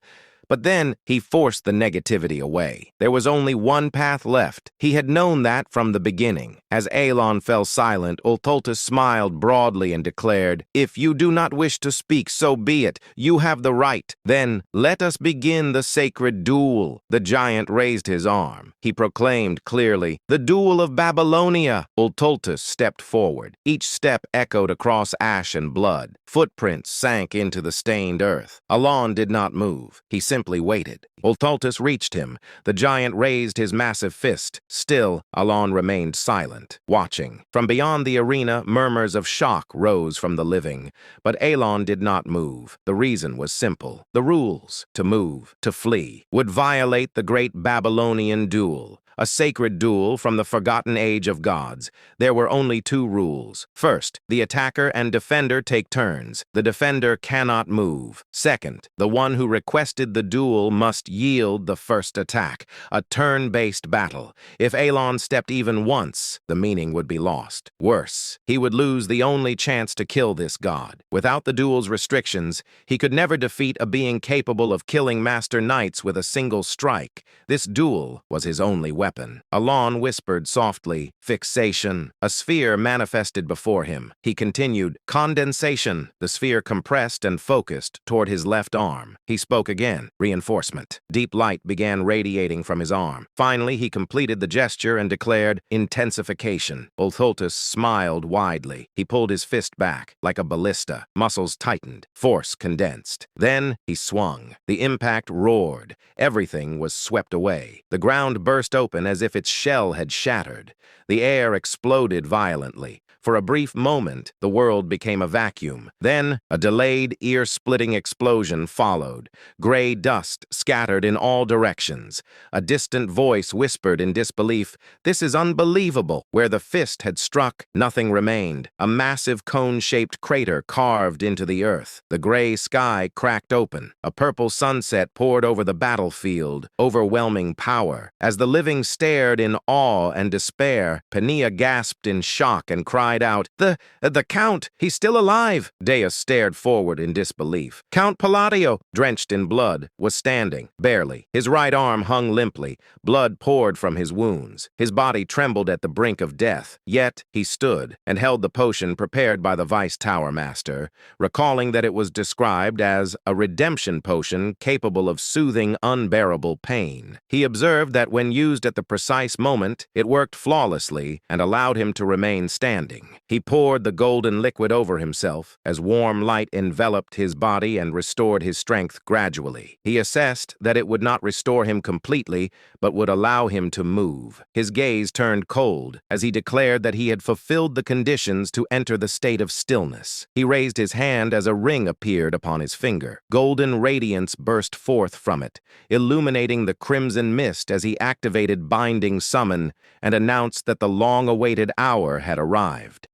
[SPEAKER 1] But then he forced the negativity away. There was only one path left. He had known that from the beginning. As Alon fell silent, Ulthultus smiled broadly and declared, "If you do not wish to speak, so be it. You have the right. Then let us begin the sacred duel." The giant raised his arm. He proclaimed clearly, "The Duel of Babylonia." Ulthultus stepped forward. Each step echoed across ash and blood. Footprints sank into the stained earth. Alon did not move. He simply waited. Ulthultus reached him. The giant raised his massive fist. Still, Alon remained silent, watching. From beyond the arena, murmurs of shock rose from the living. But Alon did not move. The reason was simple. The rules, to move, to flee, would violate the great Babylonian duel. a sacred duel from the forgotten age of gods. There were only two rules. First, the attacker and defender take turns. The defender cannot move. Second, the one who requested the duel must yield the first attack, a turn-based battle. If Elon stepped even once, the meaning would be lost. Worse, he would lose the only chance to kill this god. Without the duel's restrictions, he could never defeat a being capable of killing master knights with a single strike. This duel was his only weapon. Elon whispered softly, "Fixation." A sphere manifested before him. He continued, "Condensation." The sphere compressed and focused toward his left arm. He spoke again, "Reinforcement." Deep light began radiating from his arm. Finally, he completed the gesture and declared, "Intensification." Ulthultus smiled widely. He pulled his fist back, like a ballista. Muscles tightened. Force condensed. Then he swung. The impact roared. Everything was swept away. The ground burst open as if its shell had shattered. The air exploded violently. For a brief moment, the world became a vacuum. Then, a delayed, ear-splitting explosion followed. Gray dust scattered in all directions. A distant voice whispered in disbelief, "This is unbelievable." Where the fist had struck, nothing remained. A massive cone-shaped crater carved into the earth. The gray sky cracked open. A purple sunset poured over the battlefield, overwhelming power. As the living stared in awe and despair, Pania gasped in shock and cried out, The Count! He's still alive!" Deus stared forward in disbelief. Count Palladio, drenched in blood, was standing, barely. His right arm hung limply. Blood poured from his wounds. His body trembled at the brink of death. Yet he stood and held the potion prepared by the Vice Tower Master, recalling that it was described as a redemption potion capable of soothing unbearable pain. He observed that when used at the precise moment, it worked flawlessly and allowed him to remain standing. He poured the golden liquid over himself as warm light enveloped his body and restored his strength gradually. He assessed that it would not restore him completely, but would allow him to move. His gaze turned cold as he declared that he had fulfilled the conditions to enter the state of stillness. He raised his hand as a ring appeared upon his finger. Golden radiance burst forth from it, illuminating the crimson mist as he activated Binding Summon and announced that the long-awaited hour had arrived.